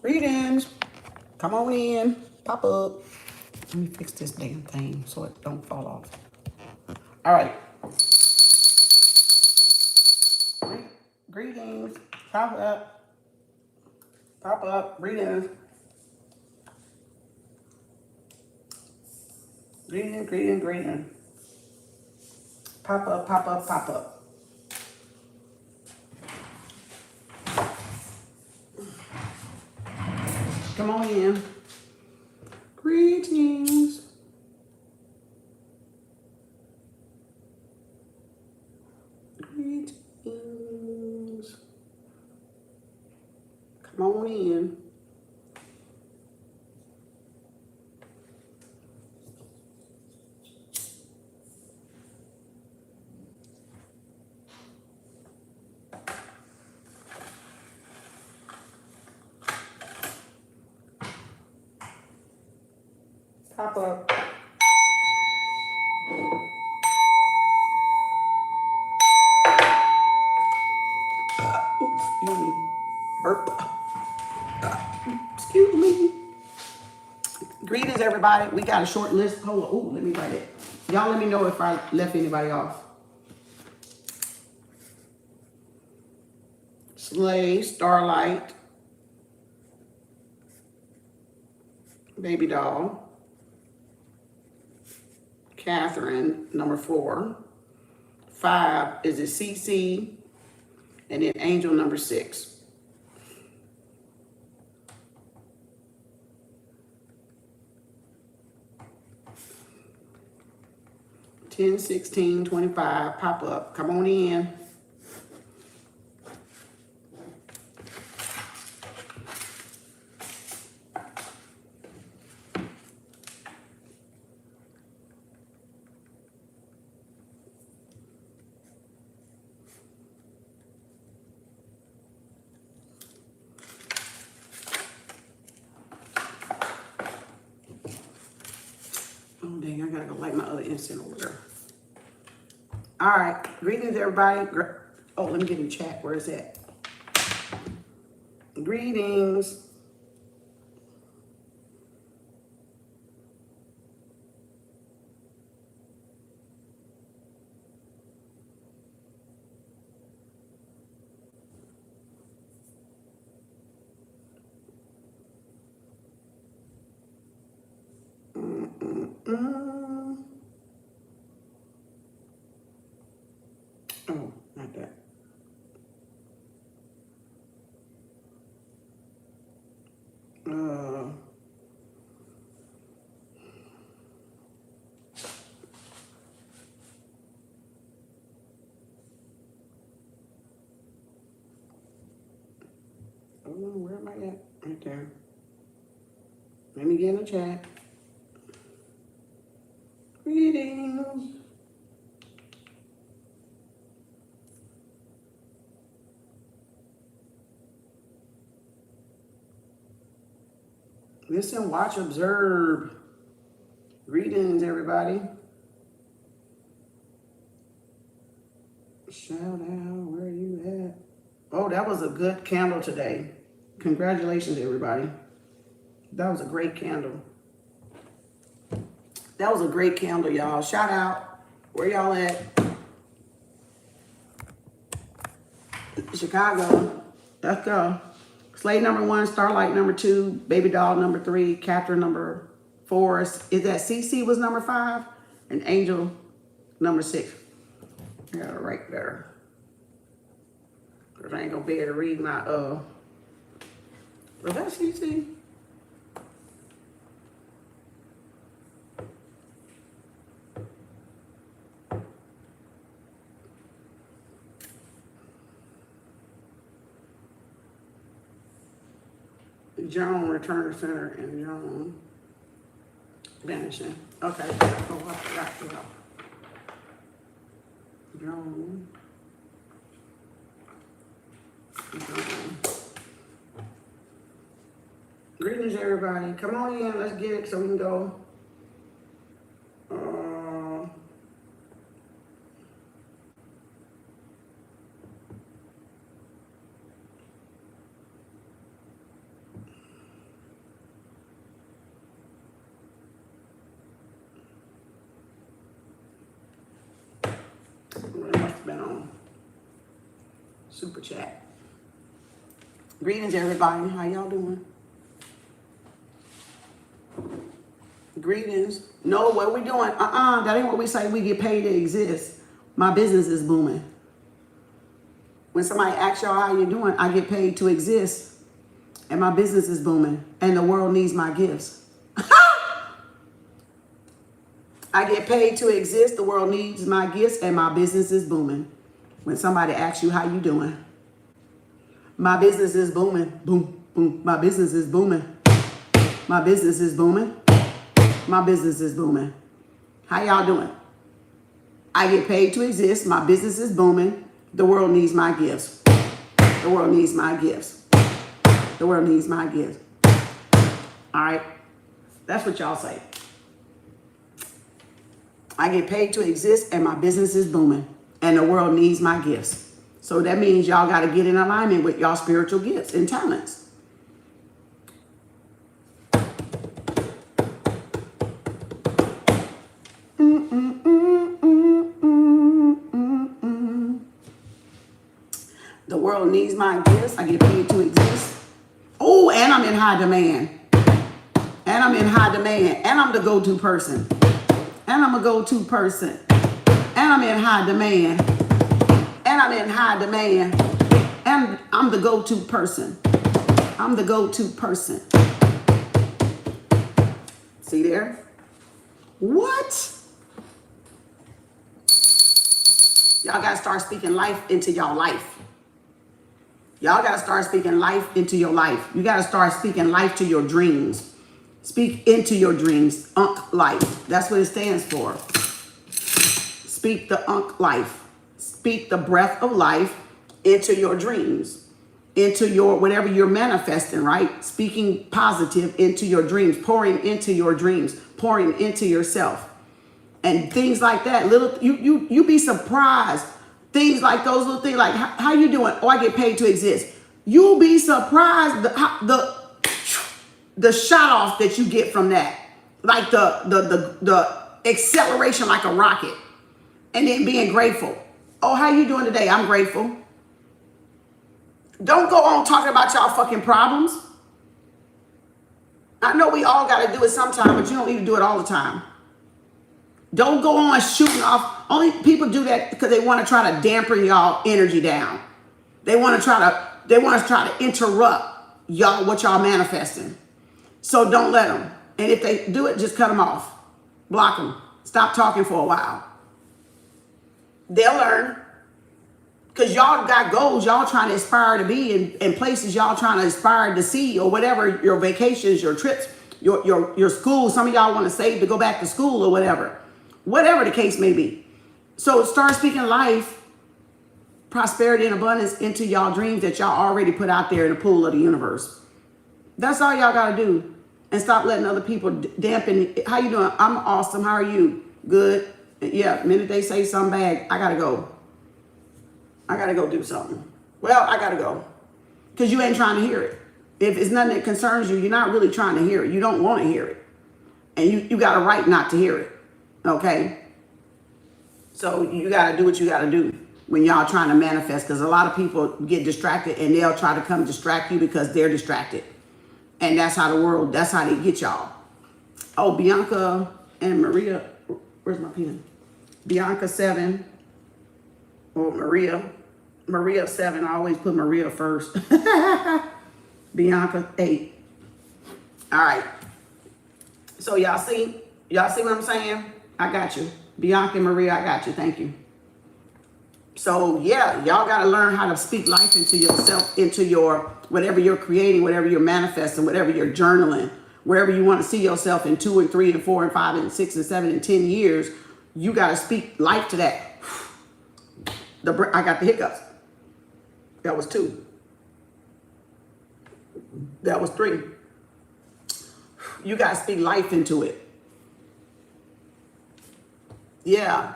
Greetings. Come on in. Pop up. Let me fix this damn thing so it don't fall off. All right. Greetings. Pop up. Pop up. Greetings. Greetings, greetings, greetings. Pop up, pop up, pop up. Come on in. Greetings. Greetings. Come on in. Pop up. Oops, excuse me. Burp. Excuse me. Greetings, everybody. We got a short list. Hold on. Ooh, let me write it. Y'all let me know if I left anybody off. Slay, Starlight, Baby Doll, Catherine, number 4. 5 is it CC, and then Angel, number 6. $10, $16, $25, pop up. Come on in. Oh, dang, I gotta go light my other incense over there. All right, greetings, everybody. Oh, let me get in chat. Where is that? Greetings. Oh, not that. Where am I at? Right there. Let me get in the chat. Greetings. Listen, watch, observe. Greetings, everybody. Shout out, where you at? Oh, that was a good candle today. Congratulations, everybody. That was a great candle. That was a great candle, y'all. Shout out. Where y'all at? Chicago. Let's go. Slade number 1, Starlight number 2, Baby Doll number 3, Catherine number 4. Is that CC was number 5? And Angel number 6. I gotta write better. Because I ain't gonna be able to read my, was that CC? Joan, return to center, and Joan vanishing. Okay. Oh, I forgot to go. Joan. Greetings, everybody. Come on in. Let's get it so we can go. been on Super Chat. Greetings, everybody. How y'all doing? Greetings. No, what we doing? That ain't what we say. We get paid to exist. My business is booming. When somebody asks y'all how you doing, I get paid to exist. And my business is booming. And the world needs my gifts. I get paid to exist. The world needs my gifts. And my business is booming. When somebody asks you how you doing, my business is booming. Boom, boom. My business is booming. My business is booming. My business is booming. How y'all doing? I get paid to exist. My business is booming. The world needs my gifts. The world needs my gifts. The world needs my gifts. All right. That's what y'all say. I get paid to exist and my business is booming and the world needs my gifts. So that means y'all got to get in alignment with y'all spiritual gifts and talents. The world needs my gifts. I get paid to exist. Oh, and I'm in high demand. And I'm in high demand. And I'm the go-to person. And I'm a go-to person. And I'm in high demand. And I'm in high demand. And I'm the go-to person. I'm the go-to person. See there? What? Y'all got to start speaking life into y'all life. Y'all got to start speaking life into your life. You got to start speaking life to your dreams. Speak into your dreams. Life. That's what it stands for. Speak the life. Speak the breath of life into your dreams. Into your, whatever you're manifesting, right? Speaking positive into your dreams. Pouring into your dreams. Pouring into yourself. And things like that. Little, you be surprised. Things like those little things, like how you doing? Oh, I get paid to exist. You'll be surprised the shot off that you get from that, like the acceleration like a rocket, and then being grateful. Oh, how you doing today? I'm grateful. Don't go on talking about y'all fucking problems. I know we all got to do it sometime, but you don't need to do it all the time. Don't go on shooting off. Only people do that because they want to try to dampen y'all energy down. They want to try to interrupt y'all, what y'all manifesting. So don't let them. And if they do it, just cut them off. Block them. Stop talking for a while. They'll learn. Because y'all got goals y'all trying to aspire to be in places y'all trying to aspire to see, or whatever, your vacations, your trips, your school. Some of y'all want to save to go back to school or whatever. Whatever the case may be. So start speaking life, prosperity, and abundance into y'all dreams that y'all already put out there in the pool of the universe. That's all y'all got to do. And stop letting other people dampen. How you doing? I'm awesome. How are you? Good. Yeah, the minute they say something bad, I got to go. I got to go do something. Well, I got to go. Because you ain't trying to hear it. If it's nothing that concerns you, you're not really trying to hear it. You don't want to hear it. And you got a right not to hear it. Okay? So you got to do what you got to do when y'all trying to manifest, because a lot of people get distracted and they'll try to come distract you because they're distracted. And that's how the world, that's how they get y'all. Oh, Bianca and Maria, where's my pen? Bianca 7 or Maria 7. I always put Maria first. Bianca 8. All right. So y'all see what I'm saying? I got you. Bianca and Maria, I got you. Thank you. So yeah, y'all got to learn how to speak life into yourself, into your, whatever you're creating, whatever you're manifesting, whatever you're journaling, wherever you want to see yourself in 2 and 3 and 4 and 5 and 6 and 7 and 10 years, you got to speak life to that. I got the hiccups. That was 2. That was 3. You got to speak life into it. Yeah.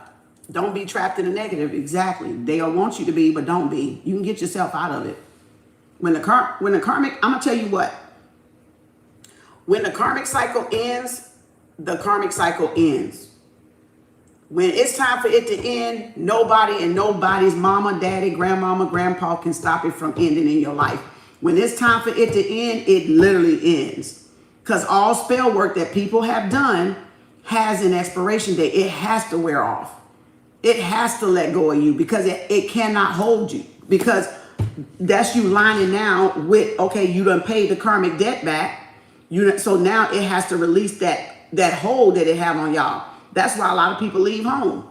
Don't be trapped in the negative. Exactly. They'll want you to be, but don't be. You can get yourself out of it. When the karmic, I'm going to tell you what. When the karmic cycle ends, the karmic cycle ends. When it's time for it to end, nobody and nobody's mama, daddy, grandmama, grandpa can stop it from ending in your life. When it's time for it to end, it literally ends. Because all spell work that people have done has an expiration date. It has to wear off. It has to let go of you because it cannot hold you. Because that's you lining now with, okay, you done paid the karmic debt back. So now it has to release that hold that it have on y'all. That's why a lot of people leave home.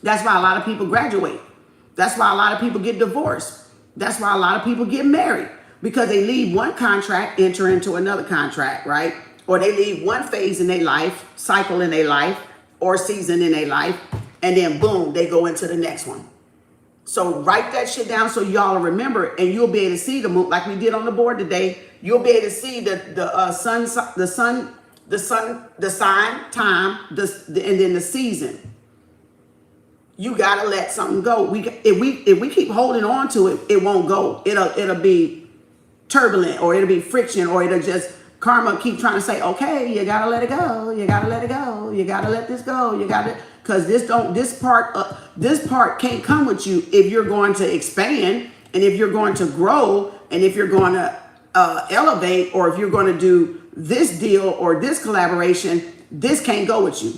That's why a lot of people graduate. That's why a lot of people get divorced. That's why a lot of people get married. Because they leave one contract, enter into another contract, right? Or they leave one phase in their life, cycle in their life, or season in their life, and then boom, they go into the next one. So write that shit down so y'all will remember it, and you'll be able to see the moon like we did on the board today. You'll be able to see the sign, time, and then the season. You gotta let something go. If we keep holding on to it, it won't go. It'll be turbulent, or it'll be friction, or it'll just karma keep trying to say, okay, you gotta let it go. You gotta let it go. You gotta let this go. You gotta, because this part can't come with you if you're going to expand, and if you're going to grow, and if you're going to elevate, or if you're going to do this deal or this collaboration. This can't go with you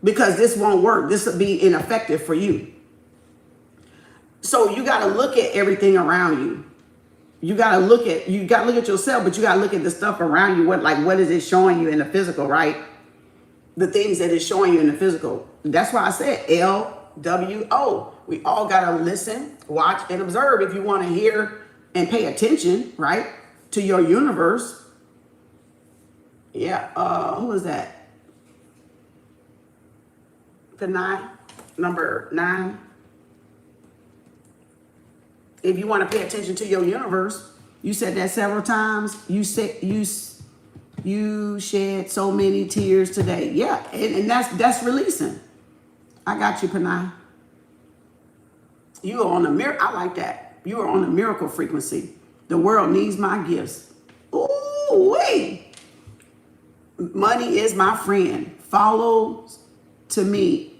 because this won't work. This will be ineffective for you. So you got to look at everything around you. You got to look at yourself, but you got to look at the stuff around you. What is it showing you in the physical, right? The things that it's showing you in the physical. That's why I said LWO. We all got to listen, watch, and observe if you want to hear and pay attention, right, to your universe. Yeah, who is that? Number 9. If you want to pay attention to your universe, you said that several times. You said you shed so many tears today. Yeah, and that's releasing. I got you, Panay. You are on the miracle. I like that. You are on the miracle frequency. The world needs my gifts. Ooh, wait. Money is my friend. Flows to me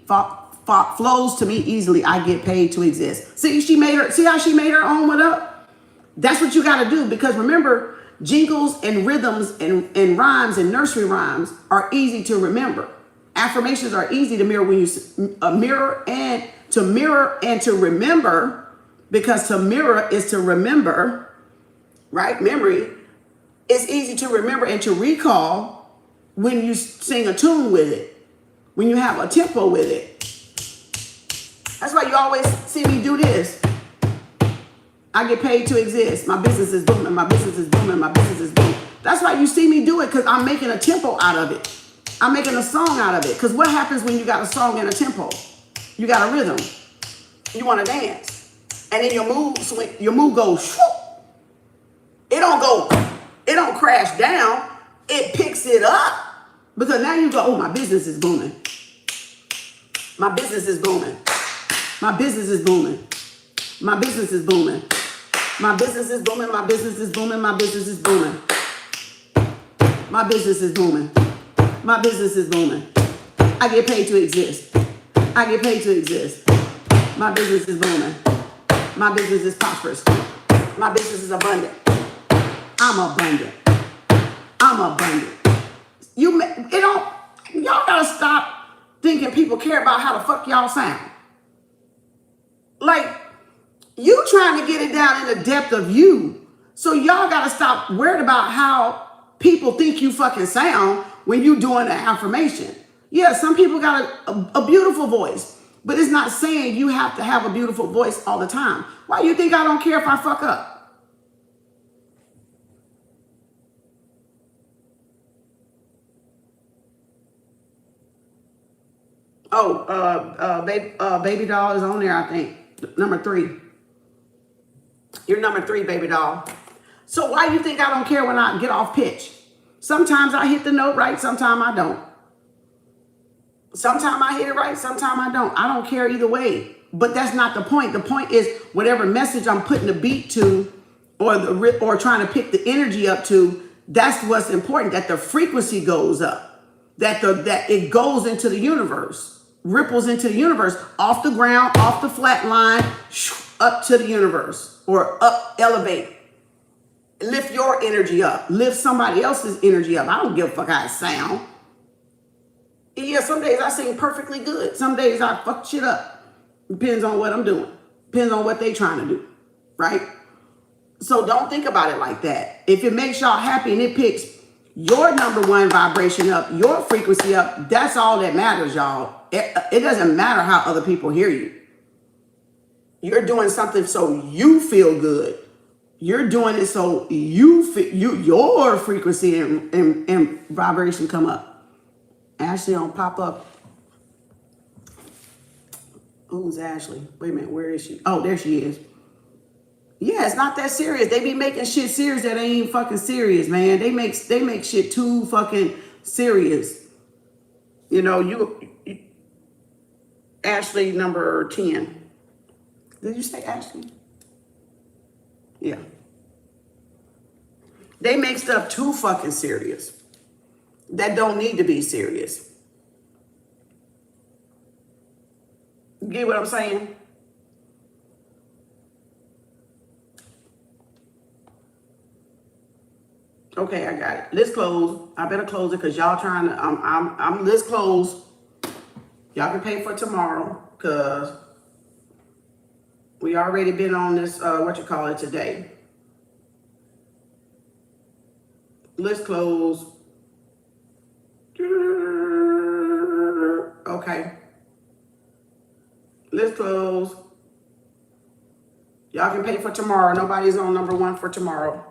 easily. I get paid to exist. See how she made her own one up? That's what you got to do, because remember, jingles and rhythms and rhymes and nursery rhymes are easy to remember. Affirmations are easy to mirror when you mirror and to remember, because to mirror is to remember, right? Memory is easy to remember and to recall when you sing a tune with it, when you have a tempo with it. That's why you always see me do this. I get paid to exist. My business is booming. My business is booming. My business is booming. That's why you see me do it, because I'm making a tempo out of it. I'm making a song out of it. Because what happens when you got a song and a tempo? You got a rhythm. You want to dance. And then your move goes, whoop. It don't crash down. It picks it up. Because now you go, oh, my business is booming. My business is booming. My business is booming. My business is booming. My business is booming. My business is booming. My business is booming. My business is booming. My business is booming. I get paid to exist. I get paid to exist. My business is booming. My business is prosperous. My business is abundant. I'm abundant. I'm abundant. Y'all gotta stop thinking people care about how the fuck y'all sound. Like, you trying to get it down in the depth of you. So y'all gotta stop worried about how people think you fucking sound when you doing an affirmation. Yeah, some people got a beautiful voice, but it's not saying you have to have a beautiful voice all the time. Why do you think I don't care if I fuck up? Oh, baby doll is on there, I think. Number 3. You're number 3, baby doll. So why do you think I don't care when I get off pitch? Sometimes I hit the note right, sometimes I don't. Sometimes I hit it right, sometimes I don't. I don't care either way. But that's not the point. The point is whatever message I'm putting the beat to, or trying to pick the energy up to, that's what's important, that the frequency goes up, that it goes into the universe. ripples into the universe, off the ground, off the flat line, up to the universe, or up, elevate. Lift your energy up. Lift somebody else's energy up. I don't give a fuck how it sound. Yeah, some days I sing perfectly good. Some days I fuck shit up. Depends on what I'm doing. Depends on what they trying to do, right? So don't think about it like that. If it makes y'all happy and it picks your number one vibration up, your frequency up, that's all that matters, y'all. It doesn't matter how other people hear you. You're doing something so you feel good. You're doing it so your frequency and vibration come up. Ashley don't pop up. Who's Ashley? Wait a minute, where is she? Oh, there she is. Yeah, it's not that serious. They be making shit serious that ain't even fucking serious, man. They make shit too fucking serious. You know, you Ashley number 10. Did you say Ashley? Yeah. They make stuff too fucking serious that don't need to be serious. You get what I'm saying? Okay, I got it. Let's close. I better close it because y'all trying to. Let's close. Y'all can pay for tomorrow because we already been on this. Today. Let's close. Okay. Let's close. Y'all can pay for tomorrow. Nobody's on number one for tomorrow.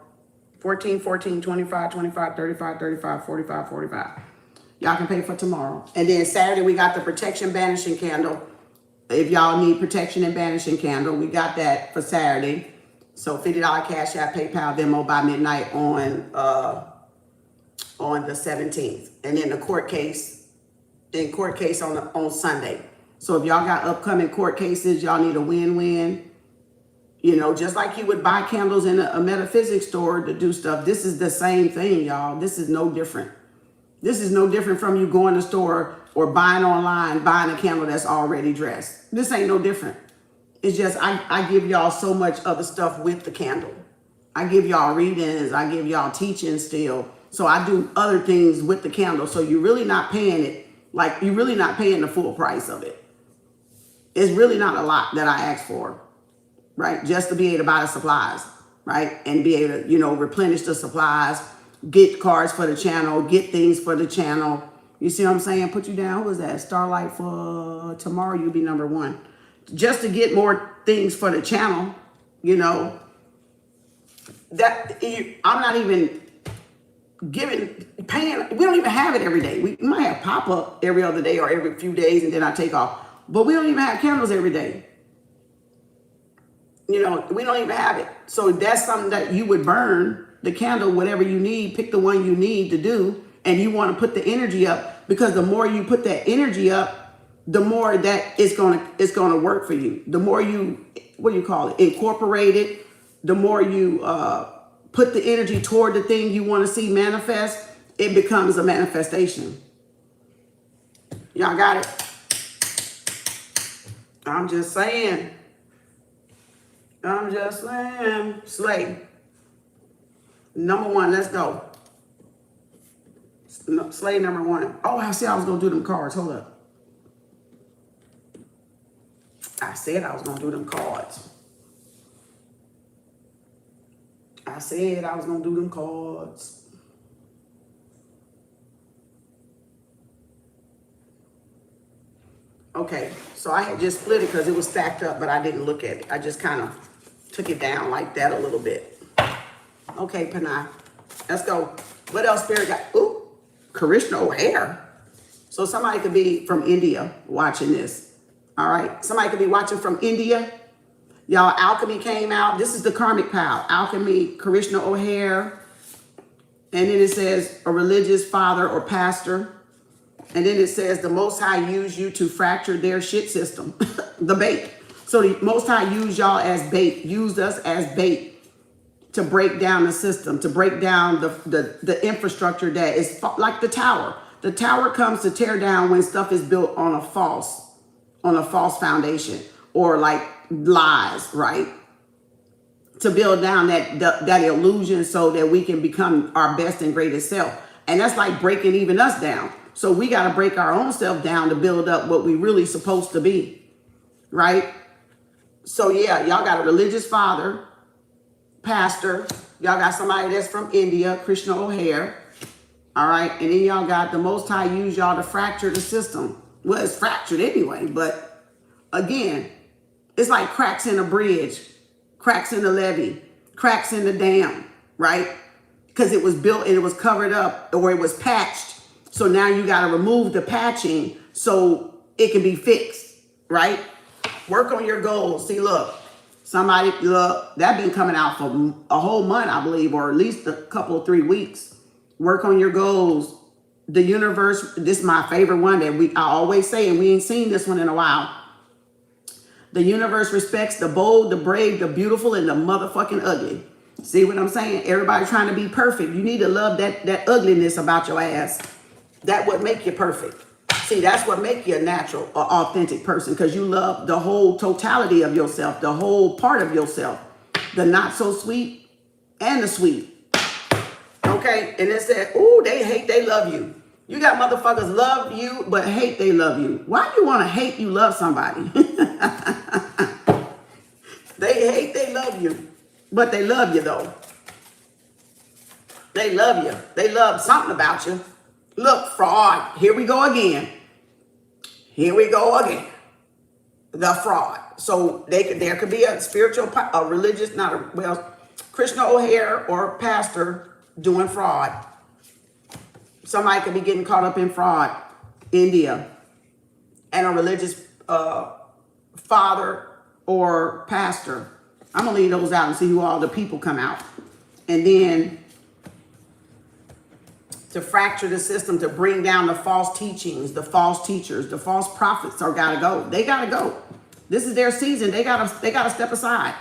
14, 14, 25, 25, 35, 35, 45, 45. Y'all can pay for tomorrow. And then Saturday, we got the protection banishing candle. If y'all need protection and banishing candle, we got that for Saturday. So $50 Cash App, PayPal, Venmo by midnight on the 17th. And then the court case on Sunday. So if y'all got upcoming court cases, y'all need a win-win. You know, just like you would buy candles in a metaphysics store to do stuff. This is the same thing, y'all. This is no different. This is no different from you going to the store or buying online, buying a candle that's already dressed. This ain't no different. It's just I give y'all so much other stuff with the candle. I give y'all readings. I give y'all teaching still. So I do other things with the candle. So you're really not paying it. Like, you're really not paying the full price of it. It's really not a lot that I ask for. Right? Just to be able to buy the supplies, right? And be able to, you know, replenish the supplies, get cards for the channel, get things for the channel. You see what I'm saying? Put you down. Who was that? Starlight for tomorrow. You'll be number one. Just to get more things for the channel, you know, that I'm not even paying. We don't even have it every day. We might have pop-up every other day or every few days and then I take off. But we don't even have candles every day. You know, we don't even have it. So that's something that you would burn the candle, whatever you need, pick the one you need to do. And you want to put the energy up because the more you put that energy up, the more that it's going to work for you. The more you, incorporate it, the more you put the energy toward the thing you want to see manifest, it becomes a manifestation. Y'all got it? I'm just saying. Slay. Number one, let's go. Slay number one. Oh, I said I was going to do them cards. Hold up. I said I was going to do them cards. Okay, so I had just split it because it was stacked up, but I didn't look at it. I just kind of took it down like that a little bit. Okay, Panay. Let's go. What else Spirit got? Ooh, Krishna O'Hare. So somebody could be from India watching this. All right. Somebody could be watching from India. Y'all, Alchemy came out. This is the Karmic Pal. Alchemy, Krishna O'Hare. And then it says a religious father or pastor. And then it says the Most High used you to fracture their shit system. The bait. So the Most High used y'all as bait. Used us as bait to break down the system, to break down the infrastructure that is like the tower. The tower comes to tear down when stuff is built on a false foundation or like lies, right? To build down that illusion so that we can become our best and greatest self. And that's like breaking even us down. So we got to break our own self down to build up what we really supposed to be, right? So yeah, y'all got a religious father, pastor. Y'all got somebody that's from India, Krishna O'Hare. All right. And then y'all got the Most High use y'all to fracture the system. Well, it's fractured anyway. But again, it's like cracks in a bridge, cracks in the levee, cracks in the dam, right? Because it was built and it was covered up or it was patched. So now you got to remove the patching so it can be fixed, right? Work on your goals. See, look, somebody, look, that been coming out for a whole month, I believe, or at least a couple, 3 weeks. Work on your goals. The universe, this is my favorite one that I always say, and we ain't seen this one in a while. The universe respects the bold, the brave, the beautiful, and the motherfucking ugly. See what I'm saying? Everybody trying to be perfect. You need to love that ugliness about your ass. That would make you perfect. See, that's what make you a natural or authentic person, because you love the whole totality of yourself, the whole part of yourself, the not so sweet and the sweet. Okay? And it said, ooh, they hate, they love you. You got motherfuckers love you, but hate they love you. Why do you want to hate you love somebody? They hate they love you, but they love you though. They love you. They love something about you. Look, fraud. Here we go again. Here we go again. The fraud. So there could be a spiritual, a religious, Krishna O'Hare or pastor doing fraud. Somebody could be getting caught up in fraud. India. And a religious father or pastor. I'm going to leave those out and see who all the people come out. And then to fracture the system, to bring down the false teachings, the false teachers, the false prophets are got to go. They got to go. This is their season. They got to step aside.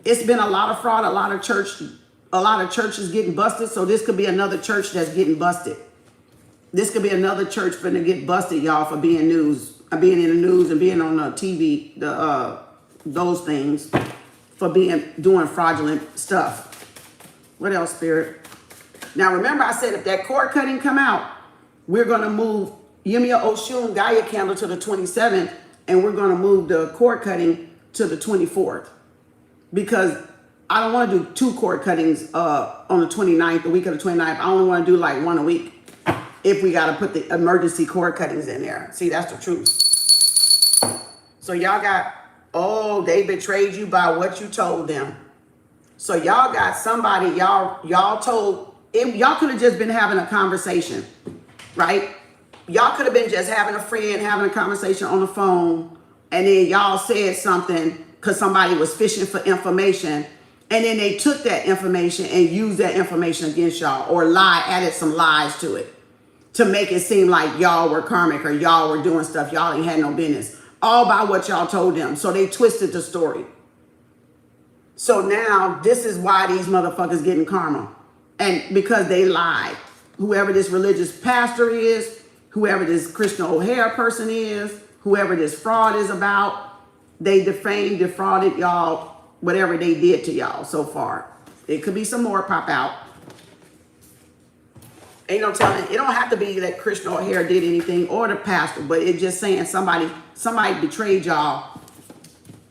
It's been a lot of fraud, a lot of churches getting busted. So this could be another church that's getting busted. This could be another church finna get busted, y'all, for being in the news and being on the TV, those things, for doing fraudulent stuff. What else, Spirit? Now, remember I said if that cord cutting come out, we're going to move Yemia Oshun Gaia candle to the 27th, and we're going to move the cord cutting to the 24th. Because I don't want to do 2 cord cuttings on the 29th, the week of the 29th. I only want to do like 1 a week. If we got to put the emergency cord cuttings in there. See, that's the truth. So y'all got, they betrayed you by what you told them. So y'all got somebody, y'all told, y'all could have just been having a conversation, right? Y'all could have been just having a friend, having a conversation on the phone, and then y'all said something because somebody was fishing for information, and then they took that information and used that information against y'all, or added some lies to it to make it seem like y'all were karmic or y'all were doing stuff y'all ain't had no business, all by what y'all told them. So they twisted the story. So now this is why these motherfuckers getting karma. And because they lied. Whoever this religious pastor is, whoever this Krishna O'Hare person is, whoever this fraud is about, they defamed, defrauded y'all, whatever they did to y'all so far. It could be some more pop out. Ain't no telling. It don't have to be that Krishna O'Hare did anything or the pastor, but it's just saying somebody betrayed y'all.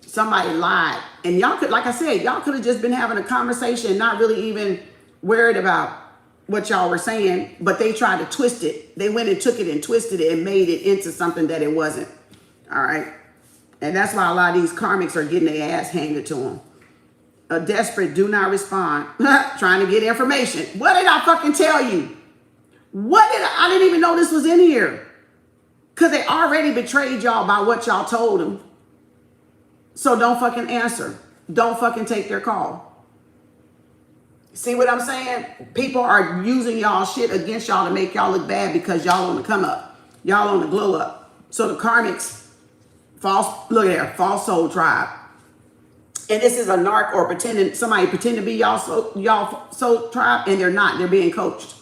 Somebody lied. And y'all could, like I said, y'all could have just been having a conversation, not really even worried about what y'all were saying, but they tried to twist it. They went and took it and twisted it and made it into something that it wasn't. All right. And that's why a lot of these karmics are getting their ass handed to them. A desperate, do not respond. Trying to get information. What did I fucking tell you? I didn't even know this was in here. Because they already betrayed y'all by what y'all told them. So don't fucking answer. Don't fucking take their call. See what I'm saying? People are using y'all shit against y'all to make y'all look bad because y'all on the come up. Y'all on the glow up. So the karmics, false soul tribe. And this is a narc or somebody pretend to be y'all soul tribe, and they're not. They're being coached.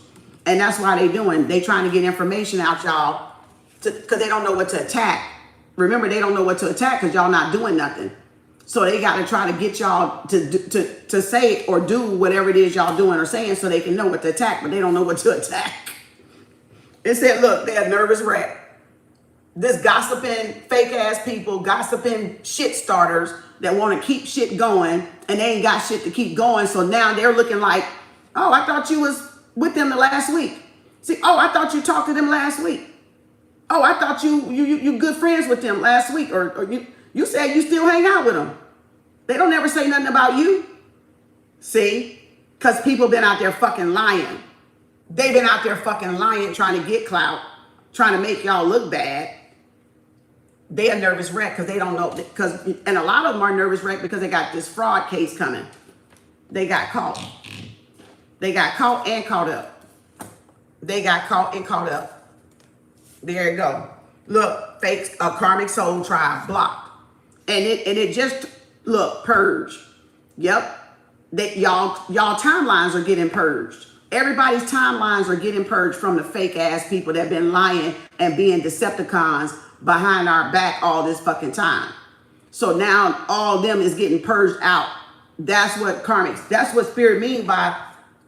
And that's why they trying to get information out y'all because they don't know what to attack. Remember, they don't know what to attack because y'all not doing nothing. So they got to try to get y'all to say or do whatever it is y'all doing or saying so they can know what to attack, but they don't know what to attack. It said, look, they're a nervous wreck. This gossiping, fake ass people, gossiping shit starters that want to keep shit going and they ain't got shit to keep going. So now they're looking like, oh, I thought you was with them the last week. See, oh, I thought you talked to them last week. Oh, I thought you good friends with them last week. Or you said you still hang out with them. They don't ever say nothing about you. See? Because people been out there fucking lying. They've been out there fucking lying, trying to get clout, trying to make y'all look bad. They a nervous wreck because they don't know. And a lot of them are nervous wreck because they got this fraud case coming. They got caught. They got caught and caught up. They got caught and caught up. There you go. Look, fake a karmic soul tribe blocked. And it just look purged. Yep. That y'all timelines are getting purged. Everybody's timelines are getting purged from the fake ass people that been lying and being Decepticons behind our back all this fucking time. So now all of them is getting purged out. That's what that's what spirit mean by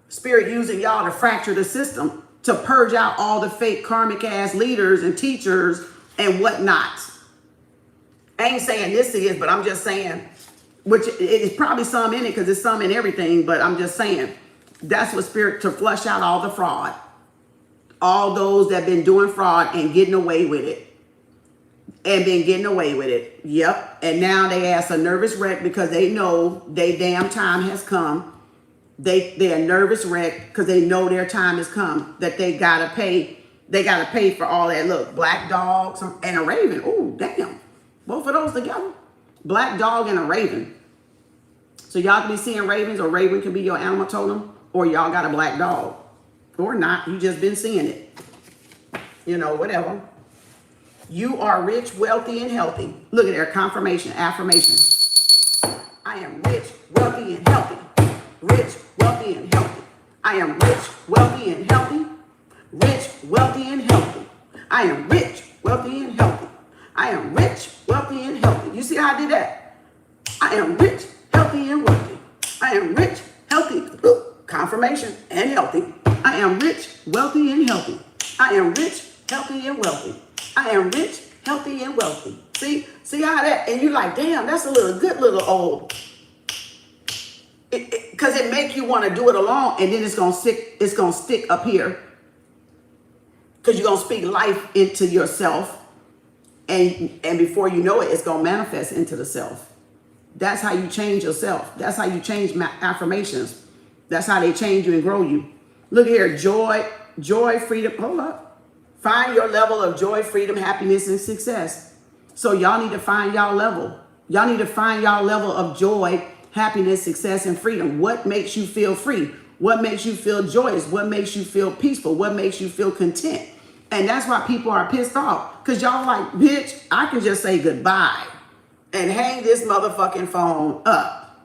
spirit using y'all to fracture the system, to purge out all the fake karmic ass leaders and teachers and whatnot. I ain't saying this is, but I'm just saying, which it is probably some in it because it's some in everything, but I'm just saying that's what spirit, to flush out all the fraud, all those that been doing fraud and getting away with it. And been getting away with it. Yep. And now they ask a nervous wreck because they know they damn time has come. They're a nervous wreck because they know their time has come. That they gotta pay. They gotta pay for all that. Look, black dogs and a raven. Oh, damn. Both of those together. Black dog and a raven. So y'all can be seeing ravens, or raven can be your animal totem, or y'all got a black dog. Or not. You just been seeing it. You know, whatever. You are rich, wealthy, and healthy. Look at their confirmation, affirmation. I am rich, wealthy, and healthy. Rich, wealthy, and healthy. I am rich, wealthy, and healthy. Rich, wealthy, and healthy. I am rich, wealthy, and healthy. I am rich, wealthy, and healthy. You see how I did that? I am rich, healthy, and wealthy. I am rich, healthy, confirmation, and healthy. I am rich, wealthy, and healthy. I am rich, healthy, and wealthy. I am rich, healthy, and wealthy. See how that, and you're like, damn, that's a good little old. Because it make you want to do it alone, and then it's gonna stick up here. Because you're gonna speak life into yourself, and before you know it, it's gonna manifest into the self. That's how you change yourself. That's how you change affirmations. That's how they change you and grow you. Look here, joy, freedom. Hold up. Find your level of joy, freedom, happiness, and success. So y'all need to find y'all level. Y'all need to find y'all level of joy, happiness, success, and freedom. What makes you feel free? What makes you feel joyous? What makes you feel peaceful? What makes you feel content? And that's why people are pissed off. Because y'all like, bitch, I can just say goodbye and hang this motherfucking phone up.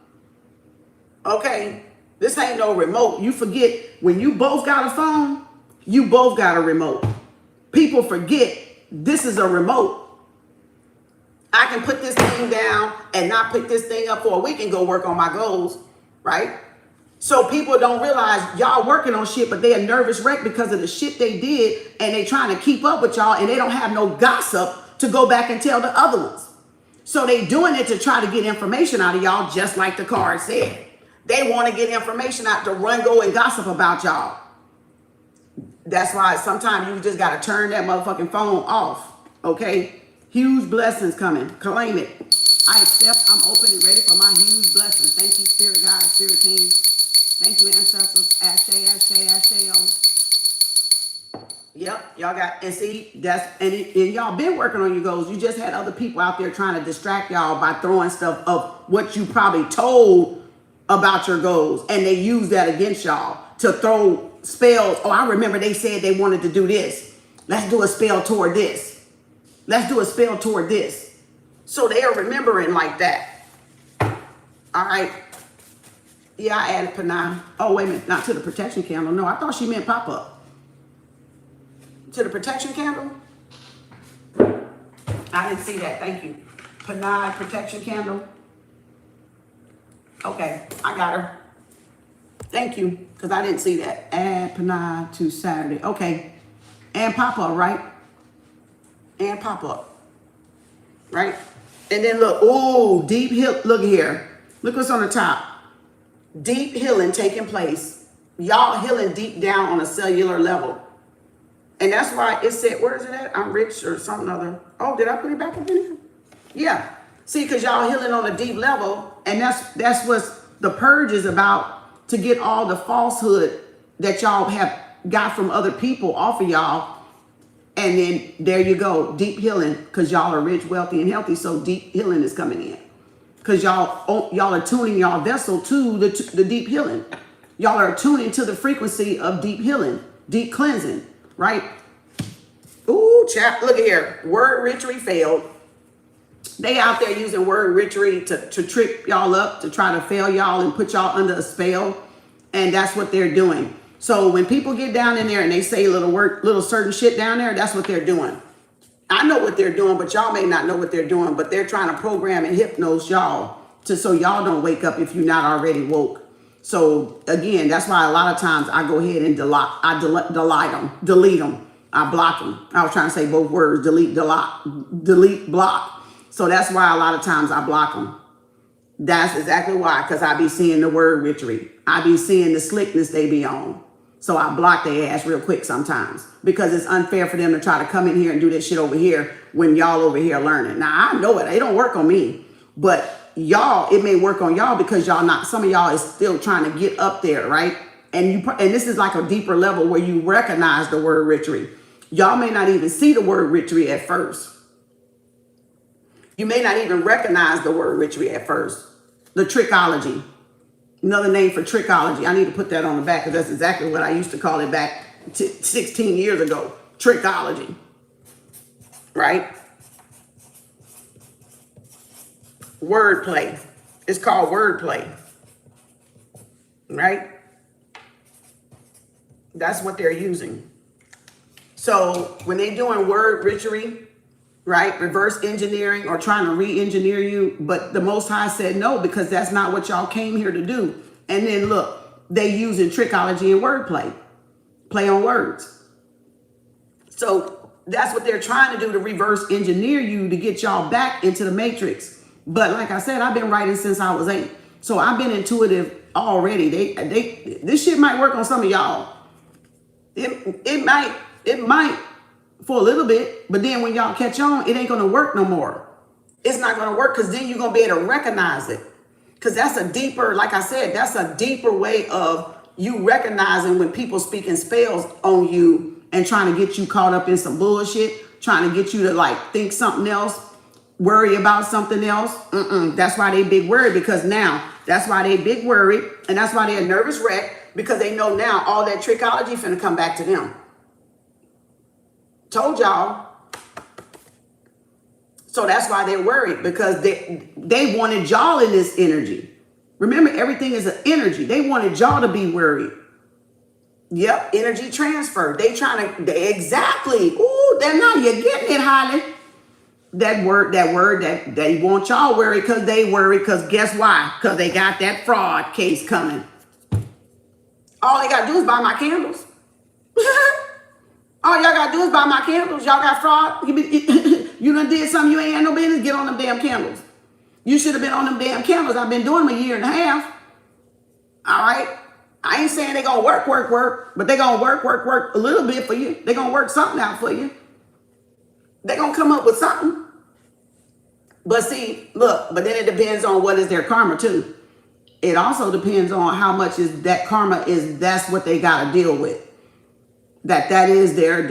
Okay? This ain't no remote. You forget, when you both got a phone, you both got a remote. People forget this is a remote. I can put this thing down and not pick this thing up for a week and go work on my goals, right? So people don't realize y'all working on shit, but they a nervous wreck because of the shit they did, and they trying to keep up with y'all, and they don't have no gossip to go back and tell the other ones. So they doing it to try to get information out of y'all, just like the card said. They want to get information out to go and gossip about y'all. That's why sometimes you just got to turn that motherfucking phone off, okay? Huge blessings coming. Claim it. I accept, I'm open and ready for my huge blessings. Thank you, Spirit God, Spirit Team. Thank you, ancestors. Ashe, Ashe, Ashe, Yep, y'all got, and see, and y'all been working on your goals. You just had other people out there trying to distract y'all by throwing stuff of what you probably told about your goals. And they use that against y'all to throw spells. Oh, I remember they said they wanted to do this. Let's do a spell toward this. Let's do a spell toward this. So they are remembering like that. All right. Yeah, I added Panay. Oh, wait a minute. Not to the protection candle. No, I thought she meant pop-up. To the protection candle? I didn't see that. Thank you. Panay protection candle. Okay, I got her. Thank you, because I didn't see that. Add Panay to Saturday. Okay. And pop up, right? And pop up. Right? And then look, oh, deep heal. Look here. Look what's on the top. Deep healing taking place. Y'all healing deep down on a cellular level. And that's why it said, where is it at? I'm rich or something other. Oh, did I put it back up in here? Yeah. See, because y'all healing on a deep level. And that's what the purge is about, to get all the falsehood that y'all have got from other people off of y'all. And then there you go, deep healing, because y'all are rich, wealthy, and healthy. So deep healing is coming in. Because y'all are tuning y'all vessel to the deep healing. Y'all are tuning to the frequency of deep healing, deep cleansing. Right? Ooh, chap, look at here. Word witchery failed. They out there using word witchery to trip y'all up, to try to fail y'all and put y'all under a spell. And that's what they're doing. So when people get down in there and they say little certain shit down there, that's what they're doing. I know what they're doing, but y'all may not know what they're doing. But they're trying to program and hypnose y'all so y'all don't wake up if you're not already woke. So again, that's why a lot of times I go ahead and delete them. I block them. I was trying to say both words, delete, block. So that's why a lot of times I block them. That's exactly why, because I be seeing the word witchery. I be seeing the slickness they be on. So I block their ass real quick sometimes, because it's unfair for them to try to come in here and do this shit over here when y'all over here learning. Now I know it. It don't work on me, but y'all, it may work on y'all because y'all not, some of y'all is still trying to get up there, right? And this is like a deeper level where you recognize the word witchery. Y'all may not even see the word witchery at first. You may not even recognize the word witchery at first. The trickology, another name for trickology. I need to put that on the back, because that's exactly what I used to call it back 16 years ago. Trickology, right? Wordplay. It's called wordplay, right? That's what they're using. So when they're doing word witchery, right, reverse engineering or trying to re-engineer you, but the Most High said no, because that's not what y'all came here to do. And then look, they using trickology and wordplay, play on words. So that's what they're trying to do, to reverse engineer you, to get y'all back into the matrix. But like I said, I've been writing since I was 8. So I've been intuitive already. This shit might work on some of y'all. It might for a little bit, but then when y'all catch on, it ain't gonna work no more. It's not gonna work, because then you're gonna be able to recognize it. Because that's a deeper, like I said, that's a deeper way of you recognizing when people speaking spells on you and trying to get you caught up in some bullshit, trying to get you to like think something else, worry about something else. That's why they big worried, because now that's why they big worried, and that's why they're nervous wreck, because they know now all that trickology finna come back to them. Told y'all. So that's why they're worried, because they wanted y'all in this energy. Remember, everything is an energy. They wanted y'all to be worried. Yep, energy transfer. They exactly. Ooh, then now you're getting it, Holly. That word that they want y'all worried, because they worried, because guess why? Because they got that fraud case coming. All they gotta do is buy my candles. All y'all gotta do is buy my candles. Y'all got fraud. You done did something you ain't had no business. Get on them damn candles. You should have been on them damn candles. I've been doing them a year and a half. All right. I ain't saying they gonna work, but they gonna work a little bit for you. They gonna work something out for you. They gonna come up with something. But see, look, but then it depends on what is their karma too. It also depends on how much is that karma is. That's what they gotta deal with. That is their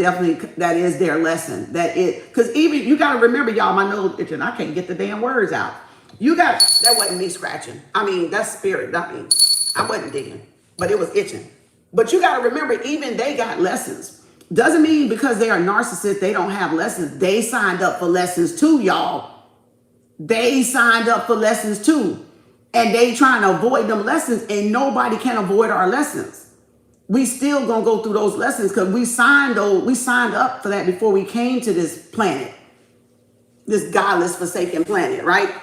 lesson. Because even you gotta remember, y'all, my nose itching. I can't get the damn words out. That wasn't me scratching. I mean, that's spirit. I wasn't digging, but it was itching. But you gotta remember, even they got lessons. Doesn't mean because they are narcissists, they don't have lessons. They signed up for lessons too, y'all. They signed up for lessons too. And they trying to avoid them lessons, and nobody can avoid our lessons. we still gonna go through those lessons because we signed up for that before we came to this planet, this godless, forsaken planet, right?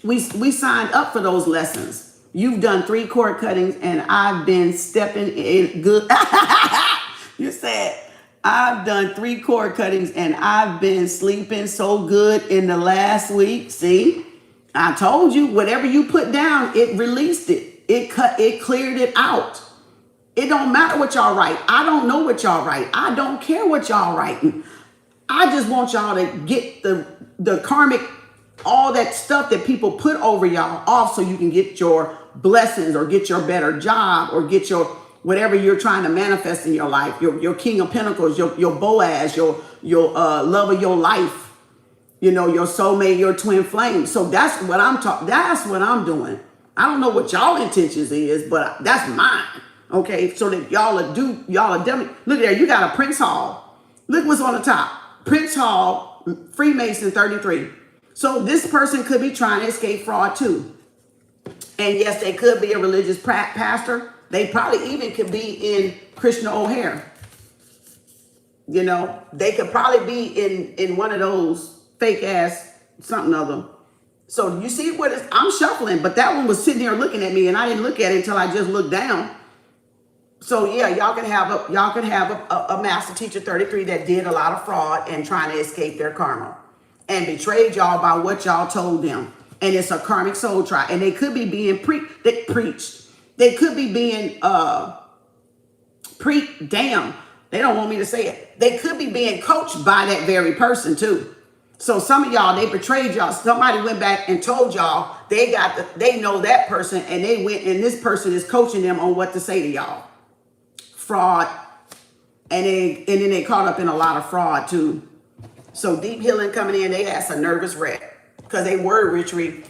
We signed up for those lessons. You've done 3 cord cuttings and I've been stepping in good. You said, I've done 3 cord cuttings and I've been sleeping so good in the last week. See, I told you, whatever you put down, it released it. It cleared it out. It don't matter what y'all write. I don't know what y'all write. I don't care what y'all writing. I just want y'all to get the karmic, all that stuff that people put over y'all off so you can get your blessings or get your better job or get your whatever you're trying to manifest in your life, your King of Pentacles, your Boaz, your love of your life, you know, your soulmate, your twin flame. So that's what I'm talking. That's what I'm doing. I don't know what y'all intentions is, but that's mine. Okay, so that y'all are definitely, look there, you got a Prince Hall. Look what's on the top. Prince Hall, Freemason 33. So this person could be trying to escape fraud too. And yes, they could be a religious pastor. They probably even could be in Krishna O'Hare. You know, they could probably be in one of those fake ass something other. So you see what is, I'm shuffling, but that one was sitting there looking at me and I didn't look at it until I just looked down. So yeah, y'all can have a master teacher 33 that did a lot of fraud and trying to escape their karma and betrayed y'all by what y'all told them. And it's a karmic soul tie. And they could be being preached. They could be being damn, they don't want me to say it. They could be being coached by that very person too. So some of y'all, they betrayed y'all. Somebody went back and told y'all they know that person and they went and this person is coaching them on what to say to y'all. Fraud, and then they caught up in a lot of fraud too. So deep healing coming in, they had some nervous wreck because they word witchery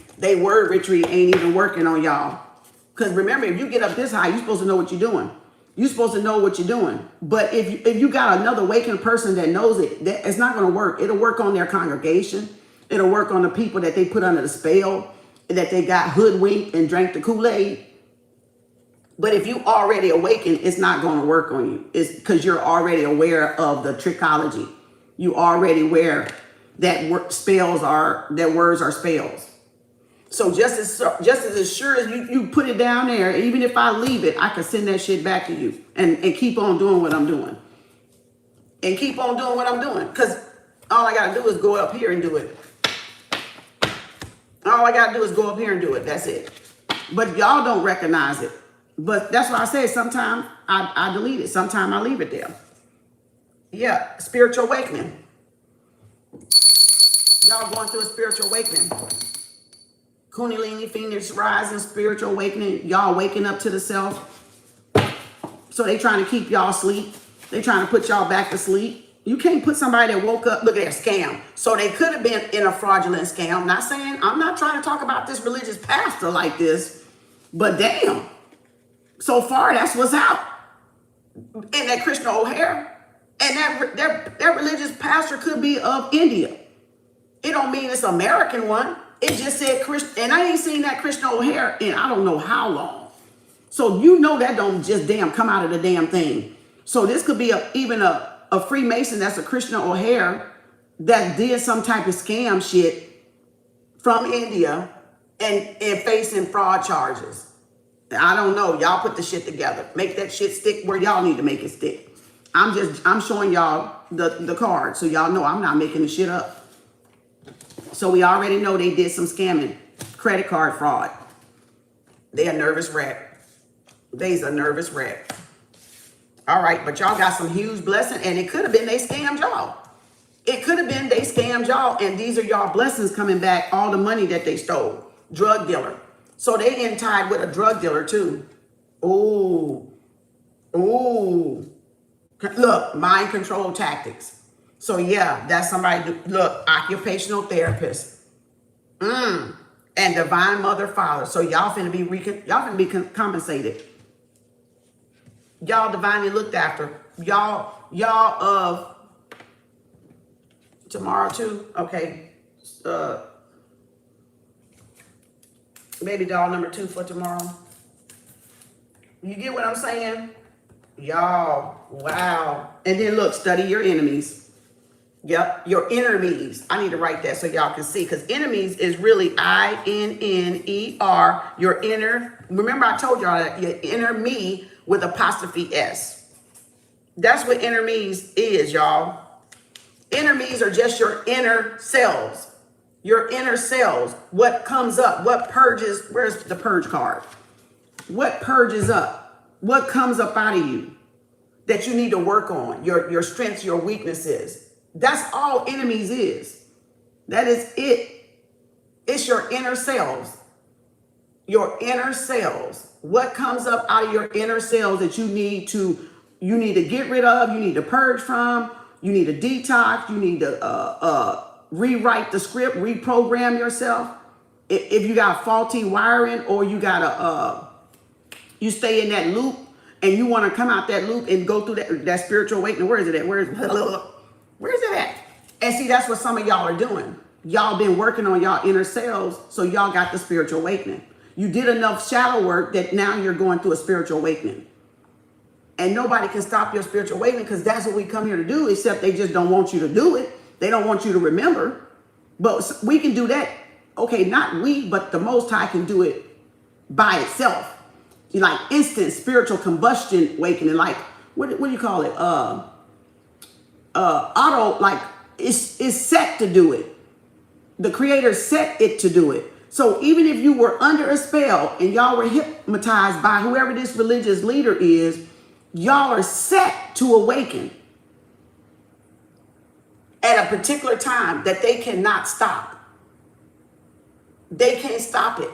ain't even working on y'all. Because remember, if you get up this high, you're supposed to know what you're doing. You're supposed to know what you're doing. But if you got another awakened person that knows it, it's not going to work. It'll work on their congregation. It'll work on the people that they put under the spell, that they got hoodwinked and drank the Kool-Aid. But if you already awakened, it's not going to work on you. It's because you're already aware of the trichology. You already aware that words are spells. So just as sure as you put it down there, even if I leave it, I can send that shit back to you and keep on doing what I'm doing. And keep on doing what I'm doing. Because all I got to do is go up here and do it. All I got to do is go up here and do it. That's it. But y'all don't recognize it. But that's why I say sometimes I delete it. Sometimes I leave it there. Yeah, spiritual awakening. Y'all going through a spiritual awakening. Kundalini, Phoenix, rising, spiritual awakening. Y'all waking up to the self. So they trying to keep y'all asleep. They trying to put y'all back to sleep. You can't put somebody that woke up, look at that scam. So they could have been in a fraudulent scam. I'm not trying to talk about this religious pastor like this, but damn. So far, that's what's out. And that Krishna O'Hare. And that religious pastor could be of India. It don't mean it's American one. It just said Krishna. And I ain't seen that Krishna O'Hare in I don't know how long. So you know that don't just damn come out of the damn thing. So this could be even a Freemason that's a Krishna O'Hare that did some type of scam shit from India and facing fraud charges. I don't know. Y'all put the shit together. Make that shit stick where y'all need to make it stick. I'm showing y'all the card so y'all know I'm not making the shit up. So we already know they did some scamming, credit card fraud. They a nervous wreck. They's a nervous wreck. All right, but y'all got some huge blessing, and it could have been they scammed y'all. It could have been they scammed y'all, and these are y'all blessings coming back, all the money that they stole. Drug dealer. So they in tied with a drug dealer too. Ooh. Ooh. Look, mind control tactics. So yeah, that's somebody, look, occupational therapist. And divine mother father. So y'all finna be compensated. Y'all divinely looked after. Y'all of tomorrow too. Okay. Baby doll number 2 for tomorrow. You get what I'm saying? Y'all, wow. And then look, study your enemies. Yep, your enemies. I need to write that so y'all can see, because enemies is really INNER, your inner. Remember I told y'all that your inner me with apostrophe S. That's what enemies is, y'all. Enemies are just your inner selves. Your inner selves. What comes up? What purges? Where's the purge card? What purges up? What comes up out of you that you need to work on? Your strengths, your weaknesses. That's all enemies is. That is it. It's your inner selves. Your inner selves. What comes up out of your inner selves that you need to get rid of, you need to purge from, you need to detox, you need to rewrite the script, reprogram yourself. If you got faulty wiring, or you got you stay in that loop and you want to come out that loop and go through that spiritual awakening. Where is it at? Where's it at? And see, that's what some of y'all are doing. Y'all been working on y'all inner selves, so y'all got the spiritual awakening. You did enough shadow work that now you're going through a spiritual awakening. And nobody can stop your spiritual awakening, because that's what we come here to do, except they just don't want you to do it. They don't want you to remember. But we can do that. Okay, not we, but the Most High can do it by itself. Like instant spiritual combustion awakening. Like, what do you call it? Auto, like it's set to do it. The Creator set it to do it. So even if you were under a spell and y'all were hypnotized by whoever this religious leader is, y'all are set to awaken at a particular time that they cannot stop. They can't stop it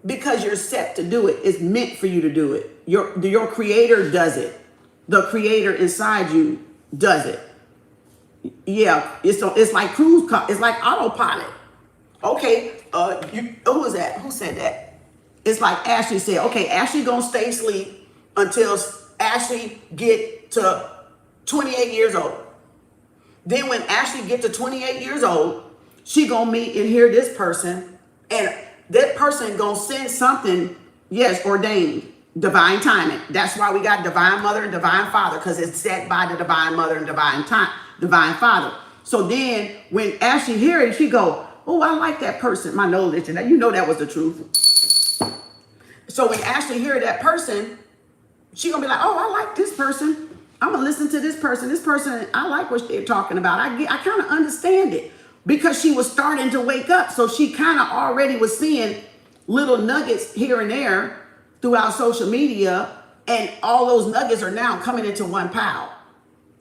because you're set to do it. It's meant for you to do it. Your Creator does it. The Creator inside you does it. Yeah, it's like cruise car. It's like autopilot. Okay, who is that? Who said that? It's like Ashley said. Okay, Ashley gonna stay asleep until Ashley get to 28 years old. Then when Ashley get to 28 years old, she gonna meet and hear this person, and that person gonna send something, yes, ordained, divine timing. That's why we got divine mother and divine father, because it's set by the divine mother and divine father. So then when Ashley hear it, she go, oh, I like that person. My nose itching. You know that was the truth. So when Ashley hear that person, she gonna be like, oh, I like this person. I'm gonna listen to this person. This person, I like what they're talking about. I kind of understand it, because she was starting to wake up. So she kind of already was seeing little nuggets here and there throughout social media, and all those nuggets are now coming into one pile,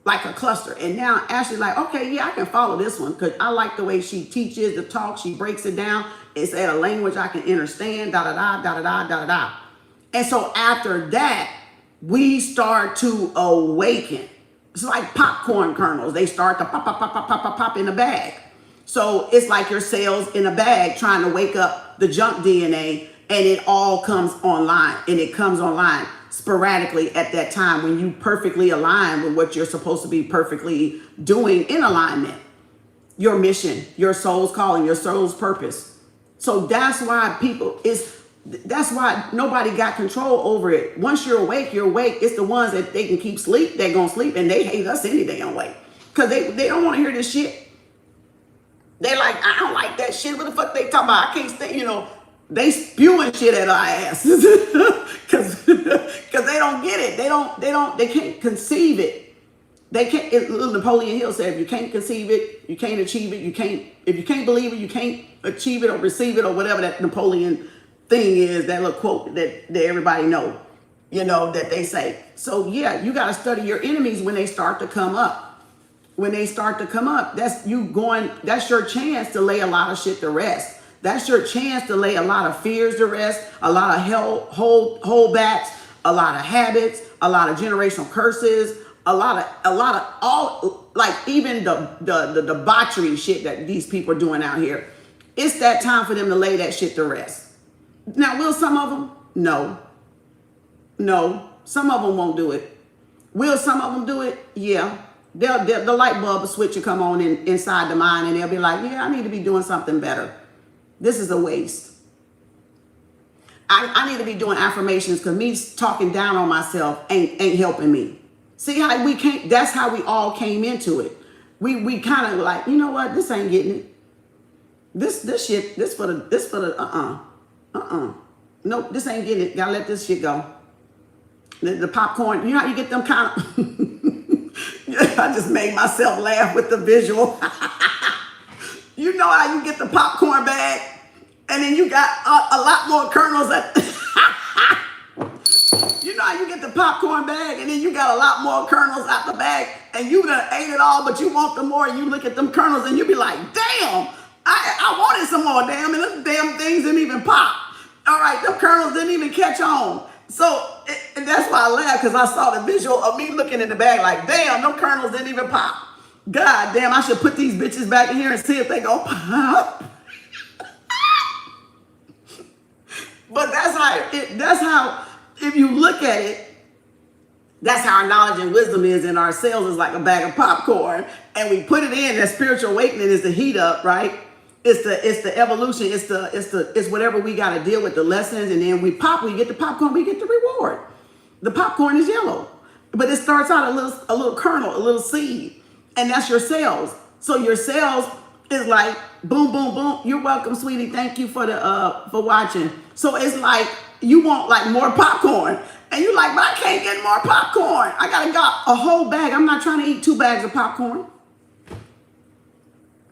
like a cluster. And now Ashley's like, okay, yeah, I can follow this one, because I like the way she teaches the talk. She breaks it down. It's at a language I can understand, da-da-da. And so after that, we start to awaken. It's like popcorn kernels. They start to pop in the bag. So it's like your cells in a bag trying to wake up the junk DNA, and it all comes online. And it comes online sporadically at that time when you perfectly align with what you're supposed to be perfectly doing in alignment. Your mission, your soul's calling, your soul's purpose. So that's why that's why nobody got control over it. Once you're awake, you're awake. It's the ones that they can keep sleep, they're going to sleep, and they hate us any damn way. Because they don't want to hear this shit. They like, I don't like that shit. What the fuck they talking about? I can't stay, they spewing shit at our asses. Because they don't get it. They can't conceive it. They can't, Napoleon Hill said, if you can't conceive it, you can't achieve it. If you can't believe it, you can't achieve it or receive it, or whatever that Napoleon thing is, that little quote that everybody know, that they say. So yeah, you got to study your enemies when they start to come up. When they start to come up, that's your chance to lay a lot of shit to rest. That's your chance to lay a lot of fears to rest, a lot of holdbacks, a lot of habits, a lot of generational curses, a lot of all, like even the debauchery shit that these people are doing out here. It's that time for them to lay that shit to rest. Now, will some of them? No, some of them won't do it. Will some of them do it? Yeah. The light bulb switch will come on inside the mind, and they'll be like, yeah, I need to be doing something better. This is a waste. I need to be doing affirmations because me talking down on myself ain't helping me. See how we came, that's how we all came into it. We kind of like, you know what, this ain't getting it. This shit, this for the Nope, this ain't getting it. Gotta let this shit go. The popcorn, you know how you get them kind of I just made myself laugh with the visual. You know how you get the popcorn bag and then you got a lot more kernels at you know how you get the popcorn bag and then you got a lot more kernels out the bag and you done ate it all, but you want them more, and you look at them kernels and you be like, damn, I wanted some more, damn, and them damn things didn't even pop. All right, them kernels didn't even catch on. So, and that's why I laughed, because I saw the visual of me looking in the bag like, damn, them kernels didn't even pop. God damn, I should put these bitches back in here and see if they go pop. But that's how, if you look at it, that's how our knowledge and wisdom is in ourselves, is like a bag of popcorn. And we put it in, that spiritual awakening is the heat up, right? It's the evolution, it's whatever we got to deal with, the lessons, and then we get the popcorn, we get the reward. The popcorn is yellow, but it starts out a little kernel, a little seed, and that's your cells. So your cells is like boom, boom, boom. You're welcome, sweetie. Thank you for for watching. So it's like you want like more popcorn, and you're like, but I can't get more popcorn. I got a whole bag. I'm not trying to eat 2 bags of popcorn.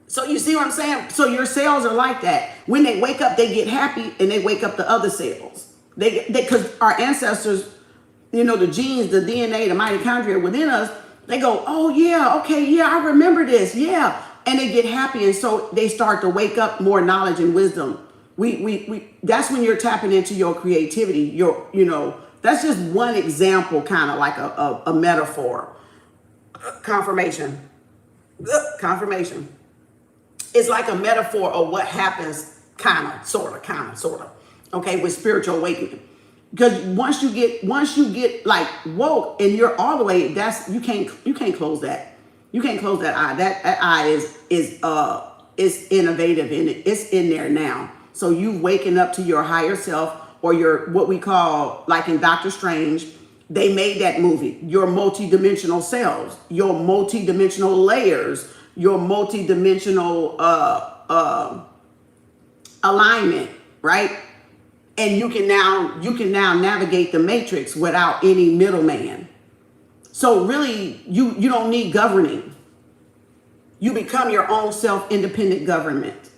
So you see what I'm saying? So your cells are like that. When they wake up, they get happy, and they wake up the other cells. Because our ancestors, you know, the genes, the DNA, the mitochondria within us, they go, oh yeah, okay, yeah, I remember this, yeah. And they get happy, and so they start to wake up more knowledge and wisdom. That's when you're tapping into your creativity. That's just one example, kind of like a metaphor. Confirmation. It's like a metaphor of what happens, kind of, sort of, okay, with spiritual awakening. Because once you get like woke and you're all the way, you can't close that. You can't close that eye. That eye is innovative in it. It's in there now. So you waking up to your higher self, or your, what we call, like in Doctor Strange, they made that movie, your multidimensional selves, your multidimensional layers, your multi-dimensional alignment, right? And you can now navigate the matrix without any middleman. So really, you don't need governing. You become your own self-independent government,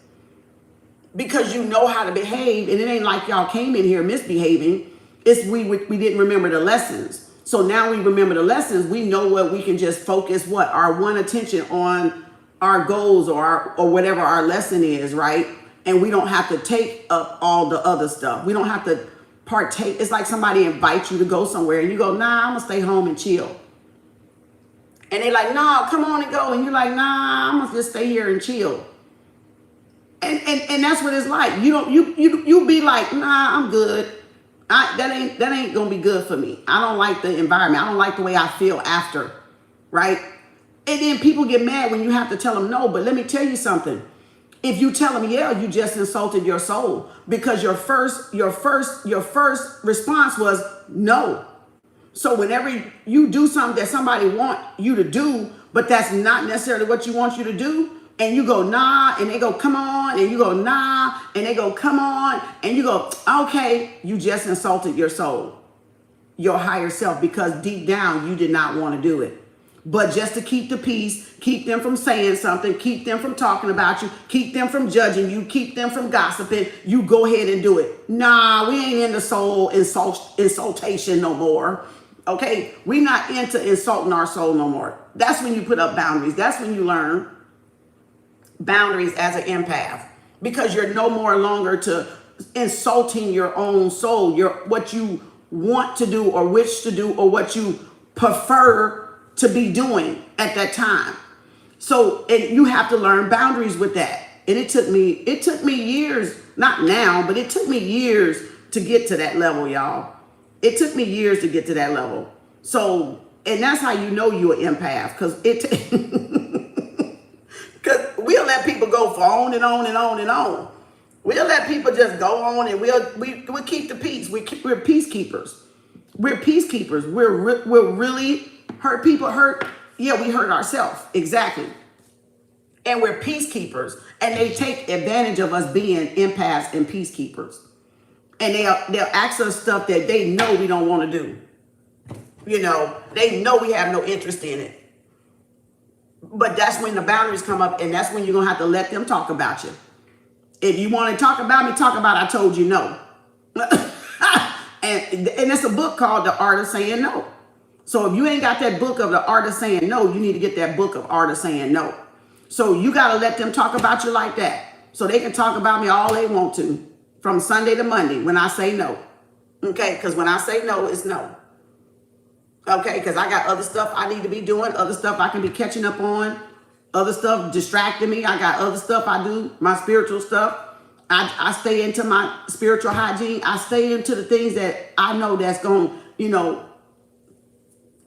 because you know how to behave. And it ain't like y'all came in here misbehaving. It's we didn't remember the lessons. So now we remember the lessons. We know what we can just focus our one attention on, our goals or whatever our lesson is, right? And we don't have to take up all the other stuff. We don't have to partake. It's like somebody invites you to go somewhere and you go, nah, I'm gonna stay home and chill. And they're like, nah, come on and go. And you're like, nah, I'm gonna just stay here and chill. And that's what it's like. You be like, nah, I'm good. That ain't gonna be good for me. I don't like the environment. I don't like the way I feel after, right? And then people get mad when you have to tell them no. But let me tell you something. If you tell them yeah, you just insulted your soul, because your first response was no. So whenever you do something that somebody want you to do, but that's not necessarily what you want you to do, and you go nah, and they go come on, and you go nah, and they go come on, and you go okay, you just insulted your soul, your higher self, because deep down you did not want to do it. But just to keep the peace, keep them from saying something, keep them from talking about you, keep them from judging you, keep them from gossiping, you go ahead and do it. Nah, we ain't into soul insultation no more. Okay, we not into insulting our soul no more. That's when you put up boundaries. That's when you learn boundaries as an empath, because you're no more longer to insulting your own soul, what you want to do or wish to do or what you prefer to be doing at that time. So, and you have to learn boundaries with that. And it took me years, not now, but it took me years to get to that level, y'all. It took me years to get to that level. So, and that's how you know you're an empath, because because we'll let people go for on and on and on and on. We'll let people just go on and we'll keep the peace. We're peacekeepers. We're peacekeepers. We're really hurt people hurt. Yeah, we hurt ourselves. Exactly. And we're peacekeepers. And they take advantage of us being empaths and peacekeepers. And they'll ask us stuff that they know we don't want to do. You know, they know we have no interest in it. But that's when the boundaries come up, and that's when you're going to have to let them talk about you. If you want to talk about me, talk about I told you no. and it's a book called The Art of Saying No. So if you ain't got that book of The Art of Saying No, you need to get that book of Art of Saying No. So you got to let them talk about you like that. So they can talk about me all they want to from Sunday to Monday when I say no. Okay, because when I say no, it's no. Okay, because I got other stuff I need to be doing, other stuff I can be catching up on, other stuff distracting me. I got other stuff I do, my spiritual stuff. I stay into my spiritual hygiene. I stay into the things that I know that's going to, you know,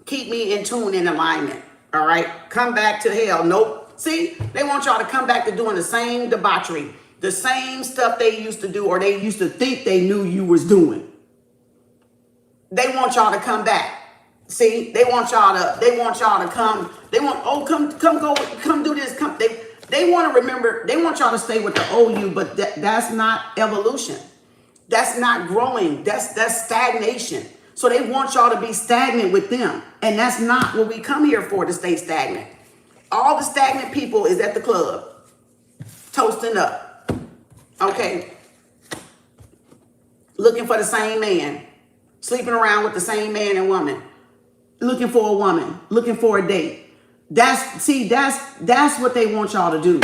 keep me in tune, in alignment. All right, come back to hell. Nope. See, they want y'all to come back to doing the same debauchery, the same stuff they used to do or they used to think they knew you was doing. They want y'all to come back. See, they want y'all to come. They want, oh, come do this. They want to remember, they want y'all to stay with the old you, but that's not evolution. That's not growing. That's stagnation. So they want y'all to be stagnant with them. And that's not what we come here for, to stay stagnant. All the stagnant people is at the club, toasting up. Okay. Looking for the same man, sleeping around with the same man and woman. Looking for a woman, looking for a date. That's what they want y'all to do.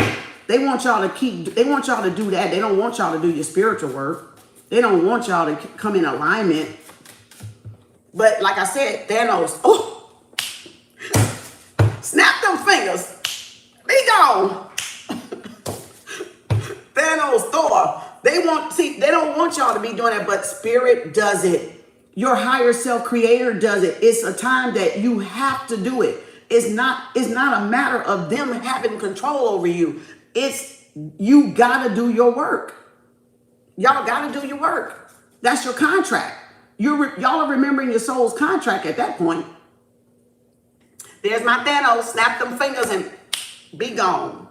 They want y'all to do that. They don't want y'all to do your spiritual work. They don't want y'all to come in alignment. But like I said, Thanos, oh, snap them fingers. Be gone. Thanos, Thor. They don't want y'all to be doing that, but spirit does it. Your higher self creator does it. It's a time that you have to do it. It's not a matter of them having control over you. It's you gotta do your work. Y'all gotta do your work. That's your contract. Y'all are remembering your soul's contract at that point. There's my Thanos. Snap them fingers and be gone.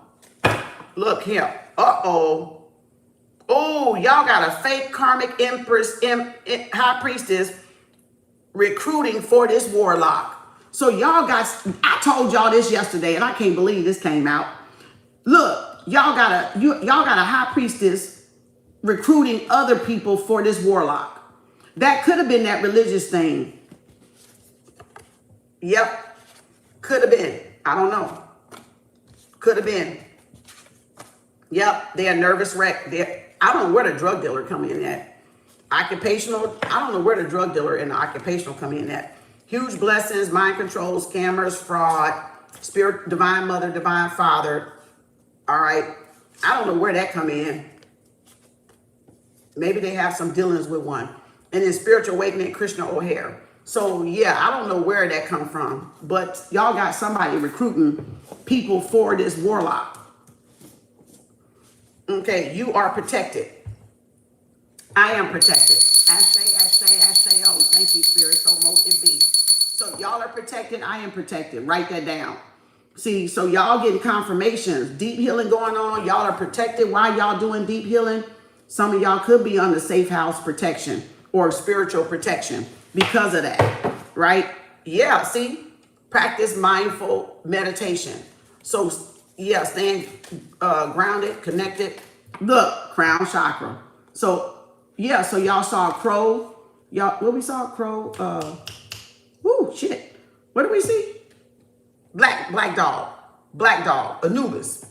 Look here. Uh-oh. Oh, y'all got a fake karmic empress, high priestess recruiting for this warlock. So I told y'all this yesterday, and I can't believe this came out. Look, y'all got a high priestess recruiting other people for this warlock. That could have been that religious thing. Yep, could have been. I don't know. Could have been. Yep, they're a nervous wreck. I don't know where the drug dealer come in at. Occupational, I don't know where the drug dealer and the occupational come in at. Huge blessings, mind control, scammers, fraud, spirit, divine mother, divine father. All right. I don't know where that come in. Maybe they have some dealings with one. And then spiritual awakening, Krishna O'Hare. So yeah, I don't know where that come from, but y'all got somebody recruiting people for this warlock. Okay, you are protected. I am protected. Ashe, oh, thank you, Spirit, so most it be. So y'all are protected, I am protected. Write that down. See, so y'all getting confirmations. Deep healing going on. Y'all are protected. Why y'all doing deep healing? Some of y'all could be under safe house protection or spiritual protection because of that, right? Yeah, see? Practice mindful meditation. So yeah, staying grounded, connected. Look, crown chakra. So yeah, so y'all saw a crow. What we saw? Crow. Whoo, shit. What did we see? Black dog, Anubis.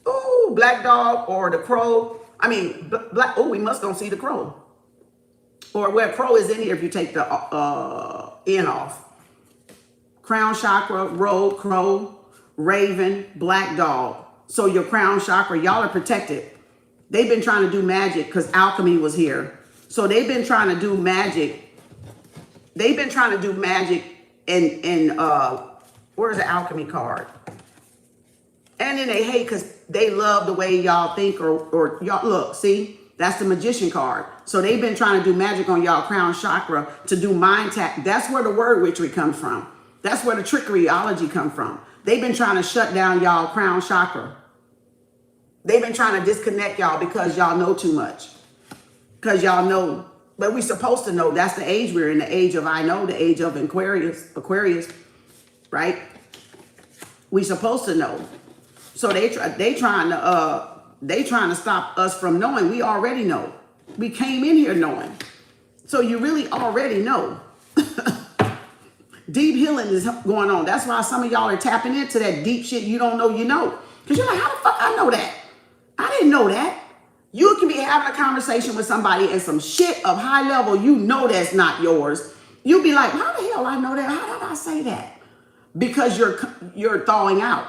Ooh, black dog or the crow. I mean, black. Oh, we must don't see the crow. Or where crow is in here if you take the N off. Crown chakra, road, crow, raven, black dog. So your crown chakra, y'all are protected. They've been trying to do magic because alchemy was here. So they've been trying to do magic. They've been trying to do magic and where's the alchemy card? And then they hate because they love the way y'all think or y'all look, see? That's the magician card. So they've been trying to do magic on y'all crown chakra to do mind tap. That's where the word witchery comes from. That's where the trickeryology comes from. They've been trying to shut down y'all crown chakra. They've been trying to disconnect y'all because y'all know too much. Because y'all know, but we supposed to know. That's the age we're in, the age of I know, the age of Aquarius, right? We supposed to know. So they trying to stop us from knowing. We already know. We came in here knowing. So you really already know. Deep healing is going on. That's why some of y'all are tapping into that deep shit you don't know you know. Because you're like, how the fuck I know that? I didn't know that. You can be having a conversation with somebody and some shit of high level you know that's not yours. You'll be like, how the hell I know that? How did I say that? Because you're thawing out.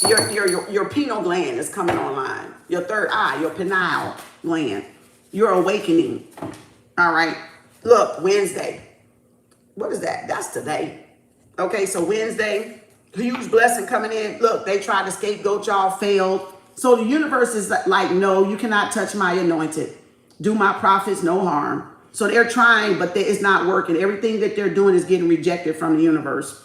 Your pineal gland is coming online. Your third eye, your pineal gland. You're awakening. All right. Look, Wednesday. What is that? That's today. Okay, so Wednesday, huge blessing coming in. Look, they tried to scapegoat y'all, failed. So the universe is like, no, you cannot touch my anointed. Do my prophets no harm. So they're trying, but it's not working. Everything that they're doing is getting rejected from the universe.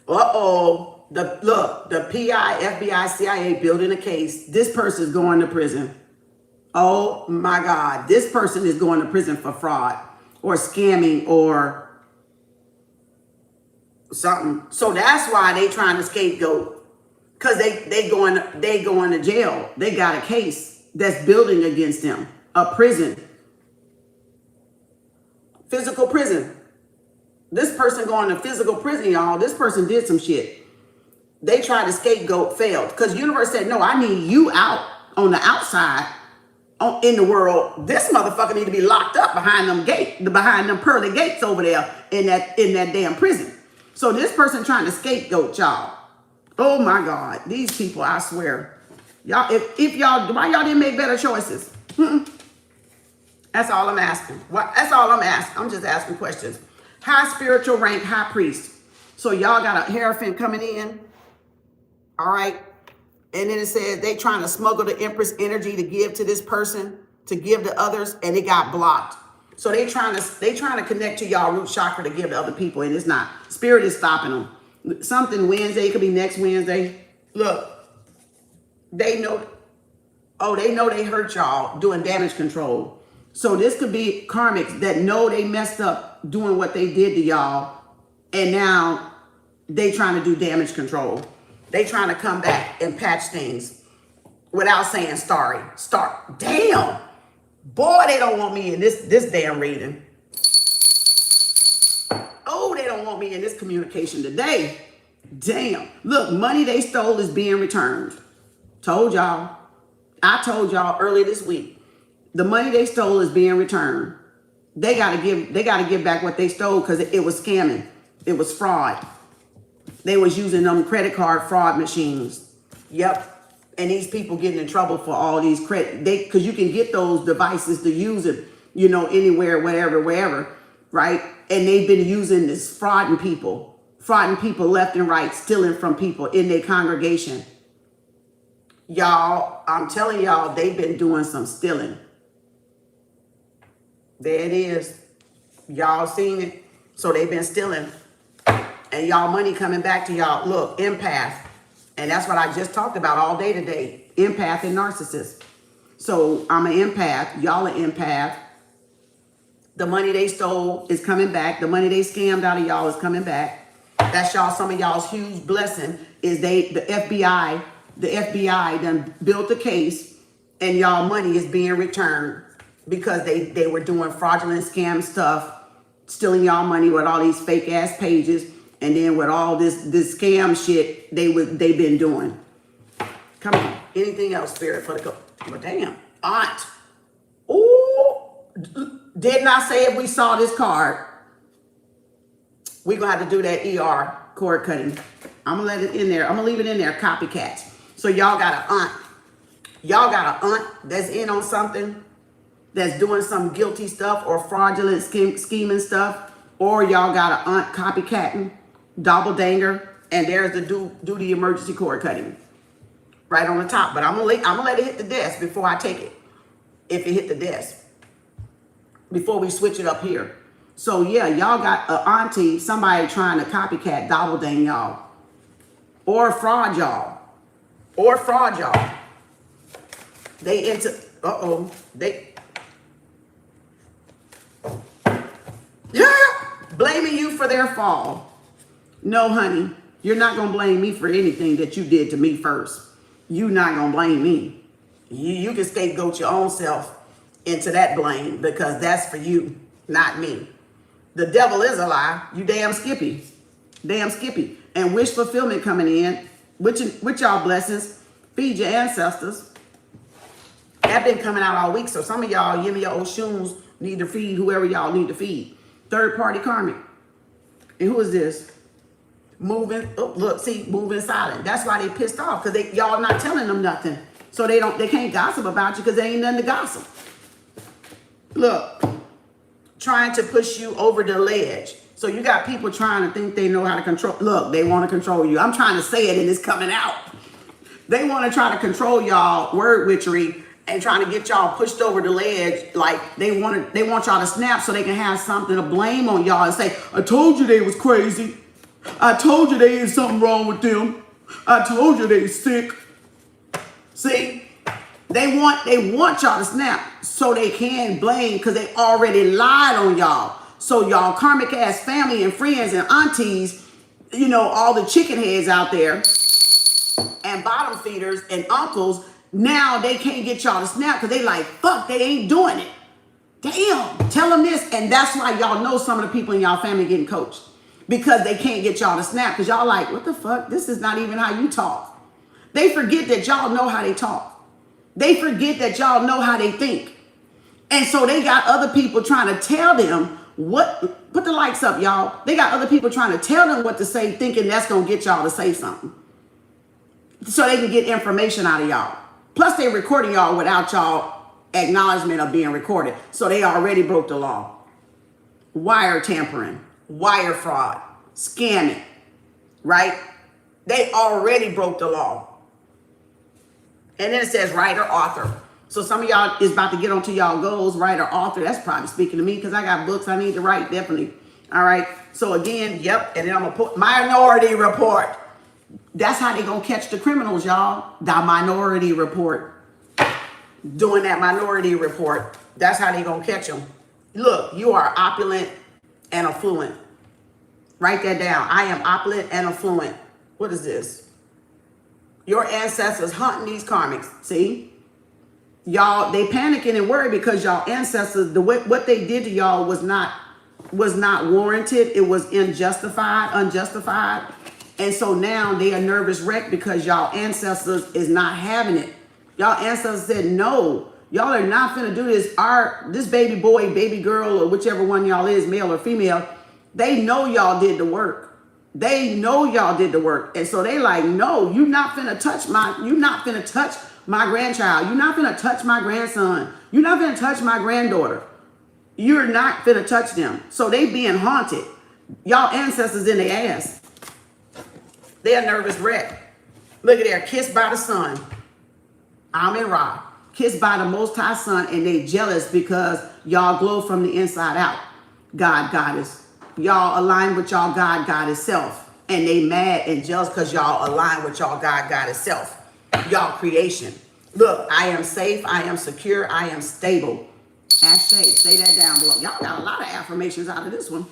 Uh-oh. The PI, FBI, CIA building a case. This person is going to prison. Oh, my God. This person is going to prison for fraud or scamming or something. So that's why they trying to scapegoat. Because they going to jail. They got a case that's building against them. A prison. Physical prison. This person going to physical prison, y'all. This person did some shit. They tried to scapegoat, failed. Because universe said, no, I need you out on the outside in the world. This motherfucker need to be locked up behind them pearly gates over there in that damn prison. So this person trying to scapegoat y'all. Oh my God, these people, I swear. Y'all, if y'all, why y'all didn't make better choices? That's all I'm asking. That's all I'm asking. I'm just asking questions. High spiritual rank, high priest. So y'all got a Hierophant coming in. All right. And then it says they trying to smuggle the Empress energy to give to this person, to give to others, and it got blocked. So they trying to connect to y'all root chakra to give to other people, and it's not. Spirit is stopping them. Something Wednesday, it could be next Wednesday. Look, they know. Oh, they know they hurt y'all doing damage control. So this could be karmics that know they messed up doing what they did to y'all, and now they trying to do damage control. They trying to come back and patch things without saying sorry. Damn. Boy, they don't want me in this damn reading. Oh, they don't want me in this communication today. Damn. Look, money they stole is being returned. Told y'all. I told y'all earlier this week. The money they stole is being returned. They gotta give back what they stole because it was scamming. It was fraud. They was using them credit card fraud machines. Yep. And these people getting in trouble for all these credit. Because you can get those devices to use it, anywhere, whatever, wherever, right? And they've been using this frauding people left and right, stealing from people in their congregation. Y'all, I'm telling y'all, they've been doing some stealing. There it is. Y'all seen it. So they've been stealing. And y'all money coming back to y'all. Look, empath. And that's what I just talked about all day today. Empath and narcissist. So I'm an empath. Y'all an empath. The money they stole is coming back. The money they scammed out of y'all is coming back. That's some of y'all's huge blessing is the FBI done built a case and y'all money is being returned because they were doing fraudulent scam stuff, stealing y'all money with all these fake ass pages. And then with all this scam shit they've been doing. Come on. Anything else, Spirit, for the but damn. Aunt. Ooh. Didn't I say if we saw this card, we're going to have to do that ER cord cutting. I'm going to let it in there. I'm going to leave it in there, copycats. So y'all got an aunt. Y'all got an aunt that's in on something, that's doing some guilty stuff or fraudulent scheming stuff. Or y'all got an aunt copycatting. Doppelganger, and there's the do the emergency cord cutting. right on the top. But I'm gonna let it hit the desk before I take it. If it hit the desk, before we switch it up here. So yeah, y'all got an auntie, somebody trying to copycat, double dang y'all, or fraud y'all, They into blaming you for their fall. No, honey, you're not gonna blame me for anything that you did to me first. You not gonna blame me. You can scapegoat your own self into that blame, because that's for you, not me. The devil is a lie. You damn Skippy. And wish fulfillment coming in, with y'all blessings. Feed your ancestors. That been coming out all week. So some of y'all, give me your old shoes, need to feed whoever y'all need to feed. Third party karmic. And who is this? Moving, oh, look, see, moving silent. That's why they pissed off, because y'all not telling them nothing. So they can't gossip about you because there ain't nothing to gossip. Look, trying to push you over the ledge. So you got people trying to think they know how to control. Look, they want to control you. I'm trying to say it and it's coming out. They want to try to control y'all word witchery and trying to get y'all pushed over the ledge. Like they want y'all to snap so they can have something to blame on y'all and say, I told you they was crazy. I told you there is something wrong with them. I told you they sick. See? They want y'all to snap so they can blame, because they already lied on y'all. So y'all karmic ass family and friends and aunties, you know, all the chicken heads out there and bottom feeders and uncles, now they can't get y'all to snap because they like, fuck, they ain't doing it. Damn, tell them this. And that's why y'all know some of the people in y'all family getting coached, because they can't get y'all to snap, because y'all like, what the fuck? This is not even how you talk. They forget that y'all know how they talk. They forget that y'all know how they think. And so they got other people trying to tell them what, put the likes up, y'all. They got other people trying to tell them what to say, thinking that's going to get y'all to say something, so they can get information out of y'all. Plus they recording y'all without y'all acknowledgement of being recorded. So they already broke the law. Wire tampering, wire fraud, scamming, right? They already broke the law. And then it says writer, author. So some of y'all is about to get onto y'all goals, writer, author. That's probably speaking to me, because I got books I need to write, definitely. All right. So again, yep. And then I'm going to put Minority Report. That's how they going to catch the criminals, y'all. The Minority Report. Doing that Minority Report. That's how they going to catch them. Look, you are opulent and affluent. Write that down. I am opulent and affluent. What is this? Your ancestors hunting these karmics. See? Y'all, they panicking and worried because y'all ancestors, what they did to y'all was not warranted. It was unjustified. And so now they are nervous wreck because y'all ancestors is not having it. Y'all ancestors said, no, y'all are not finna do this. This baby boy, baby girl, or whichever one y'all is, male or female, they know y'all did the work. They know y'all did the work. And so they like, no, you're not finna touch my grandchild. You're not finna touch my grandson. You're not finna touch my granddaughter. You're not finna touch them. So they being haunted. Y'all ancestors in their ass. They're nervous wreck. Look at there, kissed by the sun. Amen Ra. Kissed by the Most High Sun, and they jealous because y'all glow from the inside out. God, goddess. Y'all align with y'all God, goddess self. And they mad and jealous because y'all align with y'all God, goddess self. Y'all creation. Look, I am safe, I am secure, I am stable. Ashe, say that down below. Y'all got a lot of affirmations out of this one.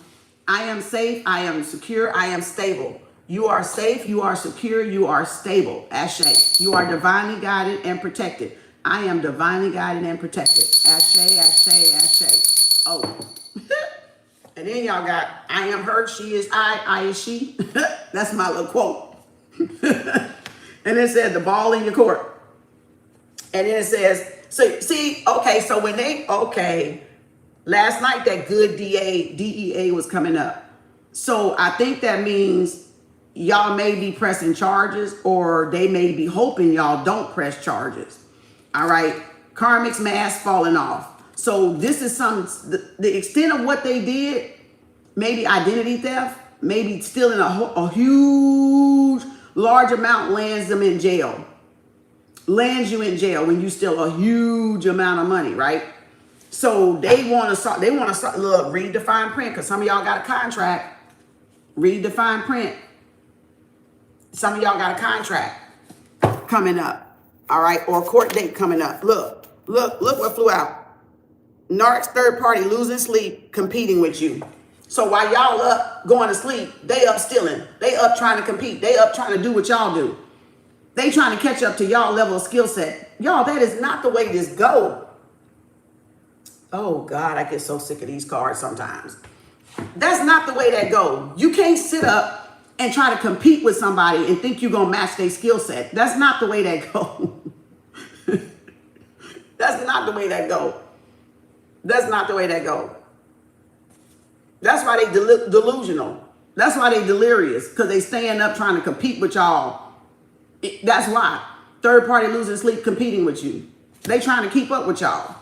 I am safe, I am secure, I am stable. You are safe, you are secure, you are stable. Ashe. You are divinely guided and protected. I am divinely guided and protected. Ashe, ashe, ashe. Oh. And then y'all got, I am her, she is I is she. That's my little quote. And it said, the ball in your court. And then it says, so see, okay, so when last night that good DEA was coming up. So I think that means y'all may be pressing charges, or they may be hoping y'all don't press charges. All right. Karmic's mask falling off. So this is the extent of what they did, maybe identity theft, maybe stealing a huge, large amount lands them in jail. lands you in jail when you steal a huge amount of money, right? So they want to look, read the fine print, because some of y'all got a contract. Read the fine print. Some of y'all got a contract coming up, all right, or a court date coming up. Look what flew out. Narcs third party losing sleep, competing with you. So while y'all up going to sleep, they up stealing. They up trying to compete. They up trying to do what y'all do. They trying to catch up to y'all level of skill set. Y'all, that is not the way this go. Oh God, I get so sick of these cards sometimes. That's not the way that go. You can't sit up and try to compete with somebody and think you're gonna match their skill set. That's not the way that go. That's not the way that go. That's not the way that go. That's why they delusional. That's why they delirious, because they staying up trying to compete with y'all. That's why. Third party losing sleep, competing with you. They trying to keep up with y'all.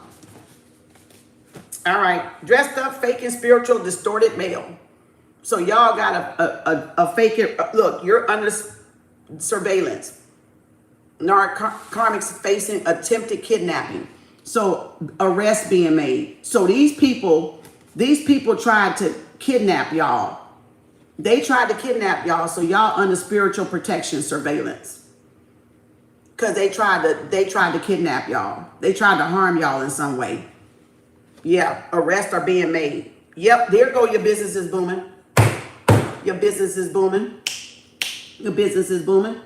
All right. Dressed up, faking spiritual, distorted male. So y'all got a fake. Look, you're under surveillance. Karmics facing attempted kidnapping. So arrests being made. So these people tried to kidnap y'all. They tried to kidnap y'all, so y'all under spiritual protection surveillance. Because they tried to kidnap y'all. They tried to harm y'all in some way. Yeah, arrests are being made. Yep, there go your business is booming. Your business is booming. Your business is booming.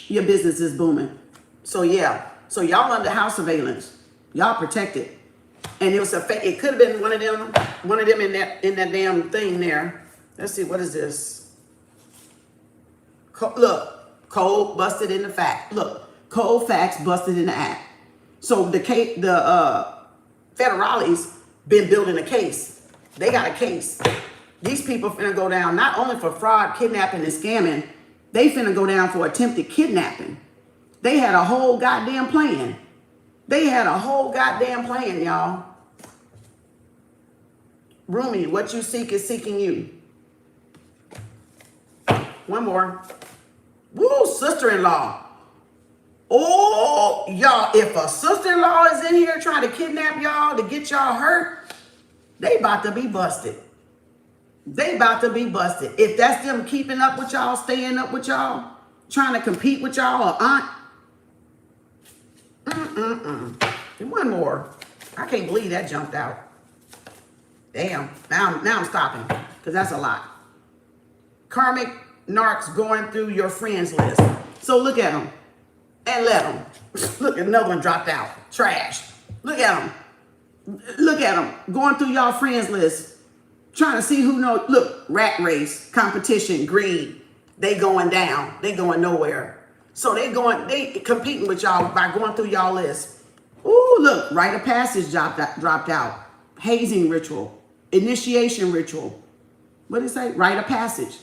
Your business is booming. So yeah, so y'all under house surveillance. Y'all protected. And it was it could have been one of them in that damn thing there. Let's see, what is this? Look, cold busted in the fact. Look, cold facts busted in the act. So the federales been building a case. They got a case. These people finna go down not only for fraud, kidnapping, and scamming. They finna go down for attempted kidnapping. They had a whole goddamn plan. They had a whole goddamn plan, y'all. Rumi, what you seek is seeking you. One more. Woo, sister-in-law. Oh, y'all, if a sister-in-law is in here trying to kidnap y'all to get y'all hurt, they about to be busted. They about to be busted. If that's them keeping up with y'all, staying up with y'all, trying to compete with y'all or aunt. And one more. I can't believe that jumped out. Damn. Now I'm stopping because that's a lot. Karmic narcs going through your friends list. So look at them and let them. Look, another one dropped out. Trash. Look at them. Look at them going through y'all friends list. Trying to see who knows. Look, rat race, competition, greed. They going down. They going nowhere. So they competing with y'all by going through y'all list. Ooh, look, rite of passage dropped out. Hazing ritual. Initiation ritual. What did it say? Rite of passage.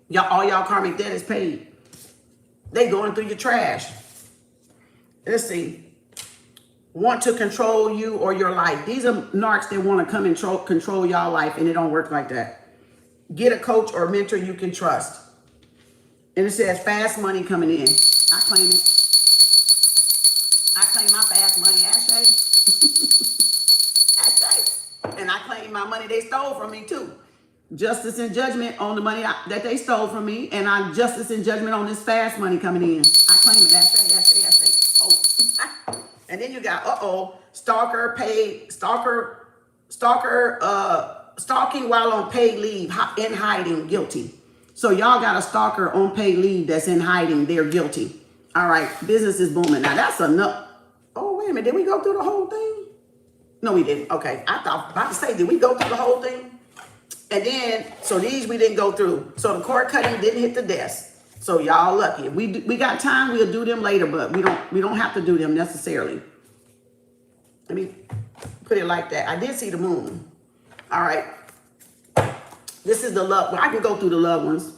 Y'all, all y'all karmic debt is paid. They going through your trash. Let's see. Want to control you or your life. These are narcs that want to come and control y'all life, and it don't work like that. Get a coach or mentor you can trust. And it says fast money coming in. I claim it. I claim my fast money, Ashay. Ashay. And I claim my money they stole from me too. Justice and judgment on the money that they stole from me, and I'm justice and judgment on this fast money coming in. I claim it, Ashay. Oh. And then you got, stalker, stalking while on paid leave, in hiding, guilty. So y'all got a stalker on paid leave that's in hiding, they're guilty. All right, business is booming. Now that's enough. Oh, wait a minute, did we go through the whole thing? No, we didn't. Okay, I thought about to say, did we go through the whole thing? And then, so these we didn't go through. So the cord cutting didn't hit the desk. So y'all lucky. If we got time, we'll do them later, but we don't have to do them necessarily. Let me put it like that. I did see the moon. All right. This is the love. Well, I can go through the loved ones.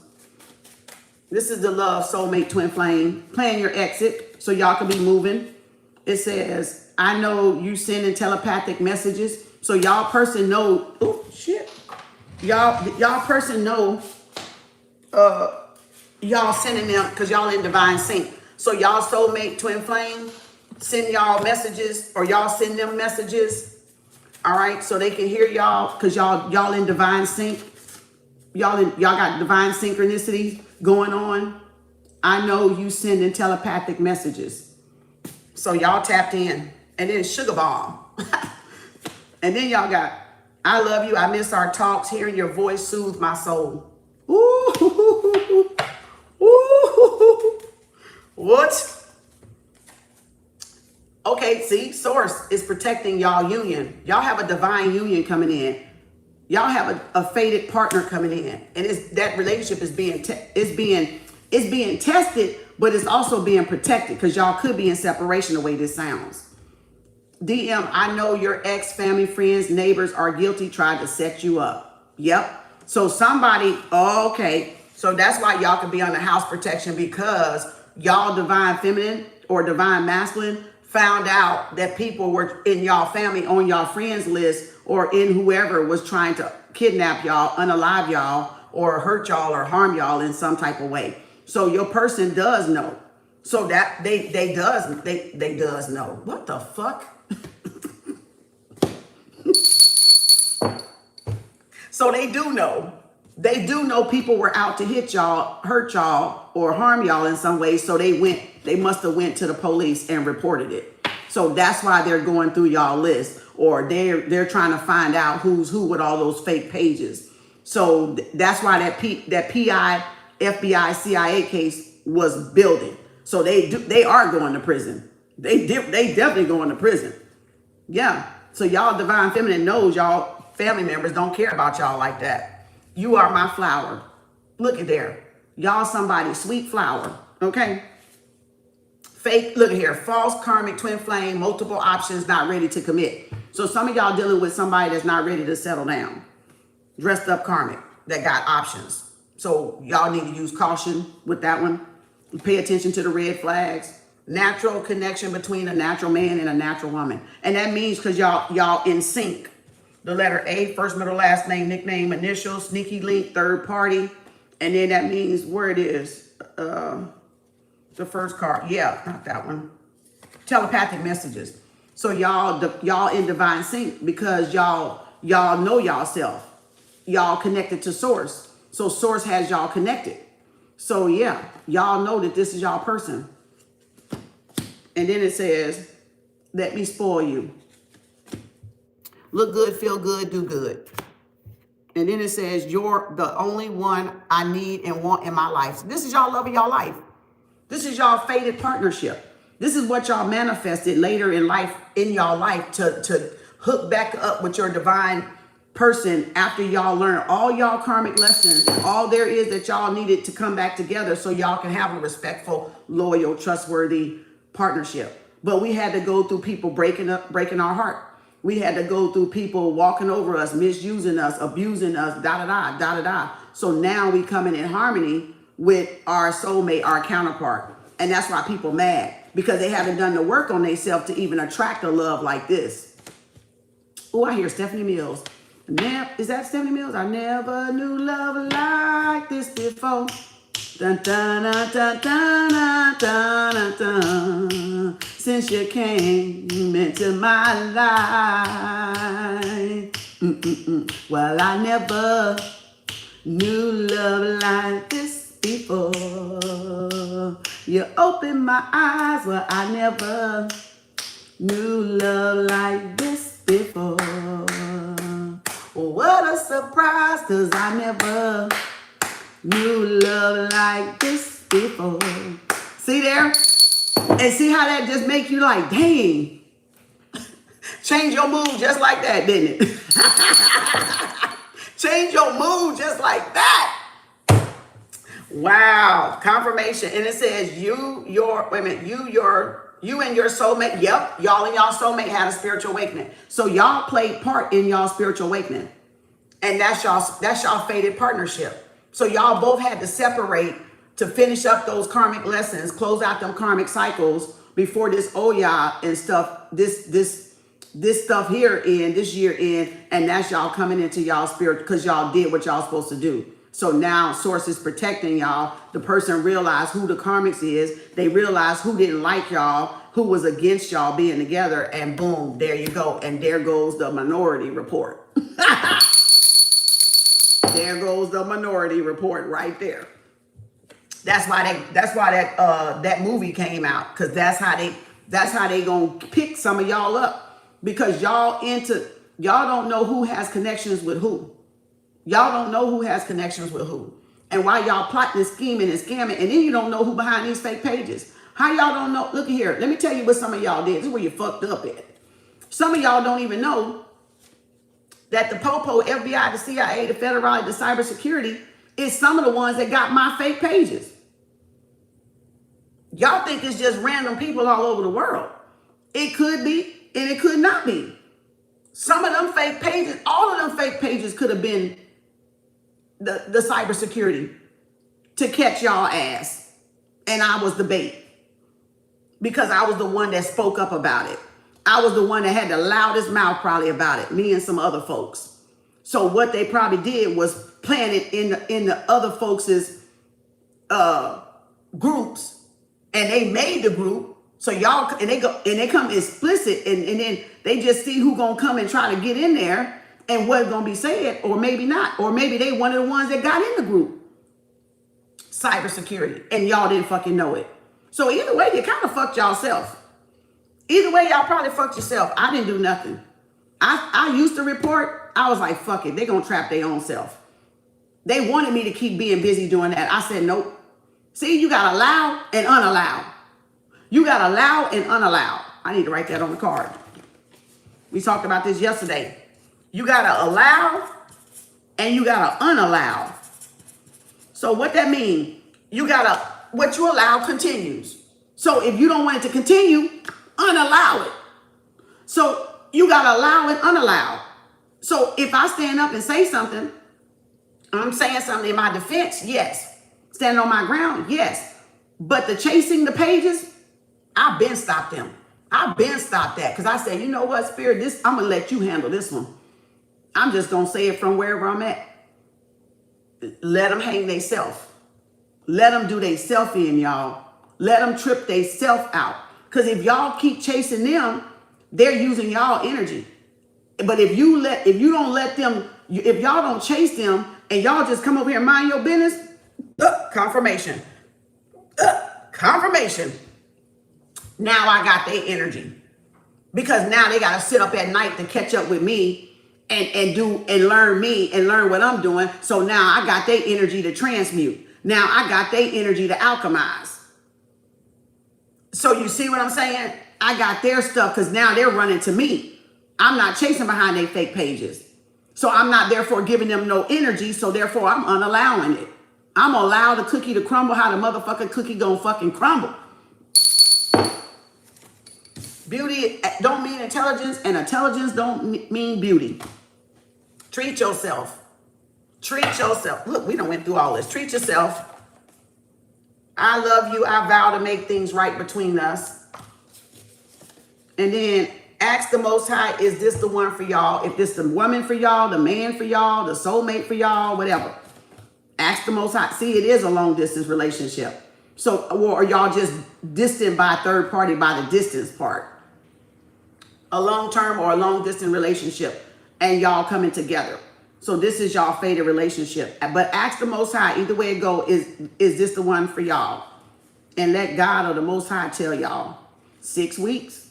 This is the love, soulmate, twin flame. Plan your exit so y'all can be moving. It says, I know you sending telepathic messages. So y'all person know, oh shit. Y'all person know y'all sending them because y'all in divine sync. So y'all soulmate twin flame send y'all messages, or y'all send them messages. All right, so they can hear y'all, because y'all in divine sync. Y'all got divine synchronicity going on. I know you sending telepathic messages. So y'all tapped in. And then sugar bomb. And then y'all got, I love you. I miss our talks. Hearing your voice soothes my soul. Ooh. Ooh. What? Okay, see, source is protecting y'all union. Y'all have a divine union coming in. Y'all have a fated partner coming in, and that relationship is being tested, but it's also being protected, because y'all could be in separation the way this sounds. DM, I know your ex, family, friends, neighbors are guilty, tried to set you up. Yep. So somebody, okay. So that's why y'all could be under house protection, because y'all divine feminine or divine masculine found out that people were in y'all family, on y'all friends list, or in whoever was trying to kidnap y'all, unalive y'all, or hurt y'all or harm y'all in some type of way. So your person does know. So that they does know. What the fuck? So they do know. They do know people were out to hit y'all, hurt y'all, or harm y'all in some way. So they must have went to the police and reported it. So that's why they're going through y'all list, or they're trying to find out who's who with all those fake pages. So that's why that PI, FBI, CIA case was building. So they are going to prison. They definitely going to prison. Yeah. So y'all divine feminine knows y'all family members don't care about y'all like that. You are my flower. Look at there. Y'all somebody sweet flower. Okay. Fake, look at here. False karmic twin flame, multiple options, not ready to commit. So some of y'all dealing with somebody that's not ready to settle down. Dressed up karmic that got options. So y'all need to use caution with that one. Pay attention to the red flags. Natural connection between a natural man and a natural woman. And that means because y'all in sync. The letter A, first, middle, last name, nickname, initial, sneaky link, third party. And then that means where it is. The first card. Yeah, not that one. Telepathic messages. So y'all in divine sync, because y'all know y'allself. Y'all connected to source. So source has y'all connected. So yeah, y'all know that this is y'all person. And then it says, let me spoil you. Look good, feel good, do good. And then it says, you're the only one I need and want in my life. This is y'all love of y'all life. This is y'all fated partnership. This is what y'all manifested later in life, in y'all life, to hook back up with your divine person after y'all learn all y'all karmic lessons. All there is that y'all needed to come back together so y'all can have a respectful, loyal, trustworthy partnership. But we had to go through people breaking our heart. We had to go through people walking over us, misusing us, abusing us, da-da-da. So now we coming in harmony with our soulmate, our counterpart. And that's why people mad, because they haven't done the work on themselves to even attract a love like this. Oh, I hear Stephanie Mills. Is that Stephanie Mills? I never knew love like this before. Dun, dun, dun, dun, dun, dun, dun, dun. Since you came into my life. Well, I never knew love like this before. You opened my eyes. Well, I never knew love like this before. What a surprise, 'cause I never knew love like this before. See there? And see how that just make you like, dang. Change your mood just like that, didn't it? Change your mood just like that. Wow. Confirmation. And it says you and your soulmate. Yep. Y'all and y'all soulmate had a spiritual awakening. So y'all played part in y'all spiritual awakening. And that's y'all fated partnership. So y'all both had to separate to finish up those karmic lessons, close out them karmic cycles before this Oya and stuff, this stuff here in, this year in, and that's y'all coming into y'all spirit because y'all did what y'all supposed to do. So now Source is protecting y'all. The person realized who the karmics is. They realized who didn't like y'all, who was against y'all being together, and boom, there you go. And there goes the Minority Report. There goes the Minority Report right there. That's why that movie came out, because that's how they gonna pick some of y'all up, because y'all don't know who has connections with who. Y'all don't know who has connections with who. And why y'all plotting and scheming and scamming, and then you don't know who behind these fake pages. How y'all don't know? Look here, let me tell you what some of y'all did. This is where you fucked up at. Some of y'all don't even know that the Popo, FBI, the CIA, the Federal, the cybersecurity is some of the ones that got my fake pages. Y'all think it's just random people all over the world. It could be, and it could not be. Some of them fake pages, all of them fake pages could have been the cybersecurity to catch y'all ass. And I was the bait, because I was the one that spoke up about it. I was the one that had the loudest mouth probably about it, me and some other folks. So what they probably did was plant it in the other folks' groups, and they made the group. So y'all, and they come explicit, and then they just see who gonna come and try to get in there and what's gonna be said, or maybe not, or maybe they one of the ones that got in the group. Cybersecurity, and y'all didn't fucking know it. So either way, you kind of fucked yourself. Either way, y'all probably fucked yourself. I didn't do nothing. I used to report. I was like, fuck it, they gonna trap their own self. They wanted me to keep being busy doing that. I said, nope. See, you got allow and unallow. You got allow and unallow. I need to write that on the card. We talked about this yesterday. You gotta allow and you gotta unallow. So what that means, what you allow continues. So if you don't want it to continue, unallow it. So you gotta allow and unallow. So if I stand up and say something, I'm saying something in my defense, yes. Standing on my ground, yes. But the chasing the pages, I've been stopped them. I've been stopped that, because I said, you know what, Spirit, I'm gonna let you handle this one. I'm just gonna say it from wherever I'm at. Let them hang they self. Let them do they self in, y'all. Let them trip they self out. Because if y'all keep chasing them, they're using y'all energy. But if y'all don't chase them and y'all just come over here and mind your business, confirmation. Confirmation. Now I got their energy. Because now they got to sit up at night to catch up with me and learn me and learn what I'm doing. So now I got their energy to transmute. Now I got their energy to alchemize. So you see what I'm saying? I got their stuff, because now they're running to me. I'm not chasing behind their fake pages. So I'm not therefore giving them no energy. So therefore I'm unallowing it. I'm gonna allow the cookie to crumble how the motherfucking cookie gonna fucking crumble. Beauty don't mean intelligence, and intelligence don't mean beauty. Treat yourself. Treat yourself. Look, we done went through all this. Treat yourself. I love you. I vow to make things right between us. And then ask the Most High, is this the one for y'all? If this the woman for y'all, the man for y'all, the soulmate for y'all, whatever. Ask the Most High. See, it is a long distance relationship. So, or y'all just distant by third party by the distance part. A long term or a long distance relationship, and y'all coming together. So this is y'all fated relationship. But ask the Most High, either way it go, is this the one for y'all? And let God or the Most High tell y'all. 6 weeks.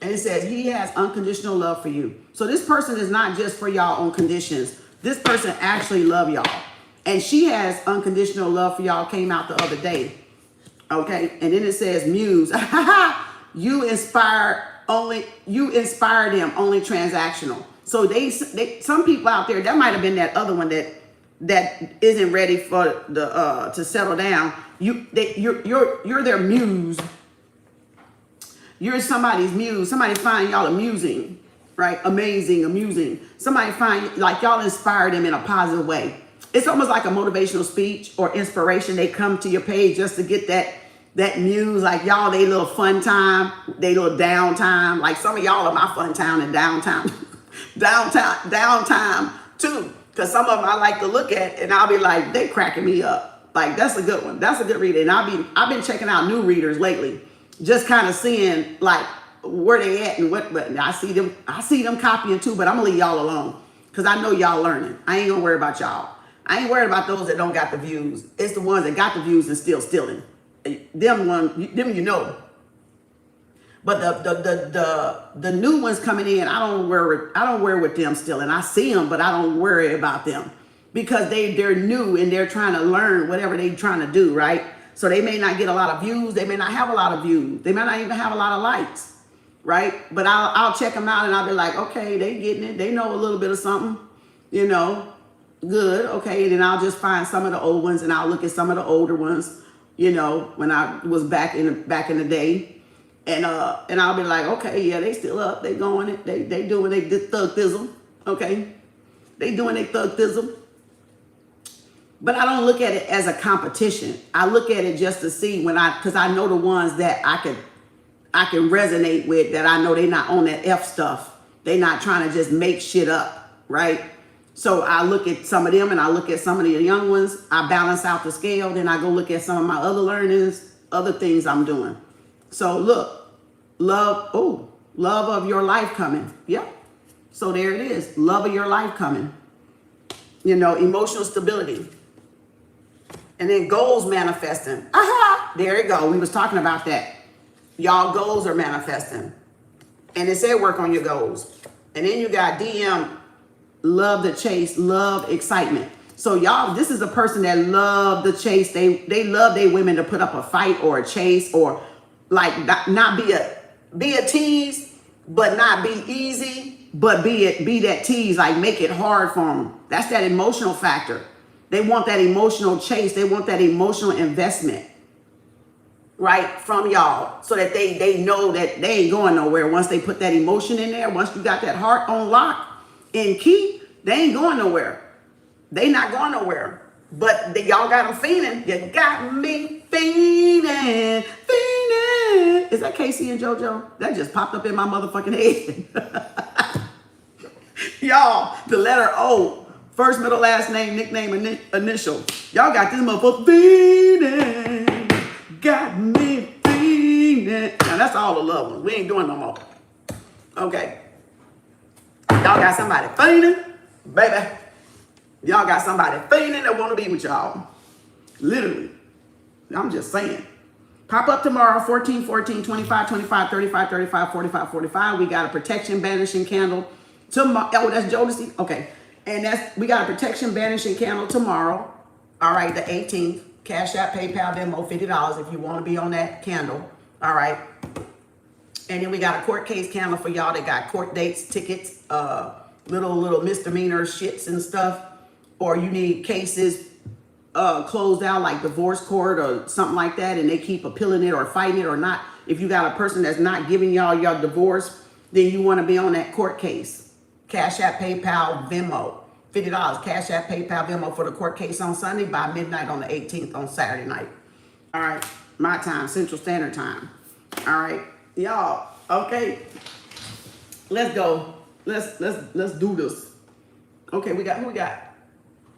And it says he has unconditional love for you. So this person is not just for y'all on conditions. This person actually love y'all. And she has unconditional love for y'all, came out the other day. Okay. And then it says muse. You inspire them, only transactional. So some people out there, that might have been that other one that isn't ready for the to settle down. You're their muse. You're somebody's muse. Somebody find y'all amusing, right? Amazing, amusing. Somebody find like y'all inspire them in a positive way. It's almost like a motivational speech or inspiration. They come to your page just to get that muse, like y'all, they little fun time, they little downtime. Like some of y'all are my fun time and downtime, downtime too. Because some of them I like to look at and I'll be like, they cracking me up. Like, that's a good one. That's a good reader. And I've been checking out new readers lately. Just kind of seeing like where they at and what, but I see them copying too, but I'm gonna leave y'all alone. Because I know y'all learning. I ain't gonna worry about y'all. I ain't worried about those that don't got the views. It's the ones that got the views and still stealing. Them you know. But the new ones coming in, I don't worry with them still, and I see them, but I don't worry about them because they're new and they're trying to learn whatever they're trying to do, right? So they may not get a lot of views, they may not have a lot of views, they may not even have a lot of likes, right? But I'll check them out and I'll be like, okay, they getting it, they know a little bit of something, you know, good, okay. And then I'll just find some of the old ones and I'll look at some of the older ones, you know, when I was back in the day. And I'll be like, okay, yeah, they still up, they going it, they doing their thug-thism, okay? They doing their thug-thism. But I don't look at it as a competition. I look at it just to see because I know the ones that I can resonate with, that I know they not on that F stuff. They not trying to just make shit up, right? So I look at some of them and I look at some of the young ones. I balance out the scale. Then I go look at some of my other learnings, other things I'm doing. So look, love of your life coming. Yep. So there it is. Love of your life coming. You know, emotional stability. And then goals manifesting. Aha! There you go. We was talking about that. Y'all goals are manifesting. And it said work on your goals. And then you got DM, love the chase, love excitement. So y'all, this is a person that love the chase. They love their women to put up a fight or a chase or like not be a tease, but not be easy, but be that tease, like make it hard for them. That's that emotional factor. They want that emotional chase. They want that emotional investment, right, from y'all, so that they know that they ain't going nowhere. Once they put that emotion in there, once you got that heart on lock and key, they ain't going nowhere. They not going nowhere. But y'all got them fiending. You got me fiending. Is that Casey and JoJo? That just popped up in my motherfucking head. Y'all, the letter O, first, middle, last name, nickname, initial. Y'all got this motherfucker fiending. Got me fiending. Now that's all the love ones. We ain't doing no more. Okay. Y'all got somebody fiending, baby. Y'all got somebody fiending that want to be with y'all. Literally. I'm just saying. Pop up tomorrow, 14, 14, 25, 25, 35, 35, 45, 45. We got a protection banishing candle tomorrow. Oh, that's Jodeci. Okay. And we got a protection banishing candle tomorrow. All right, the 18th. Cash App, PayPal, Venmo, $50 if you want to be on that candle. All right. And then we got a court case candle for y'all that got court dates, tickets, little misdemeanor shits and stuff. Or you need cases closed out like divorce court or something like that, and they keep appealing it or fighting it or not. If you got a person that's not giving y'all your divorce, then you want to be on that court case. Cash App, PayPal, Venmo, $50. Cash App, PayPal, Venmo for the court case on Sunday by midnight on the 18th on Saturday night. All right, my time, Central Standard Time. All right, y'all. Okay, let's go. Let's do this. Okay, who we got?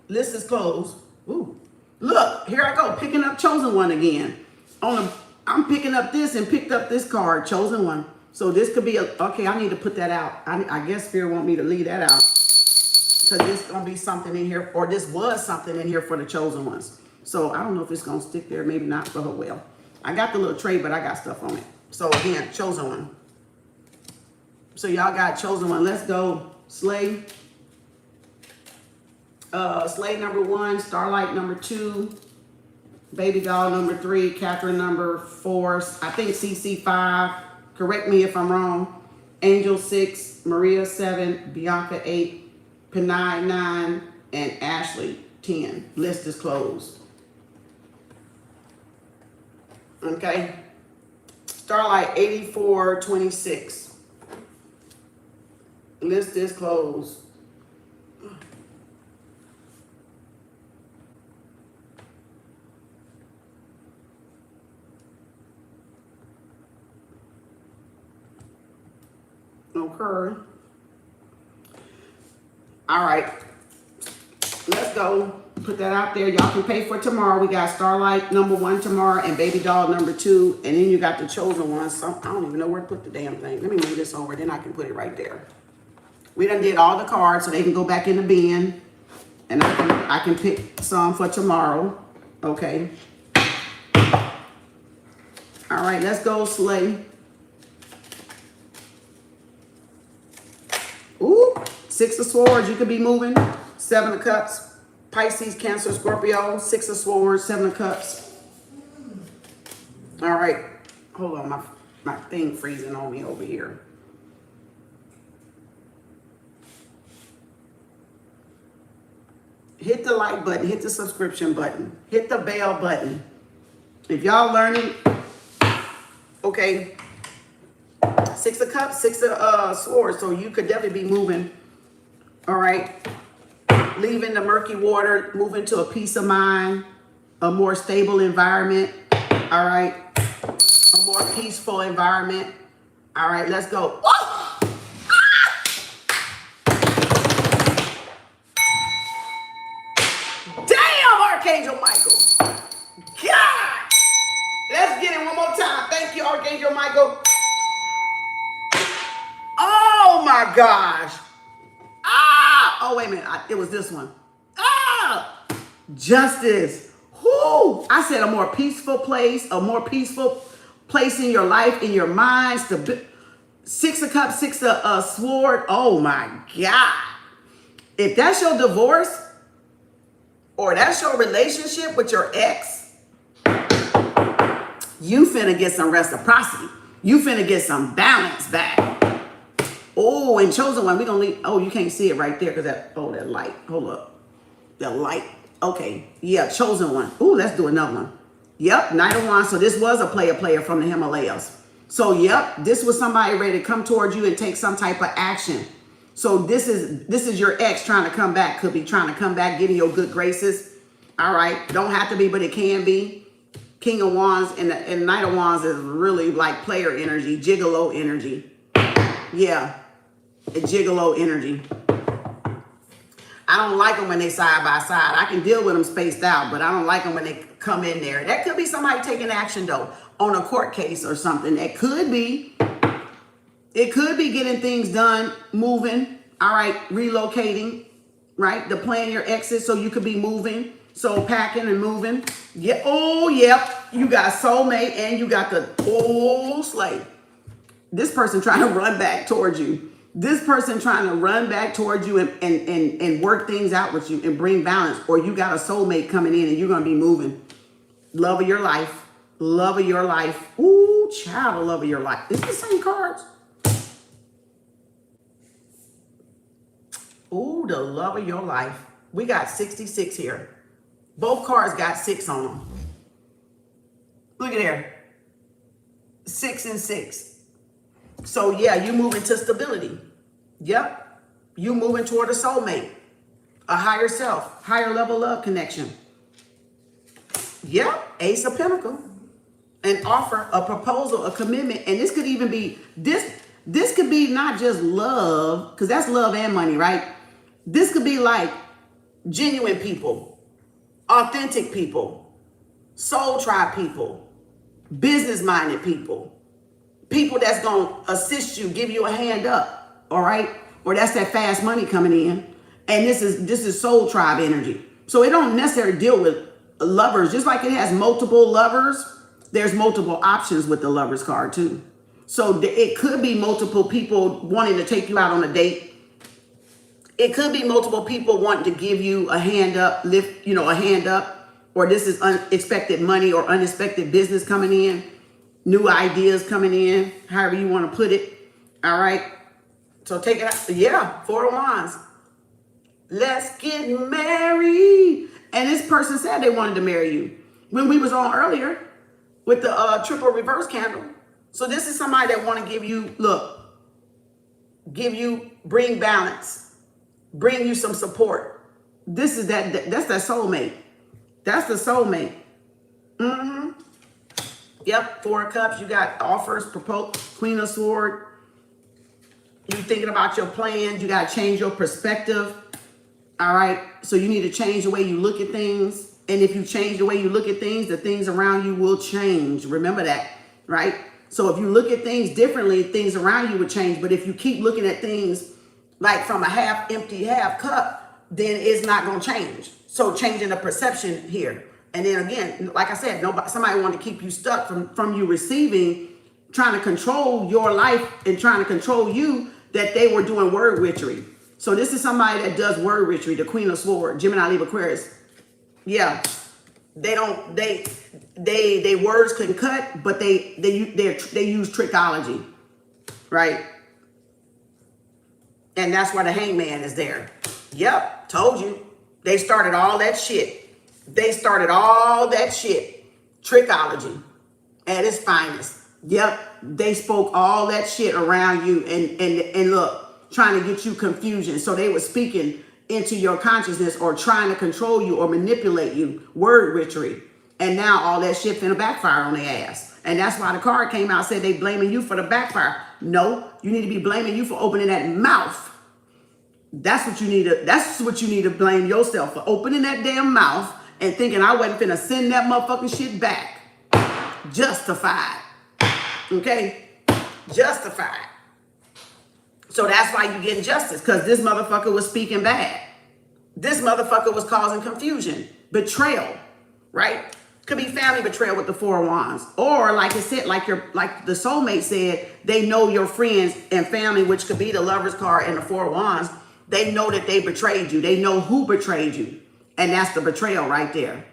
List is closed. Ooh. Look, here I go, picking up Chosen One again. I'm picking up this and picked up this card, Chosen One. So this could be okay, I need to put that out. I guess Spirit want me to leave that out. Because this is going to be something in here, or this was something in here for the Chosen Ones. So I don't know if it's going to stick there, maybe not, but oh well. I got the little tray, but I got stuff on it. So again, Chosen One. So y'all got Chosen One. Let's go. Slay. Slay number 1, Starlight number 2, Baby Doll number 3, Catherine number 4, I think CC 5, correct me if I'm wrong, Angel 6, Maria 7, Bianca 8, Panay 9, and Ashley 10. List is closed. Okay. Starlight 8426. List is closed. Okay. All right. let's go. Put that out there. Y'all can pay for tomorrow. We got Starlight number 1 tomorrow and Baby Doll number 2. And then you got the chosen one. So I don't even know where to put the damn thing. Let me move this over. Then I can put it right there. We done did all the cards so they can go back in the bin. And I can pick some for tomorrow. Okay. All right, let's go, Slay. Ooh, 6 of Swords. You could be moving. 7 of Cups. Pisces, Cancer, Scorpio. 6 of Swords, 7 of Cups. All right. Hold on, my thing freezing on me over here. Hit the like button. Hit the subscription button. Hit the bell button. If y'all learning, okay. 6 of Cups, 6 of Swords. So you could definitely be moving. All right. Leaving the murky water, moving to a peace of mind, a more stable environment. All right. A more peaceful environment. All right, let's go. Oh! Damn, Archangel Michael. God. Let's get it one more time. Thank you, Archangel Michael. Oh my gosh. Ah! Oh, wait a minute. It was this one. Ah! Justice. Whoo! I said a more peaceful place, a more peaceful place in your life, in your mind. 6 of Cups, 6 of Sword. Oh my God. If that's your divorce or that's your relationship with your ex, you finna get some reciprocity. You finna get some balance back. Oh, and chosen one, we gonna leave. Oh, you can't see it right there because that light. Hold up. The light. Okay. Yeah, chosen one. Oh, let's do another one. Yep, Knight of Wands. So this was a player from the Himalayas. So, yep, this was somebody ready to come towards you and take some type of action. So this is your ex trying to come back. Could be trying to come back, getting your good graces. All right. Don't have to be, but it can be. King of Wands and Knight of Wands is really like player energy, gigolo energy. Yeah. A gigolo energy. I don't like them when they side by side. I can deal with them spaced out, but I don't like them when they come in there. That could be somebody taking action though on a court case or something. That could be. It could be getting things done, moving. All right, relocating. Right, to plan your exit so you could be moving. So packing and moving. Yeah. Oh, yep. You got soulmate and you got the slave. This person trying to run back towards you. This person trying to run back towards you and work things out with you and bring balance. Or you got a soulmate coming in and you're going to be moving. Love of your life. Love of your life. Ooh, child, the love of your life. Is this the same cards? Ooh, the love of your life. We got 66 here. Both cards got 6 on them. Look at there. 6 and 6. So yeah, you moving to stability. Yep. You moving toward a soulmate, a higher self, higher level love connection. Yep. Ace of Pentacles. An offer, a proposal, a commitment. And this could even be, this could be not just love, because that's love and money, right? This could be like genuine people, authentic people, soul tribe people, business-minded people. People that's going to assist you, give you a hand up, all right? Or that's that fast money coming in. And this is soul tribe energy. So it don't necessarily deal with lovers. Just like it has multiple lovers, there's multiple options with the lovers card too. So it could be multiple people wanting to take you out on a date. It could be multiple people wanting to give you a hand up, lift, a hand up. Or this is unexpected money or unexpected business coming in. New ideas coming in, however you want to put it. All right. So take it out. Yeah, 4 of Wands. Let's get married. And this person said they wanted to marry you when we was on earlier with the triple reverse candle. So this is somebody that want to give you, bring balance, bring you some support. This is that's that soulmate. That's the soulmate. Mm-hmm. Yep, 4 of Cups. You got offers, proposal, Queen of Swords. You thinking about your plans. You got to change your perspective. All right. So you need to change the way you look at things. And if you change the way you look at things, the things around you will change. Remember that, right? So if you look at things differently, things around you will change. But if you keep looking at things like from a half empty, half cup, then it's not going to change. So changing the perception here. And then again, like I said, somebody want to keep you stuck from you receiving, trying to control your life and trying to control you, that they were doing word witchery. So this is somebody that does word witchery, the Queen of Swords, Gemini, Libra, Aquarius. Yeah, they words can cut, but they use trickology, right? And that's why the Hangman is there. Yep, told you. They started all that shit. They started all that shit. Trickology at its finest. Yep, they spoke all that shit around you and look, trying to get you confusion. So they were speaking into your consciousness or trying to control you or manipulate you. Word witchery. And now all that shit finna backfire on their ass. And that's why the card came out, said they blaming you for the backfire. No, you need to be blaming you for opening that mouth. That's what you need to blame yourself for, opening that damn mouth and thinking I wasn't finna send that motherfucking shit back. Justified. Okay? Justified. So that's why you getting justice, because this motherfucker was speaking bad. This motherfucker was causing confusion, betrayal, right? Could be family betrayal with the Four of Wands. Or like it said, like the soulmate said, they know your friends and family, which could be the Lover's card and the Four of Wands. They know that they betrayed you. They know who betrayed you. And that's the betrayal right there.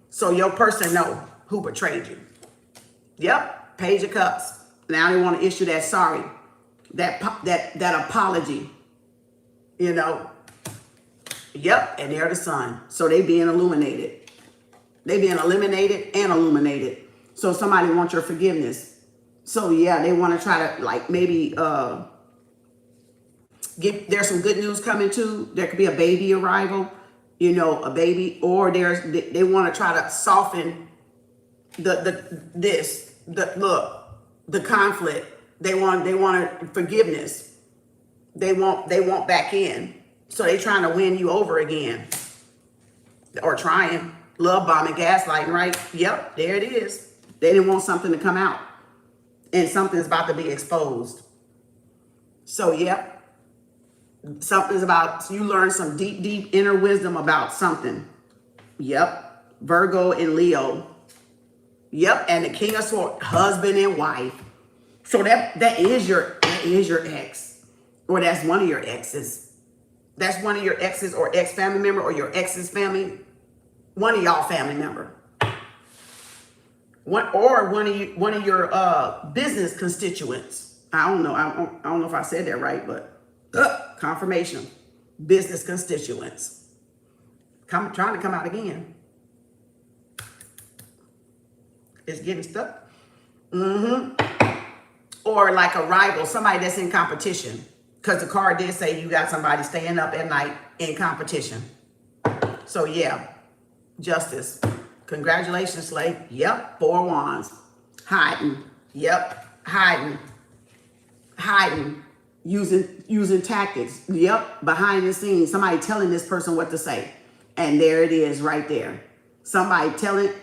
So your person know who betrayed you. Yep, Page of Cups. Now they want to issue that sorry, that apology, you know. Yep, and they're the Sun. So they being illuminated. They being eliminated and illuminated. So somebody wants your forgiveness. So yeah, they want to try to like maybe there's some good news coming too. There could be a baby arrival, you know, a baby, or they want to try to soften the conflict. They want forgiveness. They want back in. So they trying to win you over again. Or trying. Love bombing, gaslighting, right? Yep, there it is. They didn't want something to come out. And something's about to be exposed. So yep. Something's about, you learn some deep inner wisdom about something. Yep. Virgo and Leo. Yep. And the King of Swords, husband and wife. So that is your ex. Or that's one of your exes. That's one of your exes or ex-family member or your ex's family. One of y'all family member. One of your business constituents. I don't know. I don't know if I said that right, but confirmation. Business constituents. Trying to come out again. It's getting stuck. Or like a rival, somebody that's in competition. Because the card did say you got somebody staying up at night in competition. So yeah, justice. Congratulations, Slay. Yep, Four Wands. Hiding. Yep, hiding. Using tactics. Yep, behind the scenes. Somebody telling this person what to say. And there it is right there. Somebody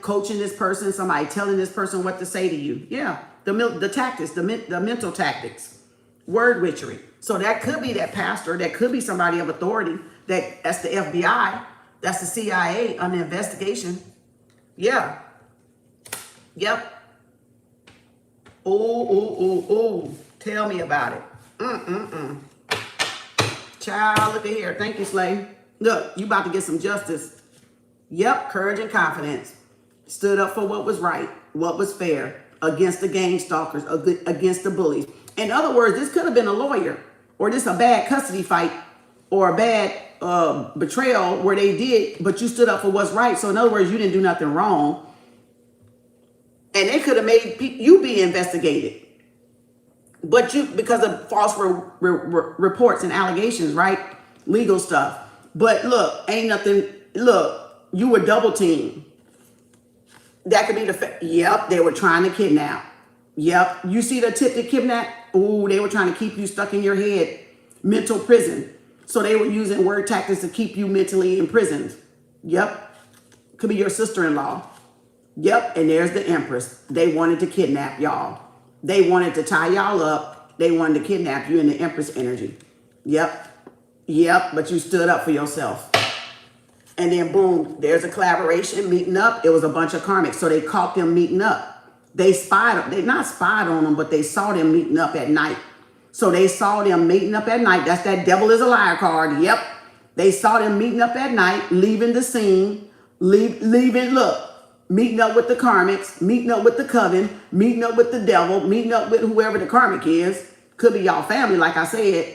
coaching this person. Somebody telling this person what to say to you. Yeah, the tactics, the mental tactics. Word witchery. So that could be that pastor. That could be somebody of authority. That's the FBI. That's the CIA on the investigation. Yeah. Yep. Ooh. Tell me about it. Child, look at here. Thank you, Slay. Look, you about to get some justice. Yep, courage and confidence. Stood up for what was right, what was fair, against the gang stalkers, against the bullies. In other words, this could have been a lawyer, or this a bad custody fight, or a bad betrayal where they did, but you stood up for what's right. So in other words, you didn't do nothing wrong. And they could have made you be investigated. But because of false reports and allegations, right? Legal stuff. But look, ain't nothing. Look, you were double teamed. That could be yep, they were trying to kidnap. Yep, you see the tip to kidnap? Ooh, they were trying to keep you stuck in your head. Mental prison. So they were using word tactics to keep you mentally imprisoned. Yep. Could be your sister-in-law. Yep. And there's the Empress. They wanted to kidnap y'all. They wanted to tie y'all up. They wanted to kidnap you in the Empress energy. Yep. Yep. But you stood up for yourself. And then boom, there's a collaboration meeting up. It was a bunch of karmics. So they caught them meeting up. They spied, they not spied on them, but they saw them meeting up at night. So they saw them meeting up at night. That's that devil is a liar card. Yep. They saw them meeting up at night, leaving the scene, leaving, look, meeting up with the karmics, meeting up with the coven, meeting up with the devil, meeting up with whoever the karmic is. Could be y'all family, like I said.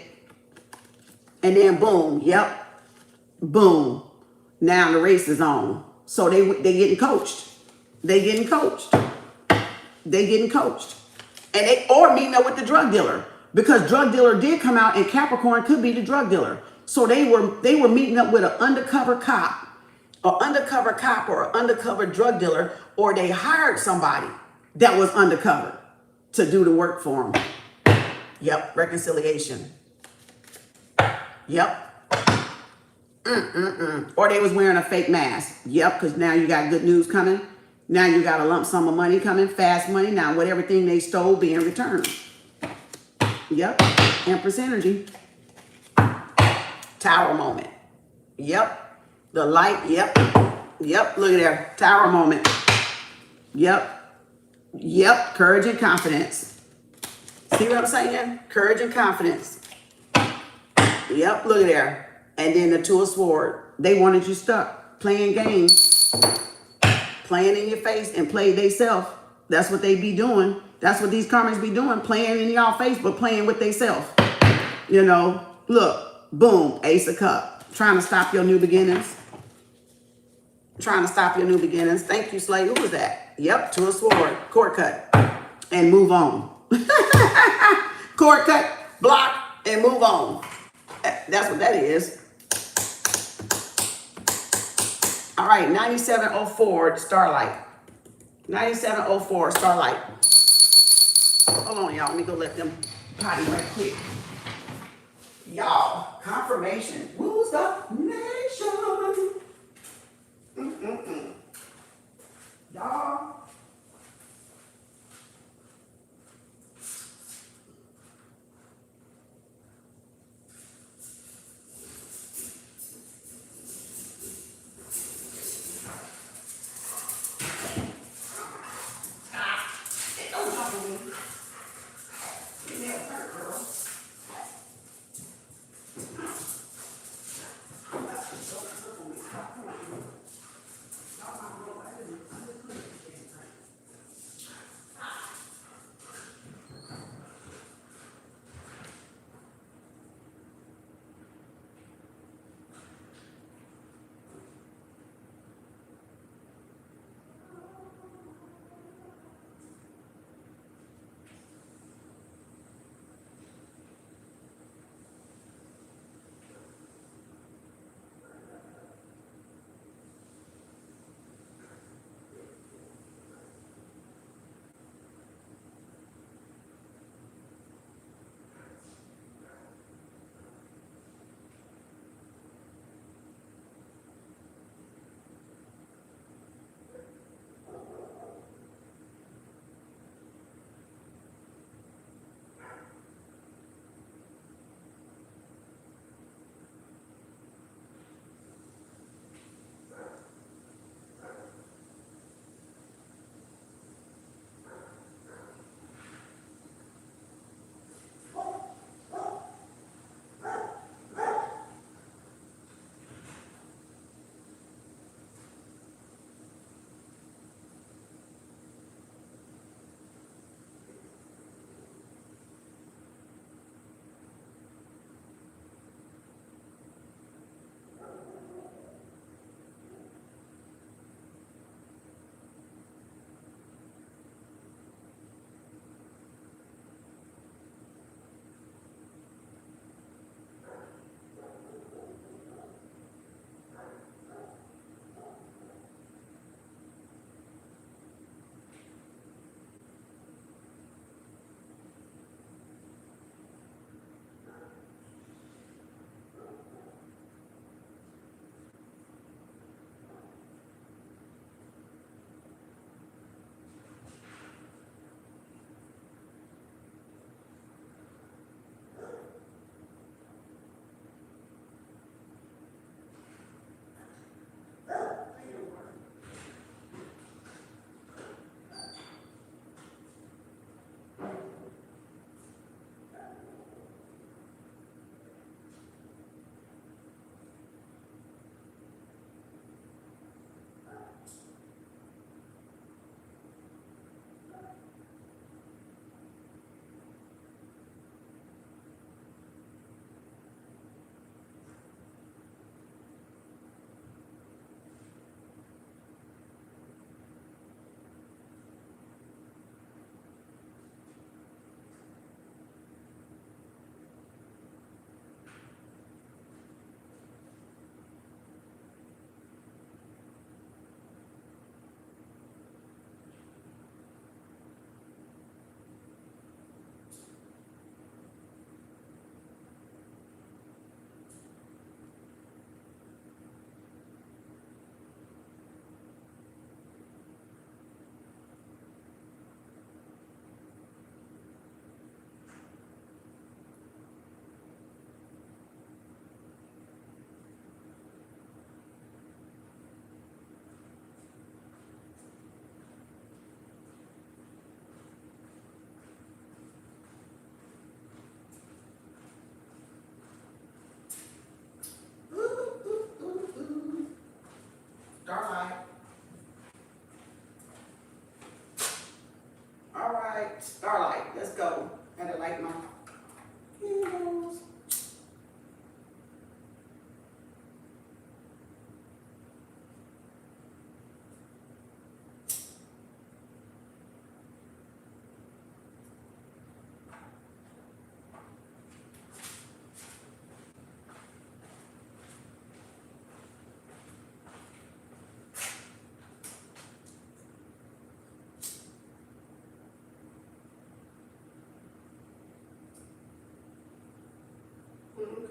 And then boom, yep, boom. Now the race is on. So they getting coached. They getting coached. They getting coached. And they, or meeting up with the drug dealer. Because drug dealer did come out and Capricorn could be the drug dealer. So they were meeting up with an undercover cop, or an undercover drug dealer, or they hired somebody that was undercover to do the work for them. Yep, reconciliation. Yep. Or they was wearing a fake mask. Yep, because now you got good news coming. Now you got a lump sum of money coming, fast money. Now with everything they stole being returned. Yep, Empress energy. Tower moment. Yep, the light. Yep, yep, look at there. Tower moment. Yep, yep, courage and confidence. See what I'm saying? Courage and confidence. Yep, look at there. And then the Two of Swords. They wanted you stuck, playing games, playing in your face and play they self. That's what they be doing. That's what these karmics be doing, playing in y'all face, but playing with they self. You know, look, boom, Ace of Cups. Trying to stop your new beginnings. Trying to stop your new beginnings. Thank you, Slay. Who was that? Yep, Two of Swords, cord cut, and move on. Cord cut, block, and move on. That's what that is. All right, 9704 Starlight. 9704 Starlight. Hold on, y'all. Let me go let them potty right quick. Y'all, confirmation. Who's the nation? Y'all.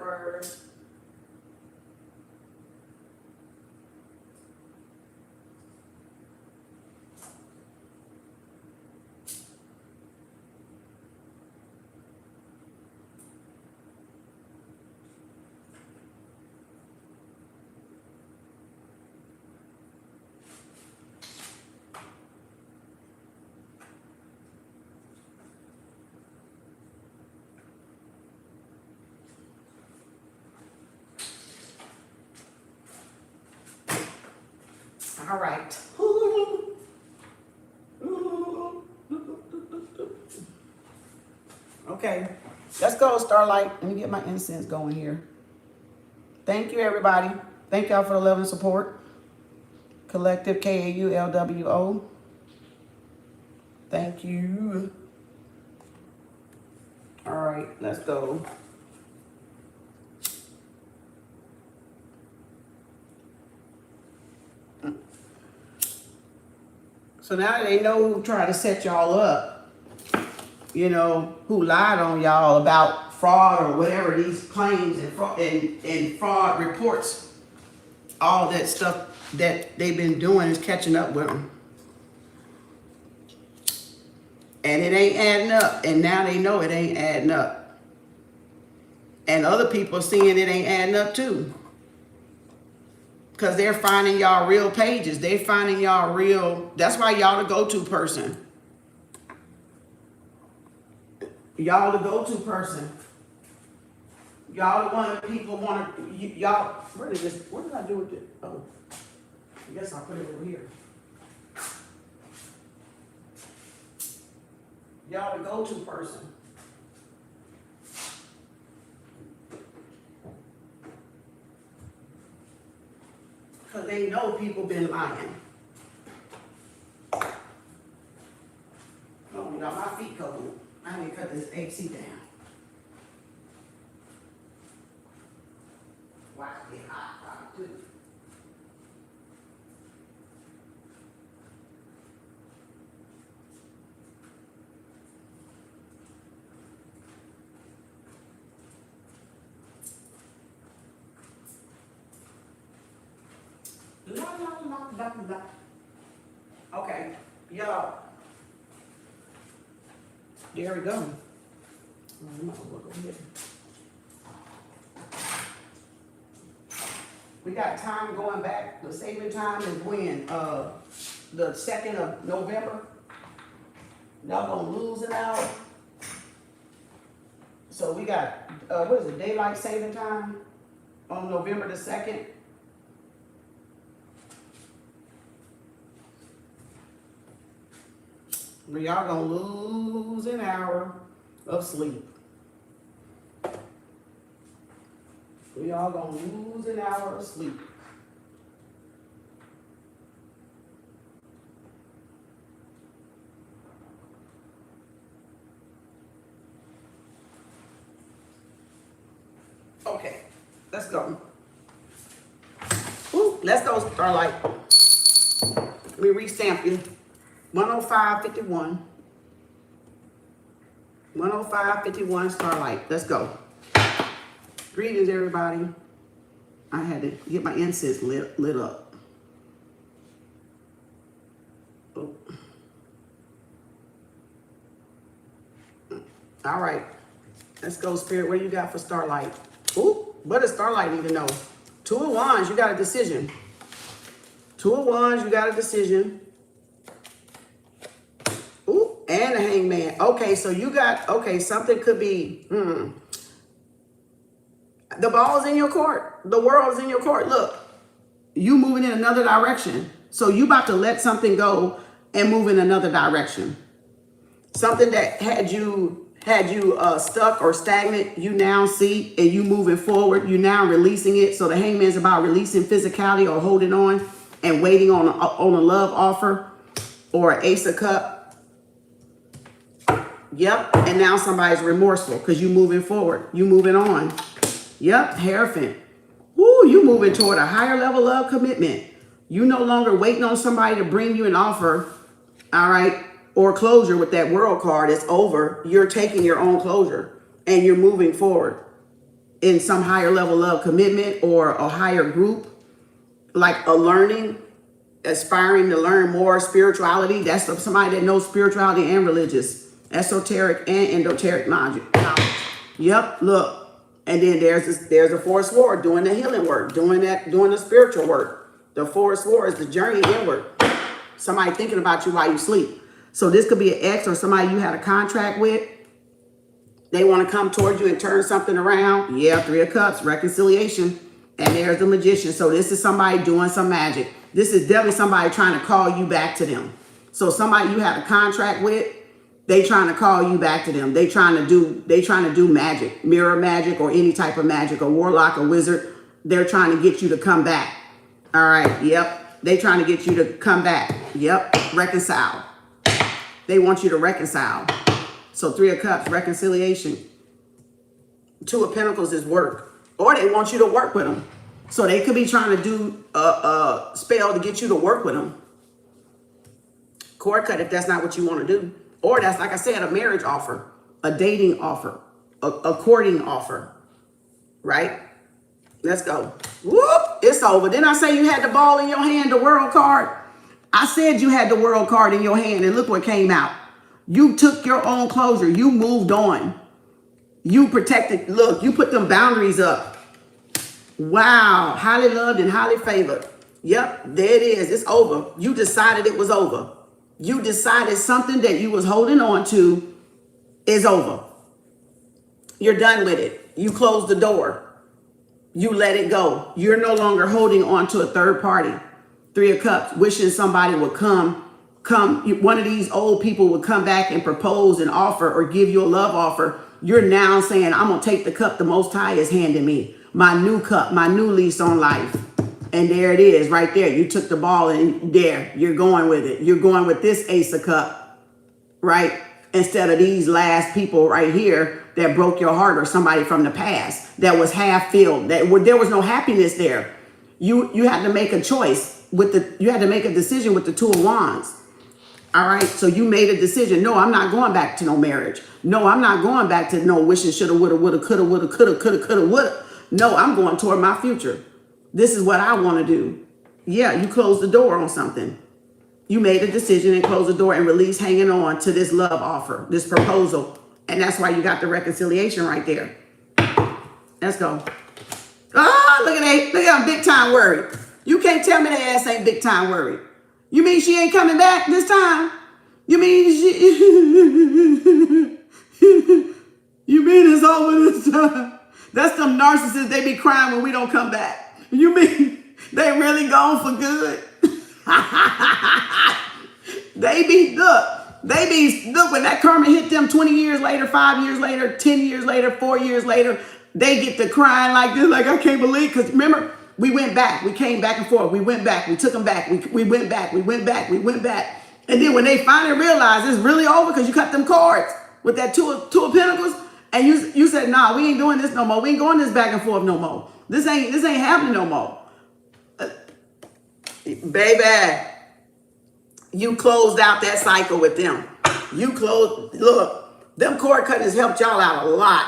first. All right. Okay, let's go, Starlight. Let me get my incense going here. Thank you, everybody. Thank y'all for the love and support. Collective KAU LWO. Thank you. All right, let's go. So now they know who tried to set y'all up, you know, who lied on y'all about fraud or whatever, these claims and fraud reports, all that stuff that they've been doing is catching up with them. And it ain't adding up, and now they know it ain't adding up. And other people seeing it ain't adding up too. Because they're finding y'all real pages. They're finding y'all real, that's why y'all the go-to person. Y'all the go-to person. Y'all the one that people want to, y'all, what did I do with it? Oh, I guess I'll put it over here. Y'all the go-to person. Because they know people been lying. Oh, y'all, my feet cold. I need to cut this AC down. Wow, it's getting hot, too. Okay, y'all. There we go. We got time going back. The saving time is when? The 2nd of November. Y'all gonna lose an hour. So we got, what is it, daylight saving time on November the 2nd. Y'all gonna lose an hour of sleep. We all gonna lose an hour of sleep. Okay, let's go. Ooh, let's go, Starlight. Let me restamp you. 105.51. 105.51 Starlight. Let's go. Greetings, everybody. I had to get my incense lit up. Oh. All right. Let's go, Spirit. What do you got for Starlight? Ooh, what does Starlight need to know? 2 of Wands, you got a decision. 2 of Wands, you got a decision. Ooh, and a Hangman. Okay, so you got, okay, something could be, the ball's in your court. The world's in your court. Look, you moving in another direction. So you about to let something go and move in another direction. Something that had you stuck or stagnant, you now see, and you moving forward. You now releasing it. So the Hangman's about releasing physicality or holding on and waiting on a love offer or an Ace of Cup. Yep, and now somebody's remorseful because you moving forward. You moving on. Yep, Hierophant. Woo, you moving toward a higher level of commitment. You no longer waiting on somebody to bring you an offer, all right, or closure with that World card. It's over. You're taking your own closure and you're moving forward. in some higher level of commitment or a higher group, like a learning, aspiring to learn more spirituality. That's somebody that knows spirituality and religious, esoteric and endoteric knowledge. Yep, look. And then there's a forest war doing the healing work, doing the spiritual work. The forest war is the journey inward. Somebody thinking about you while you sleep. So this could be an ex or somebody you had a contract with. They want to come towards you and turn something around. Yeah, 3 of Cups, reconciliation. And there's the Magician. So this is somebody doing some magic. This is definitely somebody trying to call you back to them. So somebody you had a contract with, they trying to call you back to them. They trying to do magic, mirror magic, or any type of magic, a warlock, a wizard. They're trying to get you to come back. All right, yep. They trying to get you to come back. Yep, reconcile. They want you to reconcile. So 3 of Cups, reconciliation. 2 of Pentacles is work. Or they want you to work with them. So they could be trying to do a spell to get you to work with them. Cord cut if that's not what you want to do. Or that's, like I said, a marriage offer, a dating offer, a courting offer, right? Let's go. Whoop, it's over. Didn't I say you had the ball in your hand, the world card? I said you had the world card in your hand, and look what came out. You took your own closure. You moved on. You protected. Look, you put them boundaries up. Wow. Highly loved and highly favored. Yep, there it is. It's over. You decided it was over. You decided something that you was holding on to is over. You're done with it. You closed the door. You let it go. You're no longer holding on to a third party. 3 of Cups, wishing somebody would come. One of these old people would come back and propose an offer or give you a love offer. You're now saying, I'm going to take the cup the Most High is handing me. My new cup, my new lease on life. And there it is right there. You took the ball and there, you're going with it. You're going with this Ace of Cup, right? Instead of these last people right here that broke your heart, or somebody from the past that was half filled, there was no happiness there. You had to make a choice you had to make a decision with the 2 of Wands. All right. So you made a decision. No, I'm not going back to no marriage. No, I'm not going back to no wishing, shoulda, woulda, coulda, woulda. No, I'm going toward my future. This is what I want to do. Yeah, you closed the door on something. You made a decision and closed the door and released hanging on to this love offer, this proposal. And that's why you got the reconciliation right there. Let's go. Ah, look at them, big time worried. You can't tell me that ass ain't big time worried. You mean she ain't coming back this time? You mean you mean it's over this time? That's them narcissists, they be crying when we don't come back. You mean they really gone for good? Look, when that karma hit them 20 years later, 5 years later, 10 years later, 4 years later, they get to crying like this, like I can't believe, because remember, we went back, we came back and forth, we went back, we took them back, we went back, we went back, we went back. And then when they finally realized it's really over because you cut them cards with that two of Pentacles, and you said, nah, we ain't doing this no more. We ain't going this back and forth no more. This ain't happening no more. Baby, you closed out that cycle with them. Look, them cord cutters helped y'all out a lot.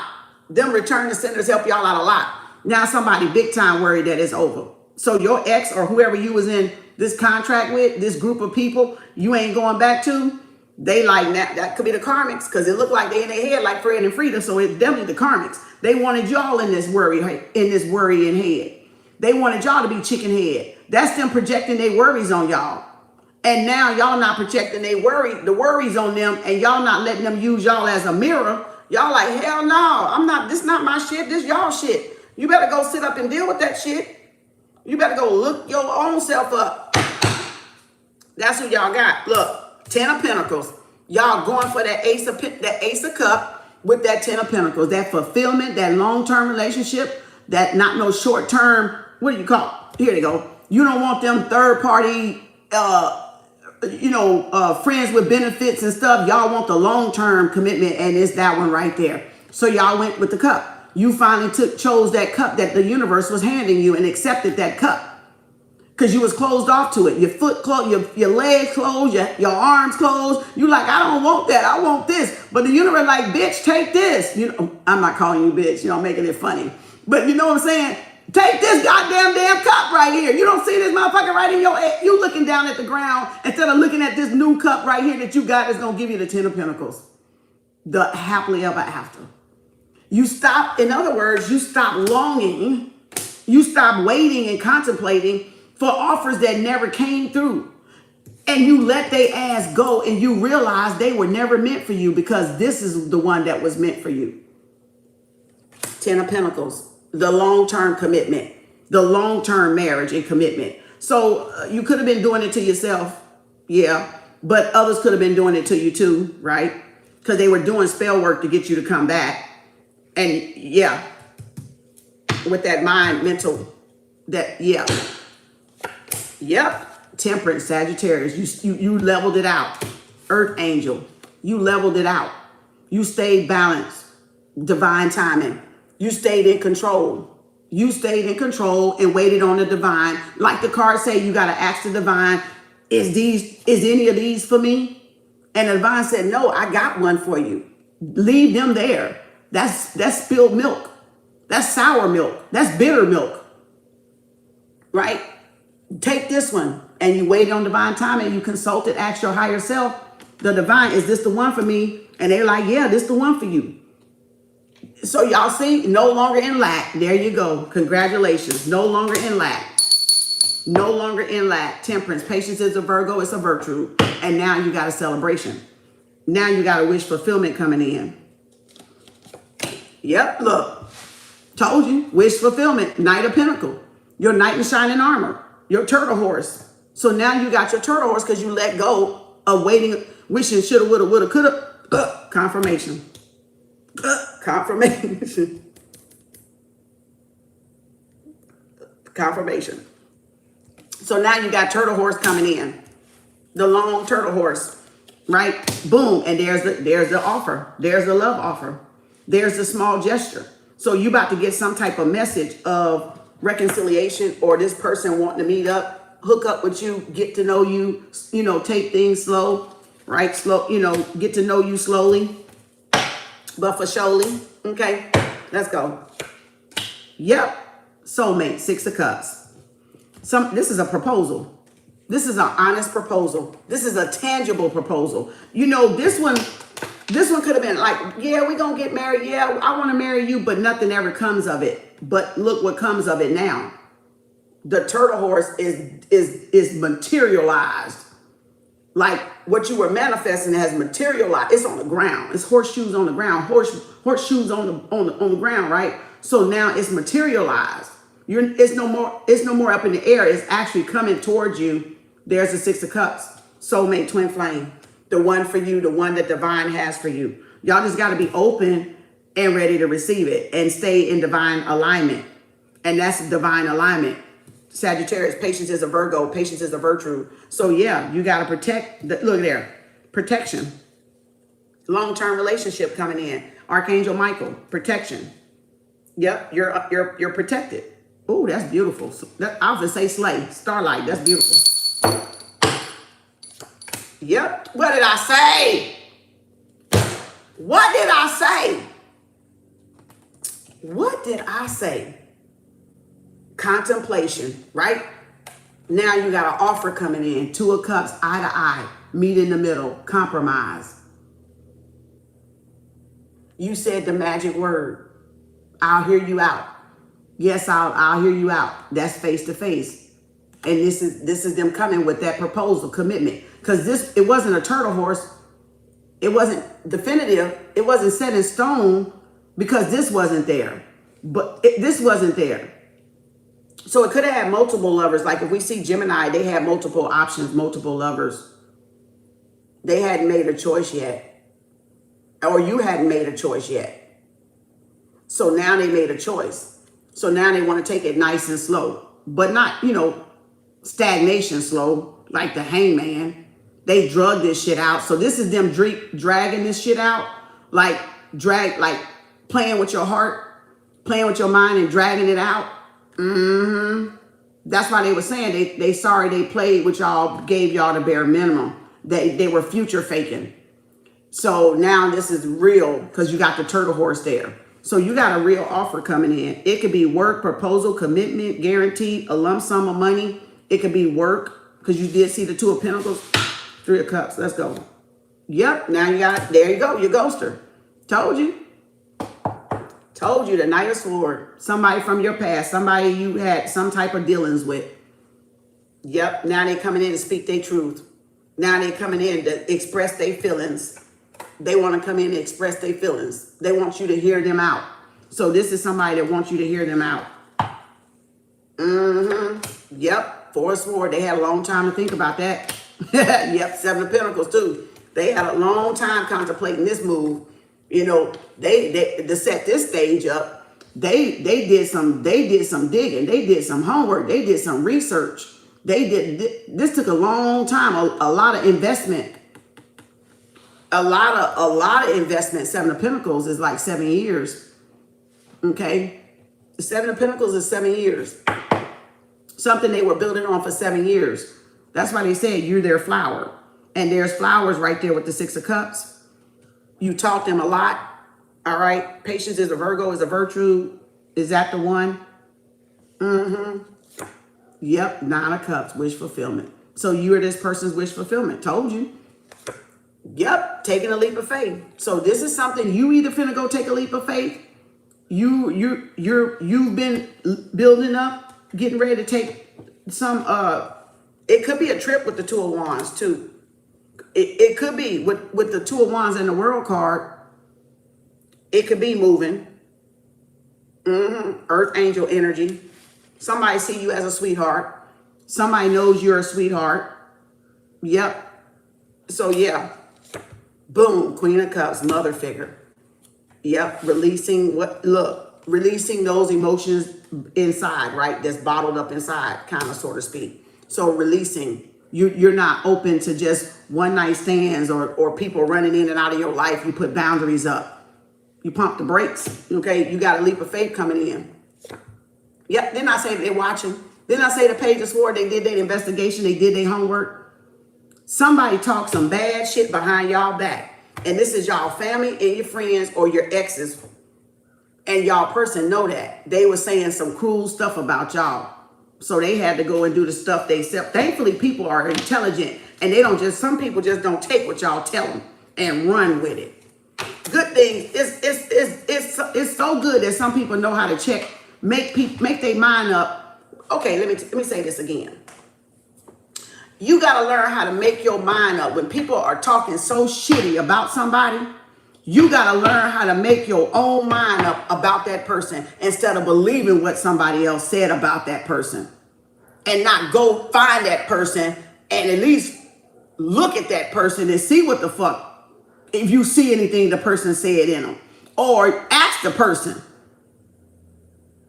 Them return to senders help y'all out a lot. Now somebody big time worried that it's over. So your ex or whoever you was in this contract with, this group of people you ain't going back to, they like that could be the karmics, because it looked like they in their head like Fred and Frida, so it's definitely the karmics. They wanted y'all in this worrying head. They wanted y'all to be chicken head. That's them projecting their worries on y'all. And now y'all not projecting the worries on them, and y'all not letting them use y'all as a mirror. Y'all like, hell no, this not my shit, this y'all shit. You better go sit up and deal with that shit. You better go look your own self up. That's who y'all got. Look. 10 of Pentacles. Y'all going for that Ace of Cup with that 10 of Pentacles. That fulfillment, that long-term relationship, that not no short-term, what do you call it? Here they go. You don't want them third-party, friends with benefits and stuff. Y'all want the long-term commitment, and it's that one right there. So y'all went with the cup. You finally chose that cup that the universe was handing you and accepted that cup. Because you was closed off to it. Your foot closed, your legs closed, your arms closed. You like, I don't want that. I want this. But the universe like, bitch, take this. I'm not calling you bitch, making it funny. But you know what I'm saying? Take this goddamn cup right here. You don't see this motherfucker right in your head. You looking down at the ground instead of looking at this new cup right here that you got that's going to give you the 10 of Pentacles. The happily ever after. You stop, in other words, you stop longing. You stop waiting and contemplating for offers that never came through. And you let they ass go and you realize they were never meant for you because this is the one that was meant for you. 10 of Pentacles, the long-term commitment, the long-term marriage and commitment. So you could have been doing it to yourself, yeah, but others could have been doing it to you too, right? Because they were doing spell work to get you to come back. And yeah, with that mind, mental, that, yeah. Yep. Temperance, Sagittarius, you leveled it out. Earth angel, you leveled it out. You stayed balanced. Divine timing. You stayed in control. You stayed in control and waited on the divine. Like the cards say, you got to ask the divine, is any of these for me? And the divine said, no, I got one for you. Leave them there. That's spilled milk. That's sour milk. That's bitter milk. Right? Take this one. And you waited on divine timing. You consulted, asked your higher self, the divine, is this the one for me? And they're like, yeah, this the one for you. So y'all see, no longer in lack. There you go. Congratulations. No longer in lack. No longer in lack. Temperance. Patience is a Virgo. It's a virtue. And now you got a celebration. Now you got a wish fulfillment coming in. Yep, look. Told you. Wish fulfillment. Knight of Pentacle. Your knight in shining armor. Your turtle horse. So now you got your turtle horse because you let go of waiting, wishing, shoulda, woulda, woulda, coulda. Confirmation. Confirmation. Confirmation. So now you got turtle horse coming in. The long turtle horse, right? Boom. And there's the offer. There's the love offer. There's the small gesture. So you about to get some type of message of reconciliation or this person wanting to meet up, hook up with you, get to know you, take things slow, right? Slow, get to know you slowly, but for surely. Okay, let's go. Yep, soulmate, 6 of Cups. This is a proposal. This is an honest proposal. This is a tangible proposal. This one could have been like, yeah, we're going to get married. Yeah, I want to marry you, but nothing ever comes of it. But look what comes of it now. The turtle horse is materialized. Like what you were manifesting has materialized. It's on the ground. It's horseshoes on the ground. Horseshoes on the ground, right? So now it's materialized. It's no more up in the air. It's actually coming towards you. There's the 6 of Cups. Soulmate, twin flame. The one for you, the one that divine has for you. Y'all just got to be open and ready to receive it and stay in divine alignment. And that's divine alignment. Sagittarius, patience is a Virgo, patience is a virtue. So yeah, you got to protect, look there, protection. Long-term relationship coming in. Archangel Michael, protection. Yep, you're protected. Oh, that's beautiful. I was gonna say slay, starlight, that's beautiful. Yep, what did I say? What did I say? What did I say? Contemplation, right? Now you got an offer coming in. 2 of Cups, eye to eye, meet in the middle, compromise. You said the magic word. I'll hear you out. Yes, I'll hear you out. That's face to face. And this is them coming with that proposal, commitment. Because it wasn't a turtle horse. It wasn't definitive. It wasn't set in stone because this wasn't there. But this wasn't there. So it could have had multiple lovers. Like if we see Gemini, they had multiple options, multiple lovers. They hadn't made a choice yet. Or you hadn't made a choice yet. So now they made a choice. So now they want to take it nice and slow. But not, stagnation slow, like the hangman. They drug this shit out. So this is them dragging this shit out. Like playing with your heart, playing with your mind and dragging it out. That's why they were saying they sorry they played with y'all, gave y'all the bare minimum. They were future faking. So now this is real because you got the turtle horse there. So you got a real offer coming in. It could be work, proposal, commitment, guaranteed, a lump sum of money. It could be work, because you did see the Two of Pentacles. Three of Cups. Let's go. Yep. Now you got, there you go. Your ghoster. Told you. Told you, the Knight of Swords. Somebody from your past. Somebody you had some type of dealings with. Yep. Now they coming in to speak their truth. Now they coming in to express their feelings. They want to come in and express their feelings. They want you to hear them out. So this is somebody that wants you to hear them out. Yep. Four of Swords. They had a long time to think about that. Yep. Seven of Pentacles too. They had a long time contemplating this move. You know, they to set this stage up. They did some digging. They did some homework. They did some research. This took a long time. A lot of investment. A lot of investment. Seven of Pentacles is like 7 years. Okay. The Seven of Pentacles is 7 years. Something they were building on for 7 years. That's why they said you're their flower. And there's flowers right there with the Six of Cups. You taught them a lot. All right. Patience is a Virgo, is a virtue. Is that the one? Yep. Nine of Cups, wish fulfillment. So you are this person's wish fulfillment. Told you. Yep, taking a leap of faith. So this is something you either finna go take a leap of faith. You've been building up, getting ready to take some. It could be a trip with the Two of Wands too. It could be with the Two of Wands and the World card. It could be moving. Earth angel energy. Somebody see you as a sweetheart. Somebody knows you're a sweetheart. Yep. So yeah. Boom, Queen of Cups, mother figure. Yep, releasing releasing those emotions inside, right? That's bottled up inside, kind of, so to speak. So releasing, you're not open to just one night stands or people running in and out of your life. You put boundaries up. You pump the brakes, okay? You got a leap of faith coming in. Yep, didn't I say they're watching? Didn't I say the Page of Swords, they did their investigation, they did their homework? Somebody talked some bad shit behind y'all back. And this is y'all family and your friends or your exes. And y'all person know that. They were saying some cruel stuff about y'all. So they had to go and do the stuff they said. Thankfully, people are intelligent. And they don't just, some people just don't take what y'all tell them and run with it. Good thing, it's so good that some people know how to check, make their mind up. Okay, let me say this again. You got to learn how to make your mind up. When people are talking so shitty about somebody, you got to learn how to make your own mind up about that person instead of believing what somebody else said about that person. And not go find that person and at least look at that person and see what the fuck, if you see anything the person said in them. Or ask the person.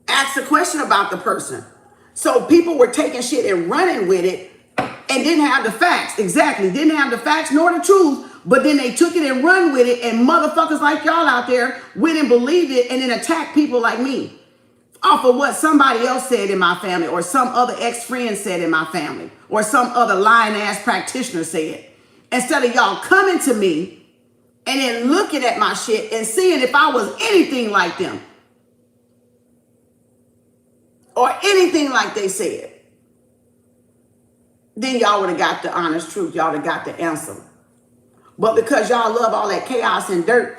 Ask a question about the person. So people were taking shit and running with it and didn't have the facts. Exactly. Didn't have the facts nor the truth. But then they took it and run with it. And motherfuckers like y'all out there went and believed it and then attacked people like me off of what somebody else said in my family or some other ex-friend said in my family or some other lying ass practitioner said. Instead of y'all coming to me and then looking at my shit and seeing if I was anything like them or anything like they said. Then y'all would have got the honest truth. Y'all would have got the answer. But because y'all love all that chaos and dirt,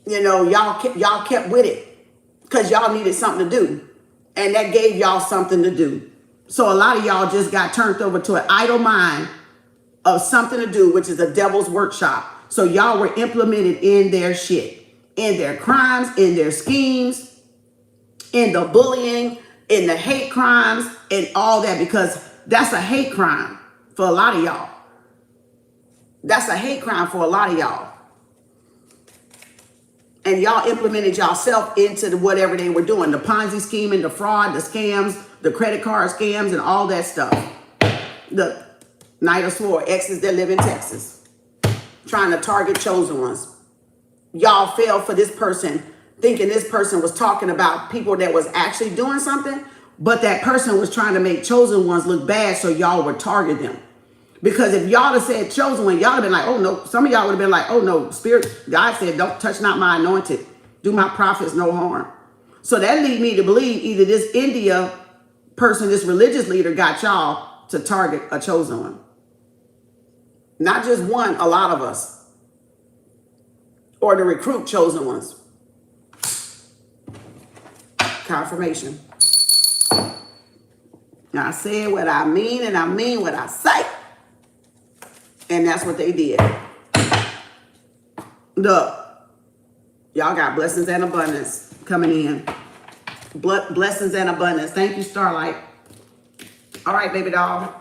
you know, y'all kept with it because y'all needed something to do. And that gave y'all something to do. So a lot of y'all just got turned over to an idle mind of something to do, which is a devil's workshop. So y'all were implemented in their shit, in their crimes, in their schemes, in the bullying, in the hate crimes, and all that, because that's a hate crime for a lot of y'all. That's a hate crime for a lot of y'all. And y'all implemented yourself into whatever they were doing. The Ponzi scheming, the fraud, the scams, the credit card scams, and all that stuff. The Knight of Swords, exes that live in Texas. Trying to target chosen ones. Y'all fell for this person, thinking this person was talking about people that was actually doing something. But that person was trying to make chosen ones look bad, so y'all would target them. Because if y'all had said chosen one, y'all would have been like, oh no. Some of y'all would have been like, oh no, Spirit, God said, don't touch not my anointed. Do my prophets no harm. So that lead me to believe either this India person, this religious leader, got y'all to target a chosen one. Not just one, a lot of us. Or to recruit chosen ones. Confirmation. Now I said what I mean and I mean what I say. And that's what they did. Look, y'all got blessings and abundance coming in. Blessings and abundance. Thank you, Starlight. All right, baby doll.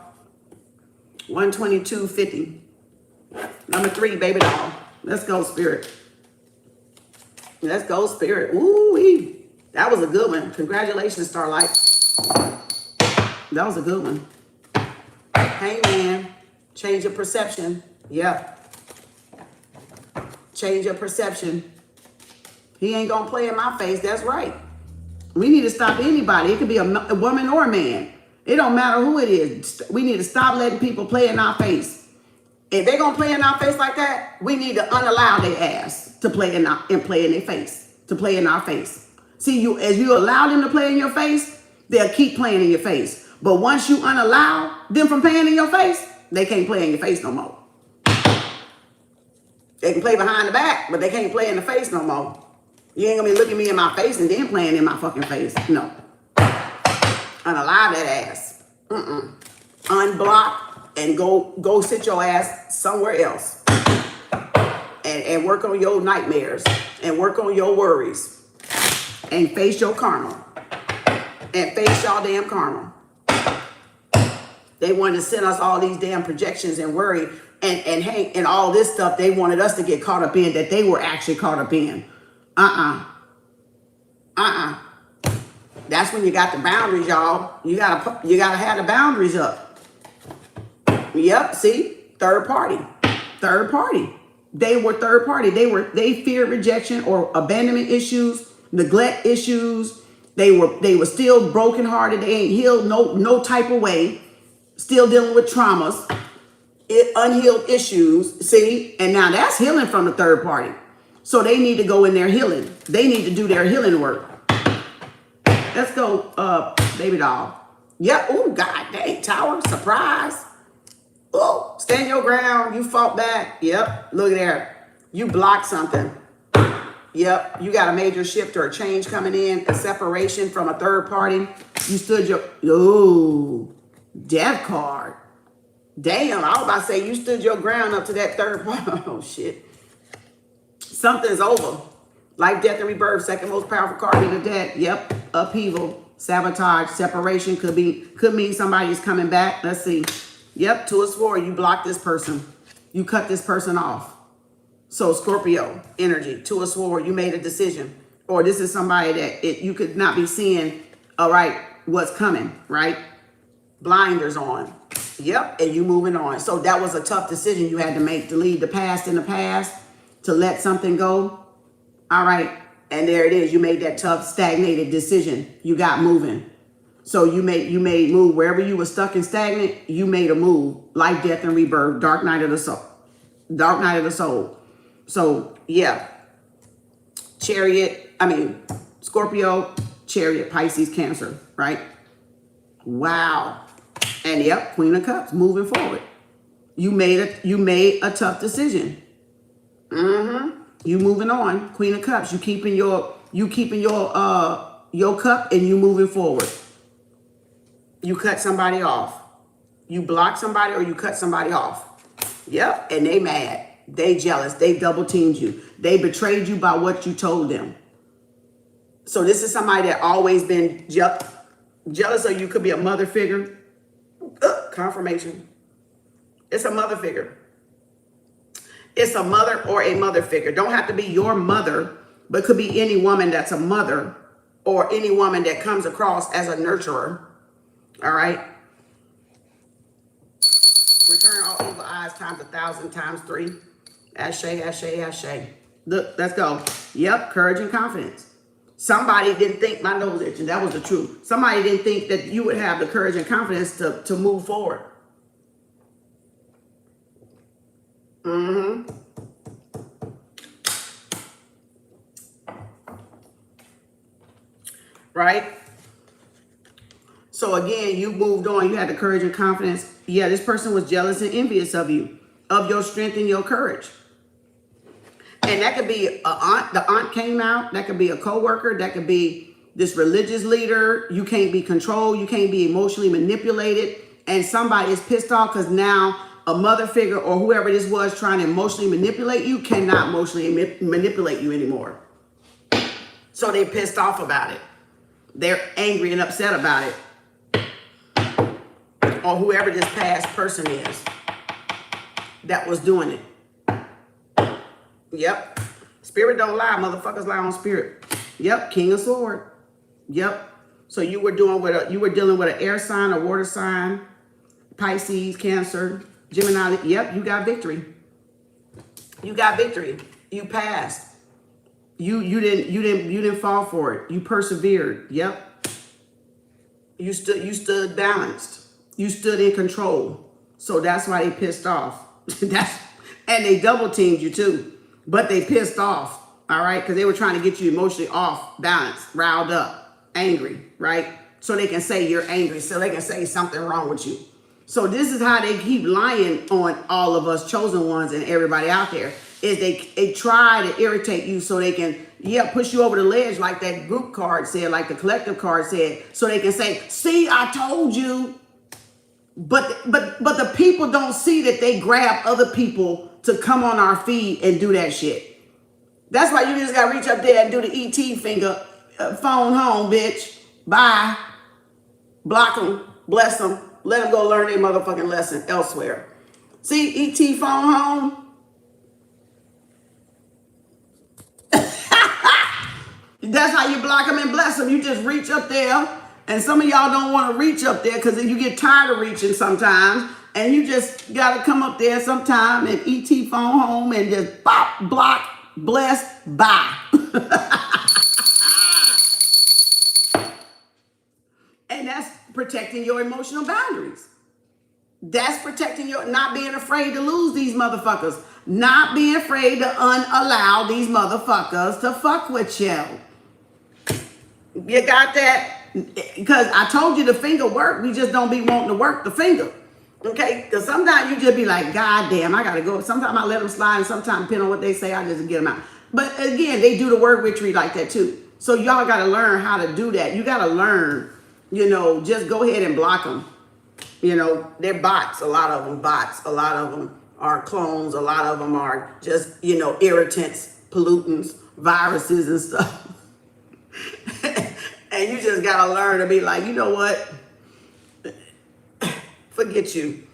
122.50. Number 3, baby doll. Let's go, Spirit. Let's go, Spirit. Ooh-wee. That was a good one. Congratulations, Starlight. That was a good one. Hey, man. Change your perception. Yeah. Change your perception. He ain't gonna play in my face. That's right. We need to stop anybody. It could be a woman or a man. It don't matter who it is. We need to stop letting people play in our face. If they're gonna play in our face like that, we need to unallow their ass to play in their face. To play in our face. See, as you allow them to play in your face, they'll keep playing in your face. But once you unallow them from playing in your face, they can't play in your face no more. They can play behind the back, but they can't play in the face no more. You ain't gonna be looking me in my face and then playing in my fucking face. No. Unallow that ass. Unblock and go sit your ass somewhere else. And work on your nightmares. And work on your worries. And face your karma. And face y'all damn karma. They wanted to send us all these damn projections and worry and all this stuff they wanted us to get caught up in that they were actually caught up in. That's when you got the boundaries, y'all. You gotta have the boundaries up. Yep, see? Third party. Third party. They were third party. They feared rejection or abandonment issues, neglect issues. They were still brokenhearted. They ain't healed no type of way. Still dealing with traumas, unhealed issues. See? And now that's healing from the third party. So they need to go in there healing. They need to do their healing work. Let's go, baby doll. Yep. Oh, God dang. Tower. Surprise. Oh, stand your ground. You fought back. Yep. Look at there. You blocked something. Yep. You got a major shift or a change coming in. A separation from a third party. You stood your... Ooh. Death card. Damn. I was about to say you stood your ground up to that third party. Oh, shit. Something's over. Life, death, and rebirth. Second most powerful card in the deck. Yep. Upheaval, sabotage, separation could mean somebody's coming back. Let's see. Yep. 2 of Swords. You blocked this person. You cut this person off. So Scorpio energy. 2 of Swords. You made a decision, or this is somebody that you could not be seeing. All right, what's coming? Right. Blinders on. Yep. And you moving on. So that was a tough decision you had to make, to leave the past in the past, to let something go. All right. And there it is. You made that tough, stagnated decision. You got moving. So you made move. Wherever you were stuck and stagnant, you made a move. Life, death, and rebirth. Dark night of the soul. Dark night of the soul. So, yeah. Scorpio, Chariot, Pisces, Cancer, right? Wow. And yep, Queen of Cups, moving forward. You made a tough decision. You moving on, Queen of Cups. You keeping your cup and you moving forward. You cut somebody off. You block somebody or you cut somebody off. Yep, and they mad. They jealous. They double teamed you. They betrayed you by what you told them. So this is somebody that always been jealous of you. Could be a mother figure. Confirmation. It's a mother figure. It's a mother or a mother figure. Don't have to be your mother, but could be any woman that's a mother or any woman that comes across as a nurturer. All right. Return all evil eyes times 1,000 times 3. Ashe, ashe, ashe. Look, let's go. Yep, courage and confidence. Somebody didn't think, my nose itching, that was the truth. Somebody didn't think that you would have the courage and confidence to move forward. right? So again, you moved on. You had the courage and confidence. Yeah, this person was jealous and envious of you, of your strength and your courage. And that could be an aunt. The aunt came out. That could be a coworker. That could be this religious leader. You can't be controlled. You can't be emotionally manipulated. And somebody is pissed off because now a mother figure or whoever this was trying to emotionally manipulate you cannot emotionally manipulate you anymore. So they're pissed off about it. They're angry and upset about it. Or whoever this past person is that was doing it. Yep. Spirit don't lie. Motherfuckers lie on spirit. Yep. King of sword. Yep. So you were dealing with an air sign, a water sign, Pisces, Cancer, Gemini. Yep. You got victory. You got victory. You passed. You didn't fall for it. You persevered. Yep. You stood balanced. You stood in control. So that's why they pissed off. And they double teamed you too. But they pissed off, all right? Because they were trying to get you emotionally off balance, riled up, angry, right? So they can say you're angry, so they can say something wrong with you. So this is how they keep lying on all of us chosen ones and everybody out there, is they try to irritate you so they can, push you over the ledge like that group card said, like the collective card said, so they can say, see, I told you. But the people don't see that they grab other people to come on our feed and do that shit. That's why you just got to reach up there and do the ET finger, phone home, bitch. Bye. Block them. Bless them. Let them go learn their motherfucking lesson elsewhere. See, ET phone home. That's how you block them and bless them. You just reach up there. And some of y'all don't want to reach up there because you get tired of reaching sometimes. And you just got to come up there sometime and ET phone home and just pop, block, bless, bye. And that's protecting your emotional boundaries. That's protecting your, not being afraid to lose these motherfuckers. Not being afraid to unallow these motherfuckers to fuck with you. You got that? Because I told you the finger work. We just don't be wanting to work the finger. Okay? Because sometimes you just be like, God damn, I got to go. Sometimes I let them slide. And sometimes, depending on what they say, I just get them out. But again, they do the word witchery like that too. So y'all got to learn how to do that. You got to learn, just go ahead and block them. They're bots. A lot of them bots. A lot of them are clones. A lot of them are just, irritants, pollutants, viruses and stuff. And you just got to learn to be like, you know what? Forget you,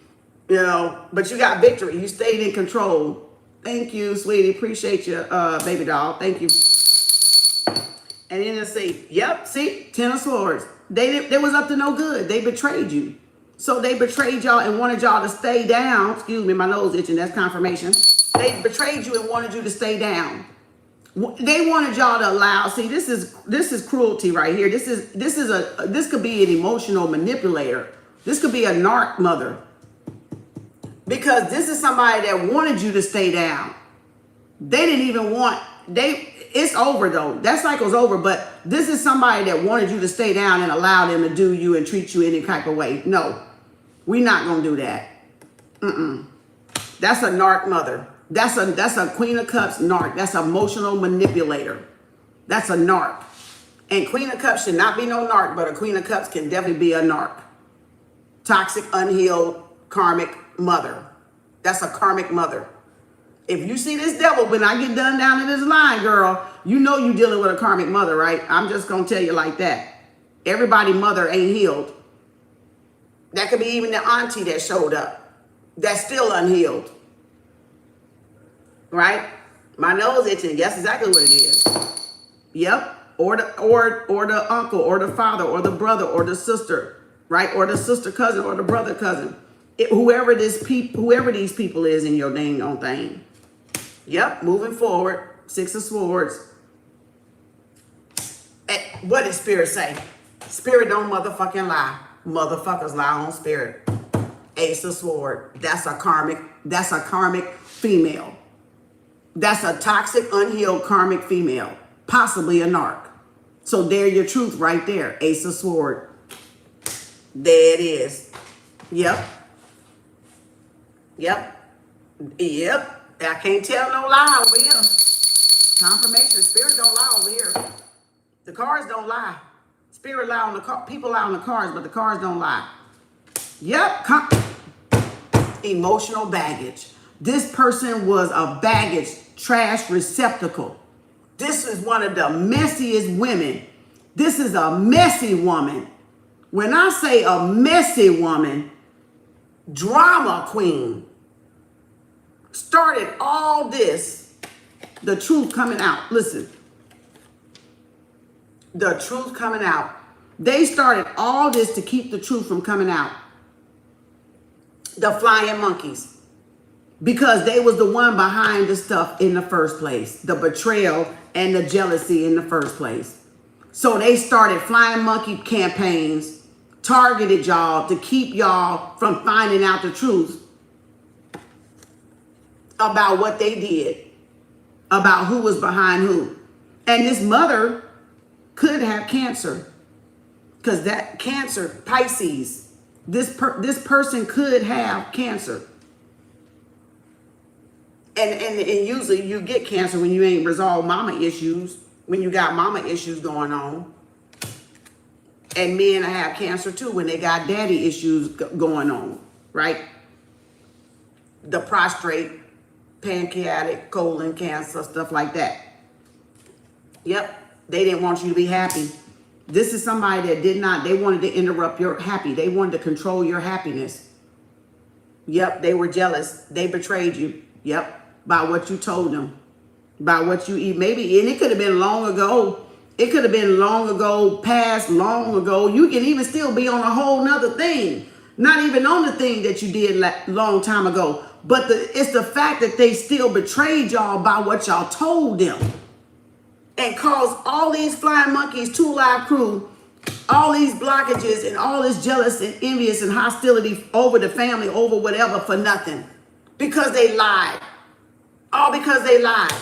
but you got victory. You stayed in control. Thank you, sweetie. Appreciate you, baby doll. Thank you. And then let's see. Yep, see? 10 of Swords. They was up to no good. They betrayed you. So they betrayed y'all and wanted y'all to stay down. Excuse me, my nose itching. That's confirmation. They betrayed you and wanted you to stay down. They wanted y'all to allow. See, this is cruelty right here. This could be an emotional manipulator. This could be a narc mother. Because this is somebody that wanted you to stay down. They didn't even want, it's over though. That cycle's over, but this is somebody that wanted you to stay down and allow them to do you and treat you any type of way. No, we're not going to do that. That's a narc mother. That's a Queen of Cups narc. That's an emotional manipulator. That's a narc. And Queen of Cups should not be no narc, but a Queen of Cups can definitely be a narc. Toxic, unhealed, karmic mother. That's a karmic mother. If you see this devil, when I get done down in this line, girl, you know you're dealing with a karmic mother, right? I'm just going to tell you like that. Everybody mother ain't healed. That could be even the auntie that showed up. That's still unhealed. Right? My nose itching. Guess exactly what it is. Yep. Or the uncle or the father or the brother or the sister, right? Or the sister cousin or the brother cousin. Whoever these people is in your dang on thing. Yep. Moving forward. 6 of Swords. What did Spirit say? Spirit don't motherfucking lie. Motherfuckers lie on Spirit. Ace of Sword. That's a karmic female. That's a toxic, unhealed, karmic female. Possibly a narc. So there your truth right there. Ace of Sword. There it is. Yep. Yep. Yep. I can't tell no lie over here. Confirmation. Spirit don't lie over here. The cards don't lie. Spirit lie on the car. People lie on the cards, but the cards don't lie. Yep. Emotional baggage. This person was a baggage trash receptacle. This is one of the messiest women. This is a messy woman. When I say a messy woman, drama queen, started all this, the truth coming out. Listen, the truth coming out. They started all this to keep the truth from coming out. The flying monkeys. Because they was the one behind the stuff in the first place. The betrayal and the jealousy in the first place. So they started flying monkey campaigns, targeted y'all to keep y'all from finding out the truth about what they did, about who was behind who. And this mother could have cancer, because that cancer, Pisces, this person could have cancer. And usually you get cancer when you ain't resolved mama issues, when you got mama issues going on. And men have cancer too when they got daddy issues going on, right? The prostrate, pancreatic, colon cancer, stuff like that. Yep, they didn't want you to be happy. This is somebody that they wanted to interrupt your happy. They wanted to control your happiness. Yep, they were jealous. They betrayed you. Yep. By what you told them, by what you eat. Maybe, and it could have been long ago. It could have been long ago, past long ago. You can even still be on a whole nother thing. Not even on the thing that you did long time ago. But it's the fact that they still betrayed y'all by what y'all told them. And caused all these flying monkeys, 2 Live Crew, all these blockages and all this jealous and envious and hostility over the family, over whatever, for nothing. Because they lied. All because they lied.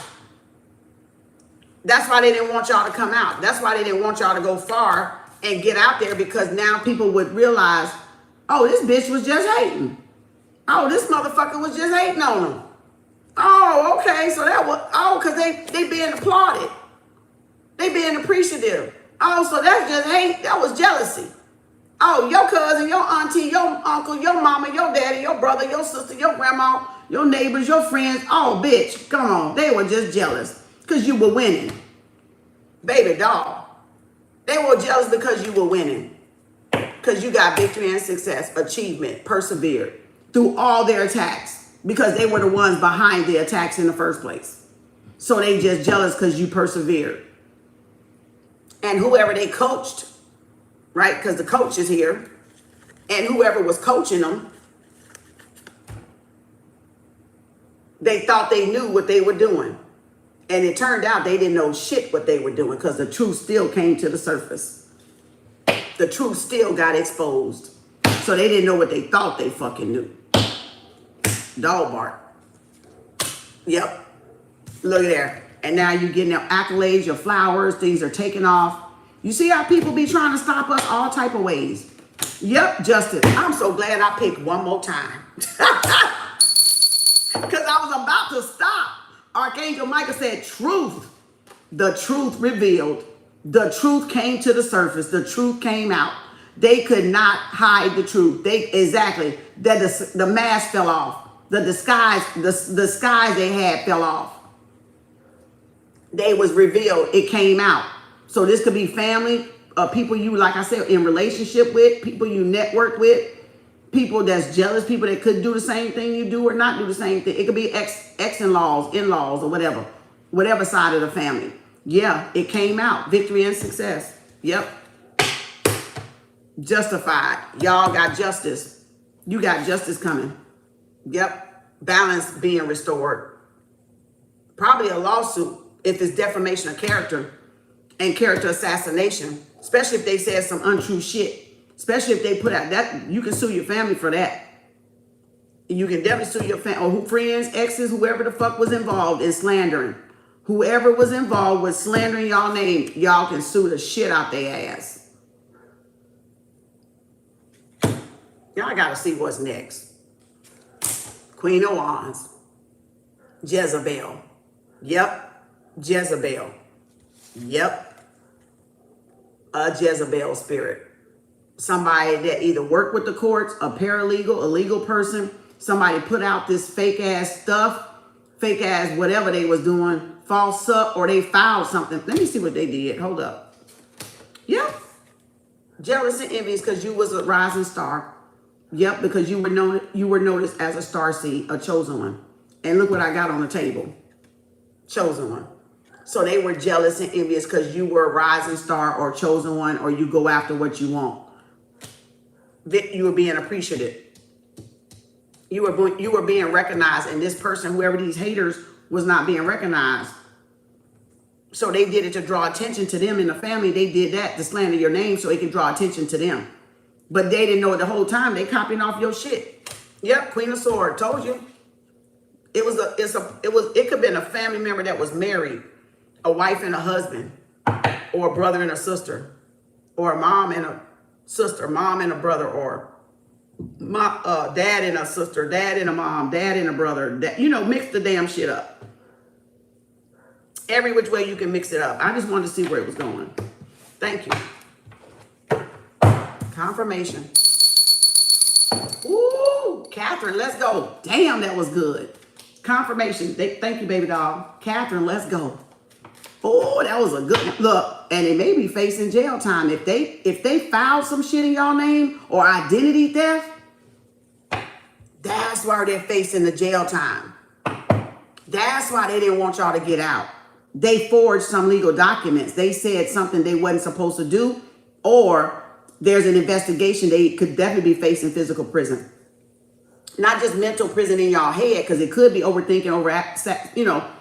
That's why they didn't want y'all to come out. That's why they didn't want y'all to go far and get out there, because now people would realize, oh, this bitch was just hating. Oh, this motherfucker was just hating on them. Oh, okay, so that was, because they being applauded. They being appreciative. Oh, so that's just hate. That was jealousy. Oh, your cousin, your auntie, your uncle, your mama, your daddy, your brother, your sister, your grandma, your neighbors, your friends. Oh, bitch, come on. They were just jealous because you were winning. Baby doll. They were jealous because you were winning. Because you got victory and success, achievement, persevered through all their attacks. Because they were the ones behind the attacks in the first place. So they just jealous because you persevered. And whoever they coached, right? Because the coach is here. And whoever was coaching them, they thought they knew what they were doing. And it turned out they didn't know shit what they were doing, because the truth still came to the surface. The truth still got exposed. So they didn't know what they thought they fucking knew. Dog bark. Yep. Look at there. And now you're getting your accolades, your flowers, things are taking off. You see how people be trying to stop us all type of ways. Yep, Justice. I'm so glad I picked one more time. Because I was about to stop. Archangel Michael said, truth. The truth revealed. The truth came to the surface. The truth came out. They could not hide the truth. Exactly. The mask fell off. The disguise they had fell off. They was revealed. It came out. So this could be family, people you, like I said, in relationship with, people you network with, people that's jealous, people that could do the same thing you do or not do the same thing. It could be ex-in-laws, in-laws, or whatever side of the family. Yeah, it came out. Victory and success. Yep. Justified. Y'all got justice. You got justice coming. Yep. Balance being restored. Probably a lawsuit if it's defamation of character and character assassination, especially if they said some untrue shit. Especially if they put out that, you can sue your family for that. You can definitely sue your family or friends, exes, whoever the fuck was involved in slandering. Whoever was involved with slandering y'all name, y'all can sue the shit out their ass. Y'all got to see what's next. Queen of Wands. Jezebel. Yep. Jezebel. Yep. A Jezebel spirit. Somebody that either worked with the courts, a paralegal, a legal person, somebody put out this fake ass stuff, fake ass whatever they was doing, false up, or they filed something. Let me see what they did. Hold up. Yep. Jealous and envious because you was a rising star. Yep, because you were noticed as a star seed, a chosen one. And look what I got on the table. Chosen one. So they were jealous and envious because you were a rising star or chosen one, or you go after what you want. You were being appreciative. You were being recognized, and this person, whoever these haters, was not being recognized. So they did it to draw attention to them in the family. They did that to slander your name so it can draw attention to them. But they didn't know it the whole time. They copying off your shit. Yep, Queen of Swords. Told you. It could have been a family member that was married, a wife and a husband, or a brother and a sister, or a mom and a sister, mom and a brother, or dad and a sister, dad and a mom, dad and a brother. Mix the damn shit up. Every which way you can mix it up. I just wanted to see where it was going. Thank you. Confirmation. Ooh, Catherine, let's go. Damn, that was good. Confirmation. Thank you, baby doll. Catherine, let's go. Oh, that was a good one. Look, and they may be facing jail time. If they filed some shit in y'all name or identity theft, that's why they're facing the jail time. That's why they didn't want y'all to get out. They forged some legal documents. They said something they wasn't supposed to do, or there's an investigation. They could definitely be facing physical prison. Not just mental prison in y'all head, because it could be overthinking,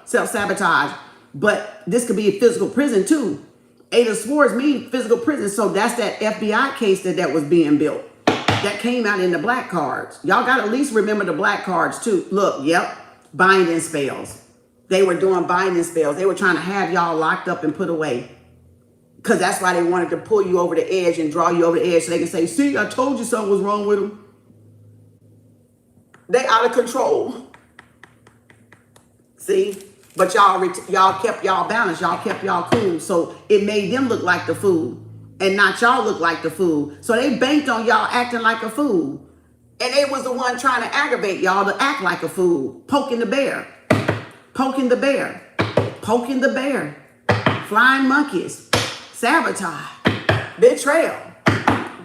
self-sabotage. But this could be a physical prison too. Eight of Swords mean physical prison. So that's that FBI case that was being built. That came out in the black cards. Y'all got to at least remember the black cards too. Look, yep, binding spells. They were doing binding spells. They were trying to have y'all locked up and put away. Because that's why they wanted to pull you over the edge and draw you over the edge so they can say, see, I told you something was wrong with them. They out of control. See? But y'all kept y'all balanced. Y'all kept y'all cool. So it made them look like the fool and not y'all look like the fool. So they banked on y'all acting like a fool. And they was the one trying to aggravate y'all to act like a fool. Poking the bear. Poking the bear. Poking the bear. Flying monkeys. Sabotage. Betrayal.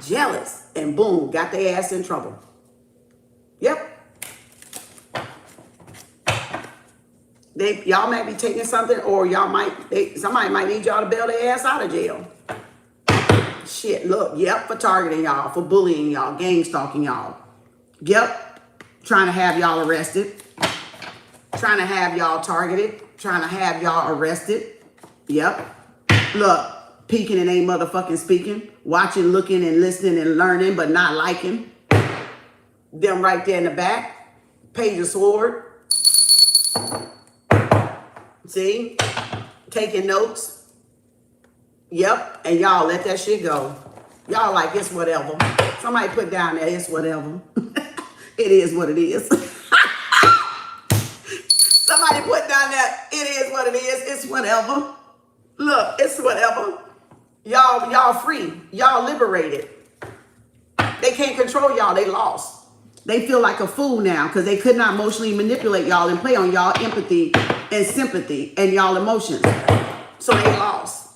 Jealous. And boom, got their ass in trouble. Yep. Y'all might be taking something, or somebody might need y'all to bail their ass out of jail. Shit, look, yep, for targeting y'all, for bullying y'all, gang stalking y'all. Yep, trying to have y'all arrested. Trying to have y'all targeted. Trying to have y'all arrested. Yep. Look, peeking and ain't motherfucking speaking. Watching, looking, and listening and learning, but not liking. Them right there in the back. Page of Sword. See? Taking notes. Yep. And y'all let that shit go. Y'all like, it's whatever. Somebody put down there, it's whatever. It is what it is. Somebody put down there, it is what it is. It's whatever. Look, it's whatever. Y'all free. Y'all liberated. They can't control y'all. They lost. They feel like a fool now because they could not emotionally manipulate y'all and play on y'all empathy and sympathy and y'all emotions. So they lost.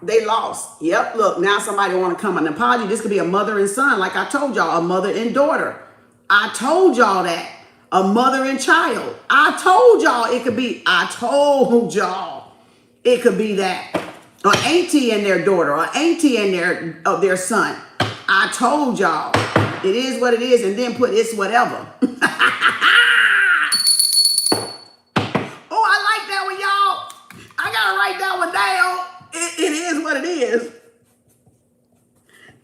They lost. Yep, look, now somebody want to come an apology. This could be a mother and son, like I told y'all, a mother and daughter. I told y'all that. A mother and child. I told y'all it could be, I told y'all it could be that. Or auntie and their daughter, or auntie and their son. I told y'all. It is what it is, and then put it's whatever. Oh, I like that one, y'all. I gotta write that one down. It is what it is.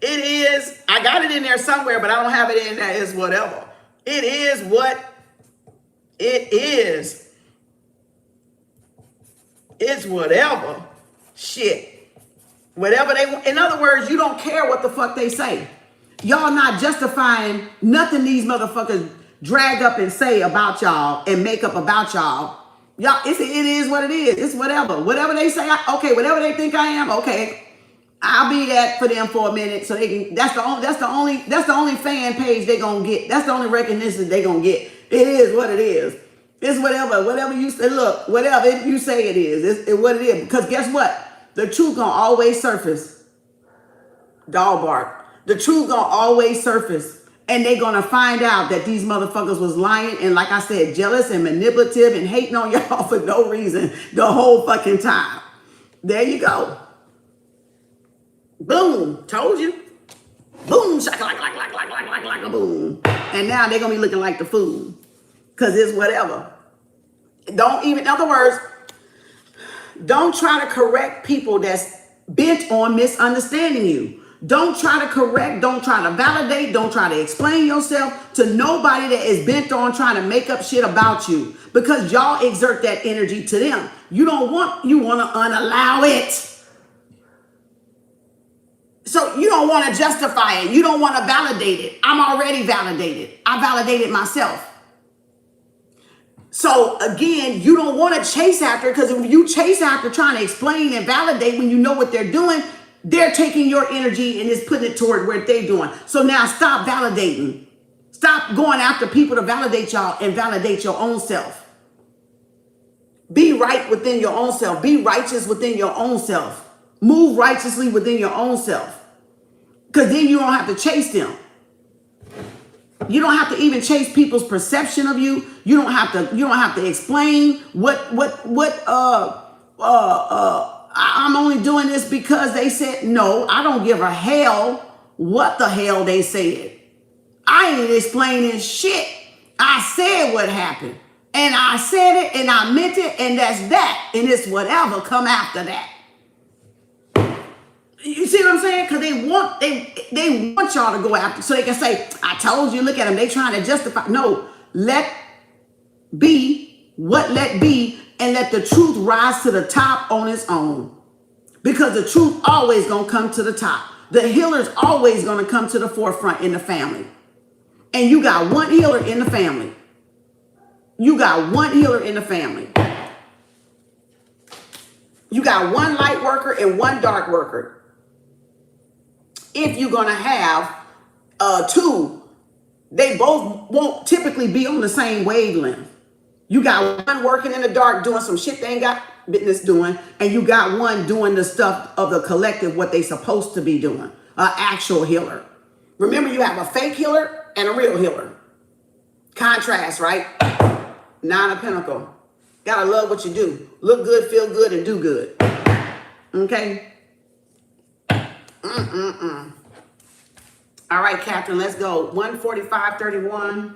It is. I got it in there somewhere, but I don't have it in there. It's whatever. It is what it is. It's whatever. Shit. Whatever they want. In other words, you don't care what the fuck they say. Y'all not justifying nothing these motherfuckers drag up and say about y'all and make up about y'all. Y'all, it is what it is. It's whatever. Whatever they say, okay, whatever they think I am, okay. I'll be that for them for a minute, so they can. That's the only fan page they gonna get. That's the only recognition they gonna get. It is what it is. It's whatever you say. Look, whatever you say it is. It's what it is. Because guess what? The truth gonna always surface. Dog bark. The truth gonna always surface, and they gonna find out that these motherfuckers was lying and, like I said, jealous and manipulative and hating on y'all for no reason the whole fucking time. There you go. Boom, told you. Boom, shaka like a boom. And now they're gonna be looking like the fool. Cause it's whatever. Don't even, in other words, don't try to correct people that's bent on misunderstanding you. Don't try to correct, don't try to validate, don't try to explain yourself to nobody that is bent on trying to make up shit about you. Because y'all exert that energy to them. You want to unallow it. So you don't want to justify it. You don't want to validate it. I'm already validated. I validated myself. So again, you don't want to chase after, because if you chase after trying to explain and validate when you know what they're doing, they're taking your energy and just putting it toward what they're doing. So now stop validating. Stop going after people to validate y'all and validate your own self. Be right within your own self. Be righteous within your own self. Move righteously within your own self. Because then you don't have to chase them. You don't have to even chase people's perception of you. You don't have to explain I'm only doing this because they said. No, I don't give a hell what the hell they said. I ain't explaining shit. I said what happened. And I said it and I meant it, and that's that. And it's whatever come after that. You see what I'm saying? Because they want y'all to go after, so they can say, I told you, look at them. They trying to justify. No, let be what let be, and let the truth rise to the top on its own. Because the truth always going to come to the top. The healer's always going to come to the forefront in the family. And you got one healer in the family. You got one healer in the family. You got one light worker and one dark worker. If you're going to have two, they both won't typically be on the same wavelength. You got one working in the dark doing some shit they ain't got business doing, and you got one doing the stuff of the collective, what they supposed to be doing, an actual healer. Remember, you have a fake healer and a real healer. Contrast, right? Nine of Pentacles. Gotta love what you do. Look good, feel good, and do good. Okay? All right, Catherine, let's go. 145.31.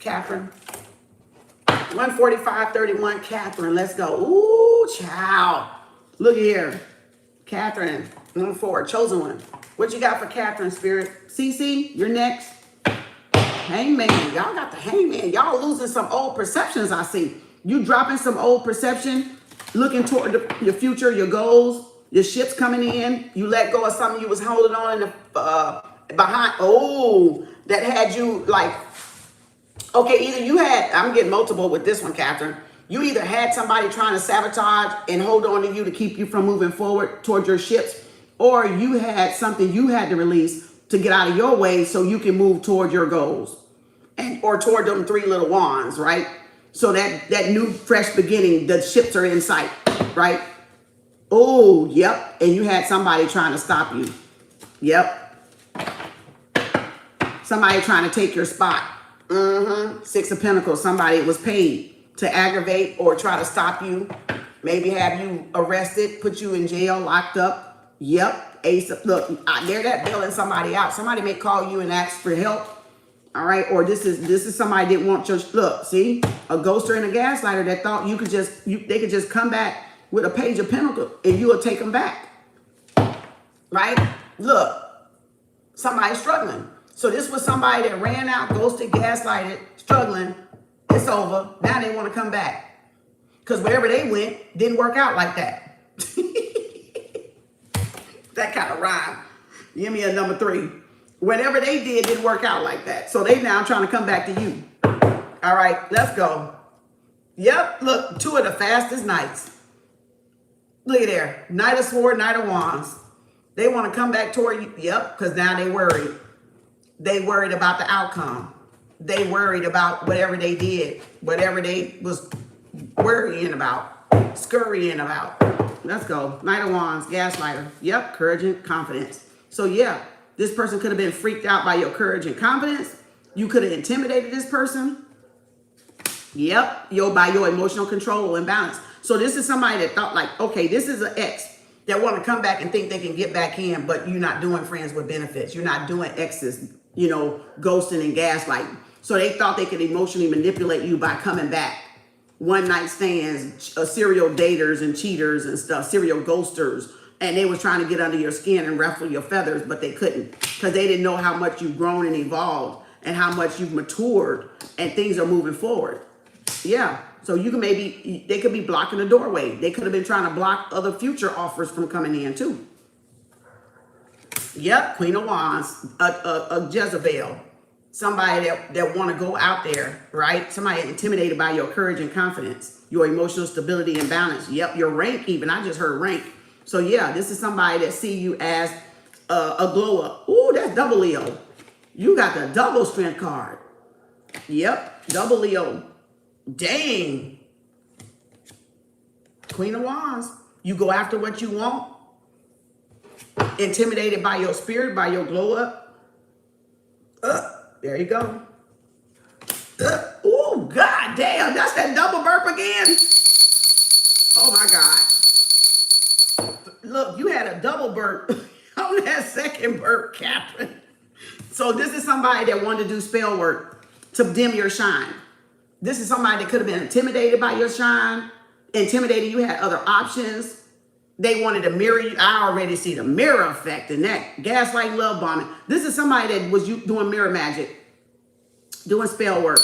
Catherine. 145.31. Catherine, let's go. Ooh, child. Look here. Catherine, number 4, chosen one. What you got for Catherine, Spirit? Cece, you're next. Hangman. Y'all got the hangman. Y'all losing some old perceptions, I see. You dropping some old perception, looking toward your future, your goals. Your ship's coming in. You let go of something you was holding on in the behind. Oh, that had you like. Okay, either you had. I'm getting multiple with this one, Catherine. You either had somebody trying to sabotage and hold on to you to keep you from moving forward toward your ships, or you had something you had to release to get out of your way so you can move toward your goals, and or toward them 3 little wands, right? So that new fresh beginning, the ships are in sight, right? Oh, yep. And you had somebody trying to stop you. Yep. Somebody trying to take your spot. 6 of Pentacles. Somebody was paid to aggravate or try to stop you. Maybe have you arrested, put you in jail, locked up. Yep. Ace of, look, they're that bailing somebody out. Somebody may call you and ask for help. All right. Or this is somebody that want your, look, see, a ghoster and a gaslighter that thought you could just, they could just come back with a page of Pentacles and you will take them back. Right? Look, somebody's struggling. So this was somebody that ran out, ghosted, gaslighted, struggling. It's over. Now they want to come back. Because wherever they went, didn't work out like that. That kind of rhyme. Give me a number 3. Whatever they did didn't work out like that. So they now trying to come back to you. All right, let's go. Yep, look, 2 of the fastest knights. Look at there. Knight of Swords, Knight of Wands. They want to come back toward you. Yep, because now they worried. They worried about the outcome. They worried about whatever they did, whatever they was worrying about, scurrying about. Let's go. Knight of Wands, gaslighter. Yep, courage and confidence. So yeah, this person could have been freaked out by your courage and confidence. You could have intimidated this person. Yep, by your emotional control and balance. So this is somebody that thought like, okay, this is an ex that want to come back and think they can get back in, but you're not doing friends with benefits. You're not doing exes, ghosting and gaslighting. So they thought they could emotionally manipulate you by coming back. One night stands, serial daters and cheaters and stuff, serial ghosters. And they was trying to get under your skin and ruffle your feathers, but they couldn't because they didn't know how much you've grown and evolved and how much you've matured and things are moving forward. Yeah. So you can they could be blocking the doorway. They could have been trying to block other future offers from coming in too. Yep. Queen of Wands, a Jezebel, somebody that want to go out there, right? Somebody intimidated by your courage and confidence, your emotional stability and balance. Yep. Your rank even. I just heard rank. So yeah, this is somebody that see you as a glow up. Ooh, that's double Leo. You got the double strength card. Yep. Double Leo. Dang. Queen of Wands. You go after what you want. Intimidated by your spirit, by your glow up. There you go. Oh, God damn. That's that double burp again. Oh, my God. Look, you had a double burp on that second burp, Catherine. So this is somebody that wanted to do spell work to dim your shine. This is somebody that could have been intimidated by your shine, intimidated you had other options. They wanted to mirror you. I already see the mirror effect in that. Gaslight, love bombing. This is somebody that was doing mirror magic, doing spell work.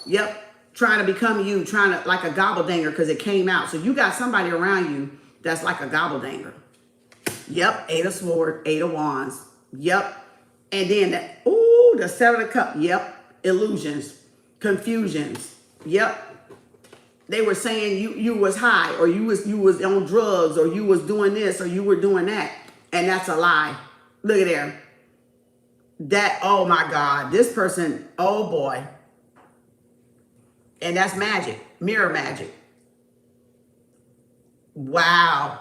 Yep. Trying to become you, trying to like a gobbledynger because it came out. So you got somebody around you that's like a gobbledynger. Yep. 8 of Swords, 8 of Wands. Yep. And then the 7 of Cups. Yep. Illusions. Confusions. Yep. They were saying you was high or you was on drugs or you was doing this or you were doing that. And that's a lie. Look at there. Oh my God. This person, oh boy. And that's magic. Mirror magic. Wow.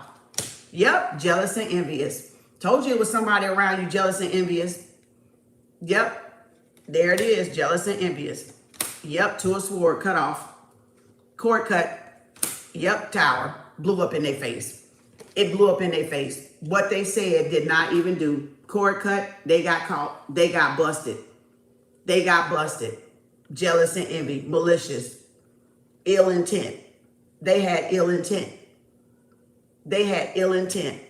Yep. Jealous and envious. Told you it was somebody around you jealous and envious. Yep. There it is. Jealous and envious. Yep, 2 of Swords, cut off. Cord cut. Yep, Tower. Blew up in their face. It blew up in their face. What they said did not even do. Cord cut, they got caught. They got busted. They got busted. Jealous and envy. Malicious. Ill intent. They had ill intent. They had ill intent.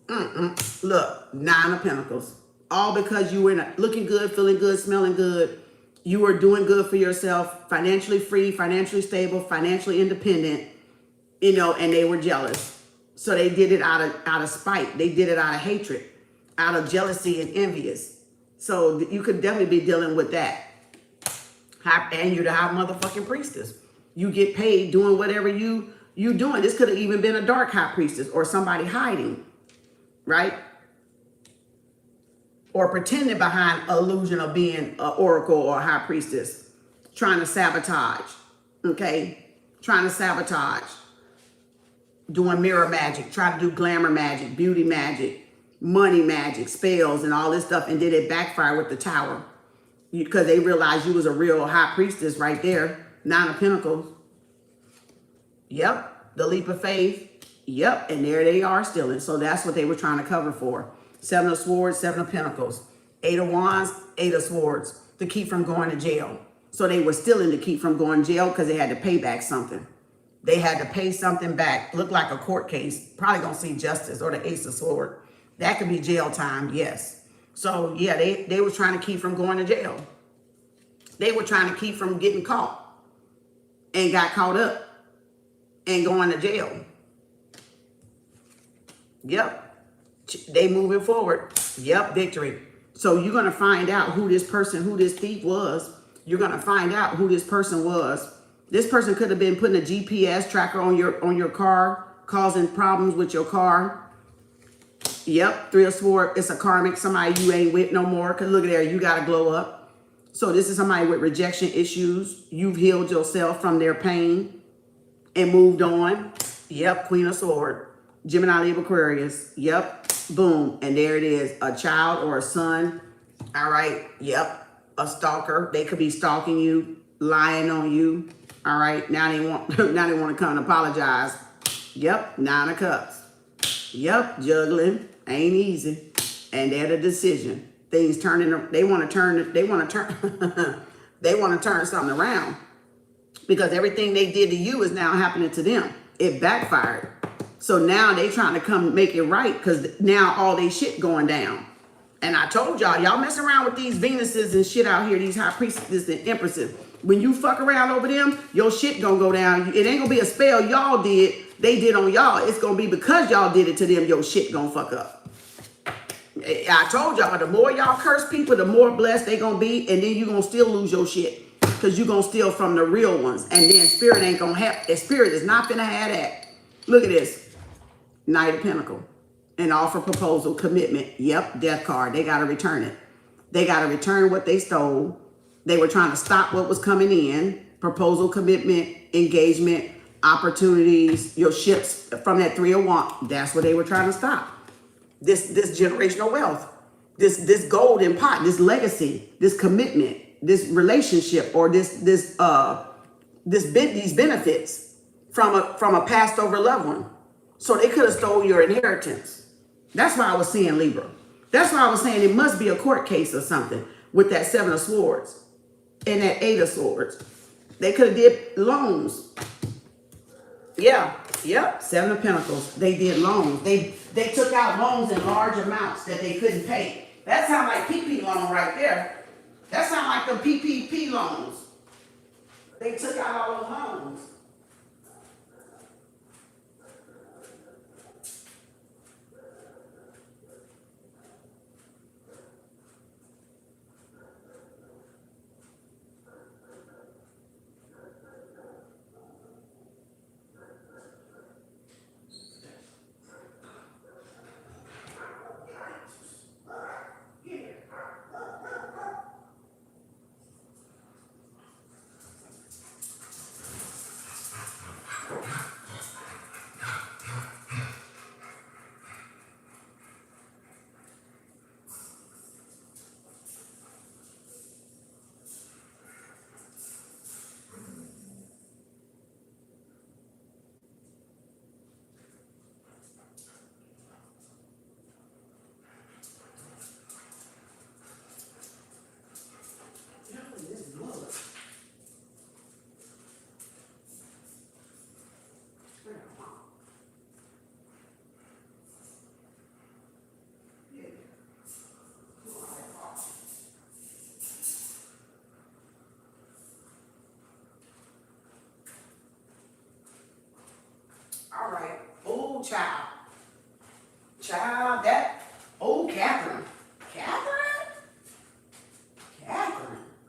Look, 9 of Pentacles. All because you were looking good, feeling good, smelling good. You were doing good for yourself, financially free, financially stable, financially independent, and they were jealous. So they did it out of spite. They did it out of hatred, out of jealousy and envious. So you could definitely be dealing with that. And you're the high motherfucking priestess. You get paid doing whatever you doing. This could have even been a dark high priestess or somebody hiding, right? Or pretending behind illusion of being an oracle or a high priestess, trying to sabotage, okay? Trying to sabotage, doing mirror magic, trying to do glamour magic, beauty magic, money magic, spells, and all this stuff, and did it backfire with the Tower because they realized you was a real high priestess right there. 9 of Pentacles. Yep, the leap of faith. Yep, and there they are stealing. So that's what they were trying to cover for. 7 of Swords, 7 of Pentacles, 8 of Wands, 8 of Swords to keep from going to jail. So they were stealing to keep from going to jail because they had to pay back something. They had to pay something back. Looked like a court case. Probably gonna see justice or the Ace of Swords. That could be jail time, yes. So yeah, they were trying to keep from going to jail. They were trying to keep from getting caught. and got caught up and going to jail. Yep. They moving forward. Yep, victory. So you're going to find out who this person, who this thief was. You're going to find out who this person was. This person could have been putting a GPS tracker on your car, causing problems with your car. Yep, 3 of Swords. It's a karmic, somebody you ain't with no more. Because look at there, you got to glow up. So this is somebody with rejection issues. You've healed yourself from their pain and moved on. Yep, Queen of Swords. Gemini, Libra, Aquarius. Yep, boom. And there it is. A child or a son. All right. Yep. A stalker. They could be stalking you, lying on you. All right. Now they want to come and apologize. Yep. 9 of Cups. Yep. Juggling. Ain't easy. And they're the decision. Things turning. They want to turn. They want to turn something around. Because everything they did to you is now happening to them. It backfired. So now they trying to come make it right because now all they shit going down. And I told y'all mess around with these Venuses and shit out here, these high priestesses and empresses. When you fuck around over them, your shit gonna go down. It ain't gonna be a spell y'all did, they did on y'all. It's gonna be because y'all did it to them, your shit gonna fuck up. I told y'all, the more y'all curse people, the more blessed they gonna be, and then you gonna still lose your shit. Because you gonna steal from the real ones. And then spirit ain't gonna have, spirit is not gonna have that. Look at this. Knight of Pentacles. An offer, proposal, commitment. Yep, death card. They got to return it. They got to return what they stole. They were trying to stop what was coming in. Proposal, commitment, engagement, opportunities, your ships from that 3 of Wands. That's what they were trying to stop. This generational wealth. This golden pot, this legacy, this commitment, this relationship, or these benefits from a passed over loved one. So they could have stole your inheritance. That's why I was seeing Libra. That's why I was saying it must be a court case or something with that 7 of Swords and that 8 of Swords. They could have did loans. Yeah, yep, 7 of Pentacles. They did loans. They took out loans in large amounts that they couldn't pay. That sounds like PP loan right there. That sounds like the PPP loans. They took out all the loans. All right. Oh, child. Child, that. Oh, Catherine. Catherine.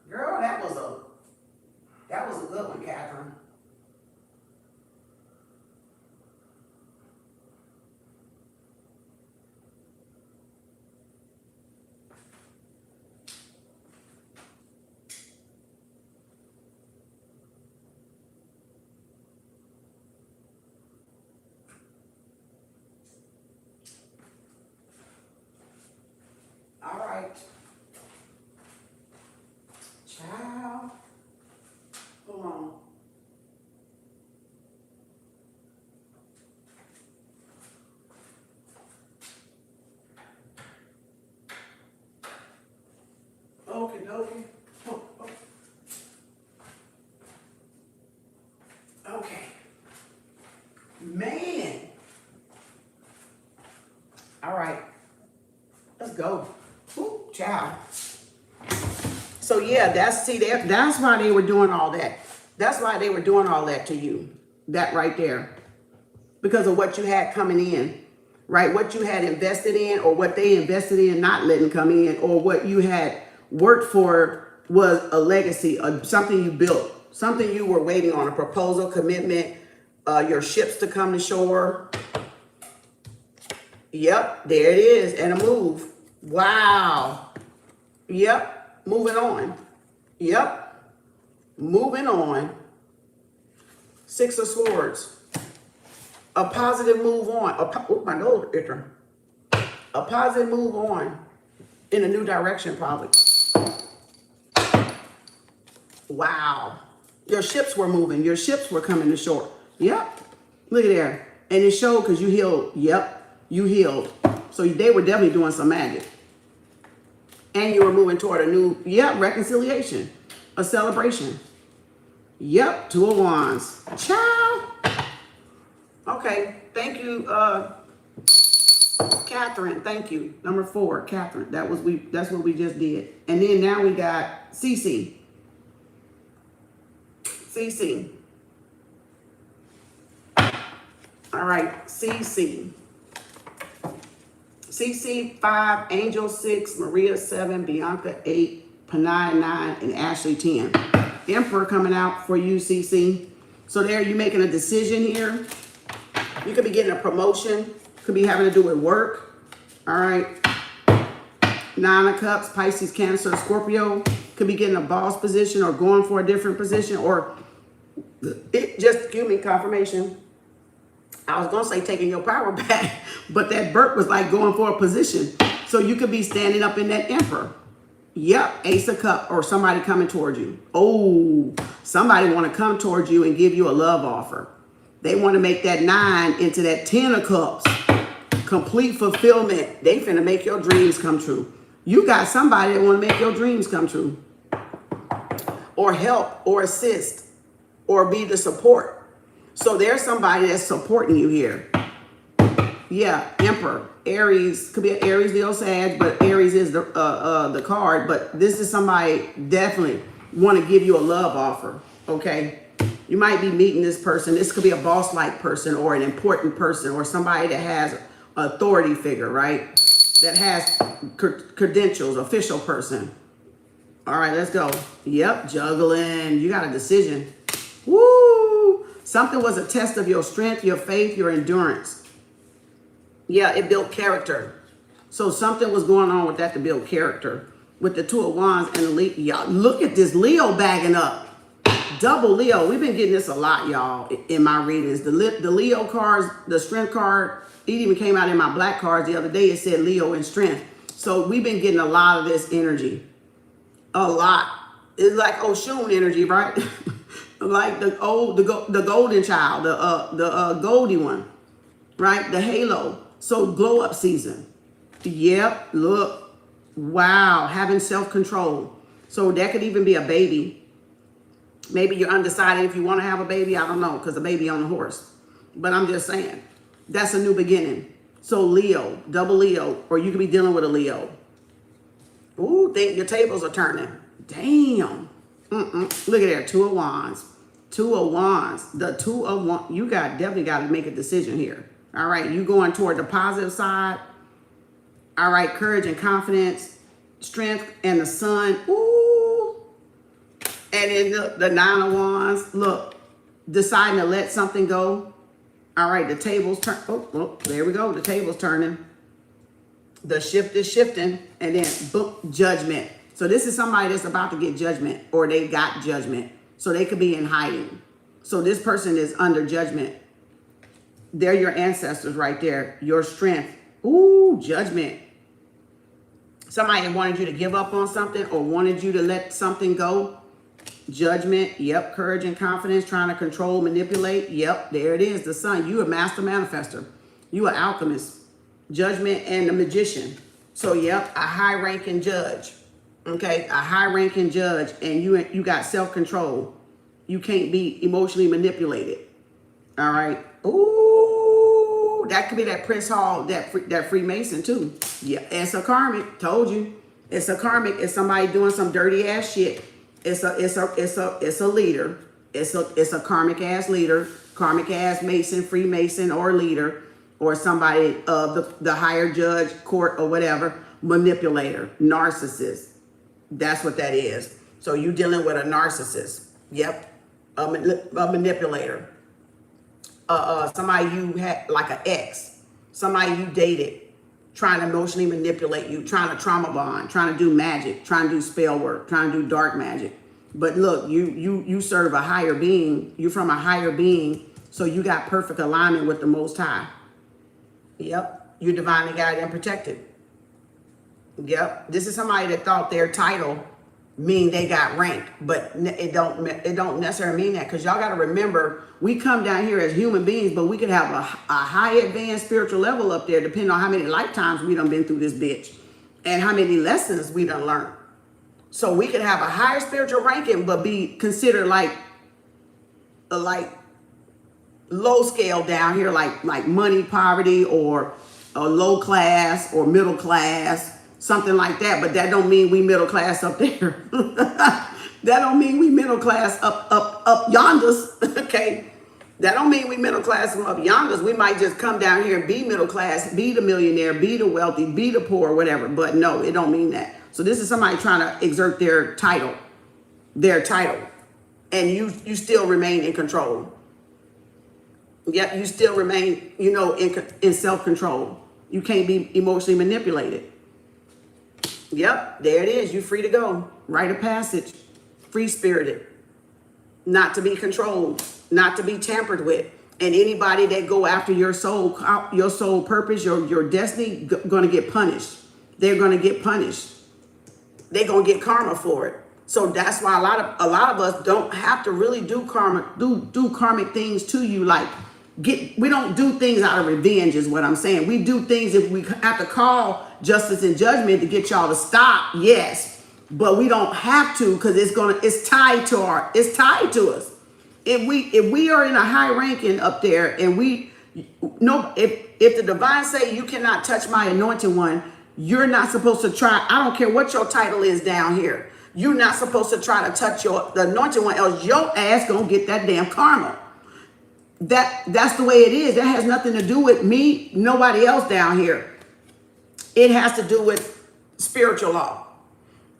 Girl, that was a good one, Catherine. All right. Child. Hold on. Okie dokie. Oh. Okay. Man. All right. Let's go. Ooh, child. So yeah, that's why they were doing all that. That's why they were doing all that to you. That right there. Because of what you had coming in, right? What you had invested in, or what they invested in not letting come in, or what you had worked for was a legacy, something you built, something you were waiting on, a proposal, commitment, your ships to come to shore. Yep, there it is, and a move. Wow. Yep, moving on. Yep, moving on. Six of Swords. A positive move on. My nose itching. A positive move on in a new direction, probably. Wow. Your ships were moving. Your ships were coming to shore. Yep. Look at there. And it showed because you healed. Yep. You healed. So they were definitely doing some magic. And you were moving toward a new, reconciliation. A celebration. Yep. Two of Wands. Ciao. Okay. Thank you, Catherine. Thank you. Number 4, Catherine. That's what we just did. And then now we got CC. CC. All right, CC. CC 5, Angel 6, Maria 7, Bianca 8, Panay 9, and Ashley 10. Emperor coming out for you, CC. So there, you're making a decision here. You could be getting a promotion. Could be having to do with work. All right. 9 of Cups, Pisces, Cancer, Scorpio. Could be getting a boss position or going for a different position, or it just give me confirmation. I was going to say taking your power back, but that burp was like going for a position. So you could be standing up in that Emperor. Yep, Ace of Cups, or somebody coming towards you. Oh, somebody want to come towards you and give you a love offer. They want to make that 9 into that 10 of Cups. Complete fulfillment. They finna make your dreams come true. You got somebody that want to make your dreams come true. Or help, or assist, or be the support. So there's somebody that's supporting you here. Yeah, Emperor, Aries, could be an Aries, Leo, Sag, but Aries is the card. But this is somebody definitely want to give you a love offer, okay? You might be meeting this person. This could be a boss-like person, or an important person, or somebody that has authority figure, right? That has credentials, official person. All right, let's go. Yep, juggling. You got a decision. Woo! Something was a test of your strength, your faith, your endurance. Yeah, it built character. So something was going on with that to build character. With the 2 of Wands and the Leo. Y'all, look at this Leo bagging up. Double Leo. We've been getting this a lot, y'all, in my readings. The Leo cards, the strength card, it even came out in my black cards the other day. It said Leo and strength. So we've been getting a lot of this energy. A lot. It's like Oshun energy, right? Like the golden child, the Goldie one, right? The halo. So glow up season. Yep. Look. Wow. Having self-control. So that could even be a baby. Maybe you're undecided if you want to have a baby. I don't know, because the baby on the horse. But I'm just saying, that's a new beginning. So Leo, double Leo, or you could be dealing with a Leo. Ooh, think your tables are turning. Damn. Look at there, 2 of Wands. 2 of Wands. The 2 of Wands. You definitely got to make a decision here. All right, you going toward the positive side. All right, courage and confidence, strength, and the Sun. Ooh. And then the 9 of Wands, look, deciding to let something go. All right, the tables turn. Oh, there we go. The table's turning. The shift is shifting. And then, boom, judgment. So this is somebody that's about to get judgment, or they got judgment. So they could be in hiding. So this person is under judgment. They're your ancestors right there. Your strength. Ooh, judgment. Somebody wanted you to give up on something, or wanted you to let something go. Judgment, yep, courage and confidence, trying to control, manipulate, yep, there it is, the Sun. You a master manifester. You an alchemist. Judgment and the Magician. So, yep, a high-ranking judge, okay, a high-ranking judge, and you got self-control. You can't be emotionally manipulated, all right? Ooh, that could be that Prince Hall, that Freemason, too. Yeah, it's a karmic, told you. It's a karmic. It's somebody doing some dirty-ass shit. It's a leader, It's a karmic ass leader, karmic ass Mason, Freemason, or leader, or somebody of the higher judge, court, or whatever, manipulator, narcissist. That's what that is. So you dealing with a narcissist. Yep. A manipulator. Somebody you had like an ex, somebody you dated, trying to emotionally manipulate you, trying to trauma bond, trying to do magic, trying to do spell work, trying to do dark magic. But look, you serve a higher being. You're from a higher being, so you got perfect alignment with the Most High. Yep, you're divinely guided and protected. Yep, this is somebody that thought their title mean they got rank, but it don't necessarily mean that, because y'all got to remember, we come down here as human beings, but we could have a high advanced spiritual level up there, depending on how many lifetimes we done been through this bitch and how many lessons we done learned. So we could have a higher spiritual ranking, but be considered like low scale down here, like money, poverty, or a low class or middle class, something like that. But that don't mean we middle class up there. That don't mean we middle class up yonders. Okay, that don't mean we middle class from up yonders. We might just come down here and be middle class, be the millionaire, be the wealthy, be the poor, whatever. But no, it don't mean that. So this is somebody trying to exert their title, and you still remain in control. Yep, you still remain, in self-control. You can't be emotionally manipulated. Yep, there it is. You're free to go. Rite of passage. Free-spirited. Not to be controlled. Not to be tampered with. And anybody that go after your soul purpose, your destiny, going to get punished. They're going to get punished. They're going to get karma for it. So that's why a lot of us don't have to really do karmic things to you. Like, we don't do things out of revenge is what I'm saying. We do things if we have to call justice and judgment to get y'all to stop. Yes, but we don't have to, because it's tied to us. If we are in a high ranking up there, and if the divine say you cannot touch my anointed one, you're not supposed to try. I don't care what your title is down here. You're not supposed to try to touch the anointed one, else your ass gonna get that damn karma. That's the way it is. That has nothing to do with me, nobody else down here. It has to do with spiritual law.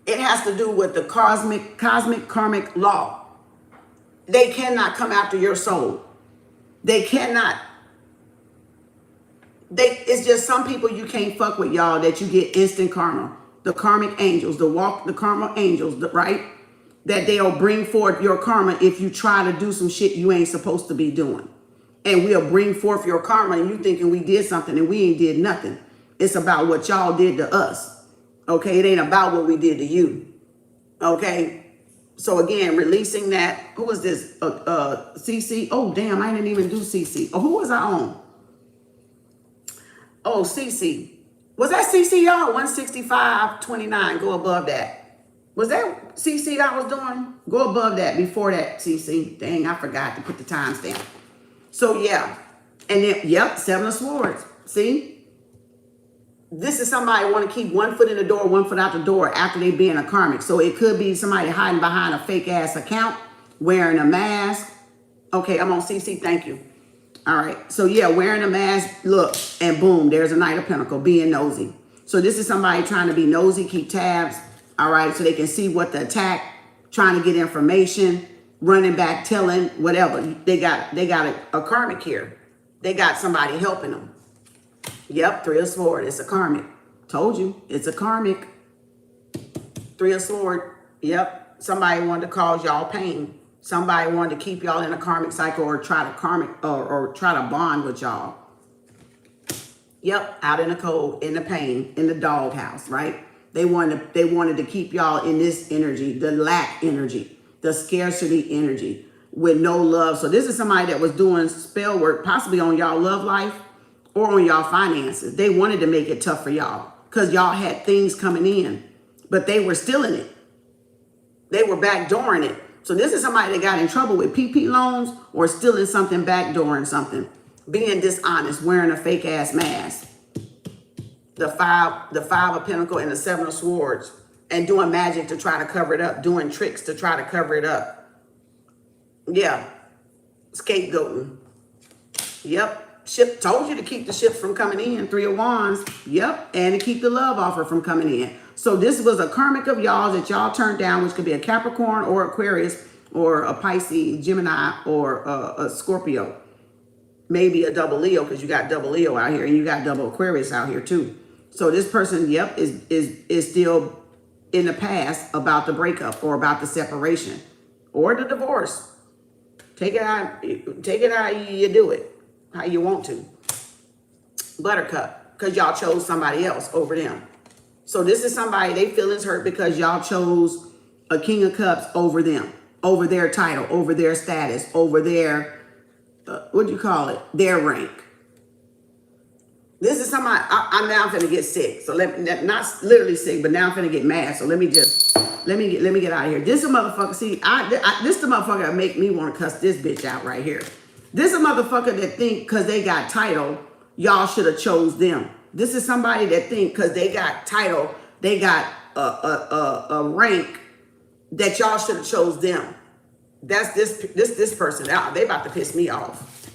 It has to do with the cosmic karmic law. They cannot come after your soul. They cannot. It's just some people you can't fuck with, y'all, that you get instant karma. The karmic angels, the karma angels, right? That they'll bring forth your karma if you try to do some shit you ain't supposed to be doing. And we'll bring forth your karma, and you thinking we did something and we ain't did nothing. It's about what y'all did to us. Okay, it ain't about what we did to you. Okay, so again, releasing that. Who was this? CC. Oh damn, I didn't even do CC. Oh, who was I on? Oh, CC. Was that CC, y'all? 165.29. Go above that. Was that CC I was doing? Go above that, before that, CC. Dang, I forgot to put the timestamp. So yeah, and then yep, 7 of Swords. See, this is somebody want to keep one foot in the door, one foot out the door after they being a karmic. So it could be somebody hiding behind a fake ass account, wearing a mask. Okay, I'm on CC. Thank you. All right. So yeah, wearing a mask. Look, and boom, there's a Knight of Pentacles, being nosy. So this is somebody trying to be nosy, keep tabs. All right, so they can see what the attack, trying to get information, running back, telling, whatever. They got a karmic here. They got somebody helping them. Yep, 3 of Swords. It's a karmic. Told you, it's a karmic. 3 of Swords. Yep, somebody wanted to cause y'all pain. Somebody wanted to keep y'all in a karmic cycle, or try to bond with y'all. Yep, out in the cold, in the pain, in the doghouse, right? They wanted to keep y'all in this energy, the lack energy, the scarcity energy, with no love. So this is somebody that was doing spell work, possibly on y'all love life or on y'all finances. They wanted to make it tough for y'all because y'all had things coming in, but they were stealing it. They were backdooring it. So this is somebody that got in trouble with PP loans or stealing something, backdooring something, being dishonest, wearing a fake ass mask. The five of Pentacles and the 7 of Swords, and doing magic to try to cover it up, doing tricks to try to cover it up. Yeah. Scapegoating. Yep. Ship told you to keep the ships from coming in. 3 of Wands. Yep. And to keep the love offer from coming in. So this was a karmic of y'all that y'all turned down, which could be a Capricorn or Aquarius or a Pisces, Gemini, or a Scorpio. Maybe a double Leo, because you got double Leo out here and you got double Aquarius out here too. So this person, yep, is still in the past about the breakup or about the separation or the divorce. Take it how you do it, how you want to. Buttercup, because y'all chose somebody else over them. So this is somebody, they feelings hurt because y'all chose a King of Cups over them, over their title, over their status, over their, what do you call it? Their rank. This is somebody, I'm now finna get sick. So not literally sick, but now I'm finna get mad. So let me get out of here. This is a motherfucker, see, this is the motherfucker that make me want to cuss this bitch out right here. This is a motherfucker that think because they got title, y'all should have chose them. This is somebody that think because they got title, they got a rank, that y'all should have chose them. That's this person. They about to piss me off.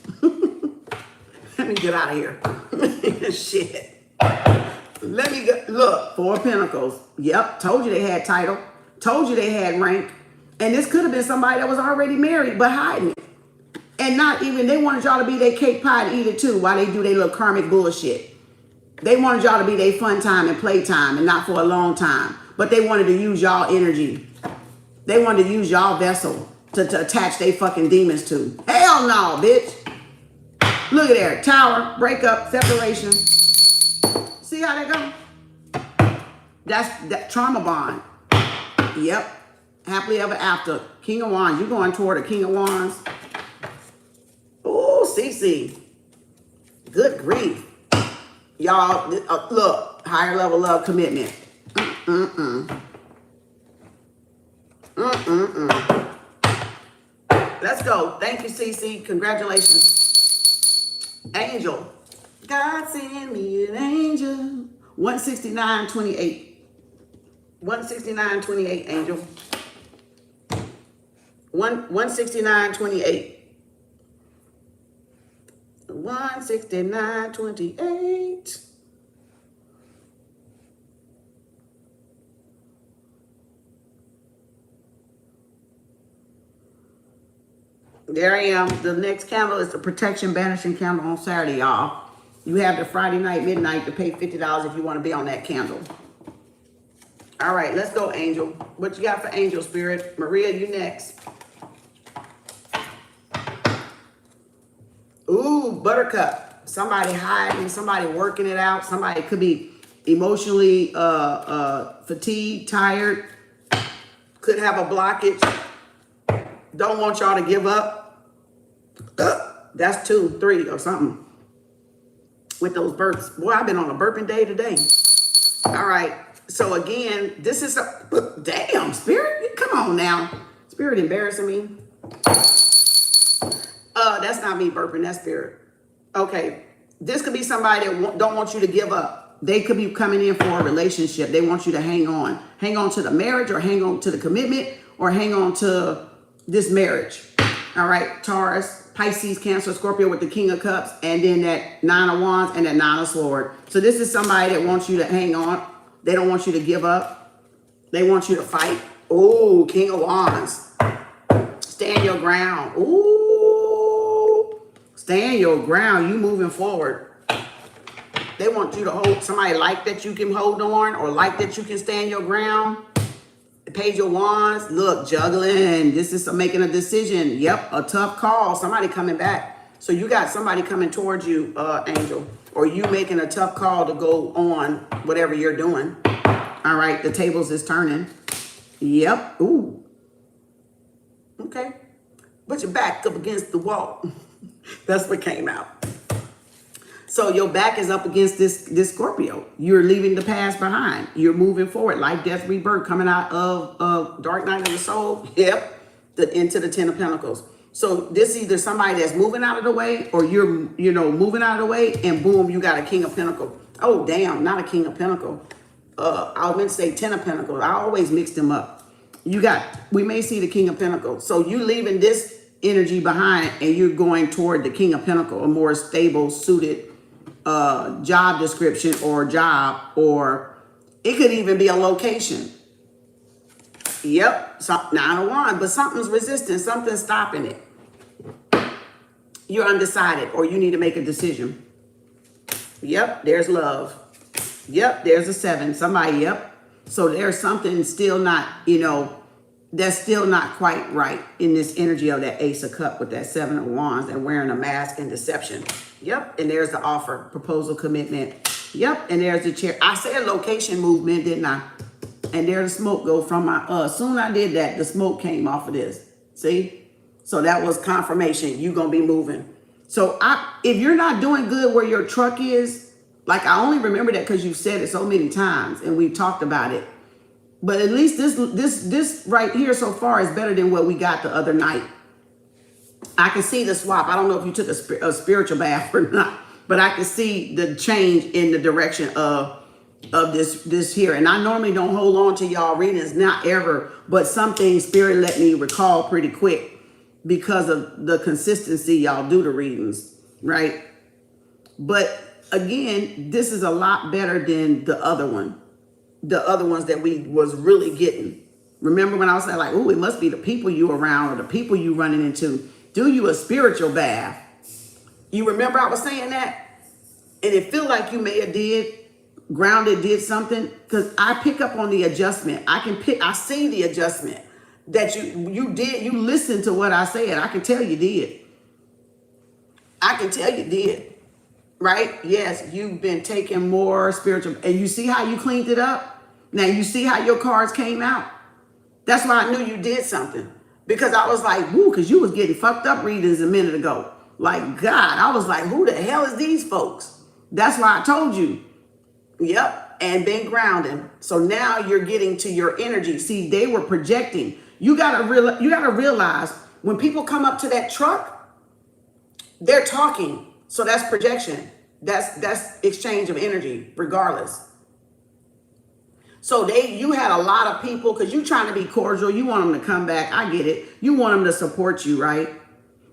Let me get out of here. Shit. Let me go. Look, 4 of Pentacles. Yep. Told you they had title. Told you they had rank. And this could have been somebody that was already married but hiding it. And not even, they wanted y'all to be their cake pie and eat it too while they do their little karmic bullshit. They wanted y'all to be their fun time and play time and not for a long time. But they wanted to use y'all energy. They wanted to use y'all vessel to attach their fucking demons to. Hell no, bitch. Look at there. Tower, breakup, separation. See how that go? That's that trauma bond. Yep. Happily ever after. King of Wands. You going toward a King of Wands. Ooh, CC. Good grief. Y'all, look, higher level love commitment. Let's go. Thank you, CC. Congratulations. Angel. God send me an angel. 169.28. 169.28, Angel. 169.28. 169.28. There I am. The next candle is the protection banishing candle on Saturday, y'all. You have the Friday night, midnight to pay $50 if you want to be on that candle. All right, let's go, Angel. What you got for Angel Spirit? Maria, you next. Ooh, Buttercup. Somebody hiding, somebody working it out. Somebody could be emotionally fatigued, tired. Could have a blockage. Don't want y'all to give up. That's 2, 3 or something. With those burps. Boy, I've been on a burping day today. All right. So again, this is a... Damn, Spirit. Come on now. Spirit embarrassing me. That's not me burping. That's Spirit. Okay. This could be somebody that don't want you to give up. They could be coming in for a relationship. They want you to hang on. Hang on to the marriage or hang on to the commitment or hang on to this marriage. All right. Taurus, Pisces, Cancer, Scorpio with the King of Cups, and then that 9 of Wands and that 9 of Swords. So this is somebody that wants you to hang on. They don't want you to give up. They want you to fight. Ooh, King of Wands. Stand your ground. Ooh. Stand your ground. You moving forward. They want you to hold somebody like that you can hold on or like that you can stand your ground. Page of Wands. Look, juggling. This is making a decision. Yep, a tough call. Somebody coming back. So you got somebody coming towards you, Angel. Or you making a tough call to go on whatever you're doing. All right, the tables is turning. Yep. Ooh. Okay. Put your back up against the wall. That's what came out. So your back is up against this Scorpio. You're leaving the past behind. You're moving forward. Life, death, rebirth, coming out of Dark Night of the Soul. Yep. Into the 10 of Pentacles. So this is either somebody that's moving out of the way or you're, moving out of the way and boom, you got a King of Pentacles. Oh, damn, not a King of Pentacles. I meant to say 10 of Pentacles. I always mix them up. We may see the King of Pentacles. So you leaving this energy behind it, and you're going toward the King of Pentacles, a more stable, suited job description or job, or it could even be a location. Yep, 9 of Wands, but something's resisting, something's stopping it. You're undecided, or you need to make a decision. Yep, there's love. Yep, there's a 7. Somebody, yep. So there's something still not, that's still not quite right in this energy of that Ace of Cups with that 7 of Wands and wearing a mask and deception. Yep, and there's the offer, proposal, commitment. Yep, and there's the chair. I said location movement, didn't I? And there's the smoke go from my, soon I did that, the smoke came off of this. See? So that was confirmation. You're going to be moving. So if you're not doing good where your truck is, like I only remember that because you've said it so many times and we've talked about it. But at least this right here so far is better than what we got the other night. I can see the swap. I don't know if you took a spiritual bath or not, but I can see the change in the direction of this here. And I normally don't hold on to y'all readings, not ever, but some things Spirit let me recall pretty quick because of the consistency y'all do the readings, right? But again, this is a lot better than the other one. The other ones that we was really getting. Remember when I was saying like, oh, it must be the people you around or the people you running into. Do you a spiritual bath? You remember I was saying that? And it feel like you may have did something, because I pick up on the adjustment. I see the adjustment that you did. You listened to what I said. I can tell you did. I can tell you did. Right? Yes, you've been taking more spiritual. And you see how you cleaned it up? Now you see how your cards came out? That's why I knew you did something. Because I was like, woo, because you was getting fucked up readings a minute ago. Like, God, I was like, who the hell is these folks? That's why I told you. Yep, and been grounding. So now you're getting to your energy. See, they were projecting. You gotta realize when people come up to that truck, they're talking. So that's projection. That's exchange of energy, regardless. So you had a lot of people, because you're trying to be cordial. You want them to come back. I get it. You want them to support you, right?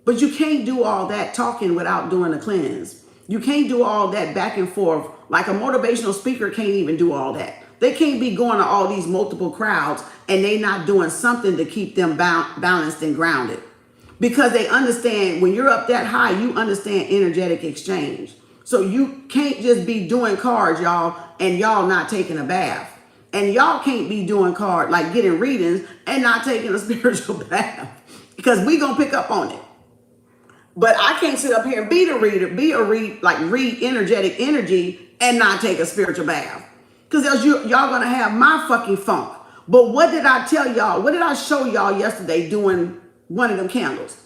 But you can't do all that talking without doing a cleanse. You can't do all that back and forth. Like a motivational speaker can't even do all that. They can't be going to all these multiple crowds and they not doing something to keep them balanced and grounded. Because they understand when you're up that high, you understand energetic exchange. So you can't just be doing cards, y'all, and y'all not taking a bath. And y'all can't be doing cards, like getting readings and not taking a spiritual bath. Because we going to pick up on it. But I can't sit up here and be the reader, read energetic energy and not take a spiritual bath. Because y'all going to have my fucking funk. But what did I tell y'all? What did I show y'all yesterday doing one of them candles?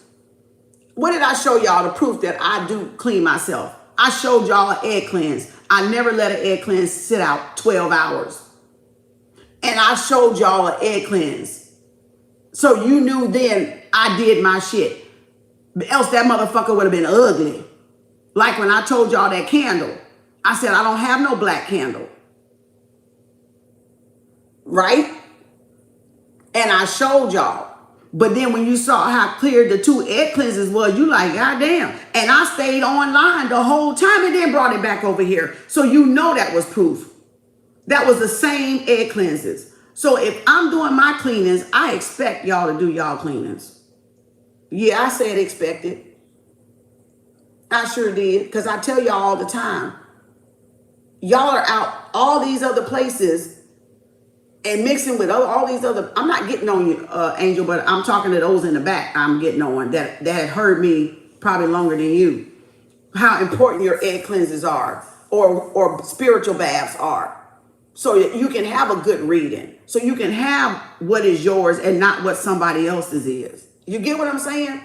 What did I show y'all? The proof that I do clean myself. I showed y'all an egg cleanse. I never let an egg cleanse sit out 12 hours. And I showed y'all an egg cleanse. So you knew then I did my shit. Else that motherfucker would have been ugly. Like when I told y'all that candle. I said, I don't have no black candle. Right? And I showed y'all. But then when you saw how clear the 2 egg cleanses was, you like, God damn. And I stayed online the whole time and then brought it back over here. So you know that was proof. That was the same egg cleanses. So if I'm doing my cleanings, I expect y'all to do y'all cleanings. Yeah, I said expected. I sure did. Because I tell y'all all the time. Y'all are out all these other places and mixing with all these other. I'm not getting on you, Angel, but I'm talking to those in the back. I'm getting on that had heard me probably longer than you. How important your egg cleanses are or spiritual baths are. So you can have a good reading. So you can have what is yours and not what somebody else's is. You get what I'm saying?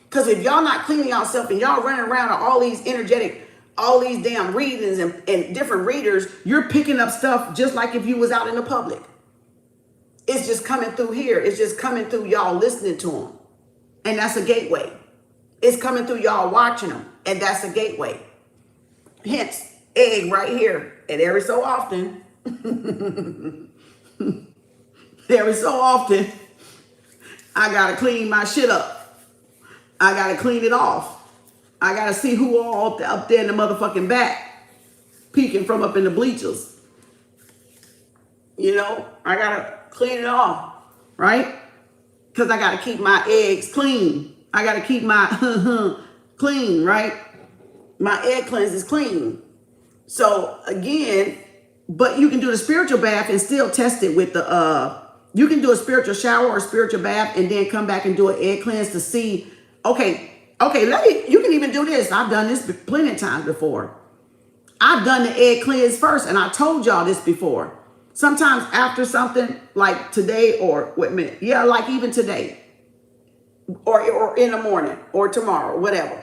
Because if y'all not cleaning yourself and y'all running around to all these energetic, all these damn readings and different readers, you're picking up stuff just like if you was out in the public. It's just coming through here. It's just coming through y'all listening to them. And that's a gateway. It's coming through y'all watching them. And that's a gateway. Hence, egg right here. And every so often, every so often, I gotta clean my shit up. I gotta clean it off. I gotta see who all up there in the motherfucking back, peeking from up in the bleachers. You know, I gotta clean it off, right? Because I gotta keep my eggs clean. I gotta keep my clean, right? My egg cleanse is clean. So again, but you can do the spiritual bath and still test it with the you can do a spiritual shower or a spiritual bath and then come back and do an egg cleanse to see, okay, you can even do this. I've done this plenty of times before. I've done the egg cleanse first, and I told y'all this before. Sometimes after something like today, or wait a minute, yeah, like even today, or in the morning, or tomorrow, whatever.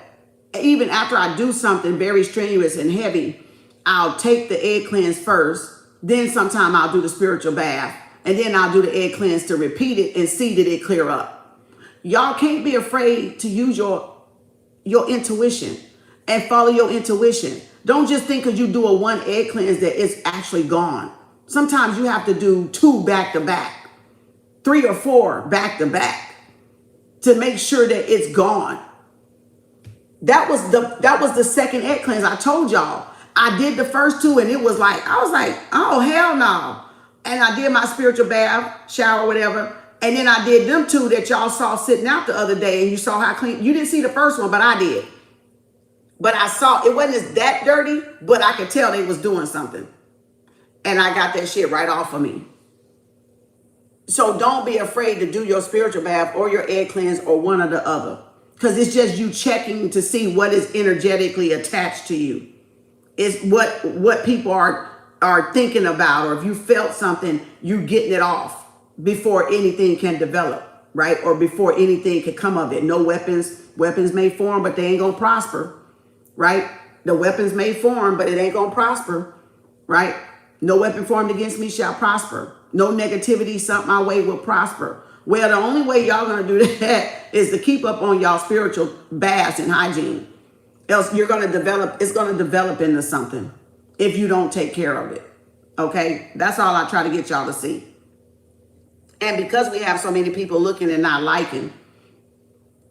Even after I do something very strenuous and heavy, I'll take the egg cleanse first. Then sometime I'll do the spiritual bath, and then I'll do the egg cleanse to repeat it and see that it clear up. Y'all can't be afraid to use your intuition and follow your intuition. Don't just think because you do a one egg cleanse that it's actually gone. Sometimes you have to do 2 back to back, 3 or 4 back to back to make sure that it's gone. That was the second egg cleanse. I told y'all. I did the first 2 and it was like, I was like, oh, hell no. And I did my spiritual bath, shower, whatever. And then I did them 2 that y'all saw sitting out the other day, and you saw how clean. You didn't see the first one, but I did. But I saw it wasn't that dirty, but I could tell they was doing something. And I got that shit right off of me. So don't be afraid to do your spiritual bath or your egg cleanse or one or the other. Because it's just you checking to see what is energetically attached to you. It's what people are thinking about, or if you felt something, you getting it off before anything can develop, right? Or before anything can come of it. No weapons may form, but they ain't gonna prosper, right? The weapons may form, but it ain't gonna prosper, right? No weapon formed against me shall prosper. No negativity sent my way will prosper. Well, the only way y'all gonna do that is to keep up on y'all spiritual baths and hygiene. Else you're gonna develop, it's gonna develop into something if you don't take care of it. Okay? That's all I try to get y'all to see. And because we have so many people looking and not liking,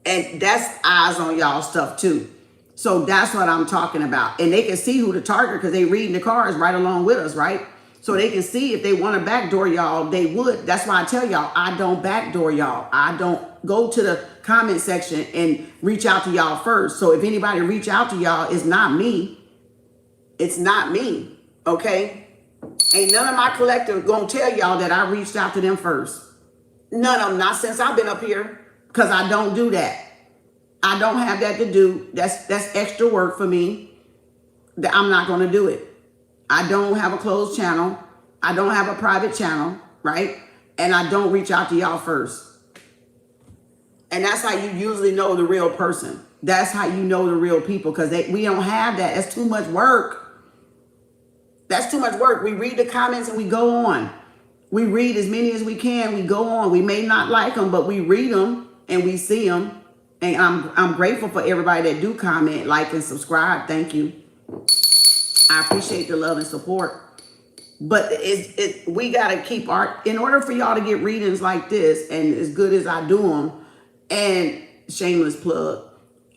and that's eyes on y'all stuff too. So that's what I'm talking about. And they can see who the target, because they reading the cards right along with us, right? So they can see if they want to backdoor y'all, they would. That's why I tell y'all, I don't backdoor y'all. I don't go to the comment section and reach out to y'all first. So if anybody reach out to y'all, it's not me. It's not me, okay? Ain't none of my collective gonna tell y'all that I reached out to them first. None of them, not since I've been up here, because I don't do that. I don't have that to do. That's extra work for me. That I'm not going to do it. I don't have a closed channel. I don't have a private channel, right? And I don't reach out to y'all first. And that's how you usually know the real person. That's how you know the real people, because we don't have that. That's too much work. That's too much work. We read the comments and we go on. We read as many as we can. We go on. We may not like them, but we read them and we see them. And I'm grateful for everybody that do comment, like, and subscribe. Thank you. I appreciate the love and support. But we got to keep in order for y'all to get readings like this, and as good as I do them, and shameless plug,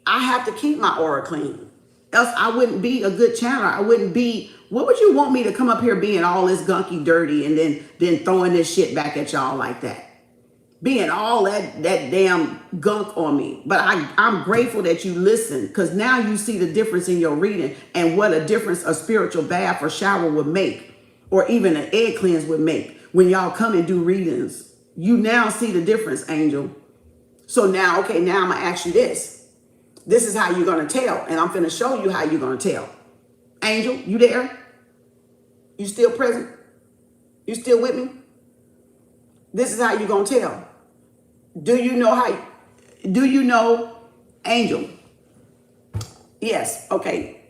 I have to keep my aura clean. Else I wouldn't be a good channel. I wouldn't be, what would you want me to come up here being all this gunky dirty and then throwing this shit back at y'all like that? Being all that damn gunk on me. But I'm grateful that you listen, because now you see the difference in your reading and what a difference a spiritual bath or shower would make, or even an egg cleanse would make when y'all come and do readings. You now see the difference, Angel. So now, okay, now I'm going to ask you this. This is how you're going to tell, and I'm going to show you how you're going to tell. Angel, you there? You still present? You still with me? This is how you're going to tell. Do you know Angel? Yes. Okay.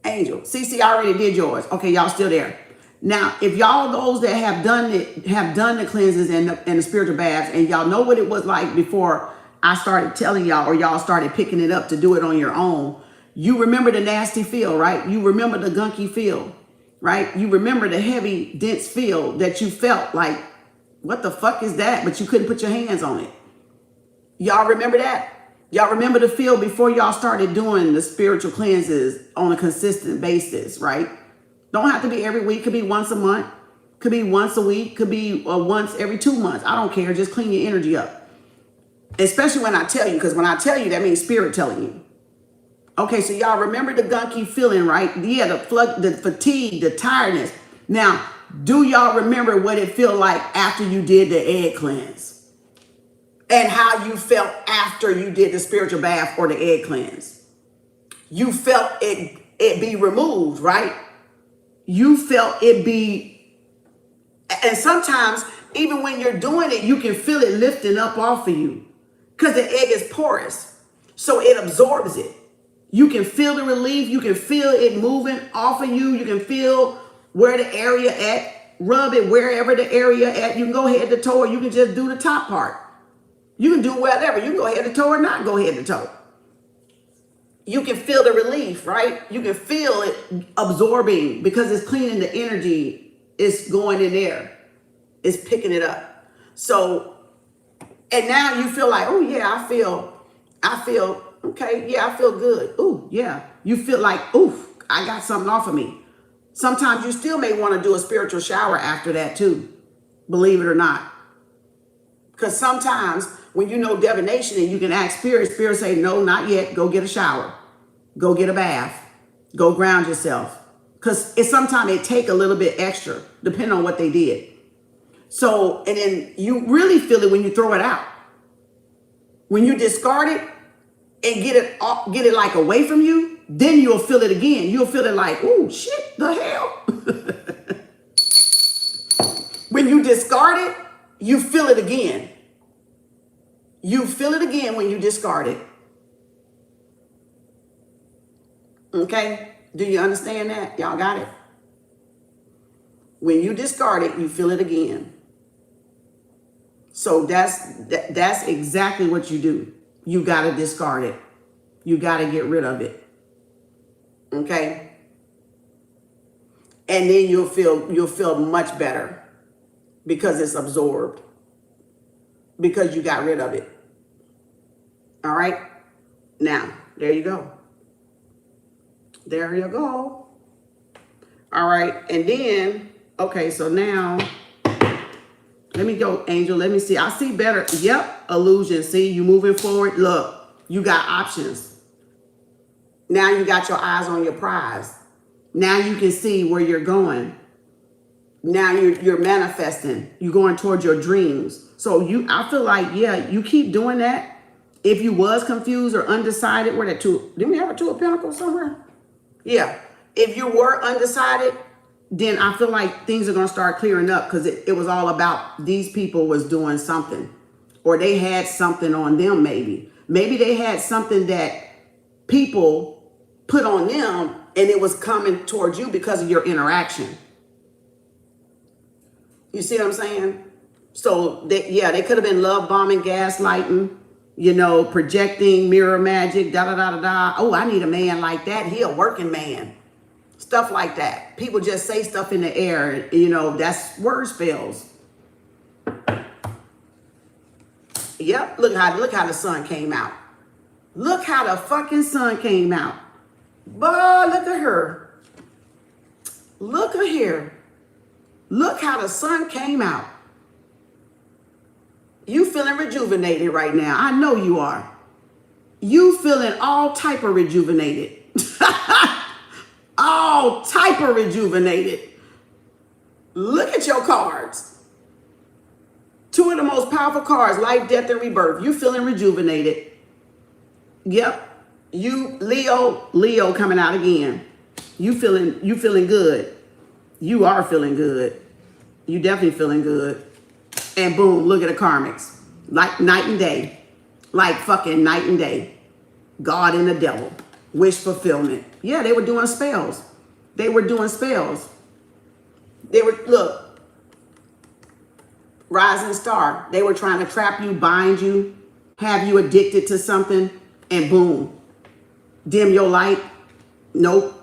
Angel. CC, I already did yours. Okay, y'all still there. Now, if y'all, those that have done the cleanses and the spiritual baths, and y'all know what it was like before I started telling y'all, or y'all started picking it up to do it on your own, you remember the nasty feel, right? You remember the gunky feel, right? You remember the heavy, dense feel that you felt like, what the fuck is that? But you couldn't put your hands on it. Y'all remember that? Y'all remember the feel before y'all started doing the spiritual cleanses on a consistent basis, right? Don't have to be every week. Could be once a month. Could be once a week. Could be once every 2 months. I don't care. Just clean your energy up. Especially when I tell you, because when I tell you, that means spirit telling you. Okay, so y'all remember the gunky feeling, right? Yeah, the fatigue, the tiredness. Now, do y'all remember what it felt like after you did the egg cleanse? And how you felt after you did the spiritual bath or the egg cleanse? You felt it be removed, right? You felt it be, and sometimes even when you're doing it, you can feel it lifting up off of you because the egg is porous. So it absorbs it. You can feel the relief. You can feel it moving off of you. You can feel where the area at. Rub it wherever the area at. You can go head to toe, or you can just do the top part. You can do whatever. You can go head to toe or not go head to toe. You can feel the relief, right? You can feel it absorbing because it's cleaning the energy. It's going in there. It's picking it up. So, and now you feel like, oh yeah, I feel, okay, yeah, I feel good. Oh yeah. You feel like, oof, I got something off of me. Sometimes you still may want to do a spiritual shower after that too, believe it or not. Because sometimes when you know divination and you can ask spirit say, no, not yet. Go get a shower. Go get a bath. Go ground yourself. Because sometimes it take a little bit extra, depending on what they did. So, and then you really feel it when you throw it out. When you discard it and get it like away from you, then you'll feel it again. You'll feel it like, oh shit, the hell. When you discard it, you feel it again. You feel it again when you discard it. Okay? Do you understand that? Y'all got it? When you discard it, you feel it again. So that's exactly what you do. You got to discard it. You got to get rid of it. Okay? And then you'll feel much better because it's absorbed. Because you got rid of it. All right? Now, there you go. There you go. All right. And then, okay, so now, let me go, Angel. Let me see. I see better. Yep, illusion. See, you moving forward. Look, you got options. Now you got your eyes on your prize. Now you can see where you're going. Now you're manifesting. You're going towards your dreams. So I feel like, yeah, you keep doing that. If you was confused or undecided, where that two, didn't we have a two of pentacles somewhere? Yeah. If you were undecided, then I feel like things are going to start clearing up because it was all about these people was doing something or they had something on them maybe. Maybe they had something that people put on them and it was coming towards you because of your interaction. You see what I'm saying? So, they could have been love bombing, gaslighting, projecting, mirror magic, da-da-da-da-da. Oh, I need a man like that. He a working man. Stuff like that. People just say stuff in the air. That's word spells. Yep, look how the sun came out. Look how the fucking sun came out. Boy, look at her. Look at here. Look how the sun came out. You feeling rejuvenated right now. I know you are. You feeling all type of rejuvenated. All type of rejuvenated. Look at your cards. Two of the most powerful cards, life, death, and rebirth. You feeling rejuvenated. Yep. You, Leo coming out again. You feeling good. You are feeling good. You definitely feeling good. And boom, look at the karmics. Like night and day. Like fucking night and day. God and the devil. Wish fulfillment. Yeah, they were doing spells. They were doing spells. Look. Rising star. They were trying to trap you, bind you, have you addicted to something, and boom. Dim your light. Nope.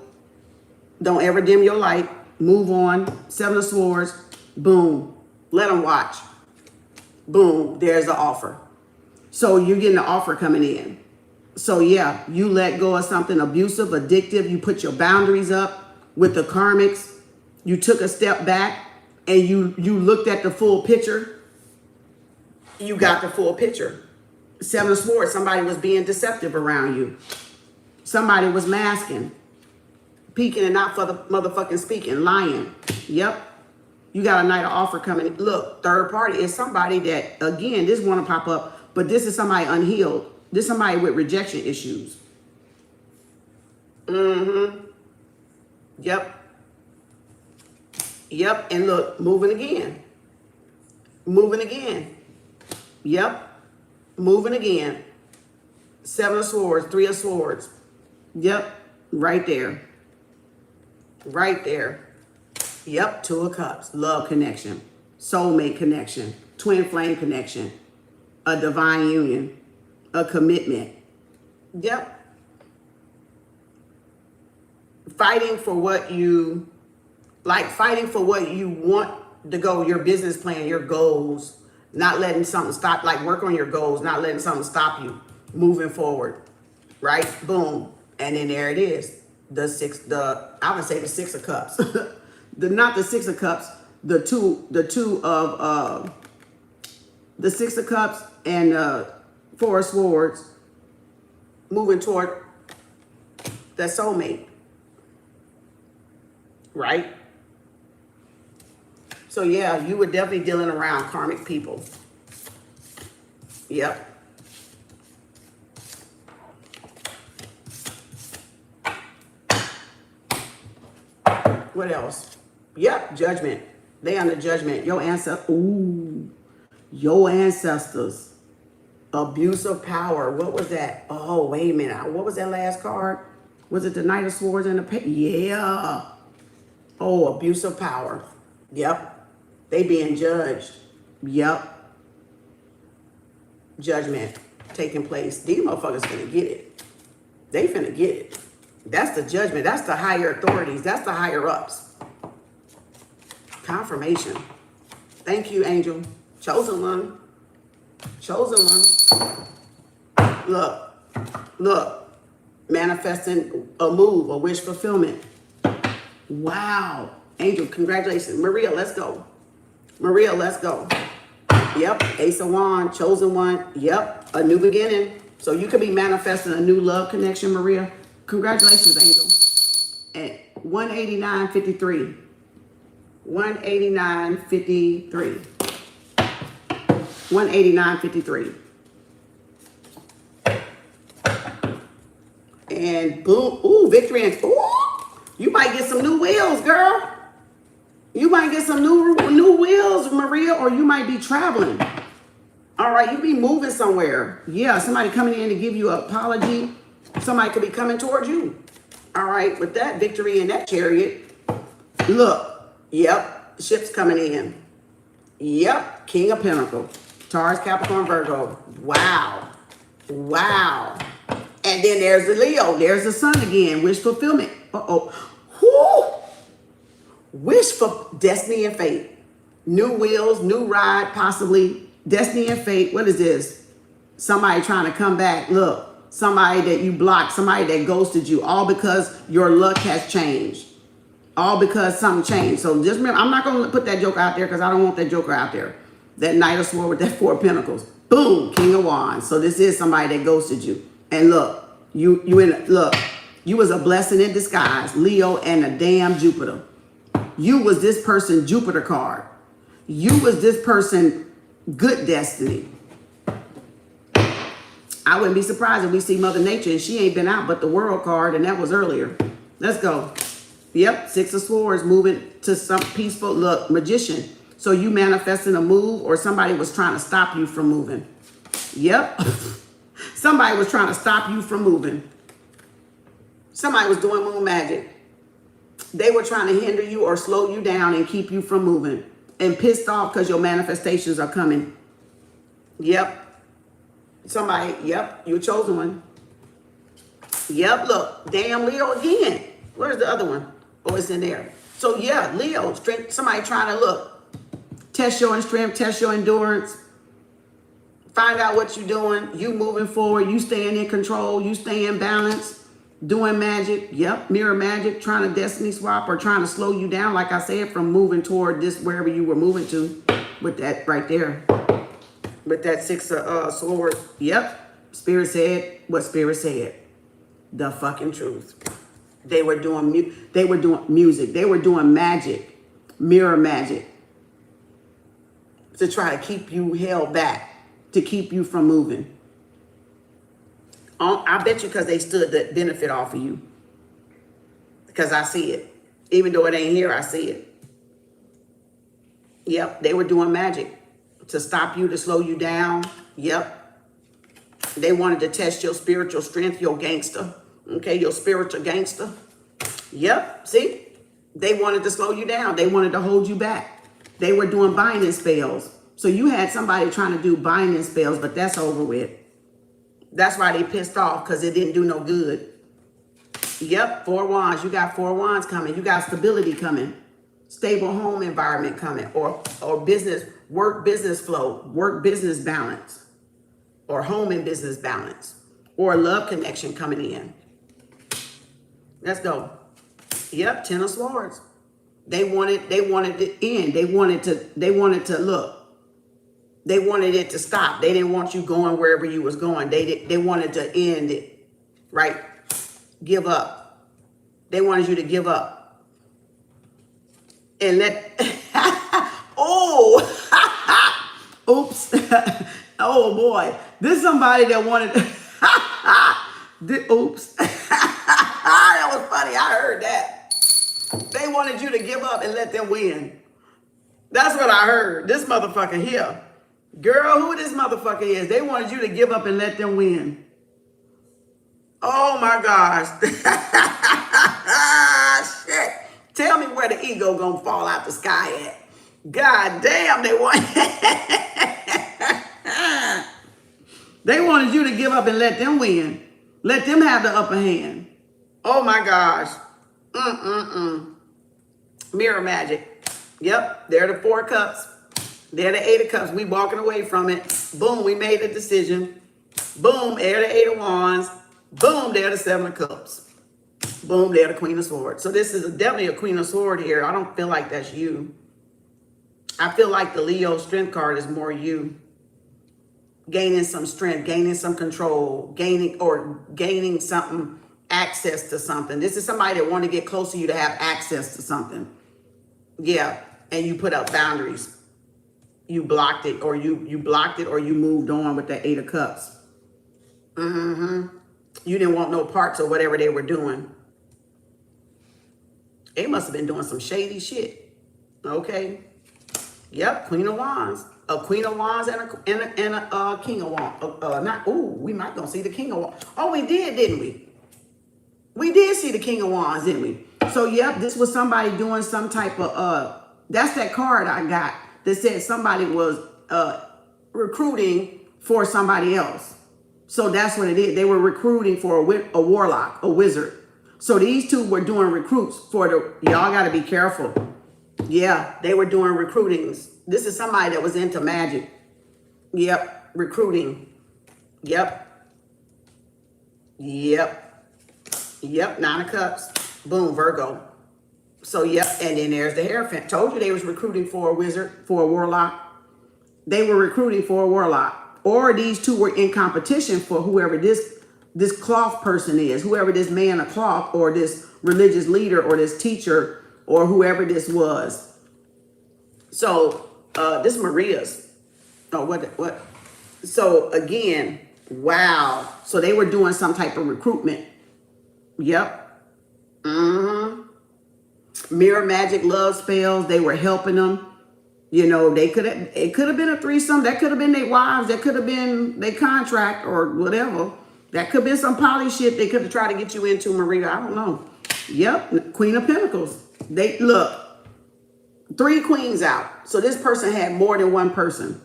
Don't ever dim your light. Move on. Seven of Swords. Boom. Let them watch. Boom. There's the offer. So you're getting the offer coming in. So yeah, you let go of something abusive, addictive. You put your boundaries up with the karmics. You took a step back and you looked at the full picture. You got the full picture. Seven of Swords, somebody was being deceptive around you. Somebody was masking, peeking and not for the motherfucking speaking, lying. Yep. You got a night of offer coming. Look, third party is somebody that, again, this want to pop up, but this is somebody unhealed. This is somebody with rejection issues. Yep. Yep. And look, moving again. Moving again. Yep. Moving again. Seven of Swords, Three of Swords. Yep. Right there. Right there. Yep. Two of Cups. Love connection. Soulmate connection. Twin flame connection. A divine union. A commitment. Yep. Fighting for what you like, fighting for what you want to go, your business plan, your goals, not letting something stop, like work on your goals, not letting something stop you moving forward. Right? Boom. And then there it is. I would say the Six of Cups. Not the Six of Cups, the Six of Cups and Four of Swords moving toward that soulmate. Right? So yeah, you were definitely dealing around karmic people. Yep. What else? Yep, judgment. They under judgment. Your ancestors. Abuse of power. What was that? Oh, wait a minute. What was that last card? Was it the Knight of Swords and the yeah. Oh, abuse of power. Yep. They being judged. Yep. Judgment taking place. These motherfuckers finna get it. They finna get it. That's the judgment. That's the higher authorities. That's the higher ups. Confirmation. Thank you, angel. Chosen one. Chosen one. Look. Manifesting a move, a wish fulfillment. Wow. Angel, congratulations. Maria, let's go. Maria, let's go. Yep. Ace of Wands, chosen one. Yep. A new beginning. So you could be manifesting a new love connection, Maria. Congratulations, angel. At 189.53. 189.53. 189.53. And boom. Ooh, victory. And ooh, you might get some new wheels, girl. You might get some new wheels, Maria, or you might be traveling. All right, you be moving somewhere. Yeah, somebody coming in to give you an apology. Somebody could be coming towards you. All right, with that victory in that chariot. Look, yep, ship's coming in. Yep, King of Pentacles. Taurus, Capricorn, Virgo. Wow. Wow. And then there's the Leo. There's the Sun again. Wish fulfillment. Uh-oh. Whoo! Wish for destiny and fate. New wheels, new ride, possibly. Destiny and fate. What is this? Somebody trying to come back. Look, somebody that you blocked, somebody that ghosted you, all because your luck has changed. All because something changed. So just remember, I'm not going to put that joker out there because I don't want that joker out there. That Knight of Swords with that Four of Pentacles. Boom, King of Wands. So this is somebody that ghosted you. And look, you was a blessing in disguise. Leo and a damn Jupiter. You was this person Jupiter card. You was this person good destiny. I wouldn't be surprised if we see Mother Nature and she ain't been out but the World card, and that was earlier. Let's go. Yep, Six of Swords moving to some peaceful look. Magician. So you manifesting a move, or somebody was trying to stop you from moving. Yep. Somebody was trying to stop you from moving. Somebody was doing moon magic. They were trying to hinder you or slow you down and keep you from moving. And pissed off because your manifestations are coming. Yep. Somebody, yep, you chosen one. Yep, look, damn Leo again. Where's the other one? Oh, it's in there. So yeah, Leo, strength, somebody trying to look. Test your strength, test your endurance. Find out what you're doing. You moving forward. You staying in control. You staying balanced. Doing magic. Yep. Mirror magic. Trying to destiny swap or trying to slow you down. Like I said, from moving toward this, wherever you were moving to. With that right there. With that 6 of swords. Yep. Spirit said what Spirit said. The fucking truth. They were doing music. They were doing magic. Mirror magic. To try to keep you held back. To keep you from moving. I bet you because they stood the benefit off of you. Because I see it. Even though it ain't here, I see it. Yep, they were doing magic. To stop you, to slow you down. Yep. They wanted to test your spiritual strength, your gangster. Okay, your spiritual gangster. Yep, see? They wanted to slow you down. They wanted to hold you back. They were doing binding spells. So you had somebody trying to do binding spells, but that's over with. That's why they pissed off, because it didn't do no good. Yep, 4 wands. You got 4 wands coming. You got stability coming. Stable home environment coming. Or business, work business flow. Work business balance. Or home and business balance. Or a love connection coming in. Let's go. Yep, 10 of swords. They wanted to end. They wanted to look. They wanted it to stop. They didn't want you going wherever you was going. They wanted to end it. Right? Give up. They wanted you to give up. And let oh oops. Oh boy. This is somebody that wanted oops. That was funny. I heard that. They wanted you to give up and let them win. That's what I heard. This motherfucker here. Girl, who this motherfucker is? They wanted you to give up and let them win. Oh my gosh. Shit. Tell me where the ego gonna fall out the sky at. God damn, they wanted you to give up and let them win. Let them have the upper hand. Oh my gosh. Mirror magic. Yep, they're the 4 cups. They're the 8 of cups. We walking away from it. Boom, we made a decision. Boom, they're the 8 of wands. Boom, they're the 7 of cups. Boom, they're the Queen of swords. So this is definitely a Queen of sword here. I don't feel like that's you. I feel like the Leo strength card is more you. Gaining some strength, gaining some control, gaining something, access to something. This is somebody that want to get close to you to have access to something. Yeah, and you put up boundaries. You blocked it, or you blocked it, or you moved on with that 8 of cups. You didn't want no parts of whatever they were doing. They must have been doing some shady shit. Okay. Yep, Queen of Wands. A Queen of Wands and a King of Wands. We might gonna see the King of Wands. Oh, we did, didn't we? We did see the King of Wands, didn't we? So, yep, this was somebody doing some type of, that's that card I got that said somebody was recruiting for somebody else. So that's what it is. They were recruiting for a warlock, a wizard. So these two were doing recruits for y'all got to be careful. Yeah, they were doing recruitings. This is somebody that was into magic. Yep, recruiting. Yep. 9 of cups. Boom, Virgo. So, yep, and then there's the Hierophant. Told you they was recruiting for a wizard, for a warlock. They were recruiting for a warlock. Or these two were in competition for whoever this cloth person is, whoever this man of cloth, or this religious leader, or this teacher, or whoever this was. So, this Maria's. Oh, what? So, again, wow. So, they were doing some type of recruitment. Yep. Mirror magic, love spells. They were helping them. You know, it could have been a threesome. That could have been their wives. That could have been their contract or whatever. That could have been some poly shit they could have tried to get you into, Maria. I don't know. Yep, Queen of Pentacles. They look, 3 queens out. So this person had more than one person.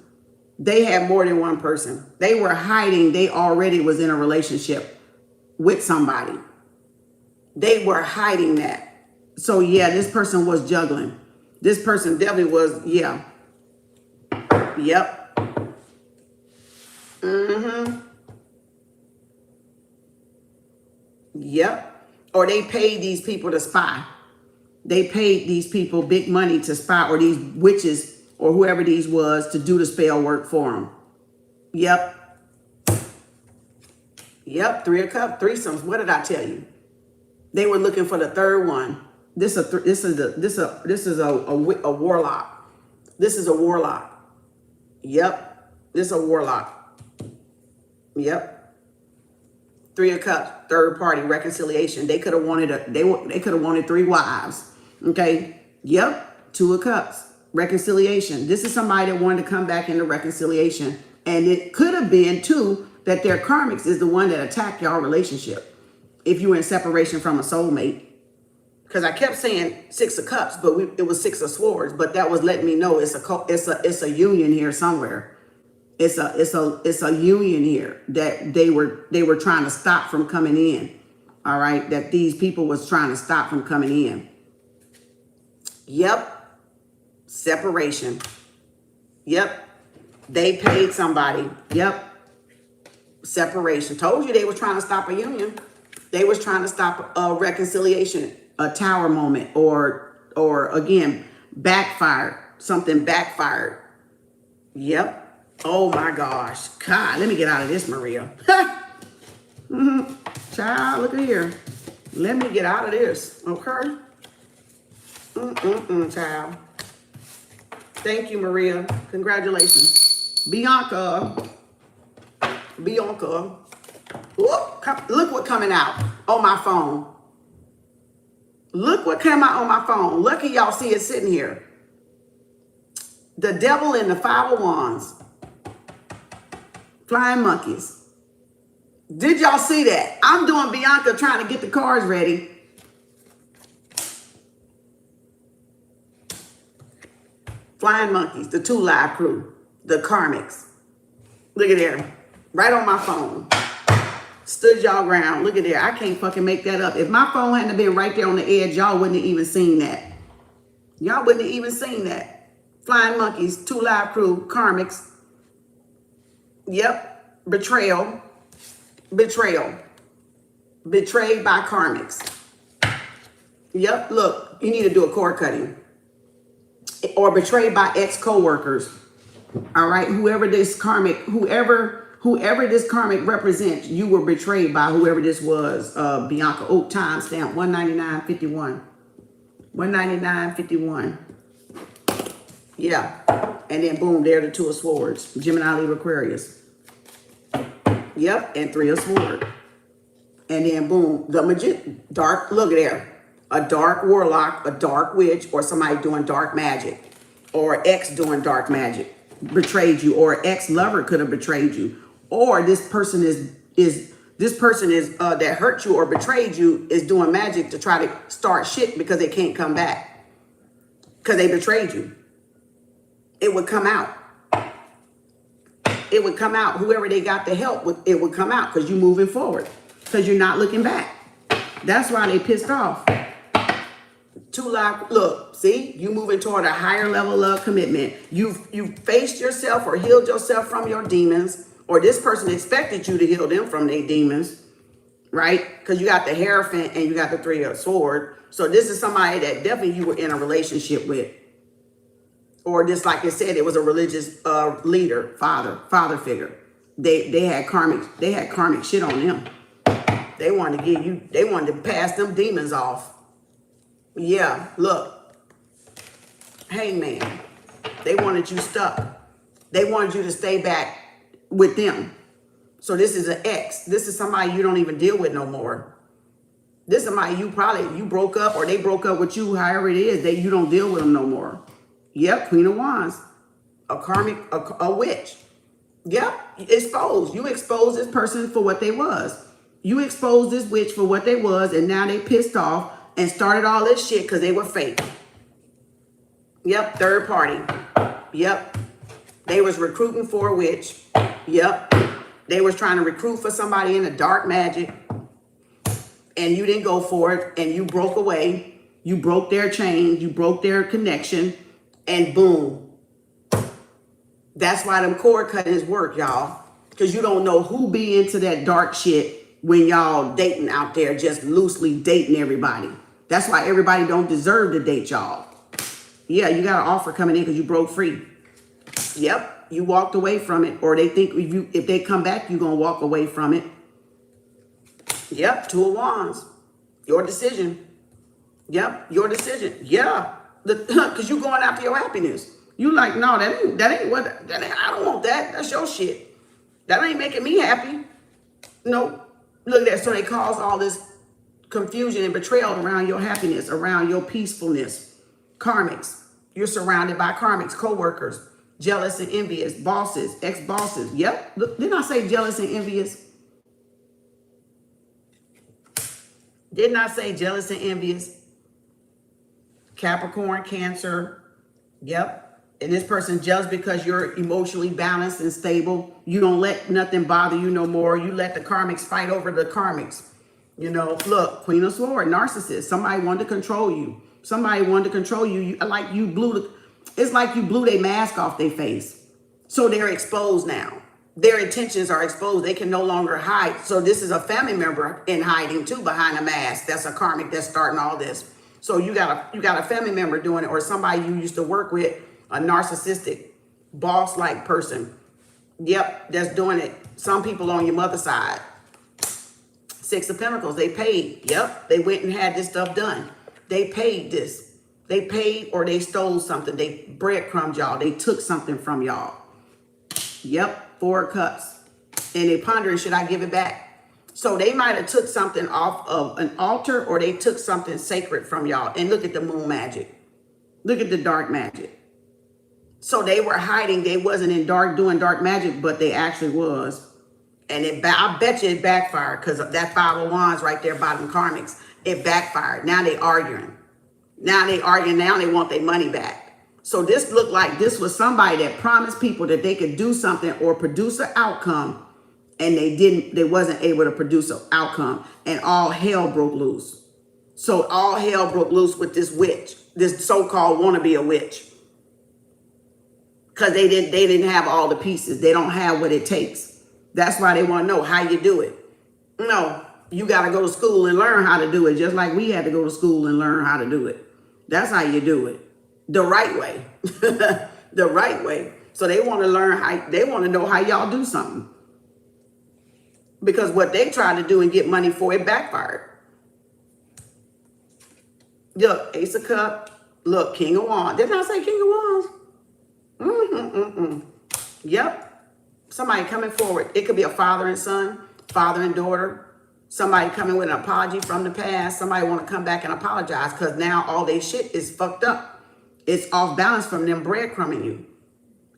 They had more than one person. They were hiding. They already was in a relationship with somebody. They were hiding that. So yeah, this person was juggling. This person definitely was, yeah. Yep. Yep. Or they paid these people to spy. They paid these people big money to spy, or these witches or whoever these was to do the spell work for them. Yep. Yep. Three of Cups, threesomes. What did I tell you? They were looking for the third one. This is a warlock. This is a warlock. Yep. This is a warlock. Yep. Three of Cups, third party reconciliation. They could have wanted they could have wanted 3 wives. Okay. Yep. Two of Cups, reconciliation. This is somebody that wanted to come back into reconciliation, and it could have been too that their karmics is the one that attacked y'all relationship. If you were in separation from a soulmate, because I kept saying 6 of Cups, but it was 6 of Swords. But that was letting me know it's a union here somewhere. It's a union here that they were trying to stop from coming in. All right, that these people was trying to stop from coming in. Yep, separation. Yep, they paid somebody. Yep, separation. Told you they were trying to stop a union. They was trying to stop a reconciliation, a tower moment, or again, backfired. Something backfired. Yep. Oh my gosh. God, let me get out of this, Maria. Child, look at here. Let me get out of this, okay? Child. Thank you, Maria. Congratulations. Bianca. Look what coming out on my phone. Look what came out on my phone. Lucky y'all see it sitting here. The Devil and the 5 of Wands. Flying monkeys. Did y'all see that? I'm doing Bianca trying to get the cards ready. Flying monkeys, the 2 live crew, the karmics. Look at there. Right on my phone. Stood y'all ground. Look at there. I can't fucking make that up. If my phone hadn't been right there on the edge, y'all wouldn't have even seen that. Y'all wouldn't have even seen that. Flying monkeys, 2 live crew, karmics. Yep. Betrayal. Betrayed by karmics. Yep. Look, you need to do a cord cutting. Or betrayed by ex-co-workers. All right. Whoever this karmic represents, you were betrayed by whoever this was. Bianca. Oh, timestamp 199.51. 199.51. Yeah. And then boom, there the 2 of Swords. Gemini, Libra, Aquarius. Yep. And 3 of Swords. And then boom, the magician. Dark. Look at there. A dark warlock, a dark witch, or somebody doing dark magic. Or ex doing dark magic. Betrayed you. Or ex-lover could have betrayed you. Or this person that hurt you or betrayed you is doing magic to try to start shit because they can't come back. Because they betrayed you. It would come out. It would come out. Whoever they got the help with, it would come out because you're moving forward. Because you're not looking back. That's why they pissed off. 2 live, look, see, you moving toward a higher level of commitment. You faced yourself or healed yourself from your demons, or this person expected you to heal them from their demons, right? Because you got the Hierophant and you got the 3 of Swords. So this is somebody that definitely you were in a relationship with. Or just like it said, it was a religious leader, father figure. They had karmic shit on them. They wanted to pass them demons off. Yeah, look. Hangman. They wanted you stuck. They wanted you to stay back with them. So this is an ex. This is somebody you don't even deal with no more. This is somebody you broke up, or they broke up with you, however it is, that you don't deal with them no more. Yep, Queen of Wands. A karmic, a witch. Yep, exposed. You exposed this person for what they was. You exposed this witch for what they was, and now they pissed off and started all this shit because they were fake. Yep, third party. Yep. They was recruiting for a witch. Yep. They was trying to recruit for somebody in the dark magic. And you didn't go for it. And you broke away. You broke their chain. You broke their connection. And boom. That's why them cord cuttings work, y'all. Because you don't know who be into that dark shit when y'all dating out there, just loosely dating everybody. That's why everybody don't deserve to date y'all. Yeah, you got an offer coming in because you broke free. Yep, you walked away from it, or they think if they come back, you're going to walk away from it. Yep, 2 of Wands. Your decision. Yep, your decision. Yeah, because you going after your happiness. You like, no, that ain't what, I don't want that. That's your shit. That ain't making me happy. Nope. Look at that. So they cause all this confusion and betrayal around your happiness, around your peacefulness. Karmics. You're surrounded by karmics, co-workers, jealous and envious, bosses, ex-bosses. Yep. Look, didn't I say jealous and envious? Didn't I say jealous and envious? Capricorn, Cancer. Yep. And this person's jealous because you're emotionally balanced and stable. You don't let nothing bother you no more. You let the karmics fight over the karmics. You know, look, Queen of Swords, narcissist. Somebody wanted to control you. Somebody wanted to control you. It's like you blew their mask off their face. So they're exposed now. Their intentions are exposed. They can no longer hide. So this is a family member in hiding too behind a mask. That's a karmic that's starting all this. So you got a family member doing it, or somebody you used to work with, a narcissistic, boss-like person. Yep, that's doing it. Some people on your mother's side. 6 of Pentacles, they paid. Yep, they went and had this stuff done. They paid this. They paid, or they stole something. They breadcrumbed y'all. They took something from y'all. Yep, 4 of Cups. And they pondering, should I give it back? So they might have took something off of an altar, or they took something sacred from y'all. And look at the moon magic. Look at the dark magic. So they were hiding. They wasn't in doing dark magic, but they actually was. And I bet you it backfired, because that 5 of Wands right there, bottom karmics, it backfired. Now they arguing. Now they want their money back. So this looked like this was somebody that promised people that they could do something or produce an outcome, and they wasn't able to produce an outcome, and all hell broke loose. So all hell broke loose with this witch, this so-called wannabe a witch. Because they didn't have all the pieces. They don't have what it takes. That's why they want to know how you do it. No, you got to go to school and learn how to do it, just like we had to go to school and learn how to do it. That's how you do it. The right way. The right way. So they want to learn they want to know how y'all do something. Because what they tried to do and get money for, it backfired. Look, Ace of Cups. Look, King of Wands. Didn't I say King of Wands? Yep. Somebody coming forward. It could be a father and son, father and daughter. Somebody coming with an apology from the past. Somebody want to come back and apologize because now all their shit is fucked up. It's off balance from them breadcrumbing you.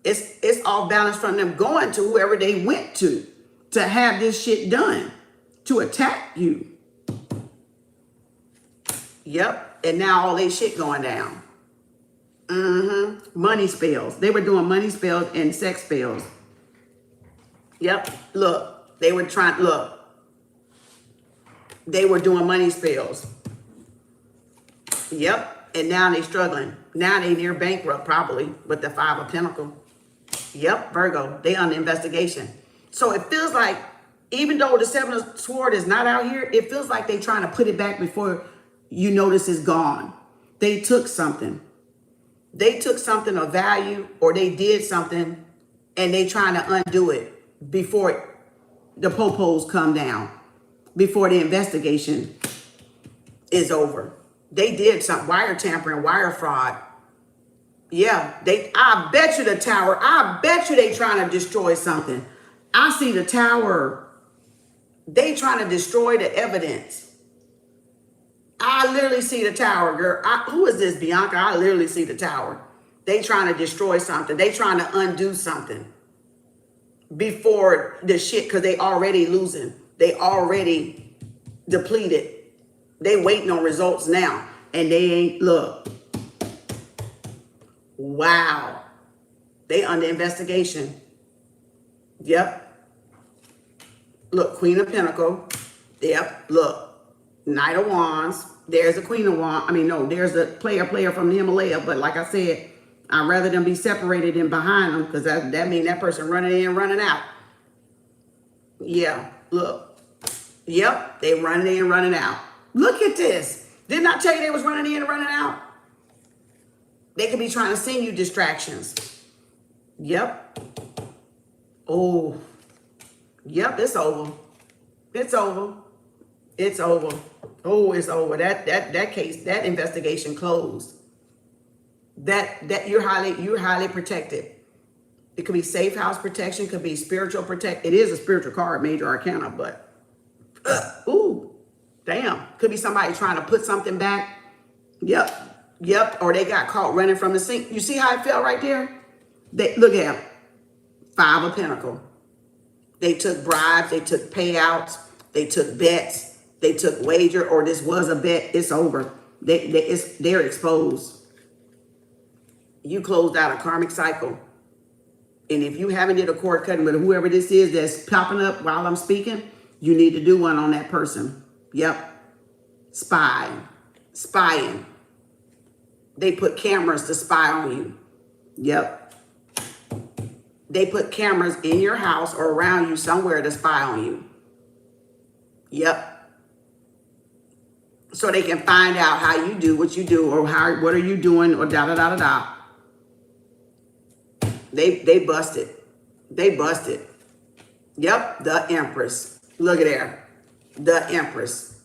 It's off balance from them going to whoever they went to have this shit done, to attack you. Yep. And now all their shit going down. Money spells. They were doing money spells and sex spells. Yep. Look, they were doing money spells. Yep. And now they struggling. Now they near bankrupt, probably, with the 5 of Pentacles. Yep, Virgo. They under investigation. So it feels like, even though the 7 of Swords is not out here, it feels like they trying to put it back before you notice it's gone. They took something. They took something of value, or they did something, and they trying to undo it before the popos come down, before the investigation is over. They did some wire tampering, wire fraud. Yeah, I bet you the Tower. I bet you they trying to destroy something. I see the Tower. They trying to destroy the evidence. I literally see the Tower, girl. Who is this, Bianca? I literally see the Tower. They trying to destroy something. They trying to undo something before the shit, because they already losing. They already depleted. They waiting on results now. And they ain't, look. Wow. They under investigation. Yep. Look, Queen of Pentacles. Yep, look. Knight of Wands. There's a Queen of Wands. I mean, no, there's a player from the Himalaya. But like I said, I'd rather them be separated and behind them, because that means that person running in, running out. Yeah, look. Yep, they running in, running out. Look at this. Didn't I tell you they was running in and running out? They could be trying to send you distractions. Yep. Oh. Yep, it's over. It's over. It's over. Oh, it's over. That case, that investigation closed. That you're highly protected. It could be safe house protection, could be spiritual protect. It is a spiritual card, major arcana, but ooh, damn. Could be somebody trying to put something back. Yep. Or they got caught running from the sink. You see how it fell right there? They look at them. 5 of Pentacles. They took bribes, they took payouts, they took bets, they took wager, or this was a bet. It's over. They're exposed. You closed out a karmic cycle. And if you haven't did a cord cutting with whoever this is that's popping up while I'm speaking, you need to do one on that person. Yep. Spying. They put cameras to spy on you. Yep. They put cameras in your house or around you somewhere to spy on you. Yep. So they can find out how you do what you do, or what are you doing, or da. They busted. They busted. Yep, the Empress. Look at there. The Empress.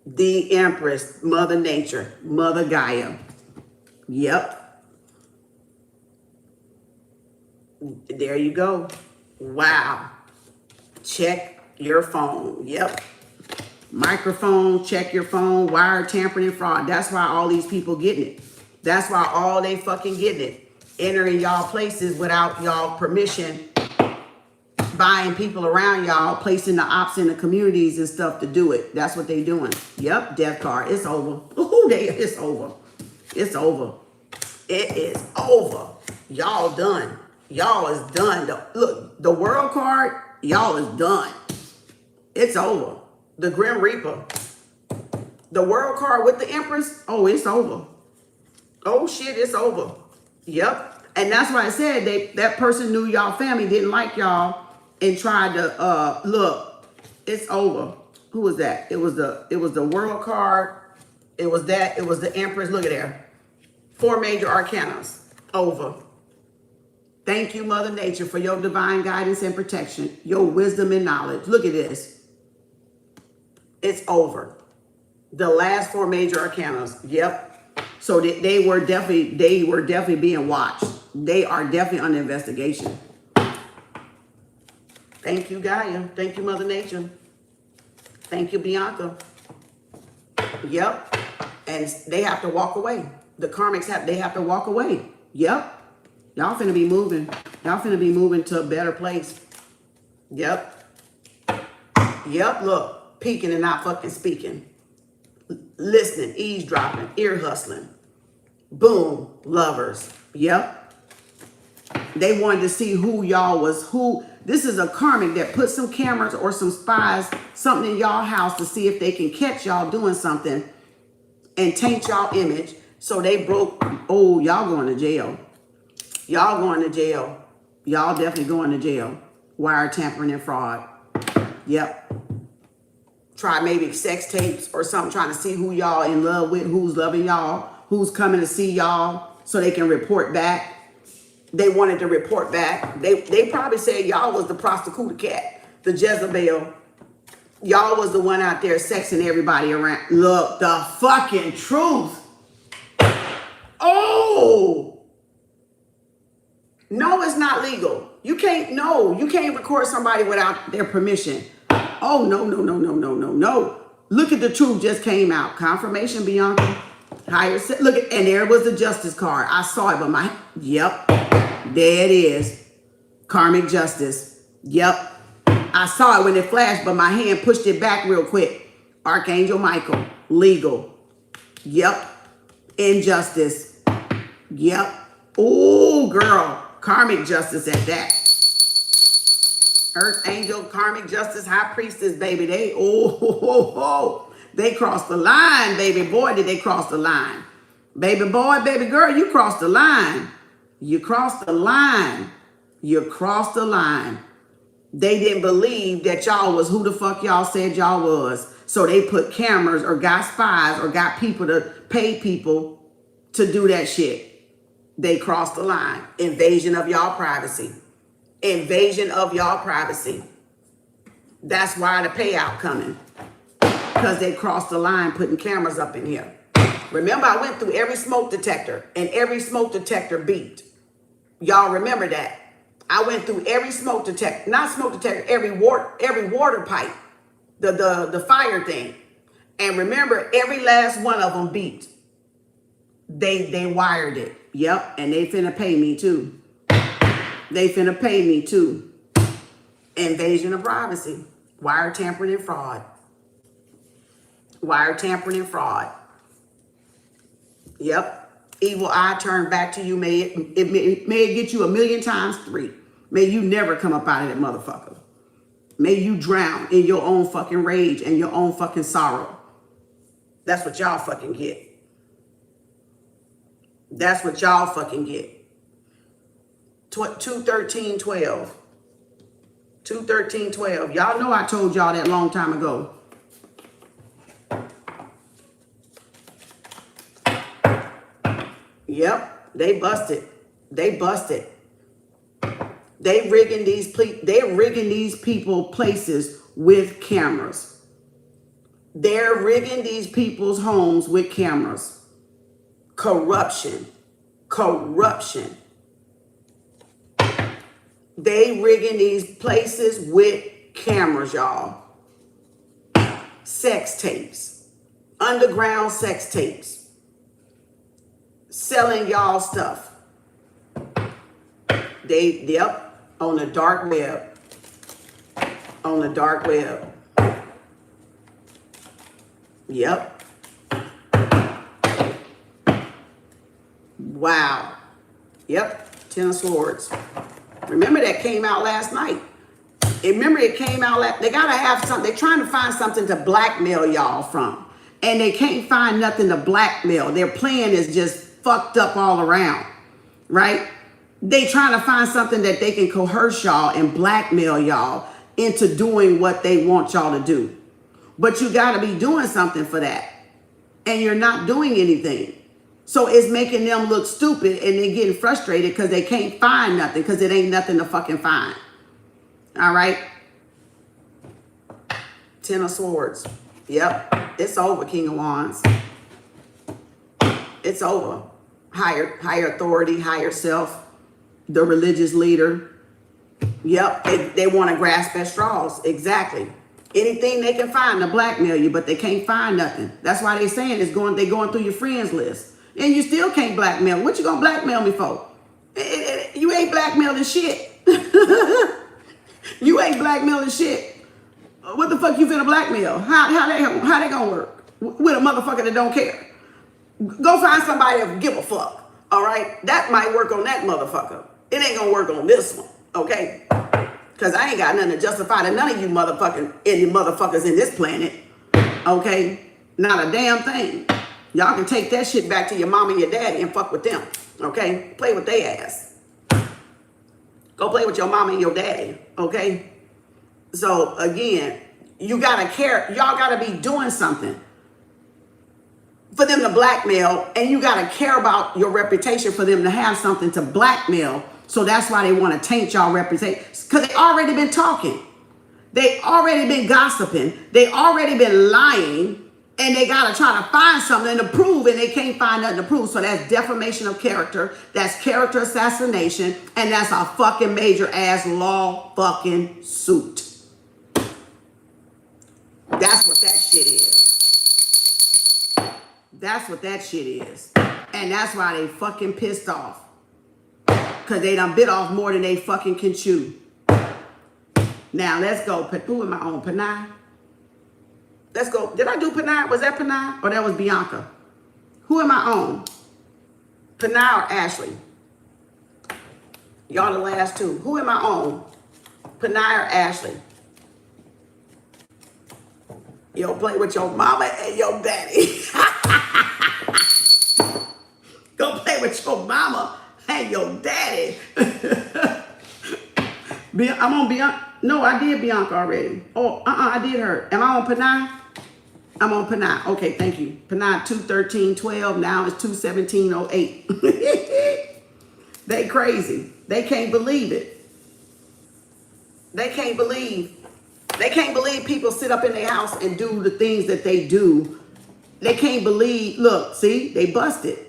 The Empress. Mother Nature. Mother Gaia. Yep. There you go. Wow. Check your phone. Yep. Microphone, check your phone, wire tampering and fraud. That's why all these people getting it. That's why all they fucking getting it. Entering y'all places without y'all permission, buying people around y'all, placing the ops in the communities and stuff to do it. That's what they doing. Yep, death card. It's over. Ooh, it's over. It's over. It is over. Y'all done. Y'all is done. Look, the world card, y'all is done. It's over. The Grim Reaper. The world card with the Empress, oh, it's over. Oh shit, it's over. Yep. And that's why I said that person knew y'all family didn't like y'all and tried to look, it's over. Who was that? It was the world card. It was the Empress. Look at there. 4 major arcanas. Over. Thank you, Mother Nature, for your divine guidance and protection, your wisdom and knowledge. Look at this. It's over. The last 4 major arcanas. Yep. So they were definitely being watched. They are definitely under investigation. Thank you, Gaia. Thank you, Mother Nature. Thank you, Bianca. Yep. And they have to walk away. The karmics have to walk away. Yep. Y'all finna be moving. Y'all finna be moving to a better place. Yep. Yep, look. Peeking and not fucking speaking. Listening, eavesdropping, ear hustling. Boom, lovers. Yep. They wanted to see who y'all was. This is a karmic that put some cameras or some spies, something in y'all house to see if they can catch y'all doing something and taint y'all image. So they broke, oh, y'all going to jail. Y'all going to jail. Y'all definitely going to jail. Wire tampering and fraud. Yep. Try maybe sex tapes or something, trying to see who y'all in love with, who's loving y'all, who's coming to see y'all so they can report back. They wanted to report back. They probably said y'all was the prostitute cat, the Jezebel. Y'all was the one out there sexing everybody around. Look, the fucking truth. Oh! No, it's not legal. You can't record somebody without their permission. Oh, no. Look at the truth just came out. Confirmation, Bianca. Look at, and there was the justice card. I saw it, but yep. There it is. Karmic justice. Yep. I saw it when it flashed, but my hand pushed it back real quick. Archangel Michael. Legal. Yep. Injustice. Yep. Oh, girl. Karmic justice at that. Earth angel, karmic justice, high priestess, baby. They crossed the line, baby boy. Did they cross the line? Baby boy, baby girl, you crossed the line. You crossed the line. You crossed the line. They didn't believe that y'all was who the fuck y'all said y'all was. So they put cameras or got spies or got people to pay people to do that shit. They crossed the line. Invasion of y'all privacy. Invasion of y'all privacy. That's why the payout coming. Because they crossed the line putting cameras up in here. Remember, I went through every smoke detector and every smoke detector beeped. Y'all remember that? I went through every smoke detector, not smoke detector, every water pipe, the fire thing. And remember, every last one of them beeped. They wired it. Yep, and they finna pay me too. They finna pay me too. Invasion of privacy. Wire tampering and fraud. Wire tampering and fraud. Yep. Evil eye turned back to you. May it get you 1,000,000 times 3. May you never come up out of that motherfucker. May you drown in your own fucking rage and your own fucking sorrow. That's what y'all fucking get. That's what y'all fucking get. 213-12. 213-12. Y'all know I told y'all that long time ago. Yep, they busted. They busted. They're rigging these people places with cameras. They're rigging these people's homes with cameras. Corruption. Corruption. They rigging these places with cameras, y'all. Sex tapes. Underground sex tapes. Selling y'all stuff. Yep, on the dark web. On the dark web. Yep. Wow. Yep, 10 of Swords. Remember that came out last night. Remember it came out they gotta have something. They're trying to find something to blackmail y'all from. And they can't find nothing to blackmail. Their plan is just fucked up all around, right? They trying to find something that they can coerce y'all and blackmail y'all into doing what they want y'all to do. But you got to be doing something for that. And you're not doing anything. So it's making them look stupid and they're getting frustrated because they can't find nothing because it ain't nothing to fucking find. All right? 10 of Swords. Yep. It's over, King of Wands. It's over. Higher authority, higher self. The religious leader. Yep, they want to grasp at straws. Exactly. Anything they can find to blackmail you, but they can't find nothing. That's why they saying they going through your friends list. And you still can't blackmail. What you gonna blackmail me for? You ain't blackmailing shit. You ain't blackmailing shit. What the fuck you finna blackmail? How they gonna work? With a motherfucker that don't care. Go find somebody that give a fuck. All right? That might work on that motherfucker. It ain't gonna work on this one. Okay? Because I ain't got nothing to justify to none of you motherfuckers in this planet. Okay? Not a damn thing. Y'all can take that shit back to your mom and your daddy and fuck with them. Okay? Play with their ass. Go play with your mama and your daddy. Okay? So, again, you gotta care. Y'all gotta be doing something for them to blackmail, and you got to care about your reputation for them to have something to blackmail. So that's why they want to taint y'all reputation, because they already been talking. They already been gossiping. They already been lying, and they got to try to find something to prove, and they can't find nothing to prove. So that's defamation of character. That's character assassination, and that's a fucking major ass law fucking suit. That's what that shit is. That's what that shit is. And that's why they fucking pissed off. Because they done bit off more than they fucking can chew. Now, let's go. Who am I on? Panay? Let's go. Did I do Panay? Was that Panay? Or that was Bianca? Who am I on? Panay or Ashley? Y'all the last two. Who am I on? Panay or Ashley? Yo, play with your mama and your daddy. Go play with your mama and your daddy. I'm on Bianca. No, I did Bianca already. Oh, I did her. Am I on Panay? I'm on Panay. Okay, thank you. Panay 2:13:12. Now it's 2:17:08. They crazy. They can't believe it. They can't believe people sit up in their house and do the things that they do. They can't believe, look, see, they busted.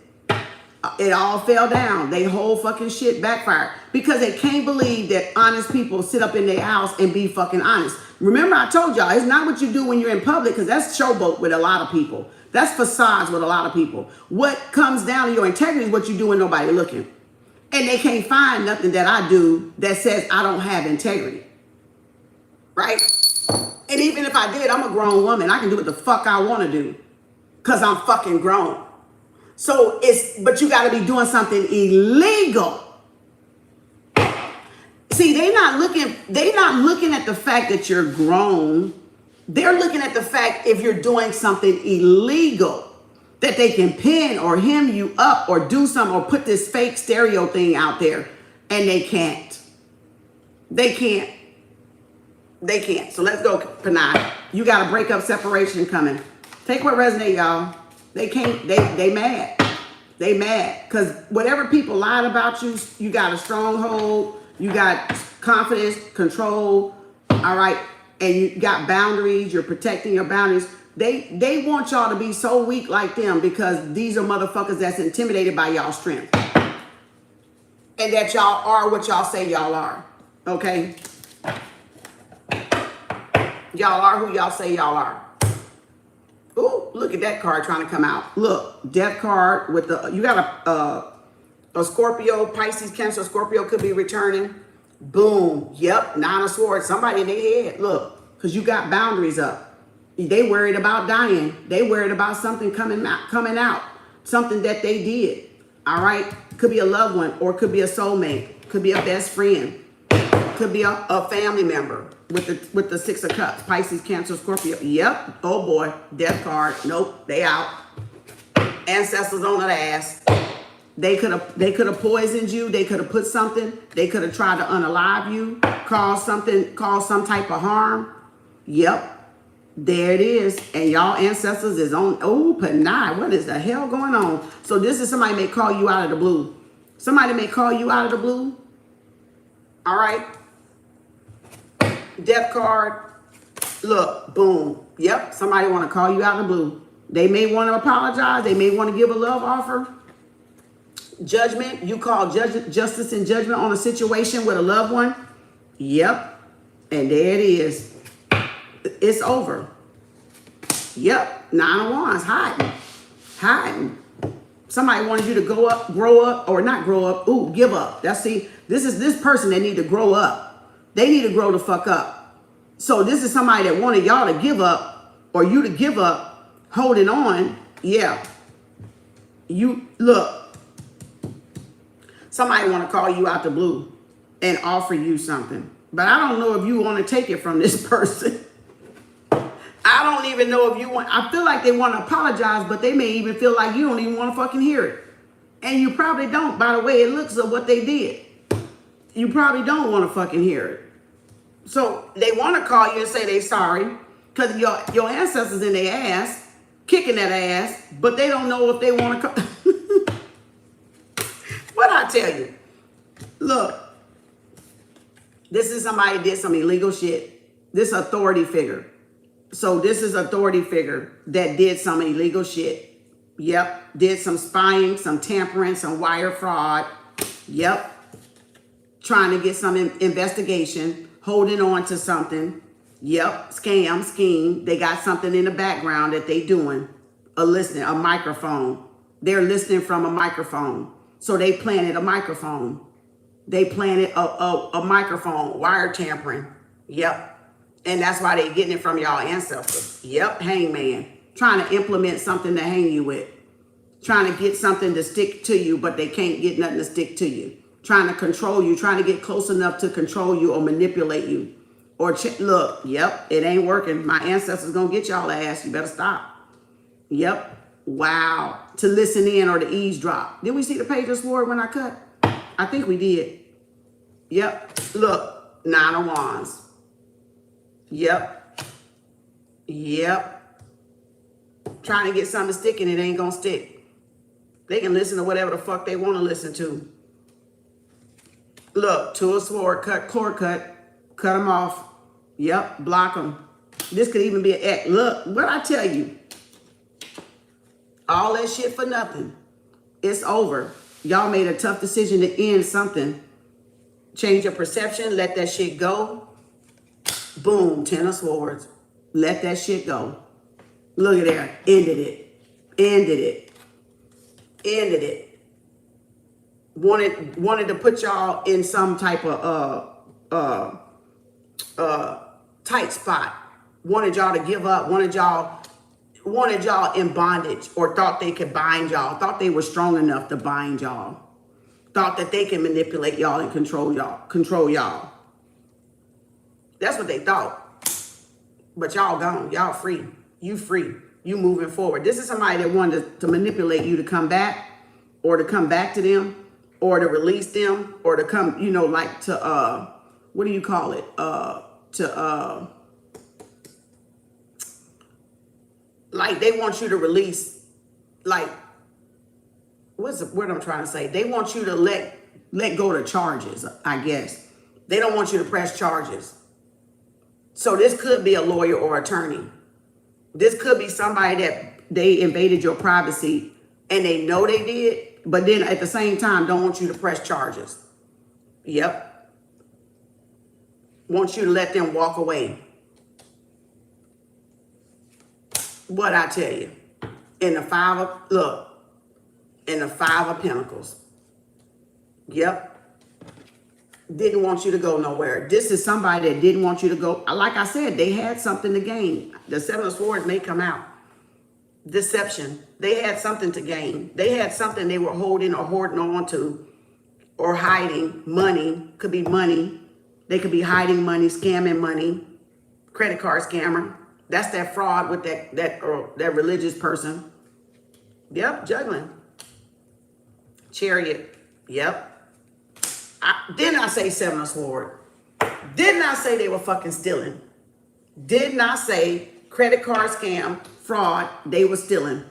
It all fell down. They whole fucking shit backfired because they can't believe that honest people sit up in their house and be fucking honest. Remember, I told y'all, it's not what you do when you're in public, because that's showboat with a lot of people. That's facades with a lot of people. What comes down to your integrity is what you do when nobody looking. And they can't find nothing that I do that says I don't have integrity. Right? And even if I did, I'm a grown woman. I can do what the fuck I want to do because I'm fucking grown. So but you got to be doing something illegal. See, they're not looking at the fact that you're grown. They're looking at the fact if you're doing something illegal, that they can pin or hem you up or do something or put this fake stereo thing out there, and they can't. They can't. So let's go, Panay. You got a breakup separation coming. Take what resonates, y'all. They can't, they mad. They mad. Because whatever people lied about you, you got a stronghold, you got confidence, control, all right? And you got boundaries, you're protecting your boundaries. They want y'all to be so weak like them because these are motherfuckers that's intimidated by y'all's strength. And that y'all are what y'all say y'all are, okay? Y'all are who y'all say y'all are. Ooh, look at that card trying to come out. Look, death card with you got a Scorpio, Pisces, Cancer, Scorpio could be returning. Boom. Yep, 9 of Swords. Somebody in their head. Look, because you got boundaries up. They worried about dying. They worried about something coming out. Something that they did. All right? Could be a loved one or could be a soulmate. Could be a best friend. Could be a family member with the 6 of Cups. Pisces, Cancer, Scorpio. Yep. Oh boy. Death card. Nope. They out. Ancestors on their ass. They could have poisoned you. They could have put something. They could have tried to unalive you. Cause some type of harm. Yep. There it is. And y'all ancestors is on. Oh, Panay. What is the hell going on? So this is somebody may call you out of the blue. Somebody may call you out of the blue. All right. Death card. Look, boom. Yep. Somebody want to call you out of the blue. They may want to apologize. They may want to give a love offer. Judgment. You call justice and judgment on a situation with a loved one. Yep. And there it is. It's over. Yep. 9 of Wands. Hiding. Somebody wanted you to grow up, or not grow up. Ooh, give up. This is this person that need to grow up. They need to grow the fuck up. So this is somebody that wanted y'all to give up, or you to give up, holding on. Yeah. You, look. Somebody want to call you out the blue and offer you something. But I don't know if you want to take it from this person. I don't even know if you want, I feel like they want to apologize, but they may even feel like you don't even want to fucking hear it. And you probably don't, by the way it looks of what they did. You probably don't want to fucking hear it. So they want to call you and say they sorry because your ancestors in their ass, kicking that ass, but they don't know if they want to call. What I tell you? Look, this is somebody did some illegal shit. This authority figure. So this is authority figure that did some illegal shit. Yep. Did some spying, some tampering, some wire fraud. Yep. Trying to get some investigation, holding on to something. Yep. Scam, scheme. They got something in the background that they doing. A microphone. They're listening from a microphone. So they planted a microphone. They planted a microphone, wire tampering. Yep. And that's why they getting it from y'all ancestors. Yep, hangman. Trying to implement something to hang you with. Trying to get something to stick to you, but they can't get nothing to stick to you. Trying to control you, trying to get close enough to control you or manipulate you. Or look, yep, it ain't working. My ancestors gonna get y'all ass. You better stop. Yep. Wow. To listen in or to eavesdrop. Did we see the Page of Swords when I cut? I think we did. Yep. Look, 9 of Wands. Yep. Yep. Trying to get something to stick and it ain't gonna stick. They can listen to whatever the fuck they want to listen to. Look, tool sword, cord cut them off. Yep, block them. This could even be an X. Look, what I tell you. All that shit for nothing. It's over. Y'all made a tough decision to end something. Change your perception. Let that shit go. Boom. 10 of Swords. Let that shit go. Look at there. Ended it. Ended it. Ended it. Wanted to put y'all in some type of tight spot. Wanted y'all to give up. Wanted y'all in bondage, or thought they could bind y'all, thought they were strong enough to bind y'all, thought that they can manipulate y'all and control y'all. That's what they thought. But y'all gone. Y'all free. You free. You moving forward. This is somebody that wanted to manipulate you to come back, or to come back to them, or to release them, or to come, you know, like to, what do you call it? Like they want you to release, like, what's the word I'm trying to say? They want you to let go of the charges, I guess. They don't want you to press charges. So this could be a lawyer or attorney. This could be somebody that they invaded your privacy and they know they did, but then at the same time don't want you to press charges. Yep. Want you to let them walk away. What I tell you, in the Five of Pentacles. Yep. Didn't want you to go nowhere. This is somebody that didn't want you to go. Like I said, they had something to gain. The Seven of Swords may come out. Deception. They had something to gain. They had something they were holding or hoarding on to, or hiding. Money. Could be money. They could be hiding money, scamming money. Credit card scammer. That's that fraud with that religious person. Yep, juggling. Chariot. Yep. Didn't I say Seven of Swords? Didn't I say they were fucking stealing? Didn't I say credit card scam, fraud, they were stealing?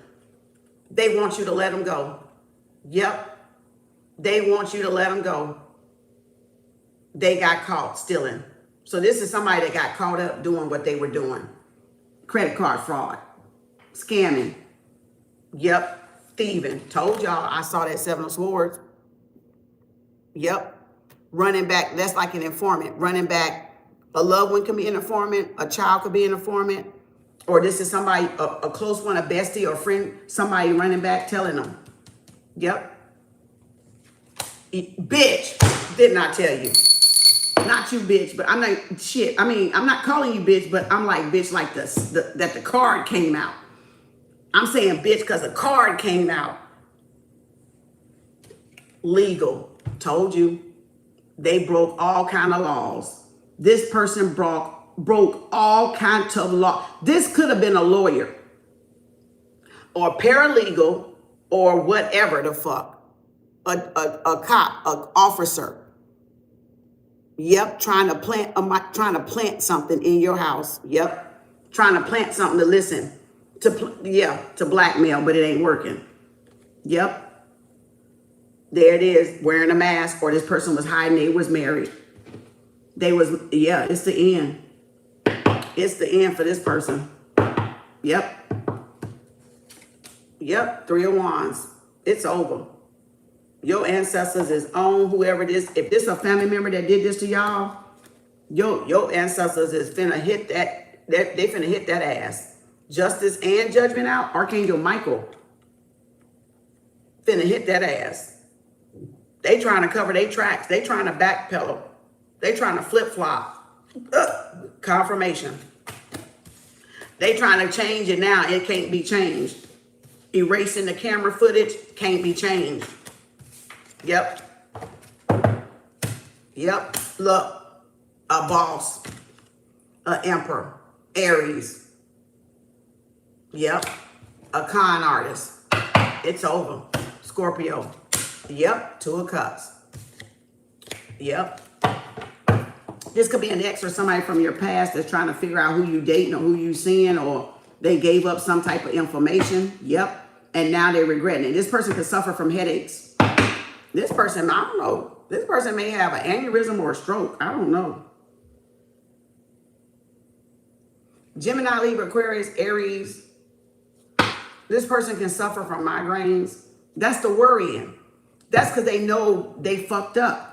They want you to let them go. Yep. They want you to let them go. They got caught stealing. So this is somebody that got caught up doing what they were doing. Credit card fraud, scamming, yep, thieving. Told y'all I saw that Seven of Swords. Yep, running back. That's like an informant. Running back. A loved one can be an informant. A child could be an informant. Or this is somebody, a close one, a bestie or friend, somebody running back telling them. Yep. Bitch, didn't I tell you? Not you, bitch, but I'm like, shit. I mean, I'm not calling you bitch, but I'm like, bitch, like that the card came out. I'm saying bitch because the card came out. Legal. Told you. They broke all kind of laws. This person broke all kinds of law. This could have been a lawyer or paralegal or whatever the fuck. A cop, an officer. Yep, trying to plant something in your house. Yep, trying to plant something to listen to blackmail, but it ain't working. Yep, there it is, wearing a mask, or this person was hiding. They was married. It's the end. It's the end for this person. Yep. Yep, Three of Wands. It's over. Your ancestors is on, whoever it is. If this a family member that did this to y'all, your ancestors is finna hit that. They finna hit that ass. Justice and judgment out. Archangel Michael finna hit that ass. They trying to cover their tracks. They trying to backpedal. They trying to flip flop. Confirmation. They trying to change it now. It can't be changed. Erasing the camera footage can't be changed. Yep. Yep. Look. A boss. An emperor. Aries. Yep. A con artist. It's over. Scorpio. Yep. Two of Cups. Yep. This could be an ex or somebody from your past that's trying to figure out who you dating or who you seeing, or they gave up some type of information. Yep. And now they're regretting it. This person could suffer from headaches. This person, I don't know. This person may have an aneurysm or a stroke. I don't know. Gemini, Libra, Aquarius, Aries. This person can suffer from migraines. That's the worrying. That's because they know they fucked up.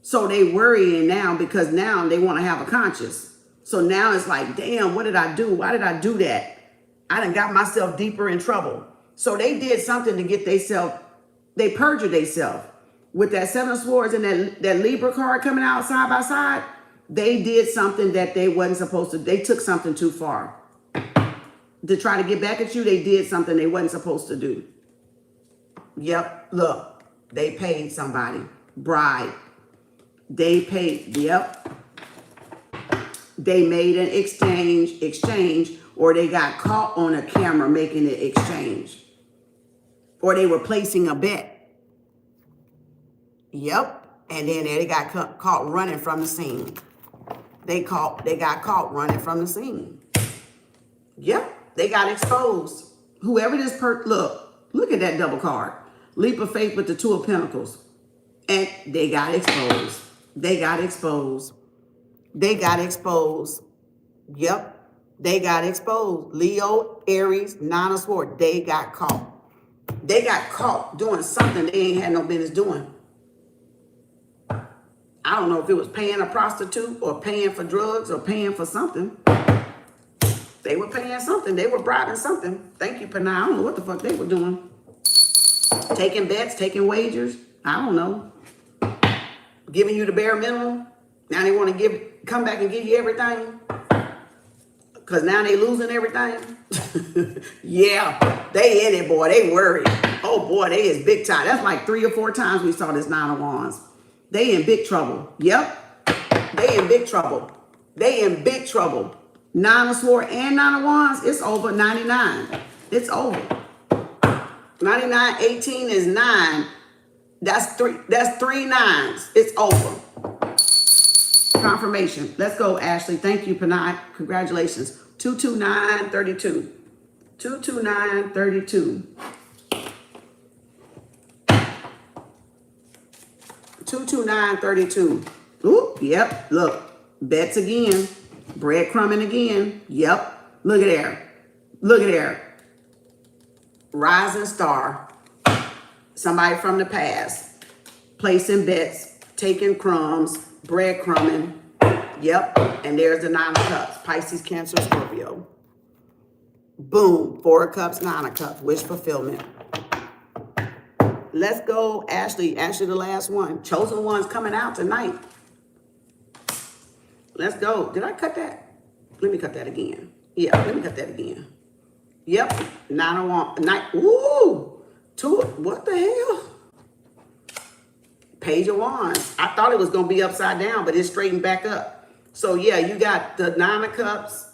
So they worrying now because now they want to have a conscience. So now it's like, damn, what did I do? Why did I do that? I done got myself deeper in trouble. So they did something to get themselves, they perjured themselves. With that Seven of Swords and that Libra card coming out side by side, they did something that they wasn't supposed to. They took something too far. To try to get back at you, they did something they wasn't supposed to do. Yep, look, they paid somebody, bride. They paid, yep. They made an exchange, or they got caught on a camera making an exchange. Or they were placing a bet. Yep, and then they got caught running from the scene. They got caught running from the scene. Yep, they got exposed. Whoever this look at that double card. Leap of faith with the Two of Pentacles. And they got exposed. They got exposed. They got exposed. Yep, they got exposed. Leo, Aries, Nine of Swords, they got caught. They got caught doing something they ain't had no business doing. I don't know if it was paying a prostitute or paying for drugs or paying for something. They were paying something. They were bribing something. Thank you, Panay. I don't know what the fuck they were doing. Taking bets, taking wagers. I don't know. Giving you the bare minimum. Now they want to come back and give you everything. Because now they losing everything. Yeah, they in it, boy. They worried. Oh, boy, they is big time. That's like 3 or 4 times we saw this Nine of Wands. They in big trouble. Yep. They in big trouble. They in big trouble. Nine of Swords and Nine of Wands, it's over 99. It's over. 99, 18 is 9. That's 3 nines. It's over. Confirmation. Let's go, Ashley. Thank you, Panay. Congratulations. 22932. 22932. 22932. Ooh, yep. Look. Bets again. Breadcrumbing again. Yep. Look at there. Look at there. Rising star. Somebody from the past. Placing bets. Taking crumbs. Breadcrumbing. Yep. And there's the Nine of Cups. Pisces, Cancer, Scorpio. Boom. 4 of Cups, 9 of Cups. Wish fulfillment. Let's go, Ashley. Ashley, the last one. Chosen one's coming out tonight. Let's go. Did I cut that? Let me cut that again. Yeah, let me cut that again. Yep. 9 of Wands. Ooh. 2. What the hell? Page of Wands. I thought it was going to be upside down, but it's straightened back up. So, yeah, you got the 9 of Cups,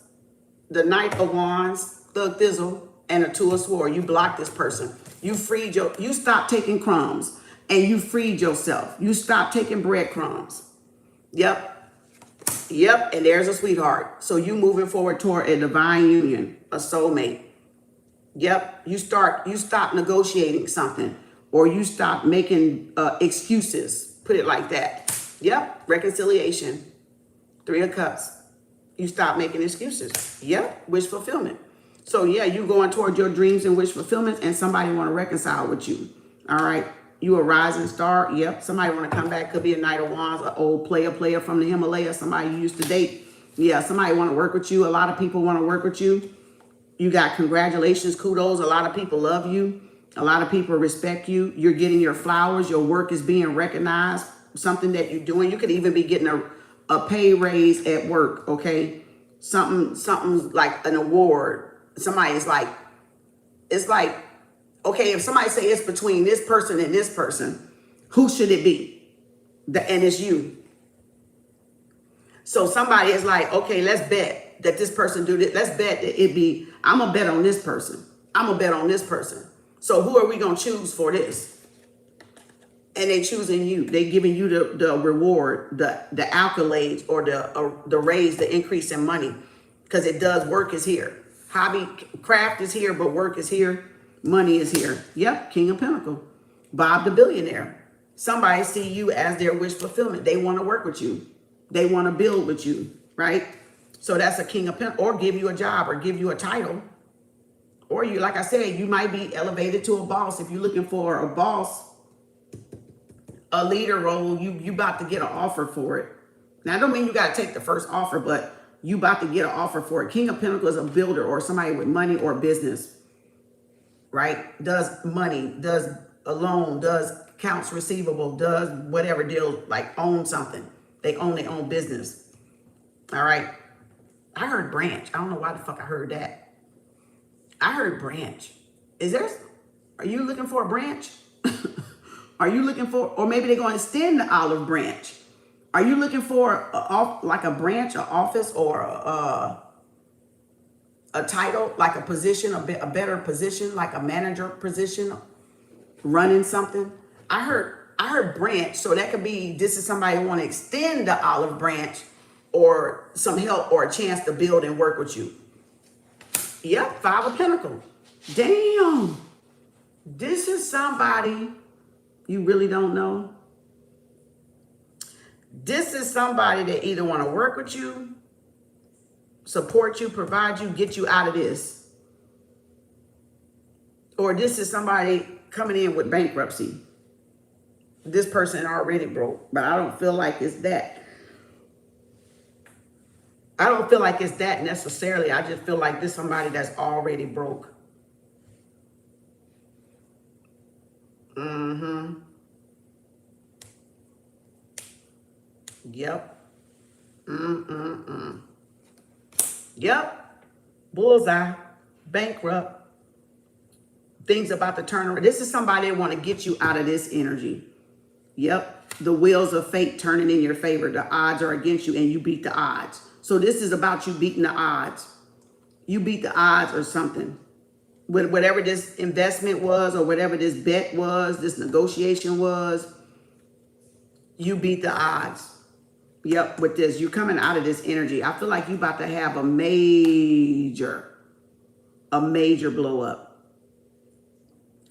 the Knight of Wands, the Thizzle, and a 2 of Swords. You blocked this person. You stopped taking crumbs, and you freed yourself. You stopped taking breadcrumbs. Yep. Yep, and there's a sweetheart. So you moving forward toward a divine union, a soulmate. Yep, you stop negotiating something, or you stop making excuses. Put it like that. Yep, reconciliation. 3 of Cups. You stop making excuses. Yep, wish fulfillment. So yeah, you going toward your dreams and wish fulfillment, and somebody want to reconcile with you. All right. You a rising star. Yep. Somebody want to come back. Could be a Knight of Wands, an old player from the Himalayas. Somebody you used to date. Yeah. Somebody want to work with you. A lot of people want to work with you. You got congratulations, kudos. A lot of people love you. A lot of people respect you. You're getting your flowers. Your work is being recognized. Something that you're doing. You could even be getting a pay raise at work. Okay. Something like an award. Somebody's like, it's like, okay, if somebody say it's between this person and this person, who should it be? And it's you. So somebody is like, okay, let's bet that this person do this. Let's bet that it be, I'm going to bet on this person. I'm going to bet on this person. So who are we going to choose for this? and they choosing you. They giving you the reward, the accolades, or the raise, the increase in money, because it does. Work is here. Hobby craft is here, but work is here. Money is here. Yep, King of Pentacles. Bob the billionaire. Somebody see you as their wish fulfillment. They want to work with you. They want to build with you, right? So that's a King of Pentacles, or give you a job, or give you a title. Or you, like I said, you might be elevated to a boss. If you're looking for a boss, a leader role, you about to get an offer for it. Now, I don't mean you got to take the first offer, but you about to get an offer for it. King of Pentacles is a builder, or somebody with money or business, right? Does money, does a loan, does accounts receivable, does whatever deal, like own something. They own their own business. All right. I heard branch. I don't know why the fuck I heard that. I heard branch. Are you looking for a branch? Are you looking for, or maybe they're going to extend the olive branch. Are you looking for like a branch, an office, or a title, like a position, a better position, like a manager position, running something? I heard branch, so that could be, this is somebody who want to extend the olive branch, or some help, or a chance to build and work with you. Yep, Five of Pentacles. Damn. This is somebody you really don't know. This is somebody that either want to work with you, support you, provide you, get you out of this. Or this is somebody coming in with bankruptcy. This person already broke, but I don't feel like it's that. I don't feel like it's that necessarily. I just feel like this is somebody that's already broke. Mm-hmm. Yep. Mm-mm-mm. Yep. Bullseye. Bankrupt. Things about to turn around. This is somebody that want to get you out of this energy. Yep. The wheels of fate turning in your favor. The odds are against you and you beat the odds. So this is about you beating the odds. You beat the odds or something. With whatever this investment was, or whatever this bet was, this negotiation was, you beat the odds. Yep, with this, you're coming out of this energy. I feel like you about to have a major blow up.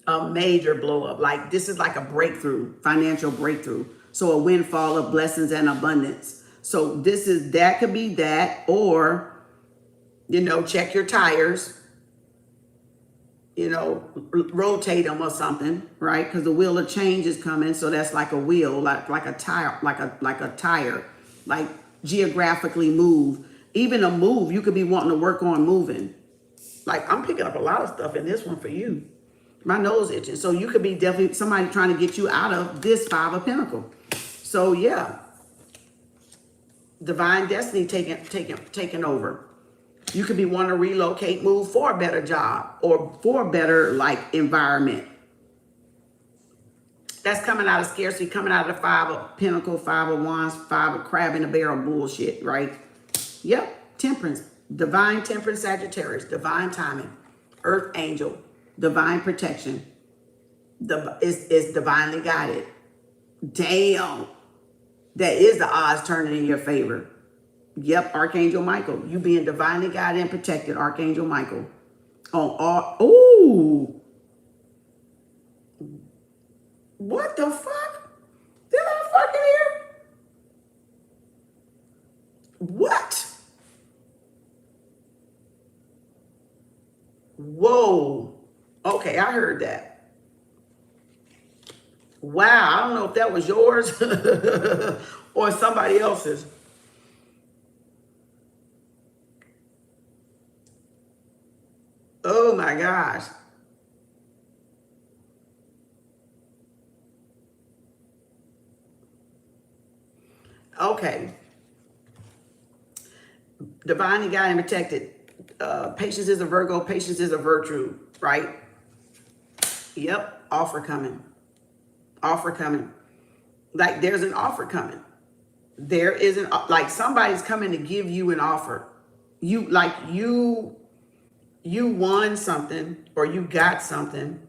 A major blow up. Like this is like a breakthrough, financial breakthrough. So a windfall of blessings and abundance. So that could be that, or, check your tires, rotate them or something, right? Because the wheel of change is coming. So that's like a wheel, like a tire, like a tire, like geographically move. Even a move, you could be wanting to work on moving. Like I'm picking up a lot of stuff in this one for you. My nose itching. So you could be definitely somebody trying to get you out of this Five of Pentacles. So yeah. Divine destiny taking over. You could be wanting to relocate, move for a better job, or for a better environment. That's coming out of scarcity, coming out of the Five of Pentacles, Five of Wands, Five of Crab in a Barrel bullshit, right? Yep, temperance, divine temperance, Sagittarius, divine timing, earth angel, divine protection. It's divinely guided. Damn. That is the odds turning in your favor. Yep, Archangel Michael. You being divinely guided and protected, Archangel Michael. Ooh. What the fuck? Did I fucking hear? What? Whoa. Okay, I heard that. Wow, I don't know if that was yours or somebody else's. Oh my gosh. Okay. Divinely guided and protected. Patience is a Virgo. Patience is a virtue, right? Yep. Offer coming. Offer coming. Like there's an offer coming. There isn't, like somebody's coming to give you an offer. You won something or you got something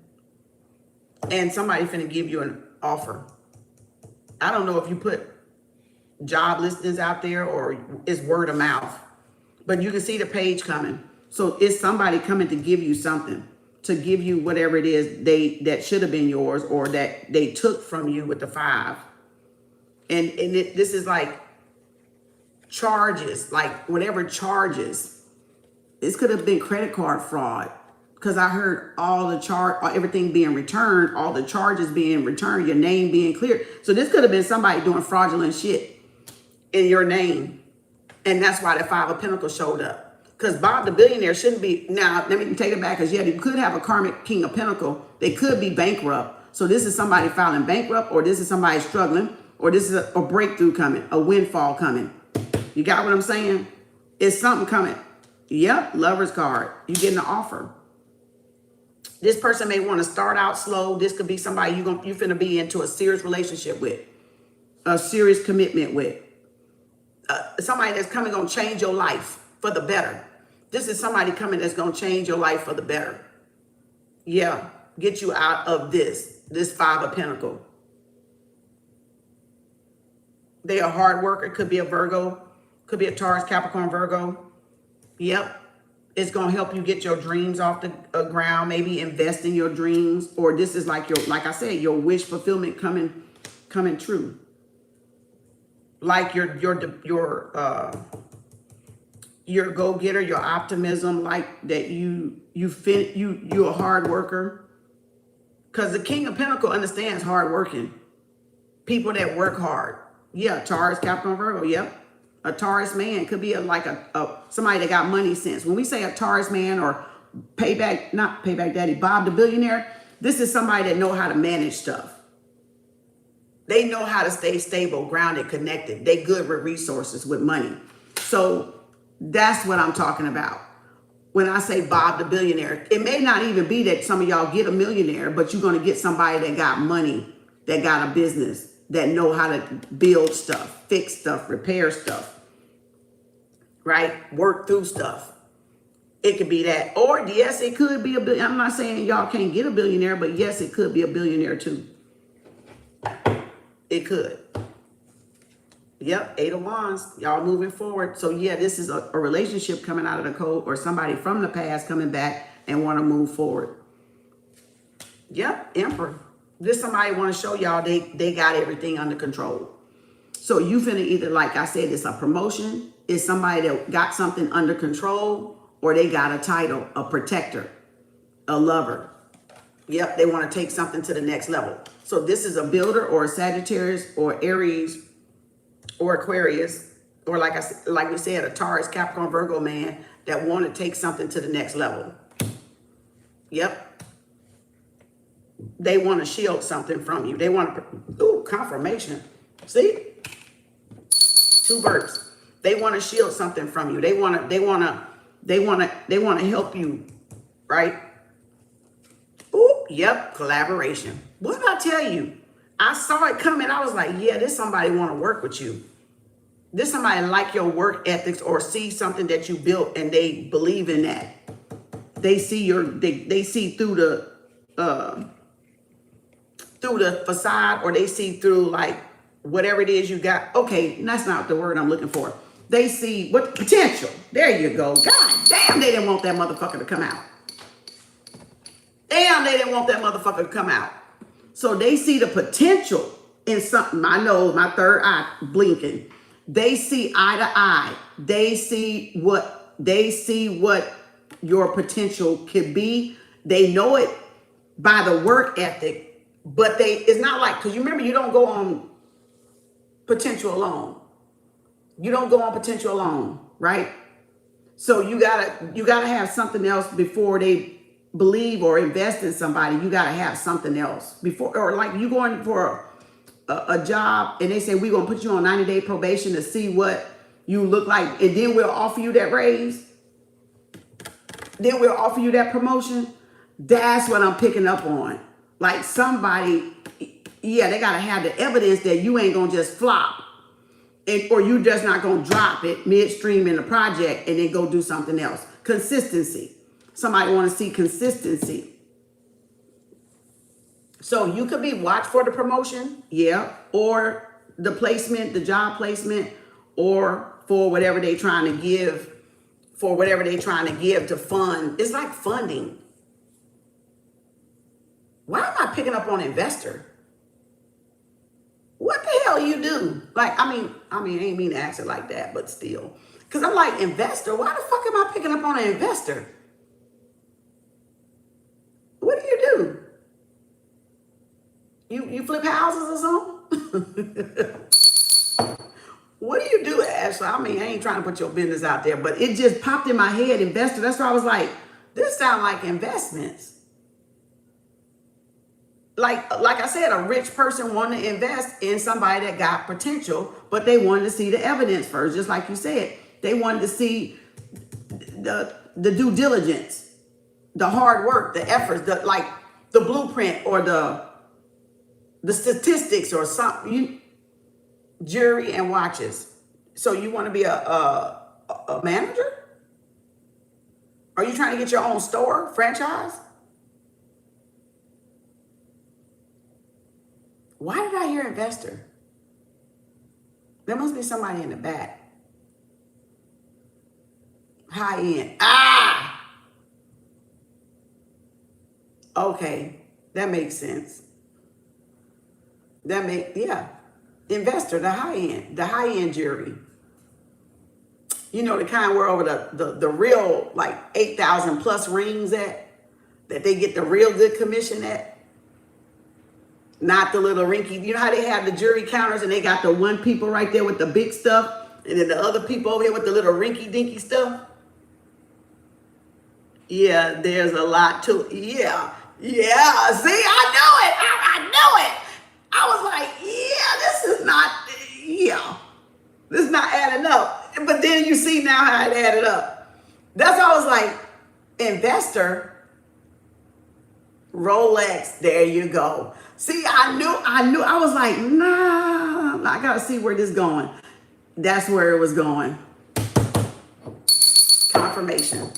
and somebody's finna give you an offer. I don't know if you put job listings out there or it's word of mouth, but you can see the page coming. So it's somebody coming to give you something, to give you whatever it is that should have been yours or that they took from you with the 5. And this is like charges, like whatever charges. This could have been credit card fraud, because I heard all the everything being returned, all the charges being returned, your name being cleared. So this could have been somebody doing fraudulent shit in your name. And that's why the 5 of Pentacles showed up. Because Bob the billionaire shouldn't be, now let me take it back, because yeah, you could have a karmic King of Pentacles. They could be bankrupt. So this is somebody filing bankrupt, or this is somebody struggling, or this is a breakthrough coming, a windfall coming. You got what I'm saying? It's something coming. Yep, Lover's card. You getting an offer. This person may want to start out slow. This could be somebody you finna be into a serious relationship with, a serious commitment with. Somebody that's coming gonna change your life for the better. This is somebody coming that's gonna change your life for the better. Yeah, get you out of this 5 of Pentacles. They a hard worker. Could be a Virgo. Could be a Taurus, Capricorn, Virgo. Yep. It's going to help you get your dreams off the ground. Maybe invest in your dreams. Or this is like like I said, your wish fulfillment coming true. Like your go-getter, your optimism, like that you're a hard worker. Because the King of Pentacles understands hard working. People that work hard. Yeah, Taurus, Capricorn, Virgo, yep. A Taurus man could be like somebody that got money sense. When we say a Taurus man or not payback daddy, Bob the billionaire, this is somebody that know how to manage stuff. They know how to stay stable, grounded, connected. They good with resources, with money. So that's what I'm talking about. When I say Bob the billionaire, it may not even be that some of y'all get a millionaire, but you're going to get somebody that got money, that got a business, that know how to build stuff, fix stuff, repair stuff, right? Work through stuff. It could be that. Or yes, it could be a billionaire. I'm not saying y'all can't get a billionaire, but yes, it could be a billionaire too. It could. Yep, 8 of Wands, y'all moving forward. So yeah, this is a relationship coming out of the code, or somebody from the past coming back and want to move forward. Yep, Emperor. This somebody want to show y'all they got everything under control. So you finna either, like I said, it's a promotion, it's somebody that got something under control, or they got a title, a protector, a lover. Yep, they want to take something to the next level. So this is a builder or a Sagittarius or Aries or Aquarius, or like we said, a Taurus, Capricorn, Virgo man that want to take something to the next level. Yep. They want to shield something from you. They want to, ooh, confirmation. See? 2 birds. They want to shield something from you. They want to help you, right? Ooh, yep, collaboration. What did I tell you? I saw it coming. I was like, yeah, this somebody want to work with you. This somebody like your work ethics, or see something that you built and they believe in that. They see they see through the facade, or they see through like whatever it is you got. Okay, that's not the word I'm looking for. They see what potential. There you go. God damn, they didn't want that motherfucker to come out. Damn, they didn't want that motherfucker to come out. So they see the potential in something. I know my third eye blinking. They see eye to eye. They see what your potential could be. They know it by the work ethic, but it's not like, because you remember, you don't go on potential alone. You don't go on potential alone, right? So you gotta have something else before they believe or invest in somebody. You gotta have something else before, or like you going for a job and they say, we're gonna put you on 90-day probation to see what you look like, and then we'll offer you that raise. Then we'll offer you that promotion. That's what I'm picking up on. Like somebody, yeah, they gotta have the evidence that you ain't gonna just flop, or you just not gonna drop it midstream in the project and then go do something else. Consistency. Somebody wanna see consistency. So you could be watched for the promotion, yeah, or the placement, the job placement, or for whatever they're trying to give, to fund. It's like funding. Why am I picking up on investor? What the hell you do? Like, I mean, I ain't mean to ask it like that, but still. Because I'm like, investor? Why the fuck am I picking up on an investor? What do you do? You flip houses or something? What do you do, Ashley? I mean, I ain't trying to put your business out there, but it just popped in my head, investor. That's why I was like, this sounds like investments. Like I said, a rich person wanted to invest in somebody that got potential, but they wanted to see the evidence first, just like you said. They wanted to see the due diligence, the hard work, the efforts, the blueprint or the statistics or something. Jury and watches. So you want to be a manager? Are you trying to get your own store, franchise? Why did I hear investor? There must be somebody in the back. High end. Ah! Okay, that makes sense. Yeah. Investor, the high end jury. You know, the kind where over the real, like 8,000 plus rings that they get the real good commission at. Not the little rinky. You know how they have the jury counters and they got the one people right there with the big stuff, and then the other people over here with the little rinky dinky stuff? Yeah, there's a lot to it. Yeah. See, I know it. I know it. I was like, this is not adding up. But then you see now how it added up. That's why I was like, investor, Rolex, there you go. See, I knew, I was like, nah, I gotta see where this is going. That's where it was going. Confirmation.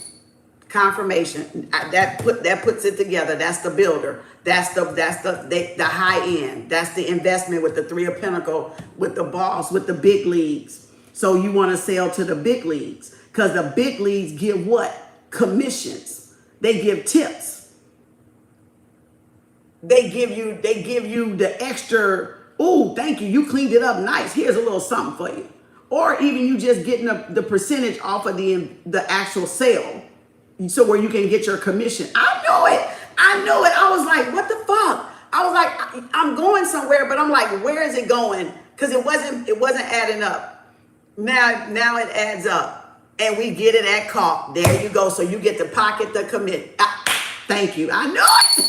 That puts it together. That's the builder. That's the high end. That's the investment with the 3 of Pentacles, with the boss, with the big leagues. So you want to sell to the big leagues because the big leagues give what? Commissions. They give tips. They give you the extra. Oh, thank you. You cleaned it up nice. Here's a little something for you. Or even you just getting the percentage off of the actual sale. So where you can get your commission. I know it. I was like, what the fuck? I was like, I'm going somewhere, but I'm like, where is it going? Because it wasn't adding up. Now it adds up. And we get it at call. There you go. So you get to pocket the commit. Thank you. I knew it.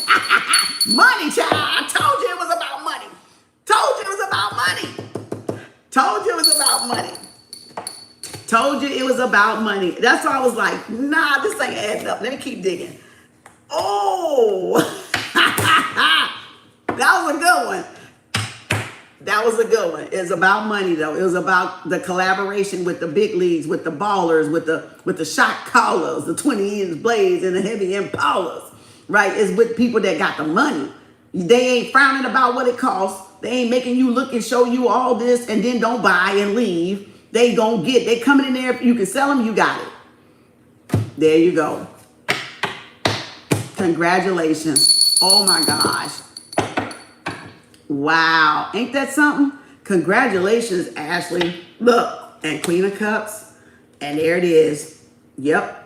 Money, child. I told you it was about money. Told you it was about money. That's why I was like, nah, this ain't adding up. Let me keep digging. Oh, that was a good one. It's about money though. It was about the collaboration with the big leagues, with the ballers, with the shot callers, the 20-inch blades and the heavy impalas, right? It's with people that got the money. They ain't frowning about what it costs. They ain't making you look and show you all this and then don't buy and leave. They coming in there. If you can sell them, you got it. There you go. Congratulations. Oh my gosh. Wow. Ain't that something? Congratulations, Ashley. Look, and Queen of Cups. And there it is. Yep.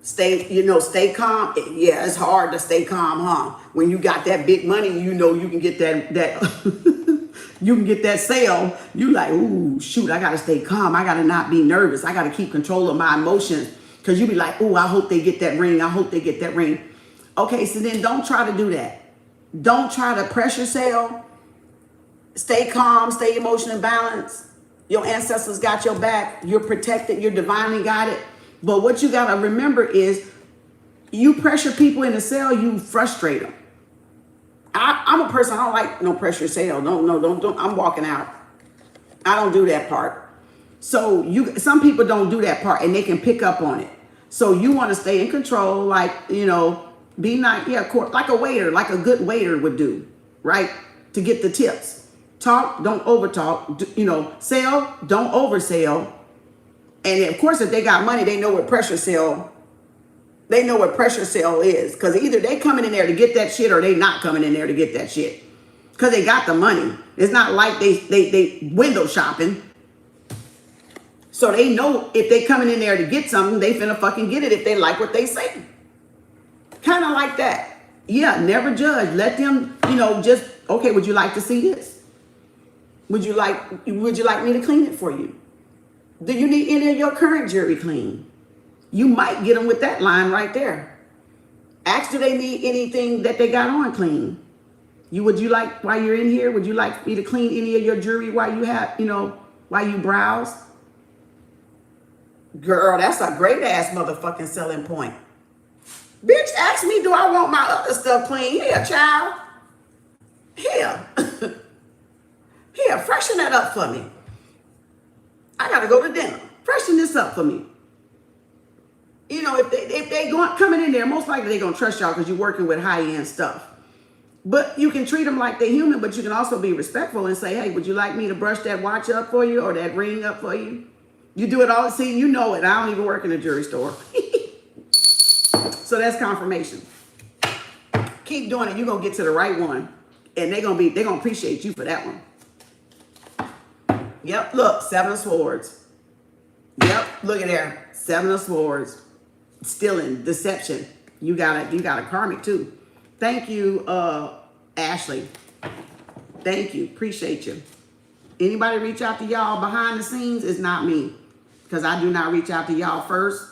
Stay calm. Yeah, it's hard to stay calm, huh? When you got that big money, you can get that you can get that sale. You like, ooh, shoot, I got to stay calm. I got to not be nervous. I got to keep control of my emotions. Because you be like, ooh, I hope they get that ring. Okay, so then don't try to do that. Don't try to pressure sell. Stay calm, stay emotionally balanced. Your ancestors got your back. You're protected. You're divinely guided. But what you got to remember is you pressure people in the sale, you frustrate them. I'm a person, I don't like no pressure sale. Don't. I'm walking out. I don't do that part. So some people don't do that part and they can pick up on it. So you want to stay in control, like, be nice. Yeah, like a waiter, like a good waiter would do, right? To get the tips. Talk, don't over talk. You know, sell, don't oversell. And of course, if they got money, they know what pressure sell. They know what pressure sell is, because either they coming in there to get that shit or they not coming in there to get that shit, because they got the money. It's not like they window shopping. So they know if they coming in there to get something, they finna fucking get it if they like what they say. Kind of like that. Yeah, never judge. Let them, you know, just, okay, would you like to see this? Would you like me to clean it for you? Do you need any of your current jewelry clean? You might get them with that line right there. Ask, do they need anything that they got on clean? Would you like, while you're in here, would you like me to clean any of your jewelry while you have, you know, while you browse? Girl, that's a great ass motherfucking selling point. Bitch, ask me, do I want my other stuff clean? Here, child. Here. Here, freshen that up for me. I gotta go to dinner. Freshen this up for me. You know, if they coming in there, most likely they're gonna trust y'all because you're working with high-end stuff. But you can treat them like they're human, but you can also be respectful and say, hey, would you like me to brush that watch up for you or that ring up for you? You do it all. See, you know it. I don't even work in a jewelry store. So that's confirmation. Keep doing it. You're going to get to the right one. And they're going to appreciate you for that one. Yep. Look, 7 of Swords. Yep. Look at there. 7 of Swords. Stealing, deception. You got a karmic too. Thank you, Ashley. Thank you. Appreciate you. Anybody reach out to y'all behind the scenes? It's not me. Because I do not reach out to y'all first.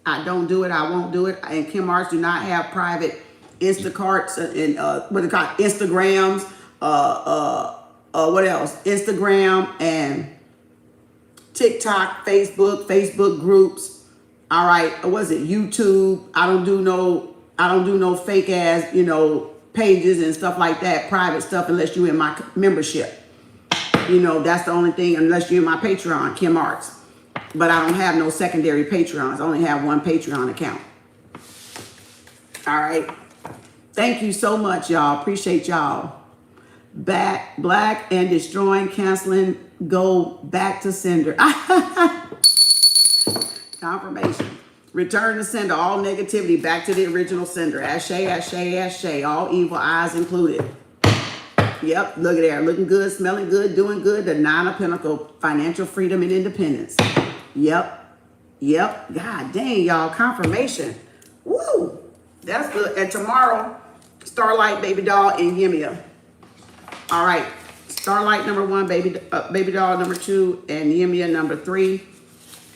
I don't do it. I won't do it. And Kem Arts do not have private Instacarts and what they call it? Instagrams. What else? Instagram and TikTok, Facebook groups. All right. What is it? YouTube. I don't do no fake ass, you know, pages and stuff like that, private stuff, unless you in my membership. You know, that's the only thing, unless you're in my Patreon, Kem Arts. But I don't have no secondary Patreons. I only have one Patreon account. All right. Thank you so much, y'all. Appreciate y'all. Black and destroying, canceling, go back to sender. Confirmation. Return to sender. All negativity back to the original sender. Ashe, ashe, ashe. All evil eyes included. Yep, look at there. Looking good, smelling good, doing good. The 9 of Pentacles, financial freedom and independence. Yep. God dang, y'all. Confirmation. Woo. That's good. And tomorrow, Starlight, Baby Doll, and Yemia. All right. Starlight number 1, Baby Doll number 2, and Yemia number 3.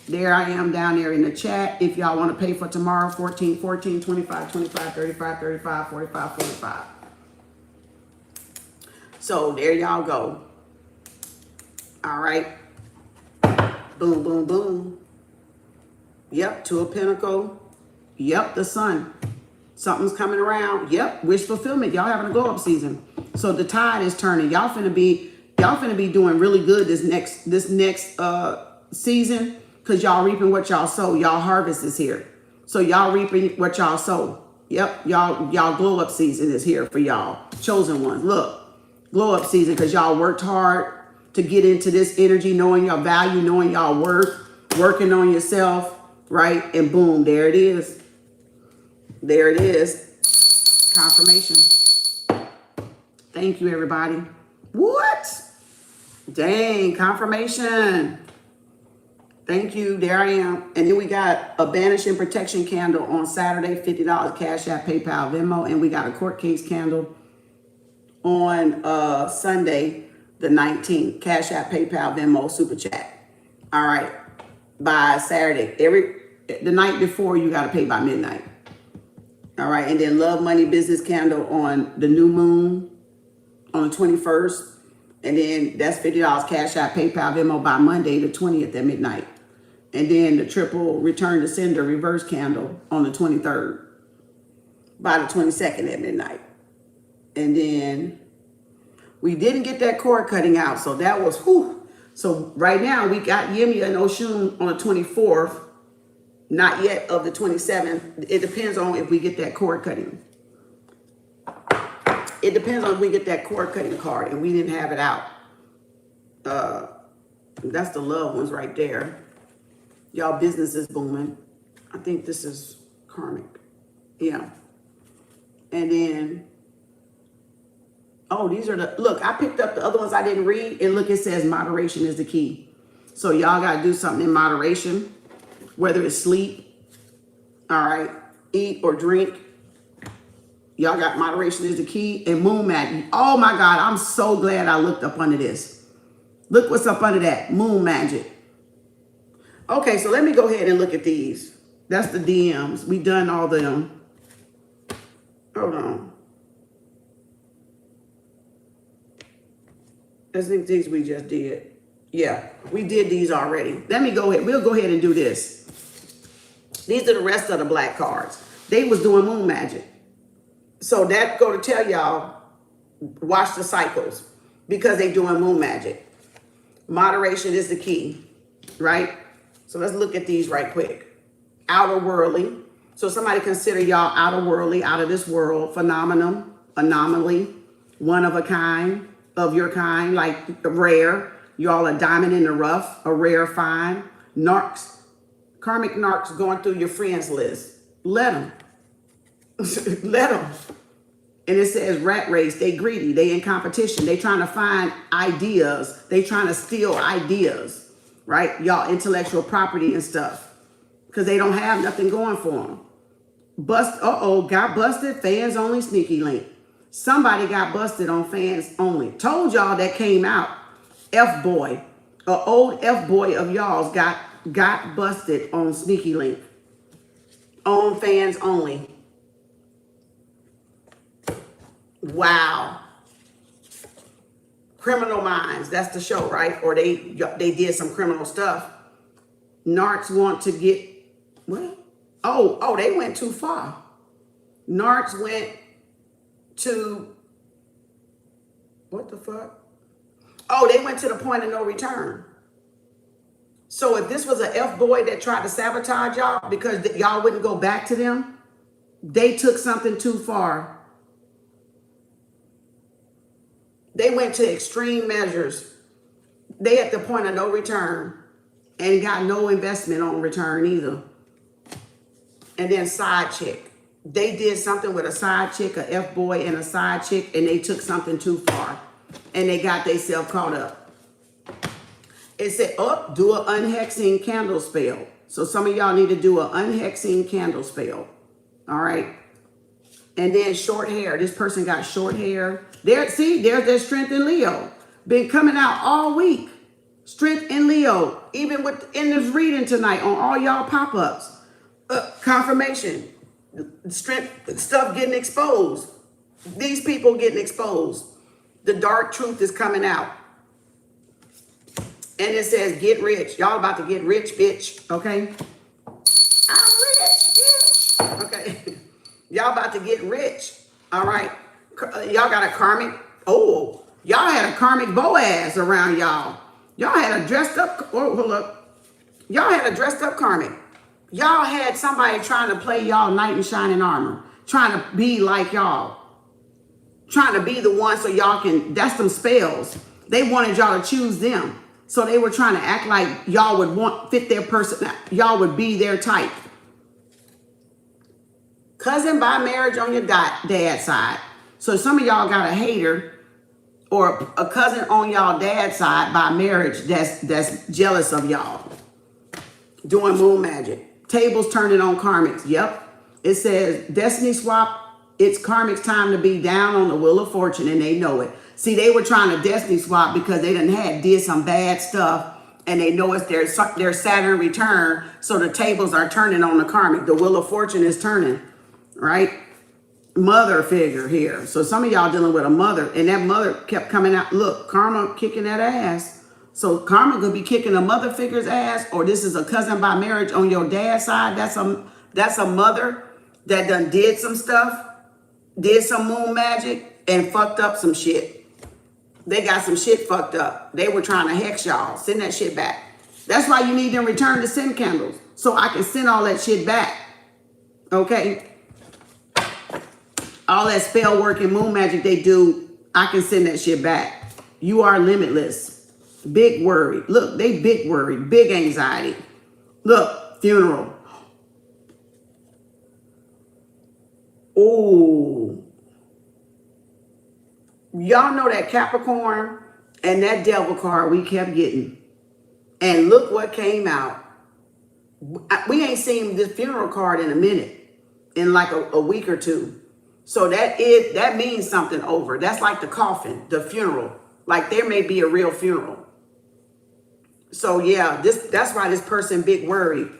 There I am down there in the chat. If y'all want to pay for tomorrow, 14, 14, 25, 25, 35, 35, 45, 45. So there y'all go. All right. Boom, boom, boom. Yep, 2 of Pentacles. Yep, the Sun. Something's coming around. Yep, wish fulfillment. Y'all having a go up season. So the tide is turning. Y'all finna be doing really good this next season, because y'all reaping what y'all sow. Y'all harvest is here. So y'all reaping what y'all sow. Yep, y'all glow up season is here for y'all. Chosen ones. Look. Glow up season, because y'all worked hard to get into this energy, knowing your value, knowing y'all worth, working on yourself, right? And boom, there it is. There it is. Confirmation. Thank you, everybody. What? Dang, confirmation. Thank you. There I am. And then we got a banish and protection candle on Saturday, $50 Cash App, PayPal, Venmo, and we got a court case candle on Sunday, the 19th, Cash App, PayPal, Venmo, SUPERCHAT. All right. By Saturday, the night before, you got to pay by midnight. All right. And then Love Money Business Candle on the new moon on the 21st. And then that's $50 Cash App, PayPal, Venmo by Monday, the 20th at midnight. And then the triple Return to Sender reverse candle on the 23rd by the 22nd at midnight. And then we didn't get that cord cutting out. So that was, whew. So right now we got Yemia and Oshun on the 24th. Not yet of the 27th. It depends on if we get that cord cutting. It depends on if we get that cord cutting card. And we didn't have it out. That's the loved ones right there. Y'all business is booming. I think this is karmic. Yeah. And then, oh, these are the, look, I picked up the other ones I didn't read, and look, it says moderation is the key. So y'all got to do something in moderation, whether it's sleep, all right, eat or drink. Y'all got moderation is the key. And moon magic. Oh my God, I'm so glad I looked up under this. Look what's up under that, moon magic. Okay, so let me go ahead and look at these. That's the DMs. We done all them. Hold on. I think these we just did. Yeah, we did these already. Let me go ahead. We'll go ahead and do this. These are the rest of the black cards. They was doing moon magic. So that go to tell y'all, watch the cycles because they doing moon magic. Moderation is the key, right? So let's look at these right quick. Outer worldly. So somebody consider y'all outer worldly, out of this world, phenomenon, anomaly, one of a kind, of your kind, like rare. Y'all a diamond in the rough, a rare find. Narcs, karmic narcs going through your friends list. Let them. Let them. And it says rat race, they greedy, they in competition, they trying to find ideas, they trying to steal ideas, right? Y'all intellectual property and stuff, because they don't have nothing going for them. Got busted, fans only, sneaky link. Somebody got busted on fans only. Told y'all that came out. F-boy, an old F-boy of y'all's got busted on sneaky link. On fans only. Wow. Criminal Minds, that's the show, right? Or they did some criminal stuff. Narcs want to get, what? Oh, they went too far. Narcs went to, what the fuck? Oh, they went to the point of no return. So if this was an F-boy that tried to sabotage y'all because y'all wouldn't go back to them, they took something too far. They went to extreme measures. They at the point of no return and got no investment on return either. And then side chick. They did something with a side chick, a F-boy and a side chick, and they took something too far. And they got themselves caught up. It said, do an unhexing candle spell. So some of y'all need to do an unhexing candle spell. All right. And then short hair. This person got short hair. There's their strength in Leo. Been coming out all week. Strength in Leo. Even in this reading tonight on all y'all pop-ups. Confirmation. Strength stuff getting exposed. These people getting exposed. The dark truth is coming out. And it says, get rich. Y'all about to get rich, bitch. Okay? I'm rich, bitch. Okay. Y'all about to get rich. All right. Y'all got a karmic. Oh, y'all had a karmic Boaz around y'all. Y'all had a dressed up. Oh, hold up. Y'all had a dressed up karmic. Y'all had somebody trying to play y'all knight in shining armor. Trying to be like y'all. Trying to be the one so y'all can, that's them spells. They wanted y'all to choose them. So they were trying to act like y'all would fit their person. Y'all would be their type. Cousin by marriage on your dad's side. So some of y'all got a hater or a cousin on y'all dad's side by marriage that's jealous of y'all. Doing moon magic. Tables turning on karmics. Yep. It says destiny swap. It's karmic's time to be down on the wheel of fortune and they know it. See, they were trying to destiny swap because they did some bad stuff and they know it's their Saturn return. So the tables are turning on the karmic. The wheel of fortune is turning, right? Mother figure here. So some of y'all dealing with a mother and that mother kept coming out. Look, karma kicking that ass. So karma could be kicking a mother figure's ass, or this is a cousin by marriage on your dad's side. That's a mother that done did some stuff, did some moon magic and fucked up some shit. They got some shit fucked up. They were trying to hex y'all. Send that shit back. That's why you need them return to send candles. So I can send all that shit back. Okay? All that spell work and moon magic they do, I can send that shit back. You are limitless. Big worry. Look, they big worry, big anxiety. Look, funeral. Oh, y'all know that Capricorn and that devil card we kept getting. And look what came out. We ain't seen this funeral card in a minute, in like a week or two. So that means something over. That's like the coffin, the funeral. Like there may be a real funeral. So yeah, that's why this person big worried.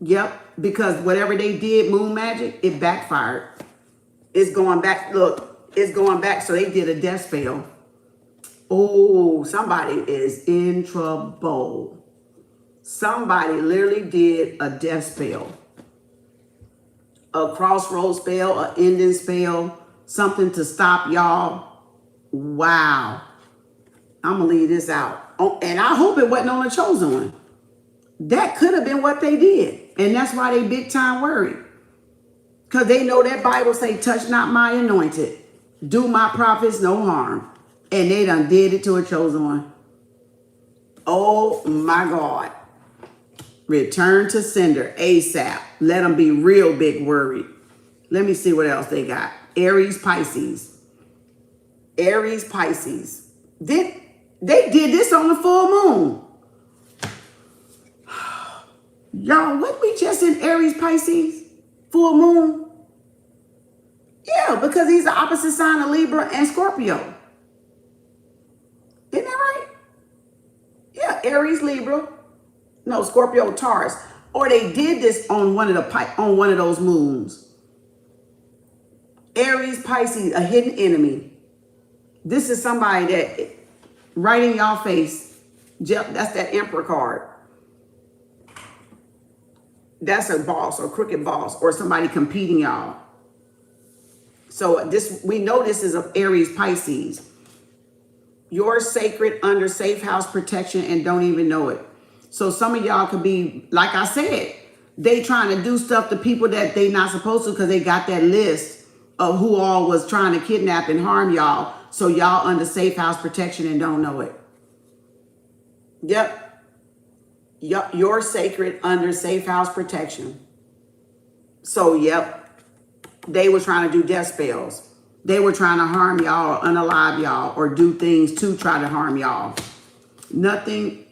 Yep, because whatever they did, moon magic, it backfired. It's going back. Look, it's going back. So they did a death spell. Oh, somebody is in trouble. Somebody literally did a death spell. A crossroads spell, an ending spell, something to stop y'all. Wow. I'm going to leave this out. Oh, and I hope it wasn't on the chosen one. That could have been what they did. And that's why they big time worried. Because they know that Bible say, touch not my anointed. Do my prophets no harm. And they done did it to a chosen one. Oh my God. Return to sender ASAP. Let them be real big worried. Let me see what else they got. Aries, Pisces. Aries, Pisces. They did this on the full moon. Y'all, what we just in Aries, Pisces? Full moon? Yeah, because he's the opposite sign of Libra and Scorpio. Isn't that right? Yeah, Aries, Libra. No, Scorpio, Taurus. Or they did this on one of those moons. Aries, Pisces, a hidden enemy. This is somebody that right in y'all face. That's that Emperor card. That's a boss or crooked boss or somebody competing y'all. So we know this is of Aries, Pisces. You're sacred under safe house protection and don't even know it. So some of y'all could be, like I said, they trying to do stuff to people that they not supposed to because they got that list of who all was trying to kidnap and harm y'all. So y'all under safe house protection and don't know it. Yep. You're sacred under safe house protection. So, yep, they were trying to do death spells. They were trying to harm y'all, unalive y'all, or do things to try to harm y'all. Nothing,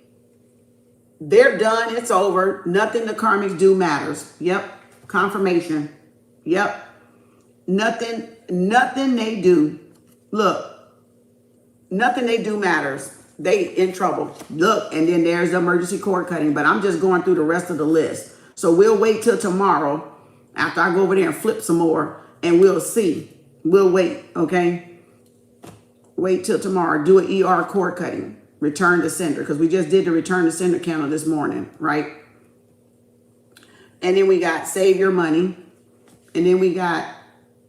they're done, it's over. Nothing the karmics do matters. Yep, confirmation. Yep, nothing they do. Look, nothing they do matters. They in trouble. Look, and then there's the emergency cord cutting, but I'm just going through the rest of the list. So we'll wait till tomorrow after I go over there and flip some more and we'll see. We'll wait, okay? Wait till tomorrow. Do an ER cord cutting. Return to sender, because we just did the return to sender candle this morning, right? And then we got save your money. And then we got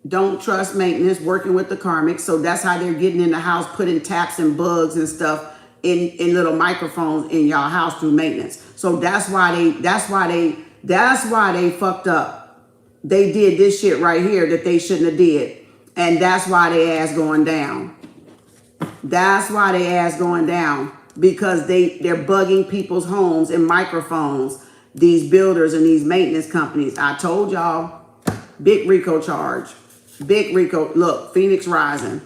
don't trust maintenance, working with the karmics. So that's how they're getting in the house, putting taps and bugs and stuff in little microphones in y'all house through maintenance. So that's why they fucked up. They did this shit right here that they shouldn't have did. And that's why they ass going down. That's why they ass going down. Because they're bugging people's homes and microphones, these builders and these maintenance companies. I told y'all, big RICO charge. Big RICO, look, Phoenix rising.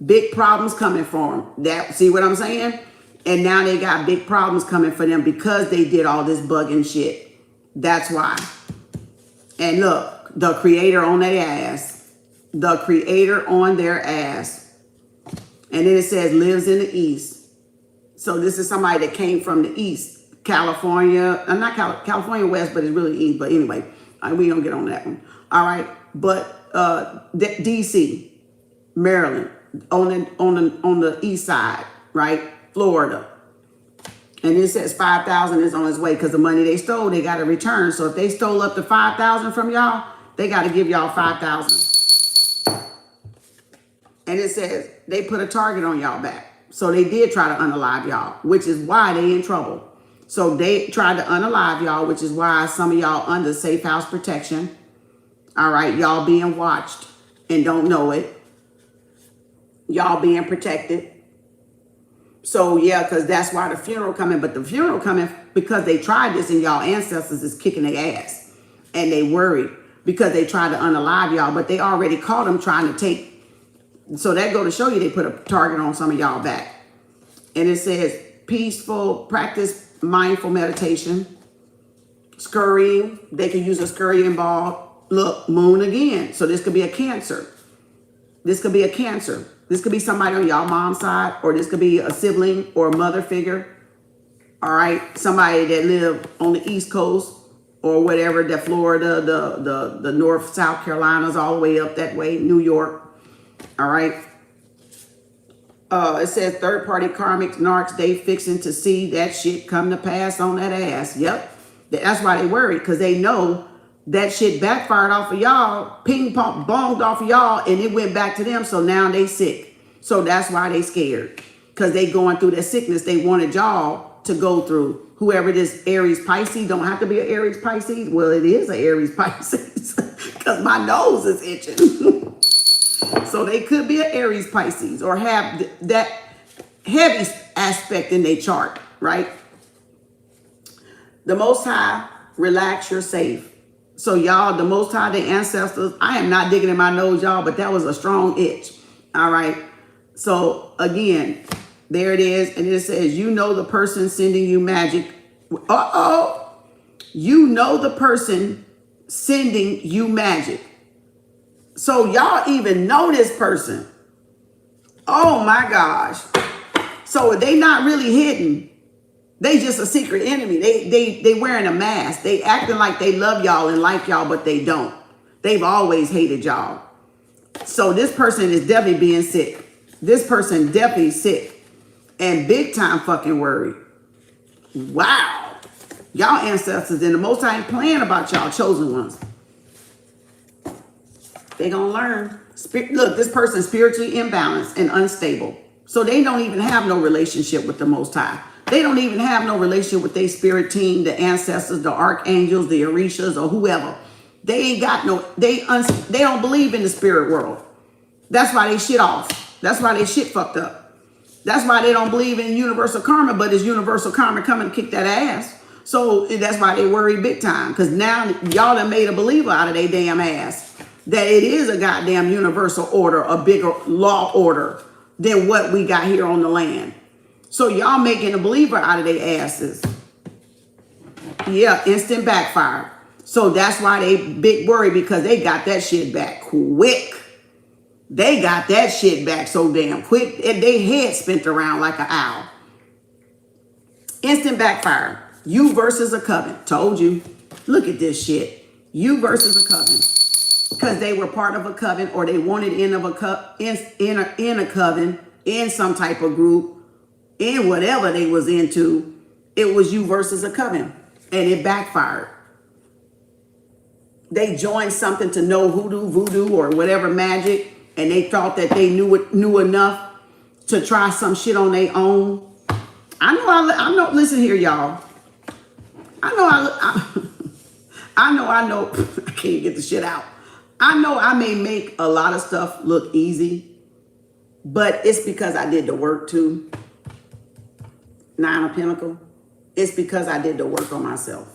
Big problems coming for them. See what I'm saying? And now they got big problems coming for them because they did all this bugging shit. That's why. And look, the creator on their ass. The creator on their ass. And then it says lives in the East. So this is somebody that came from the East. California, not California West, but it's really East. But anyway, we don't get on that one. All right. But DC, Maryland, on the east side, right? Florida. And it says 5,000 is on its way because the money they stole, they got to return. So if they stole up to 5,000 from y'all, they got to give y'all 5,000. And it says they put a target on y'all back. So they did try to unalive y'all, which is why they in trouble. So they tried to unalive y'all, which is why some of y'all under safe house protection. All right, y'all being watched and don't know it. Y'all being protected. So yeah, because that's why the funeral coming. But the funeral coming because they tried this and y'all ancestors is kicking their ass. And they worried because they tried to unalive y'all. But they already caught them trying to take. So that go to show you they put a target on some of y'all back. And it says peaceful, practice mindful meditation. Scurrying. They can use a scurrying ball. Look, moon again. So this could be a Cancer. This could be a Cancer. This could be somebody on y'all mom's side, or this could be a sibling or a mother figure. All right. Somebody that live on the East Coast or whatever, that Florida, the North, South Carolinas, all the way up that way, New York. All right. It says third party karmic narcs, they fixing to see that shit come to pass on that ass. Yep. That's why they worried, because they know that shit backfired off of y'all, ping pong bonged off of y'all, and it went back to them. So now they sick. So that's why they scared, because they going through that sickness they wanted y'all to go through. Whoever this Aries Pisces, don't have to be an Aries Pisces. Well, it is an Aries Pisces because my nose is itching. So they could be an Aries Pisces or have that heavy aspect in their chart, right? The Most High, relax, you're safe. So y'all, the Most High, the ancestors, I am not digging in my nose, y'all, but that was a strong itch. All right. So again, there it is. And it says, you know the person sending you magic. Uh-oh. You know the person sending you magic. So y'all even know this person. Oh my gosh. So they not really hidden. They just a secret enemy. They wearing a mask. They acting like they love y'all and like y'all, but they don't. They've always hated y'all. So this person is definitely being sick. This person definitely sick and big time fucking worried. Wow. Y'all ancestors and the Most High ain't playing about y'all chosen ones. They gonna learn. Look, this person's spiritually imbalanced and unstable. So they don't even have no relationship with the Most High. They don't even have no relationship with their spirit team, the ancestors, the archangels, the orishas, or whoever. They ain't got no, they don't believe in the spirit world. That's why they shit off. That's why they shit fucked up. That's why they don't believe in universal karma, but it's universal karma coming to kick that ass. So that's why they worry big time. Because now y'all done made a believer out of their damn ass. That it is a goddamn universal order, a bigger law order than what we got here on the land. So y'all making a believer out of their asses. Yeah, instant backfire. So that's why they big worry, because they got that shit back quick. They got that shit back so damn quick. And they head spent around like an owl. Instant backfire. You versus a coven. Told you. Look at this shit. You versus a coven. Because they were part of a coven, or they wanted in a coven, in some type of group, in whatever they was into. It was you versus a coven, and it backfired. They joined something to know voodoo, or whatever magic, and they thought that they knew enough to try some shit on their own. I know. Listen here, y'all. I know. I can't get the shit out. I know I may make a lot of stuff look easy, but it's because I did the work too. Nine of Pentacles. It's because I did the work on myself.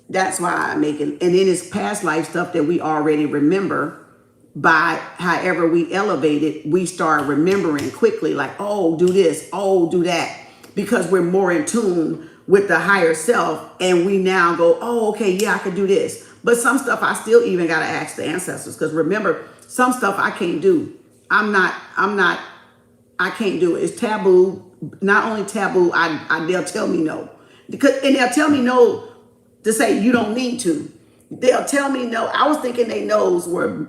That's why I make it. And then it's past life stuff that we already remember. By however we elevate it, we start remembering quickly, like, oh, do this, oh, do that. Because we're more in tune with the higher self. And we now go, oh, okay, yeah, I can do this. But some stuff I still even got to ask the ancestors. Because remember, some stuff I can't do. I can't do it. It's taboo. Not only taboo, they'll tell me no. And they'll tell me no to say you don't need to. They'll tell me no. I was thinking they no's were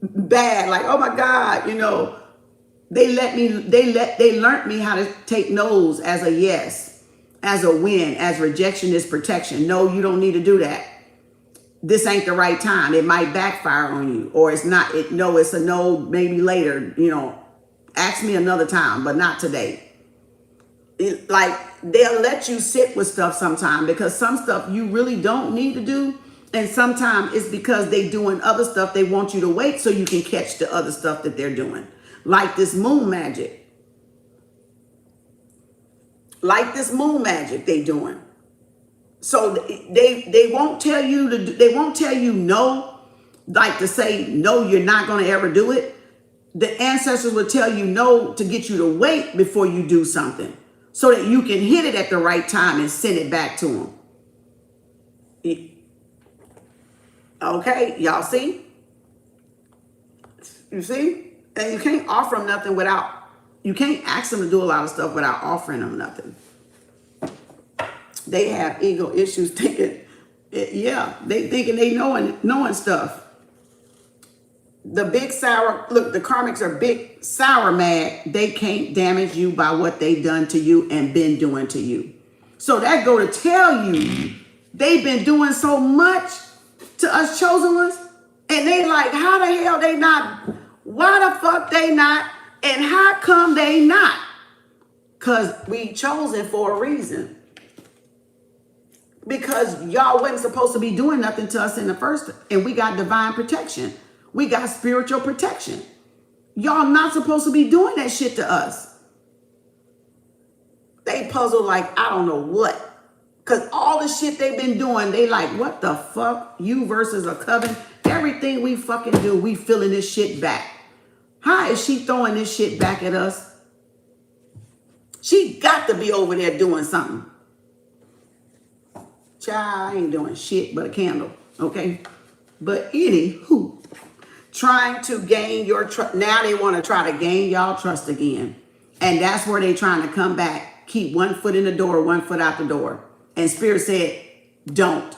bad. Like, oh my God, they learned me how to take no's as a yes, as a win, as rejection is protection. No, you don't need to do that. This ain't the right time. It might backfire on you, or it's not. It's a no, maybe later, ask me another time, but not today. Like, they'll let you sit with stuff sometime, because some stuff you really don't need to do. And sometimes it's because they doing other stuff. They want you to wait so you can catch the other stuff that they're doing. Like this moon magic. Like this moon magic they doing. So they won't tell you to, they won't tell you no, like to say no, you're not going to ever do it. The ancestors will tell you no to get you to wait before you do something, so that you can hit it at the right time and send it back to them. Okay, y'all see? You see? And you can't offer them nothing without, you can't ask them to do a lot of stuff without offering them nothing. They have ego issues thinking, yeah, they thinking they knowing stuff. The big sour, look, the karmics are big sour mad. They can't damage you by what they done to you and been doing to you. So that go to tell you they've been doing so much to us chosen ones. And they like, how the hell they not? Why the fuck they not? And how come they not? Because we chosen for a reason. Because y'all wasn't supposed to be doing nothing to us in the first, and we got divine protection. We got spiritual protection. Y'all not supposed to be doing that shit to us. They puzzle like, I don't know what. Because all the shit they've been doing, they like, what the fuck? You versus a coven. Everything we fucking do, we feeling this shit back. How is she throwing this shit back at us? She got to be over there doing something. Child, I ain't doing shit but a candle, okay? But anywho, trying to gain your trust. Now they want to try to gain y'all trust again. And that's where they trying to come back. Keep one foot in the door, one foot out the door. And Spirit said, don't.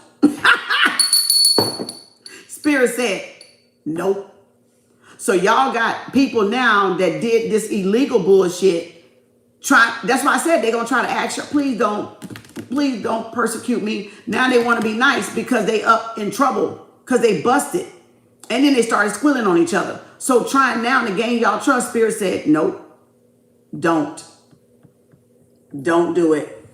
Spirit said, nope. So y'all got people now that did this illegal bullshit. That's why I said they're going to try to ask you, please don't persecute me. Now they want to be nice because they up in trouble because they busted. And then they started squealing on each other. So trying now to gain y'all trust, Spirit said, nope, don't do it.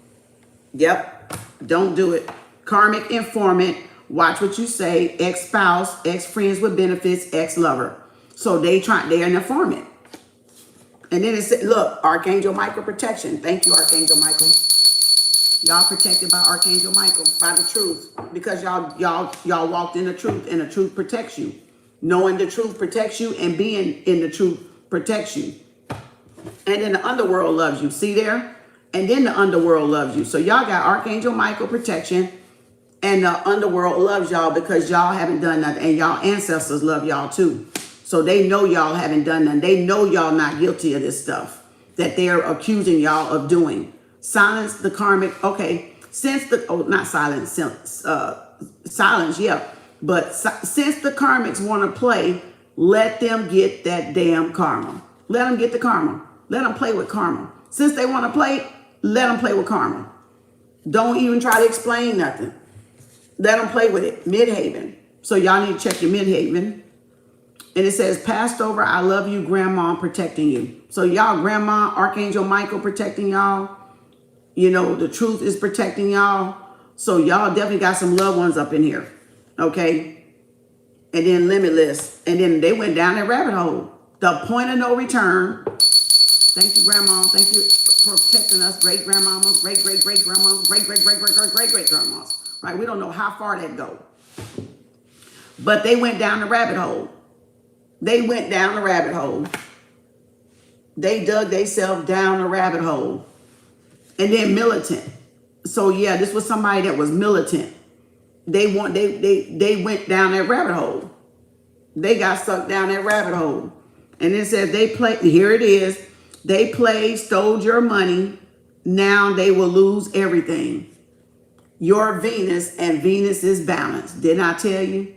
Yep, don't do it. Karmic informant, watch what you say, ex-spouse, ex-friends with benefits, ex-lover. So they're an informant. And then it said, look, Archangel Michael protection. Thank you, Archangel Michael. Y'all protected by Archangel Michael, by the truth. Because y'all walked in the truth, and the truth protects you. Knowing the truth protects you, and being in the truth protects you. And then the underworld loves you. See there? And then the underworld loves you. So y'all got Archangel Michael protection, and the underworld loves y'all because y'all haven't done nothing. And y'all ancestors love y'all too. So they know y'all haven't done nothing. They know y'all not guilty of this stuff that they're accusing y'all of doing. Silence the karmic. Okay, since the, not silence, silence, yeah. But since the karmics want to play, let them get that damn karma. Let them get the karma. Let them play with karma. Since they want to play, let them play with karma. Don't even try to explain nothing. Let them play with it. Midhaven. So y'all need to check your midhaven. And it says, passed over, I love you, grandma, protecting you. So y'all, grandma, Archangel Michael protecting y'all. You know, the truth is protecting y'all. So y'all definitely got some loved ones up in here. Okay. And then limitless. And then they went down that rabbit hole. The point of no return. Thank you, grandma. Thank you for protecting us. Great grandmamas, great grandmas, great grandmas. Right? We don't know how far that go. But they went down the rabbit hole. They went down the rabbit hole. They dug themselves down the rabbit hole. And then militant. So yeah, this was somebody that was militant. They went down that rabbit hole. They got sucked down that rabbit hole. And it says they played, here it is. They played, stole your money. Now they will lose everything. Your Venus, and Venus is balanced. Didn't I tell you?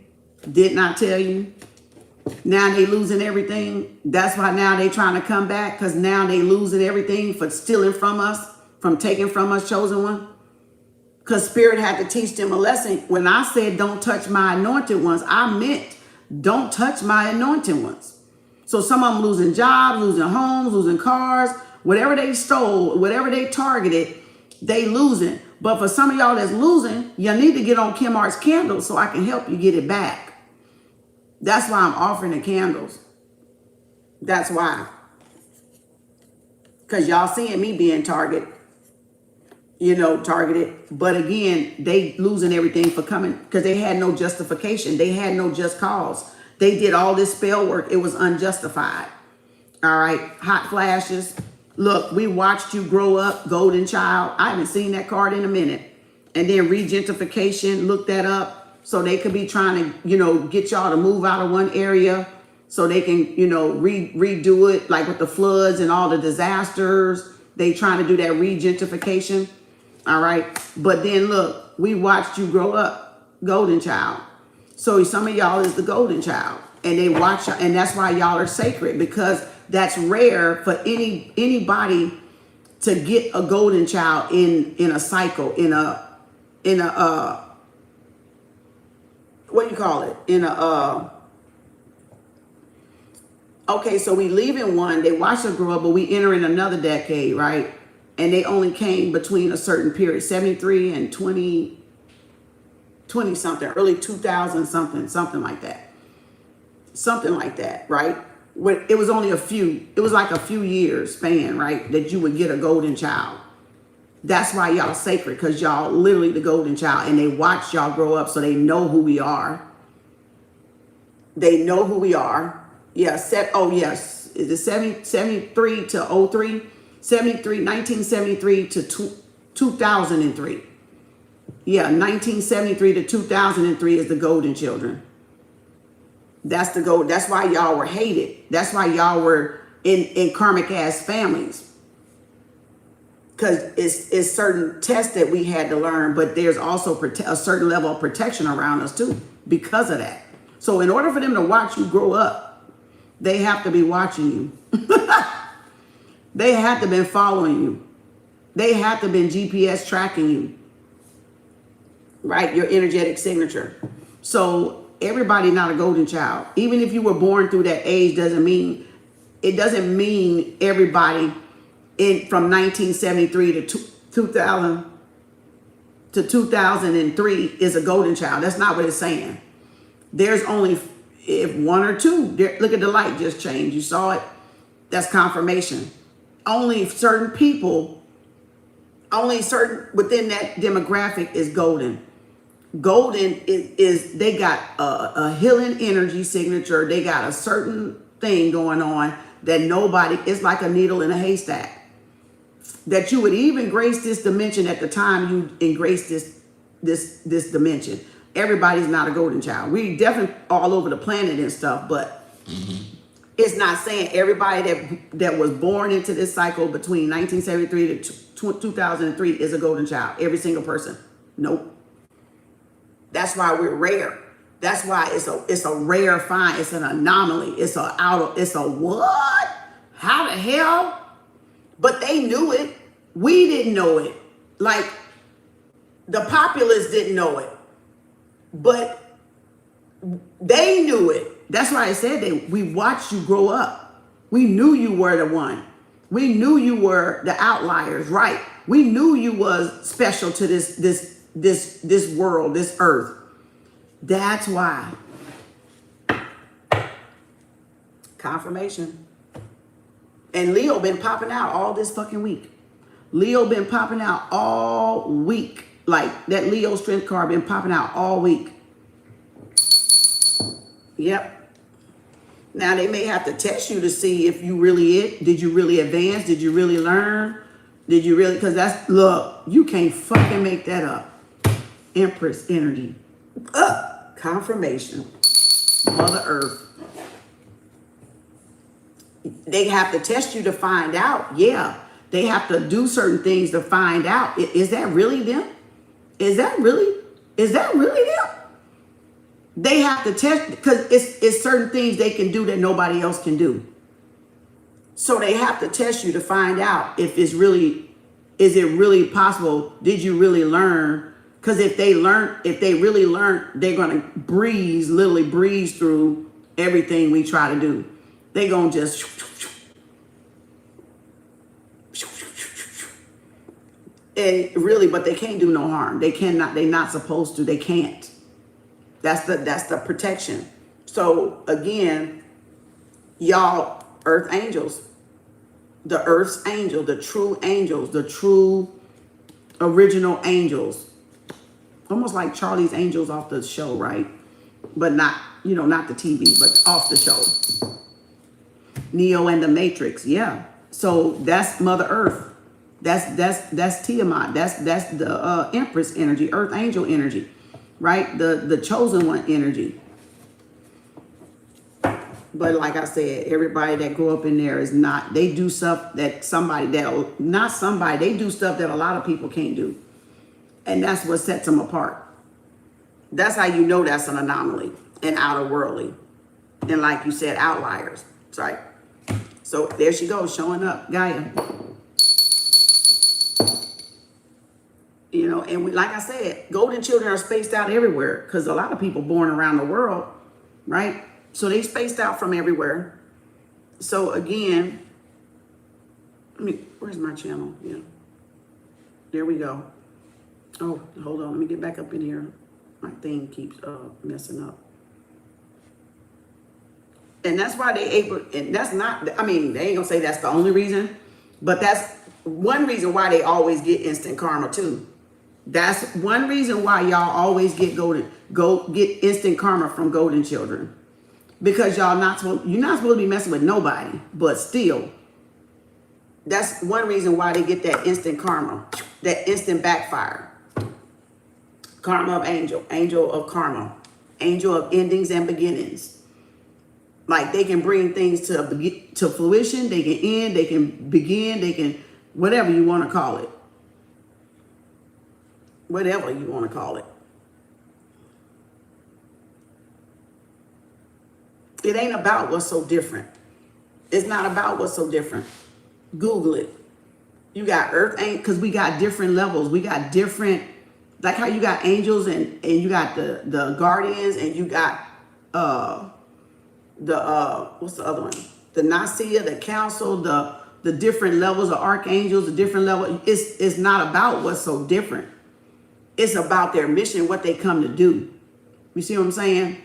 Didn't I tell you? Now they losing everything. That's why now they trying to come back, because now they losing everything for stealing from us, from taking from us, chosen one. Because Spirit had to teach them a lesson. When I said don't touch my anointed ones, I meant don't touch my anointed ones. So some of them losing jobs, losing homes, losing cars, whatever they stole, whatever they targeted, they losing. But for some of y'all that's losing, you need to get on Kem Arts candles so I can help you get it back. That's why I'm offering the candles. That's why. Because y'all seeing me being targeted. you know, targeted. But again, they losing everything for coming because they had no justification. They had no just cause. They did all this spell work. It was unjustified. All right. Hot flashes. Look, we watched you grow up, golden child. I haven't seen that card in a minute. And then regentification, look that up. So they could be trying to, you know, get y'all to move out of one area so they can, you know, redo it, like with the floods and all the disasters. They trying to do that regentification. All right. But then look, we watched you grow up, golden child. So some of y'all is the golden child, and they watch y'all, and that's why y'all are sacred, because that's rare for anybody to get a golden child in a cycle, in a what do you call it? Okay, so we leave in one, they watch us grow up, but we enter in another decade, right? And they only came between a certain period, 73 and 20 something, early 2000 something like that. Something like that, right? It was only it was like a few years span, right? That you would get a golden child. That's why y'all sacred, because y'all literally the golden child, and they watch y'all grow up so they know who we are. They know who we are. Yeah, oh yes, is it 73 to 03? 1973 to 2003. Yeah, 1973 to 2003 is the golden children. That's the gold. That's why y'all were hated. That's why y'all were in karmic ass families. Because it's certain tests that we had to learn, but there's also a certain level of protection around us too because of that. So in order for them to watch you grow up, they have to be watching you. They have to been following you. They have to been GPS tracking you. Right? Your energetic signature. So everybody not a golden child. Even if you were born through that age doesn't mean everybody from 1973 to 2000 to 2003 is a golden child. That's not what it's saying. There's only if one or two. Look at the light just changed. You saw it? That's confirmation. Only certain people, only certain within that demographic is golden. Golden is they got a healing energy signature. They got a certain thing going on that nobody, it's like a needle in a haystack. That you would even grace this dimension at the time you embrace this dimension. Everybody's not a golden child. We definitely all over the planet and stuff, but it's not saying everybody that was born into this cycle between 1973 to 2003 is a golden child. Every single person. Nope. That's why we're rare. That's why it's a rare find. It's an anomaly. It's a what? How the hell? But they knew it. We didn't know it. Like the populace didn't know it. But they knew it. That's why I said we watched you grow up. We knew you were the one. We knew you were the outliers, right? We knew you was special to this world, this earth. That's why. Confirmation. And Leo been popping out all this fucking week. Leo been popping out all week. Like that Leo strength card been popping out all week. Yep. Now they may have to test you to see if you really did you really advance? Did you really learn? Did you really? Because look, you can't fucking make that up. Empress energy. Confirmation. Mother Earth. They have to test you to find out. Yeah. They have to do certain things to find out. Is that really them? Is that really them? They have to test because it's certain things they can do that nobody else can do. So they have to test you to find out if is it really possible? Did you really learn? Because if they really learn, they're gonna literally breeze through everything we try to do. They gonna just and really, but they can't do no harm. They cannot. They're not supposed to. They can't. That's the protection. So again, y'all, earth angels, the earth's angel, the true angels, the true original angels. Almost like Charlie's Angels off the show, right? But not, you know, not the TV, but off the show. Neo and the Matrix, yeah. So that's Mother Earth. That's Tiamat. That's the Empress energy, Earth Angel energy, right? The chosen one energy. But like I said, everybody that grew up in there is not, they do stuff that they do stuff that a lot of people can't do. And that's what sets them apart. That's how you know that's an anomaly and outer worldly. And like you said, outliers, right? So there she goes, showing up, Gaia. You know, and like I said, golden children are spaced out everywhere because a lot of people born around the world, right? So they spaced out from everywhere. So again, where's my channel? Yeah. There we go. Oh, hold on. Let me get back up in here. My thing keeps messing up. And that's why they able, and that's not, I mean, they ain't gonna say that's the only reason, but that's one reason why they always get instant karma too. That's one reason why y'all always get get instant karma from golden children. Because you're not supposed to be messing with nobody, but still, that's one reason why they get that instant karma, that instant backfire. Karma of angel, angel of karma, angel of endings and beginnings. Like they can bring things to fruition, they can end, they can begin, they can, whatever you want to call it. Whatever you want to call it. It ain't about what's so different. It's not about what's so different. Google it. You got earth, because we got different levels. We got different, like how you got angels and you got the guardians and you got what's the other one? The Nasia, the council, the different levels of archangels, the different level. It's not about what's so different. It's about their mission, what they come to do. You see what I'm saying?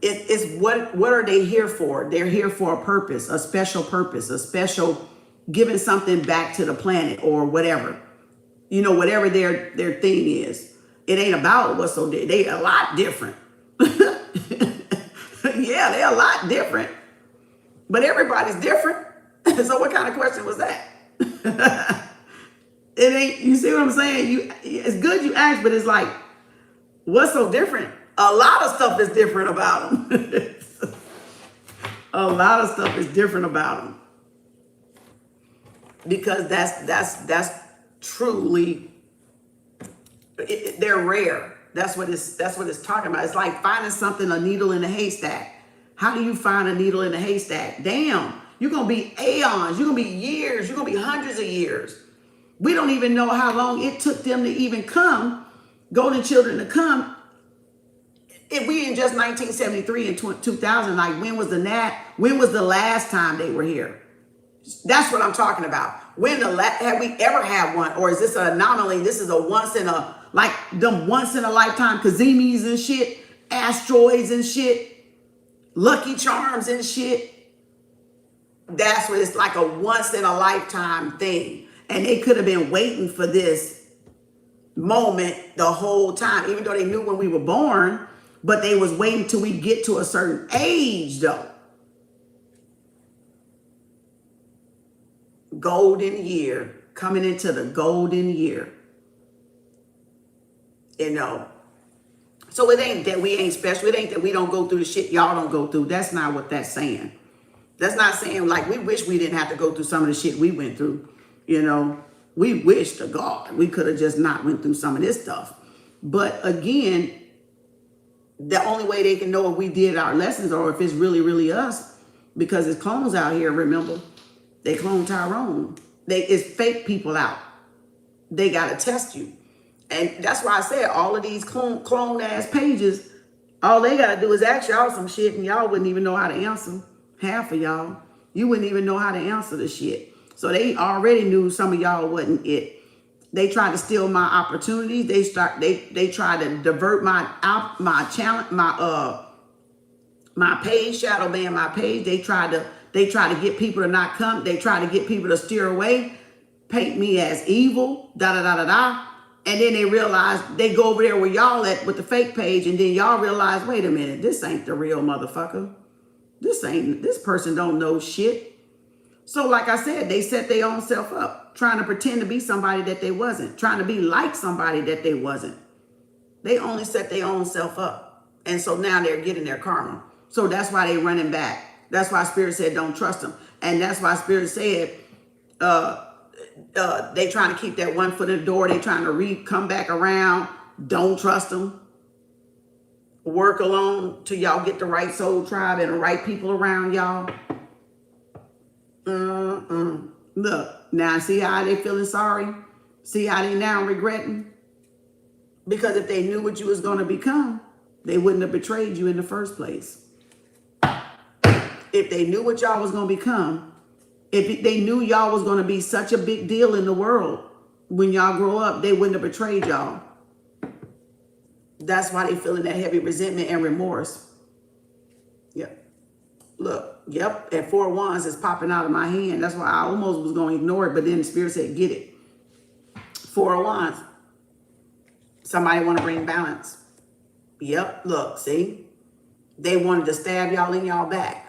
It's what are they here for? They're here for a purpose, a special giving something back to the planet or whatever. You know, whatever their thing is. It ain't about what's so different. They a lot different. Yeah, they're a lot different. But everybody's different. So what kind of question was that? It ain't, you see what I'm saying? It's good you asked, but it's like, what's so different? A lot of stuff is different about them. A lot of stuff is different about them. Because that's truly, they're rare. That's what it's talking about. It's like finding something, a needle in a haystack. How do you find a needle in a haystack? Damn, you're going to be aeons. You're going to be years. You're going to be hundreds of years. We don't even know how long it took them to even come, golden children to come. If we in just 1973 and 2000, like when was the last time they were here? That's what I'm talking about. Have we ever had one? Or is this an anomaly? This is a once in a lifetime Kazimis and shit, asteroids and shit, Lucky Charms and shit. That's what it's like, a once in a lifetime thing. And they could have been waiting for this moment the whole time, even though they knew when we were born, but they was waiting till we get to a certain age though. Golden year, coming into the golden year. You know, so it ain't that we ain't special. It ain't that we don't go through the shit y'all don't go through. That's not what that's saying. That's not saying like we wish we didn't have to go through some of the shit we went through. You know, we wish to God we could have just not went through some of this stuff. But again, the only way they can know if we did our lessons or if it's really, really us, because it's clones out here, remember? They clone Tyrone. It's fake people out. They got to test you. And that's why I said all of these clone ass pages, all they got to do is ask y'all some shit and y'all wouldn't even know how to answer. Half of y'all, you wouldn't even know how to answer the shit. So they already knew some of y'all wasn't it. They tried to steal my opportunities. They tried to divert my challenge, my page, shadow ban my page. They tried to get people to not come. They tried to get people to steer away. paint me as evil, da da da da da. And then they realize, they go over there where y'all at with the fake page, and then y'all realize, wait a minute, this ain't the real motherfucker. This person don't know shit. So like I said, they set their own self up, trying to pretend to be somebody that they wasn't, trying to be like somebody that they wasn't. They only set their own self up. And so now they're getting their karma. So that's why they running back. That's why Spirit said don't trust them. And that's why Spirit said they trying to keep that one foot in the door. They trying to come back around. Don't trust them. Work alone till y'all get the right soul tribe and the right people around y'all. Look, now see how they feeling sorry? See how they now regretting? Because if they knew what you was going to become, they wouldn't have betrayed you in the first place. If they knew what y'all was going to become, if they knew y'all was going to be such a big deal in the world, when y'all grow up, they wouldn't have betrayed y'all. That's why they feeling that heavy resentment and remorse. Yep. Look, yep, and 4 wands is popping out of my hand. That's why I almost was going to ignore it, but then the Spirit said, get it. 4 wands. Somebody want to bring balance. Yep, look, see? They wanted to stab y'all in y'all back.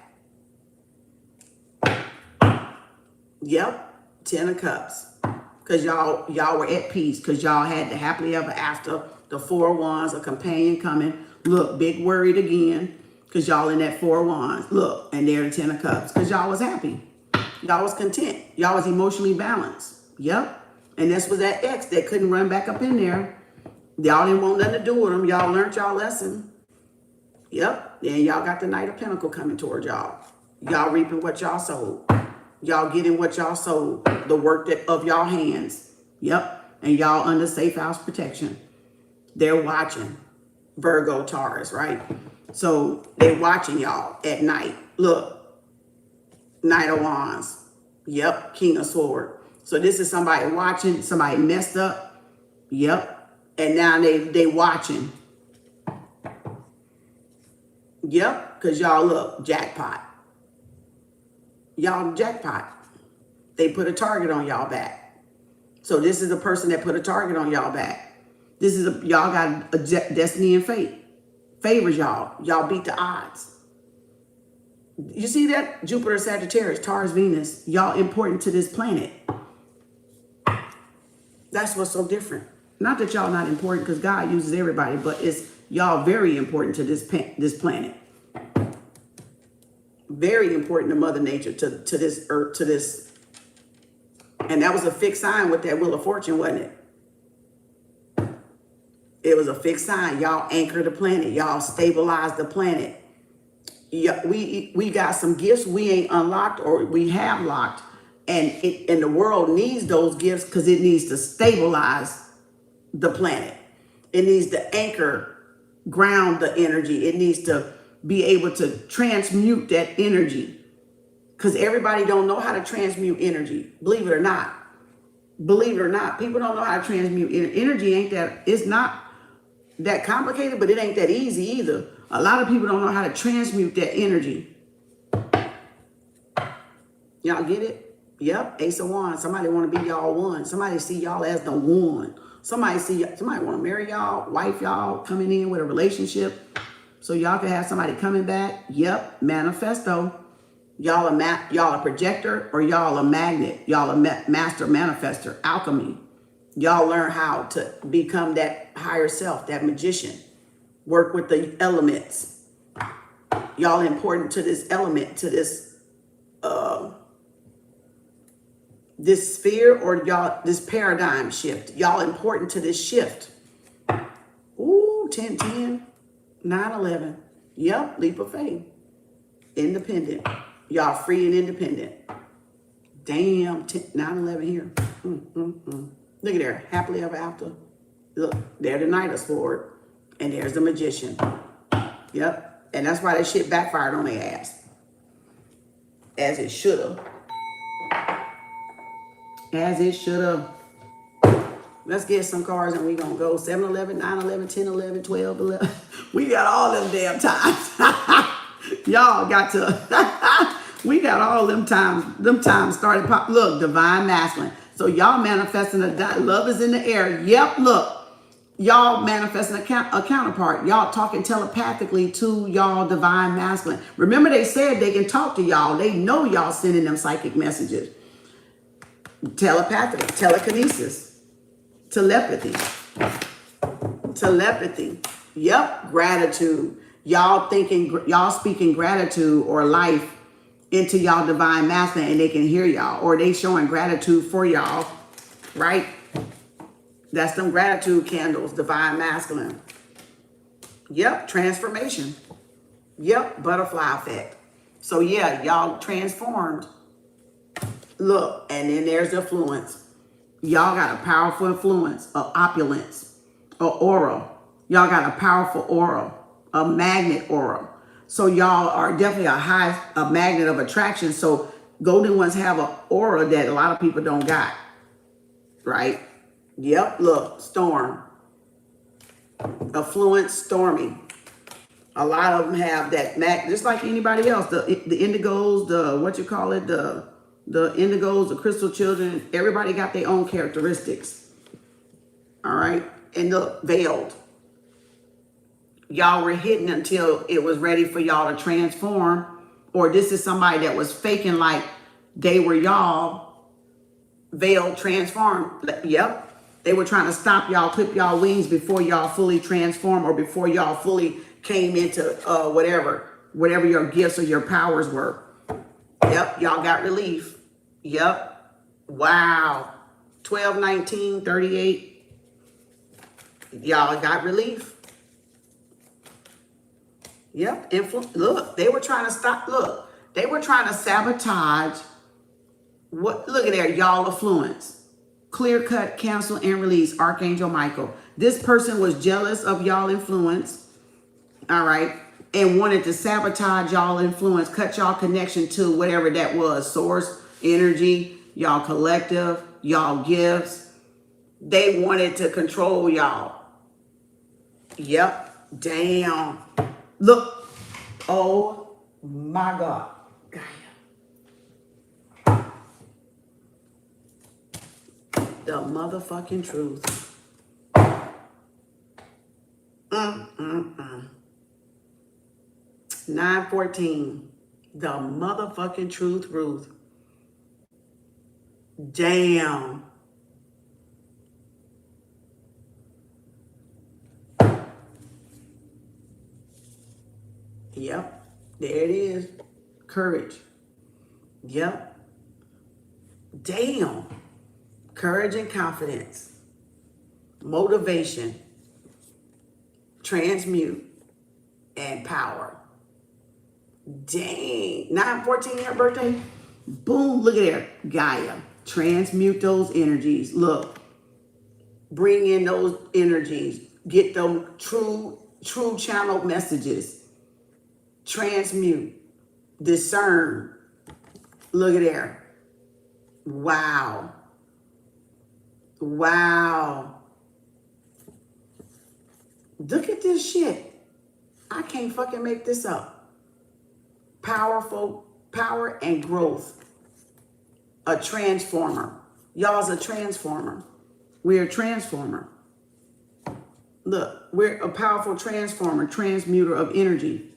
Yep, 10 of Cups. Because y'all were at peace, because y'all had the happily ever after, the 4 wands, a companion coming. Look, big worried again, because y'all in that 4 wands. Look, and there the 10 of Cups, because y'all was happy. Y'all was content. Y'all was emotionally balanced. Yep. And this was that ex that couldn't run back up in there. Y'all didn't want nothing to do with them. Y'all learned y'all lesson. Yep. Then y'all got the Knight of Pentacles coming toward y'all. Y'all reaping what y'all sowed. Y'all getting what y'all sowed. The work of y'all hands. Yep. And y'all under safe house protection. They're watching. Virgo, Taurus, right? So they're watching y'all at night. Look. Knight of Wands. Yep. King of Swords. So this is somebody watching. Somebody messed up. Yep. And now they watching. Yep, because y'all look, jackpot. Y'all jackpot. They put a target on y'all back. So this is a person that put a target on y'all back. This is y'all got a destiny and fate. Favors y'all. Y'all beat the odds. You see that? Jupiter, Sagittarius, Taurus, Venus. Y'all important to this planet. That's what's so different. Not that y'all not important, because God uses everybody, but it's y'all very important to this planet. Very important to Mother Nature, to this earth, to this. And that was a fixed sign with that Wheel of Fortune, wasn't it? It was a fixed sign. Y'all anchor the planet. Y'all stabilize the planet. Yeah, we got some gifts we ain't unlocked, or we have locked. And the world needs those gifts because it needs to stabilize the planet. It needs to anchor, ground the energy. It needs to be able to transmute that energy, because everybody don't know how to transmute energy. Believe it or not. Believe it or not, people don't know how to transmute energy. It's not that complicated, but it ain't that easy either. A lot of people don't know how to transmute that energy. Y'all get it? Yep, Ace of Wands. Somebody want to be y'all one. Somebody see y'all as the one. Somebody want to marry y'all, wife y'all, coming in with a relationship, so y'all can have somebody coming back. Yep, manifesto. Y'all a projector, or y'all a magnet. Y'all a master manifester, alchemy. Y'all learn how to become that higher self, that magician. Work with the elements. Y'all important to this element, to this this sphere, or y'all, this paradigm shift. Y'all important to this shift. Ooh, 10-10, 9-11. Yep, leap of faith. Independent. Y'all free and independent. Damn, 9-11 here. Look at there, happily ever after. Look, there's the Knight of Swords, and there's the Magician. Yep, and that's why that shit backfired on their ass. As it should have. As it should have. Let's get some cards and we gonna go 7-11, 9-11, 10-11, 12-11. We got all them damn times. Y'all got to. We got all them times. Them times started pop. Look, divine masculine. So y'all manifesting love is in the air. Yep, look. Y'all manifesting a counterpart. Y'all talking telepathically to y'all divine masculine. Remember they said they can talk to y'all. They know y'all sending them psychic messages. Telepathic, telekinesis, telepathy. Yep, gratitude. Y'all speaking gratitude or life into y'all divine masculine and they can hear y'all, or they showing gratitude for y'all, right? That's them gratitude candles, divine masculine. Yep, transformation. Yep, butterfly effect. So yeah, y'all transformed. Look, and then there's influence. Y'all got a powerful influence, of opulence, a aura. Y'all got a powerful aura, a magnet aura. So y'all are definitely a magnet of attraction. So golden ones have an aura that a lot of people don't got, right? Yep, look, storm. Affluent, stormy. A lot of them have that just like anybody else. The indigos, the indigos, the crystal children. Everybody got their own characteristics. All right, and the veiled. Y'all were hidden until it was ready for y'all to transform, or this is somebody that was faking like they were y'all. Veiled, transformed. Yep. They were trying to stop y'all, clip y'all wings before y'all fully transformed, or before y'all fully came into whatever your gifts or your powers were. Yep, y'all got relief. Yep. Wow. 12, 19, 38. Y'all got relief. Yep. Look, they were trying to stop. Look, they were trying to sabotage what? Look at there, y'all affluence. Clear cut, cancel, and release, Archangel Michael. This person was jealous of y'all influence, all right, and wanted to sabotage y'all influence, cut y'all connection to whatever that was, source, energy, y'all collective, y'all gifts. They wanted to control y'all. Yep, damn. Look, oh my God. The motherfucking truth. 914. The motherfucking truth, Ruth. Damn. Yep. There it is. Courage. Yep. Damn. Courage and confidence, motivation, transmute, and power. Dang. 9/14, your birthday? Boom. Look at there. Gaia. Transmute those energies. Look. Bring in those energies. Get them true channel messages. Transmute. Discern. Look at there. Wow. Wow. Look at this shit. I can't fucking make this up. Powerful, power and growth. A transformer. Y'all's a transformer. We're a transformer. Look, we're a powerful transformer, transmuter of energy.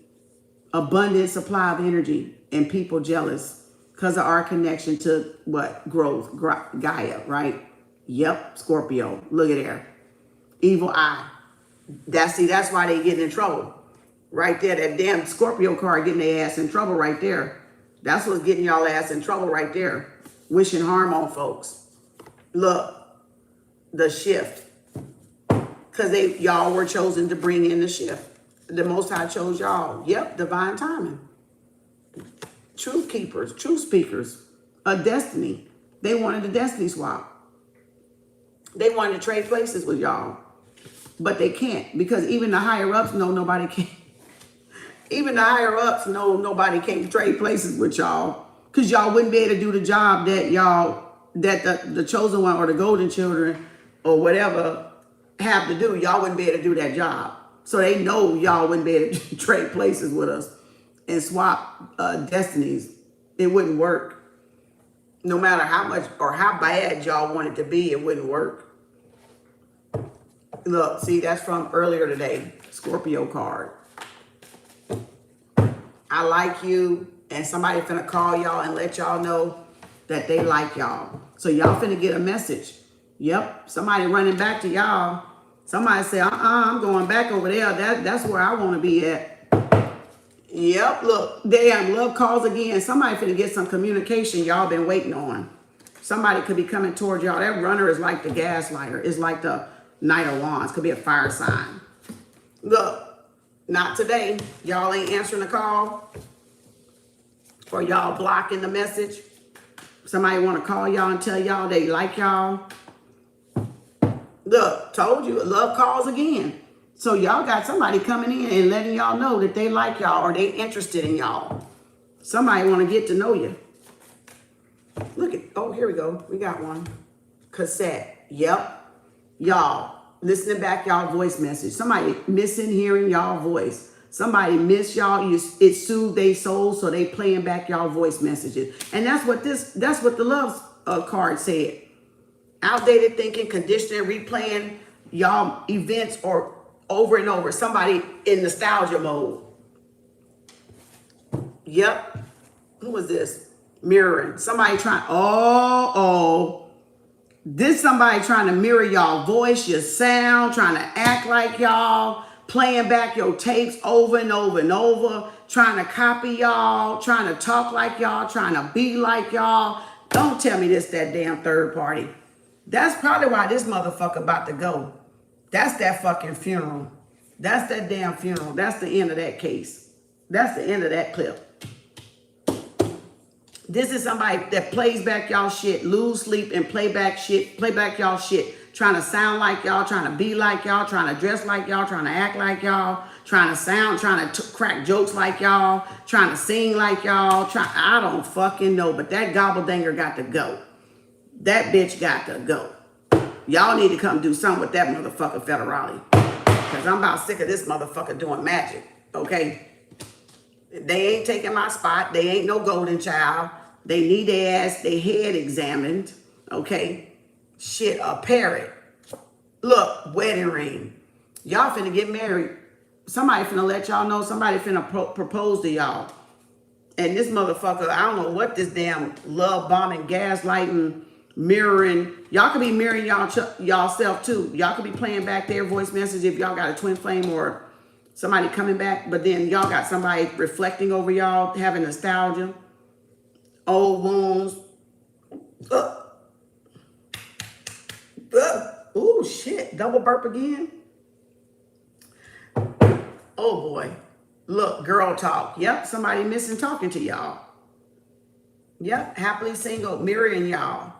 Abundant supply of energy, and people jealous because of our connection to what? Growth, Gaia, right? Yep, Scorpio. Look at there. Evil eye. That's why they getting in trouble. Right there, that damn Scorpio card getting their ass in trouble right there. That's what's getting y'all ass in trouble right there. Wishing harm on folks. Look, the shift. Because y'all were chosen to bring in the shift. The Most High chose y'all. Yep, divine timing. Truth keepers, truth speakers. A destiny. They wanted a destiny swap. They wanted to trade places with y'all. But they can't, because even the higher ups know nobody can. Even the higher ups know nobody can trade places with y'all. Because y'all wouldn't be able to do the job that the chosen one or the golden children or whatever have to do. Y'all wouldn't be able to do that job. So they know y'all wouldn't be able to trade places with us and swap destinies. It wouldn't work. No matter how much or how bad y'all want it to be, it wouldn't work. Look, see, that's from earlier today, Scorpio card. I like you, and somebody finna call y'all and let y'all know that they like y'all. So y'all finna get a message. Yep, somebody running back to y'all. Somebody say, I'm going back over there. That's where I want to be at. Yep, look, damn, love calls again. Somebody finna get some communication y'all been waiting on. Somebody could be coming towards y'all. That runner is like the gaslighter. It's like the Knight of Wands. Could be a fire sign. Look, not today. Y'all ain't answering the call. Or y'all blocking the message. Somebody want to call y'all and tell y'all they like y'all. Look, told you, love calls again. So y'all got somebody coming in and letting y'all know that they like y'all or they interested in y'all. Somebody want to get to know you. Look at, oh, here we go. We got one. Cassette. Yep. Y'all, listening back y'all voice message. Somebody missing hearing y'all voice. Somebody miss y'all. It soothed their soul, so they playing back y'all voice messages. And that's what the love card said. Outdated thinking, conditioning, replaying y'all events or over and over. Somebody in nostalgia mode. Yep. Who was this? Mirroring. Somebody trying, this somebody trying to mirror y'all voice, your sound, trying to act like y'all, playing back your tapes over and over and over, trying to copy y'all, trying to talk like y'all, trying to be like y'all. Don't tell me this that damn third party. That's probably why this motherfucker about to go. That's that fucking funeral. That's that damn funeral. That's the end of that case. That's the end of that clip. This is somebody that plays back y'all shit, lose sleep and play back y'all shit, trying to sound like y'all, trying to be like y'all, trying to dress like y'all, trying to act like y'all, trying to sound, trying to crack jokes like y'all, trying to sing like y'all, I don't fucking know, but that gobbledinger got to go. That bitch got to go. Y'all need to come do something with that motherfucker federale. Because I'm about sick of this motherfucker doing magic. Okay? They ain't taking my spot. They ain't no golden child. They need their ass, their head examined. Okay? Shit, a parrot. Look, wedding ring. Y'all finna get married. Somebody finna let y'all know. Somebody finna propose to y'all. And this motherfucker, I don't know what this damn love bombing, gaslighting, mirroring. Y'all could be mirroring y'all self too. Y'all could be playing back their voice message if y'all got a twin flame or somebody coming back. But then y'all got somebody reflecting over y'all, having nostalgia, old wounds. Oh shit! Double burp again. Oh boy. Look, girl talk. Yep, somebody missing talking to y'all. Yep, happily single, mirroring y'all.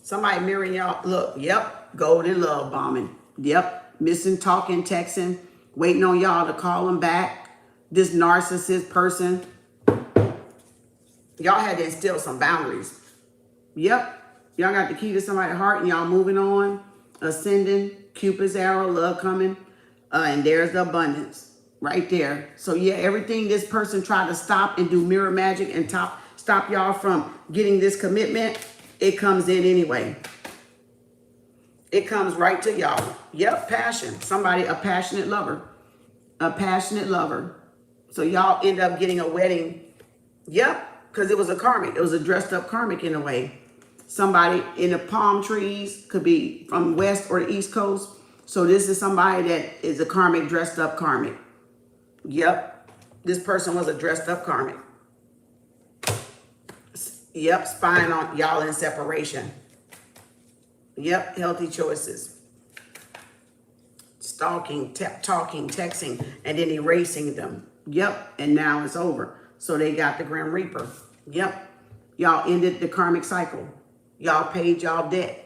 Somebody mirroring y'all. Look, yep, golden love bombing. Yep, missing talking, texting, waiting on y'all to call them back. This narcissist person. Y'all had to instill some boundaries. Yep, y'all got the key to somebody's heart and y'all moving on, ascending, Cupid's arrow, love coming, and there's the abundance. Right there. So yeah, everything this person tried to stop and do mirror magic and stop y'all from getting this commitment, it comes in anyway. It comes right to y'all. Yep, passion. Somebody, a passionate lover. A passionate lover. So y'all end up getting a wedding. Yep, because it was a karmic. It was a dressed up karmic in a way. Somebody in the palm trees, could be from west or the east coast. So this is somebody that is a karmic, dressed up karmic. Yep, this person was a dressed up karmic. Yep, spying on y'all in separation. Yep, healthy choices. Stalking, talking, texting, and then erasing them. Yep, and now it's over. So they got the Grim Reaper. Yep, y'all ended the karmic cycle. Y'all paid y'all debt.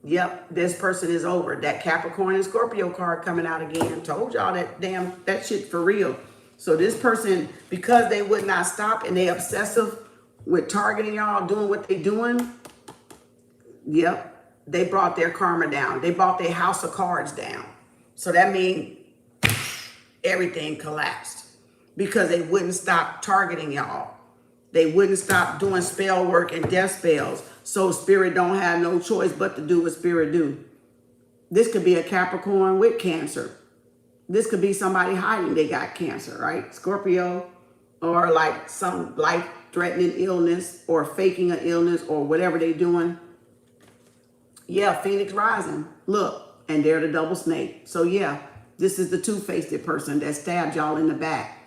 Yep, this person is over. That Capricorn and Scorpio card coming out again. Told y'all that shit for real. So this person, because they would not stop and they obsessive with targeting y'all, doing what they doing. Yep, they brought their karma down. They brought their house of cards down. So that means everything collapsed because they wouldn't stop targeting y'all. They wouldn't stop doing spell work and death spells. So spirit don't have no choice but to do what spirit do. This could be a Capricorn with Cancer. This could be somebody hiding they got cancer, right? Scorpio, or like some life-threatening illness or faking an illness or whatever they doing. Yeah, Phoenix rising. Look, and they're the double snake. So yeah, this is the two-faced person that stabbed y'all in the back.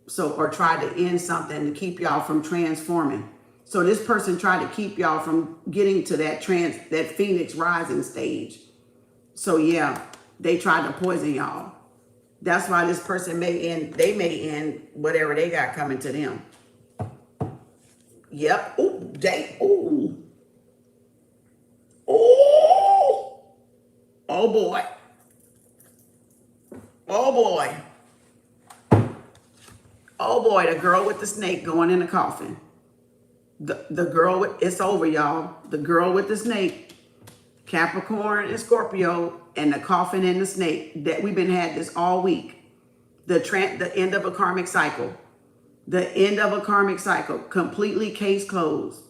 So, or tried to end something to keep y'all from transforming. So this person tried to keep y'all from getting to that Phoenix rising stage. So yeah, they tried to poison y'all. That's why this person may end whatever they got coming to them. Yep. Ooh, ooh. Oh. Oh boy. Oh boy. Oh boy, the girl with the snake going in the coffin. The girl with, it's over, y'all. The girl with the snake, Capricorn and Scorpio, and the coffin and the snake. That we've been had this all week. The end of a karmic cycle. The end of a karmic cycle. Completely case closed.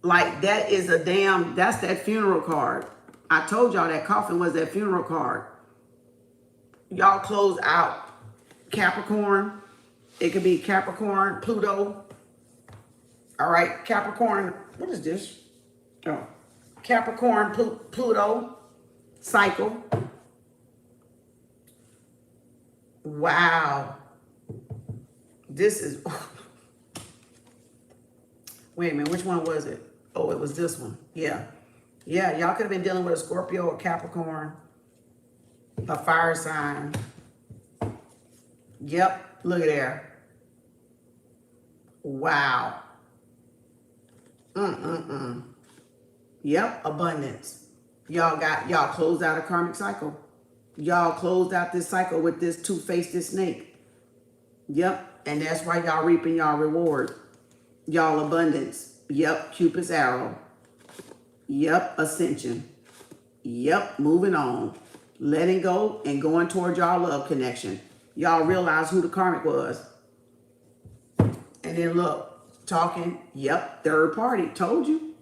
Like that is that's that funeral card. I told y'all that coffin was that funeral card. Y'all close out. Capricorn. It could be Capricorn, Pluto. All right, Capricorn. What is this? Oh, Capricorn, Pluto cycle. Wow. This is. Wait a minute. Which one was it? Oh, it was this one. Yeah. Yeah, y'all could have been dealing with a Scorpio or Capricorn, a fire sign. Yep, look at there. Wow. Yep, abundance. Y'all closed out a karmic cycle. Y'all closed out this cycle with this two-faced snake. Yep, and that's why y'all reaping y'all reward. Y'all abundance. Yep, Cupid's arrow. Yep, ascension. Yep, moving on. Letting go and going towards y'all love connection. Y'all realize who the karmic was. And then look, talking, yep, third party. Told you.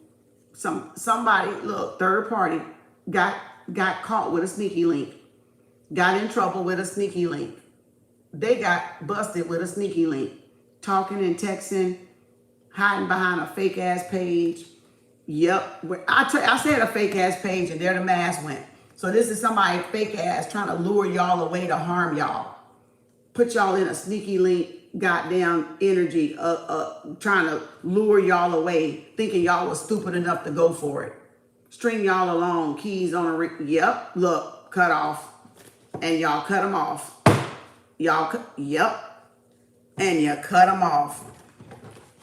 Somebody, look, third party got caught with a sneaky link. Got in trouble with a sneaky link. They got busted with a sneaky link. Talking and texting, hiding behind a fake ass page. Yep, I said a fake ass page and there the mask went. So this is somebody fake ass trying to lure y'all away to harm y'all. Put y'all in a sneaky link, goddamn energy, trying to lure y'all away, thinking y'all was stupid enough to go for it. String y'all along, keys on a ring. Yep, look, cut off. And y'all cut them off. Yep. And you cut them off.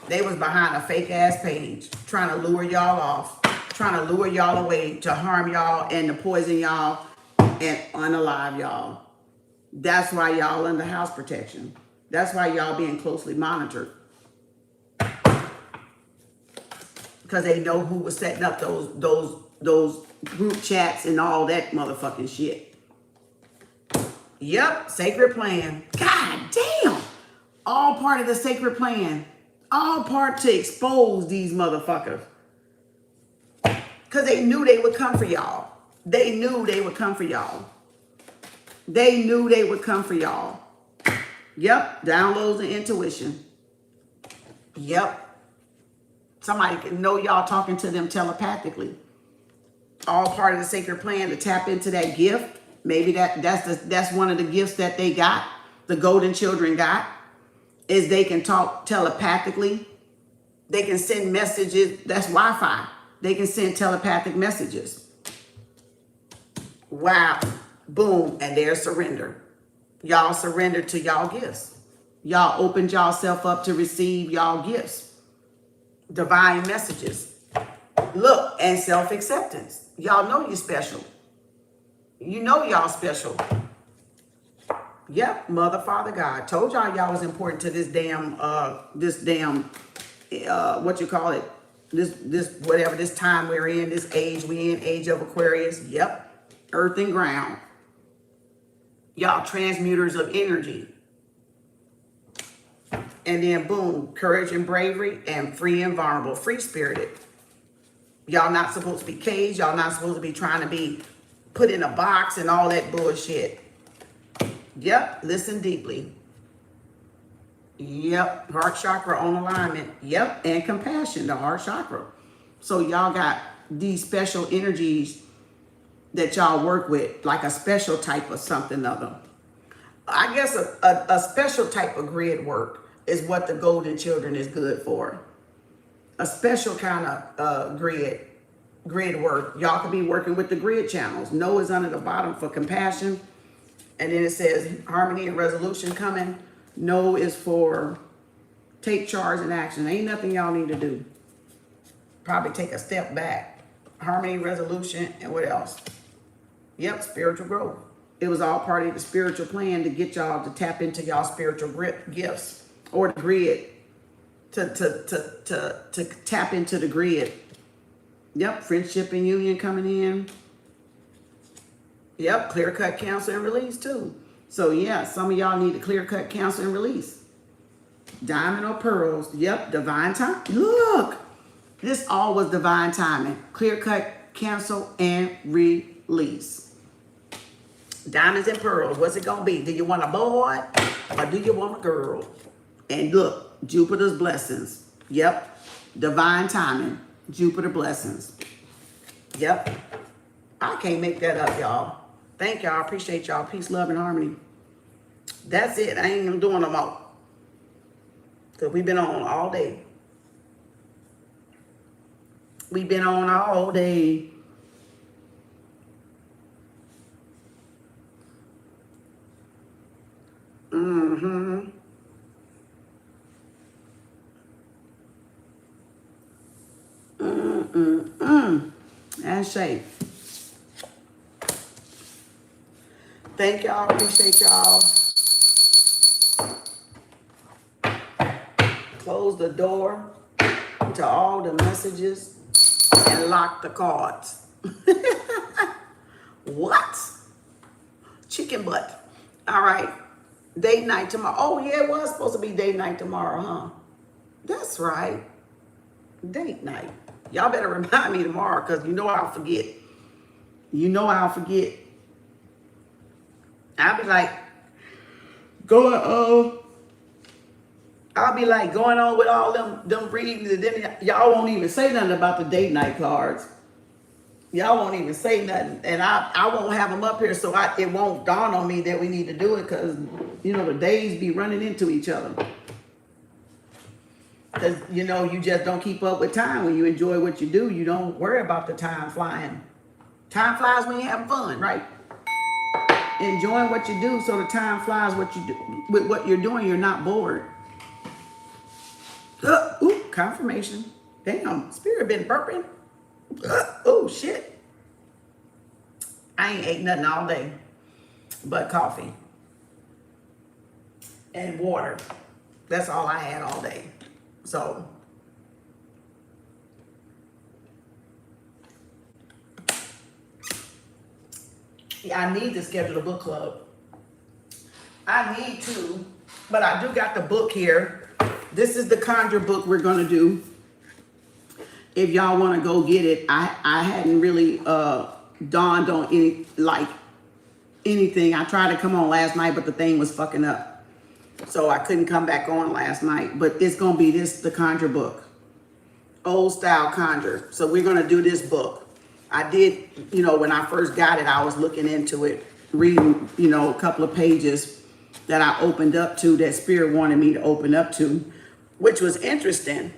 They was behind a fake ass page, trying to lure y'all off, trying to lure y'all away to harm y'all and to poison y'all and unalive y'all. That's why y'all under house protection. That's why y'all being closely monitored. Because they know who was setting up those group chats and all that motherfucking shit. Yep, sacred plan. God damn. All part of the sacred plan. All part to expose these motherfuckers. Because they knew they would come for y'all. They knew they would come for y'all. They knew they would come for y'all. Yep, downloads and intuition. Yep. Somebody can know y'all talking to them telepathically. All part of the sacred plan to tap into that gift. Maybe that's one of the gifts that they got, the golden children got, is they can talk telepathically. They can send messages. That's Wi-Fi. They can send telepathic messages. Wow. Boom. And there's surrender. Y'all surrendered to y'all gifts. Y'all opened y'allself up to receive y'all gifts. Divine messages. Look, and self-acceptance. Y'all know you're special. You know y'all special. Yep, Mother, Father, God. Told y'all was important to this damn, what you call it? This whatever, this time we're in, this age we in, age of Aquarius. Yep, earth and ground. Y'all transmuters of energy. And then boom, courage and bravery, and free and vulnerable, free spirited. Y'all not supposed to be caged. Y'all not supposed to be trying to be put in a box and all that bullshit. Yep, listen deeply. Yep, heart chakra on alignment. Yep, and compassion, the heart chakra. So y'all got these special energies that y'all work with, like a special type of something other. I guess a special type of grid work is what the golden children is good for. A special kind of grid work. Y'all could be working with the grid channels. No is under the bottom for compassion. And then it says harmony and resolution coming. No is for take charge and action. Ain't nothing y'all need to do. Probably take a step back. Harmony, resolution, and what else? Yep, spiritual growth. It was all part of the spiritual plan to get y'all to tap into y'all spiritual gifts or the grid. To tap into the grid. Yep, friendship and union coming in. Yep, clear-cut counsel and release too. So yeah, some of y'all need to clear-cut counsel and release. Diamond or pearls. Yep, divine time. Look, this all was divine timing. Clear-cut cancel and release. Diamonds and pearls. What's it gonna be? Do you want a boy or do you want a girl? And look, Jupiter's blessings. Yep, divine timing. Jupiter blessings. Yep. I can't make that up, y'all. Thank y'all. Appreciate y'all. Peace, love, and harmony. That's it. I ain't gonna do no more. Because we've been on all day. We've been on all day. Mm-hmm. And shape. Thank y'all. Appreciate y'all. Close the door to all the messages and lock the cards. What? Chicken butt. All right. Date night tomorrow. Oh, yeah, it was supposed to be date night tomorrow, huh? That's right. Date night. Y'all better remind me tomorrow because you know I'll forget. You know I'll forget. I'll be like, going on with all them readings, and then y'all won't even say nothing about the date night cards. Y'all won't even say nothing, and I won't have them up here, so it won't dawn on me that we need to do it because, you know, the days be running into each other. Because, you know, you just don't keep up with time. When you enjoy what you do, you don't worry about the time flying. Time flies when you're having fun, right? Enjoying what you do, so the time flies what you do with what you're doing. You're not bored. Ooh, confirmation. Damn, spirit been burping. Oh, shit. I ain't ate nothing all day but coffee and water. That's all I had all day. So, yeah, I need to schedule a book club. I need to, but I do got the book here. This is the Conjure book we're going to do. If y'all want to go get it, I hadn't really dawned on anything. I tried to come on last night, but the thing was fucking up. So I couldn't come back on last night. But it's going to be the Conjure book. Old style Conjure. So we're going to do this book. I did, you know, when I first got it, I was looking into it, reading, you know, a couple of pages that I opened up to, that Spirit wanted me to open up to, which was interesting.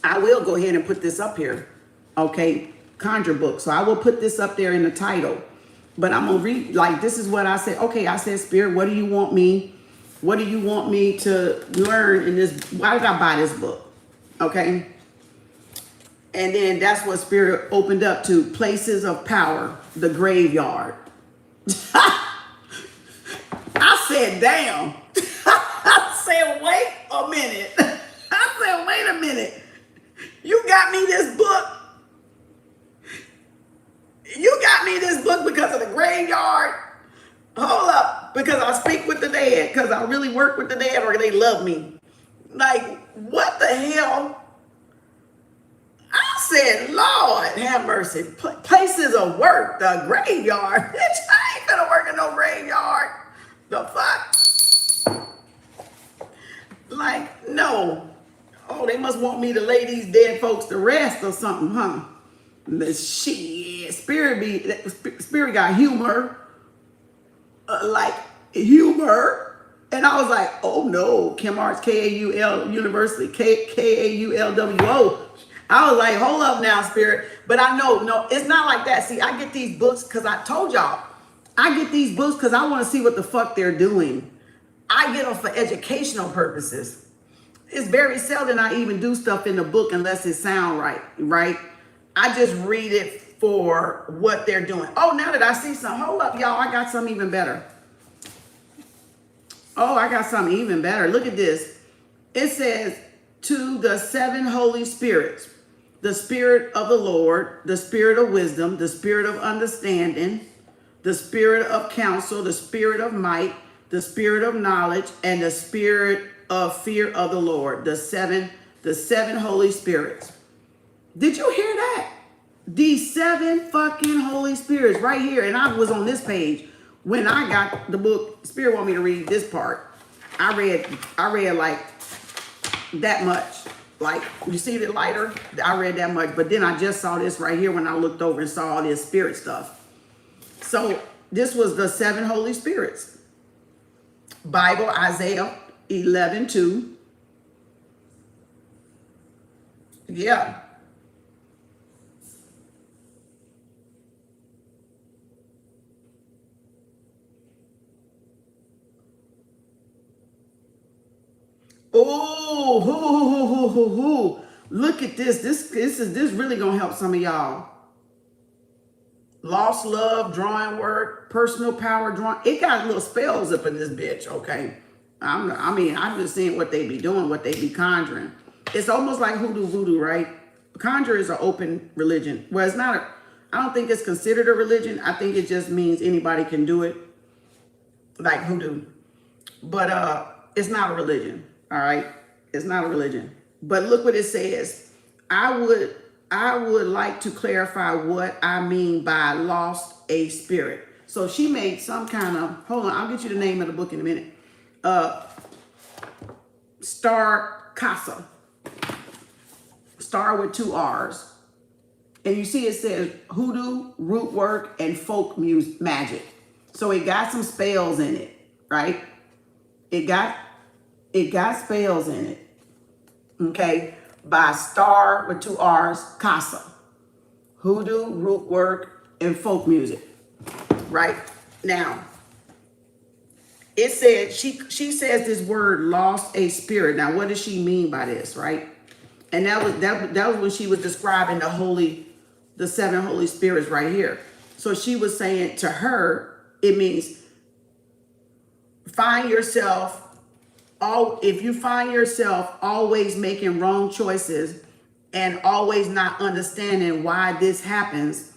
I will go ahead and put this up here. Okay, Conjure book. So I will put this up there in the title. But I'm going to read, like, this is what I said. Okay, I said, Spirit, what do you want me? What do you want me to learn in this? Why did I buy this book? Okay. And then that's what Spirit opened up to. Places of Power, the Graveyard. I said, damn. I said, wait a minute. I said, wait a minute. You got me this book. You got me this book because of the graveyard. Hold up. Because I speak with the dead. Because I really work with the dead, or they love me. Like, what the hell? I said, Lord, have mercy. Places of work, the graveyard. Bitch, I ain't gonna work in no graveyard. The fuck? Like, no. Oh, they must want me to lay these dead folks to rest or something, huh? The shit. Spirit got humor. Like, humor. And I was like, oh no, Kem Arts, KAU University, KAU LWO. I was like, hold up now, Spirit. But I know, no, it's not like that. See, I get these books because I told y'all. I get these books because I want to see what the fuck they're doing. I get them for educational purposes. It's very seldom I even do stuff in the book unless it sound right? I just read it for what they're doing. Oh, now that I see some, hold up, y'all, I got something even better. Oh, I got something even better. Look at this. It says, to the 7 Holy Spirits, the Spirit of the Lord, the Spirit of wisdom, the Spirit of understanding, the Spirit of counsel, the Spirit of might, the Spirit of knowledge, and the Spirit of fear of the Lord, the seven Holy Spirits. Did you hear that? These 7 fucking Holy Spirits right here. And I was on this page when I got the book. Spirit want me to read this part. I read like that much. Like, you see the lighter? I read that much. But then I just saw this right here when I looked over and saw all this spirit stuff. So this was the 7 Holy Spirits. Bible, Isaiah 11:2. Yeah. Oh, look at this. This really gonna help some of y'all. Lost love, drawing work, personal power, drawing. It got little spells up in this bitch, okay? I'm just seeing what they be doing, what they be conjuring. It's almost like hoodoo voodoo, right? Conjure is an open religion. Well, it's not I don't think it's considered a religion. I think it just means anybody can do it, like hoodoo. But it's not a religion, all right? It's not a religion. But look what it says. I would like to clarify what I mean by lost a spirit. So she made some kind of, hold on, I'll get you the name of the book in a minute. Starr Casa. Starr with 2 R's. And you see it says hoodoo, root work, and folk music, magic. So it got some spells in it, right? It got spells in it. Okay? By Starr with 2 R's, Casa. Hoodoo, root work, and folk music. Right? Now, it said, she says this word, lost a spirit. Now, what does she mean by this, right? And that was when she was describing the 7 Holy Spirits right here. So she was saying to her, it means if you find yourself always making wrong choices and always not understanding why this happens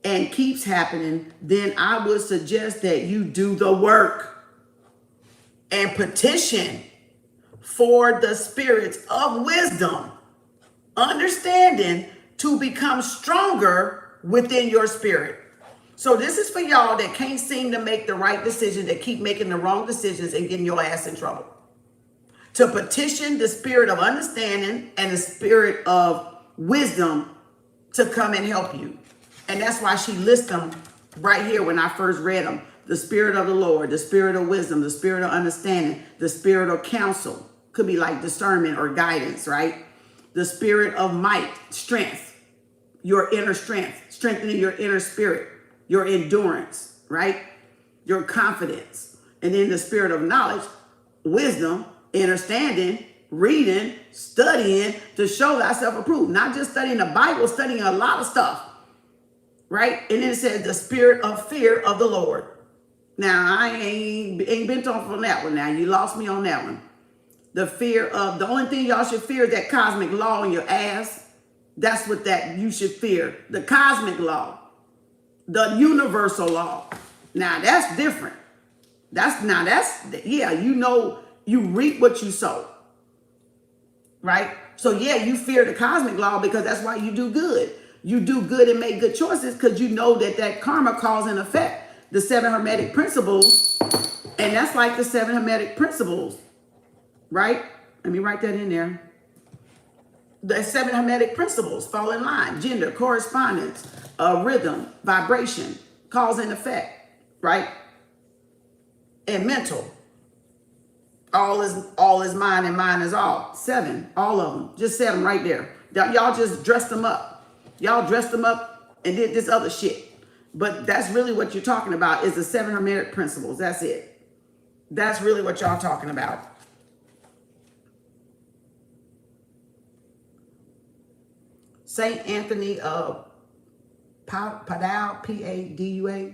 and keeps happening, then I would suggest that you do the work and petition for the spirits of wisdom, understanding, to become stronger within your spirit. So this is for y'all that can't seem to make the right decision, that keep making the wrong decisions and getting your ass in trouble. To petition the spirit of understanding and the spirit of wisdom to come and help you. And that's why she lists them right here when I first read them. The Spirit of the Lord, the Spirit of wisdom, the Spirit of understanding, the Spirit of counsel. Could be like discernment or guidance, right? The Spirit of might, strength, your inner strength, strengthening your inner spirit, your endurance, right? Your confidence. And then the Spirit of knowledge, wisdom, understanding, reading, studying to show thyself approved. Not just studying the Bible, studying a lot of stuff, right? And then it says the Spirit of fear of the Lord. Now, I ain't bent off on that one now. You lost me on that one. The fear of, the only thing y'all should fear is that cosmic law in your ass. That's what you should fear. The cosmic law. The universal law. Now, that's different. Yeah, you know, you reap what you sow. right? So yeah, you fear the cosmic law because that's why you do good. You do good and make good choices because you know that karma cause and effect. The 7 Hermetic principles, and that's like the 7 Hermetic principles, right? Let me write that in there. The 7 Hermetic principles fall in line: gender, correspondence, rhythm, vibration, cause and effect, right? And mental. All is mine and mine is all. 7, all of them. Just said them right there. Y'all just dressed them up. Y'all dressed them up and did this other shit. But that's really what you're talking about is the 7 Hermetic principles. That's it. That's really what y'all talking about. Saint Anthony of Padua, Padua.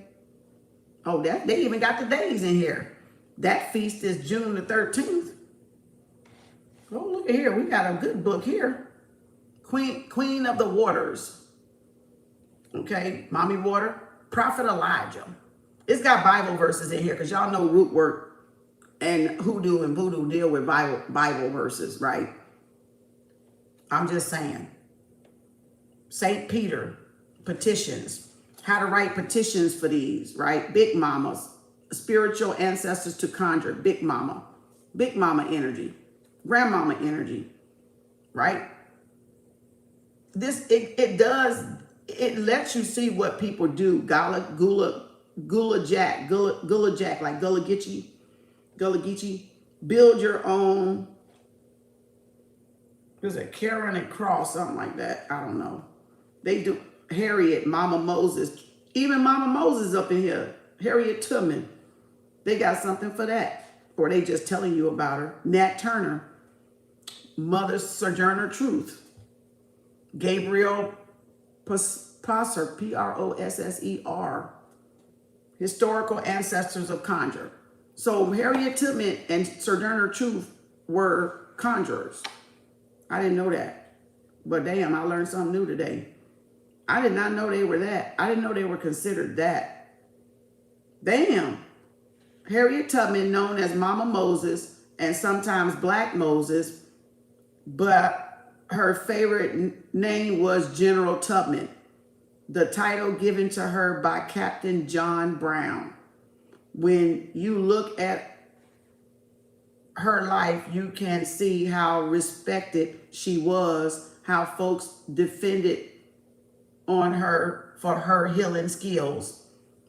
Oh, they even got the days in here. That feast is June the 13th. Oh, look at here. We got a good book here. Queen of the Waters. Okay, Mommy Water. Prophet Elijah. It's got Bible verses in here because y'all know root work and hoodoo and voodoo deal with Bible verses, right? I'm just saying. St. Peter, petitions. How to write petitions for these, right? Big mamas. Spiritual ancestors to conjure. Big mama energy, grandmama energy, right? It lets you see what people do. Gula jack, like gullah geechee. Build your own. There's a Karen and Cross, something like that. I don't know. They do. Harriet, Mama Moses, even Mama Moses up in here. Harriet Tubman. They got something for that. Or they just telling you about her. Nat Turner. Mother Sojourner Truth. Gabriel Prosser, Prosser. Historical ancestors of Conjure. So Harriet Tubman and Sojourner Truth were conjurers. I didn't know that. But damn, I learned something new today. I did not know they were that. I didn't know they were considered that. Damn. Harriet Tubman, known as Mama Moses and sometimes Black Moses, but her favorite name was General Tubman, the title given to her by Captain John Brown. When you look at her life, you can see how respected she was, how folks depended on her for her healing skills.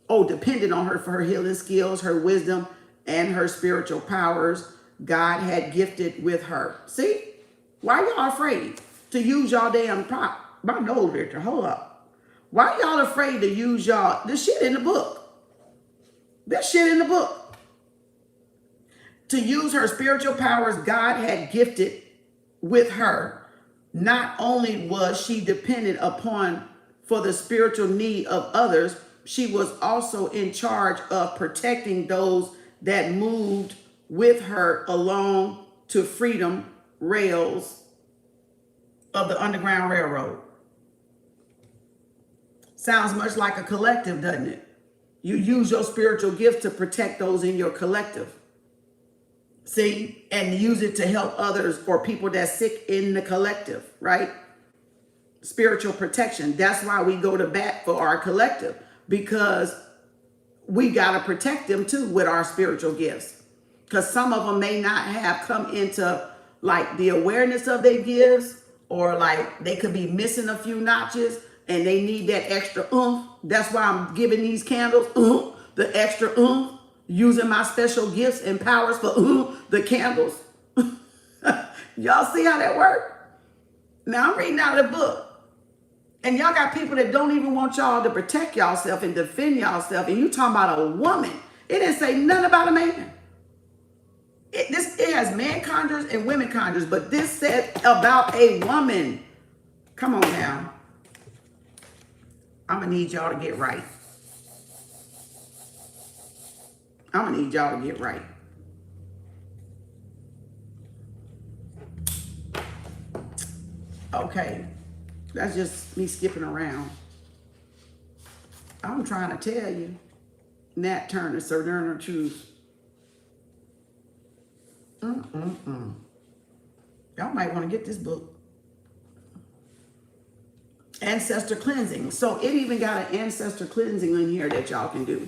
Depended on her for her healing skills, her wisdom, and her spiritual powers God had gifted with her. See? Why y'all afraid to use y'all damn prop? My nose, Richard, hold up. Why y'all afraid to use y'all? This shit in the book. This shit in the book. To use her spiritual powers God had gifted with her. Not only was she dependent upon for the spiritual need of others, she was also in charge of protecting those that moved with her along to freedom rails of the Underground Railroad. Sounds much like a collective, doesn't it? You use your spiritual gifts to protect those in your collective. See? And use it to help others or people that's sick in the collective, right? Spiritual protection. That's why we go to bat for our collective, because we got to protect them too with our spiritual gifts. Because some of them may not have come into like the awareness of their gifts, or like they could be missing a few notches and they need that extra oomph. That's why I'm giving these candles the extra oomph, using my special gifts and powers for the candles. Y'all see how that works? Now I'm reading out of the book. And y'all got people that don't even want y'all to protect y'allself and defend y'allself. And you talking about a woman. It didn't say nothing about a man. It has man conjures and women conjures, but this said about a woman. Come on now. I'm going to need y'all to get right. I'm going to need y'all to get right. Okay. That's just me skipping around. I'm trying to tell you. Nat Turner, Sojourner Truth. Y'all might want to get this book. Ancestor cleansing. So it even got an ancestor cleansing in here that y'all can do.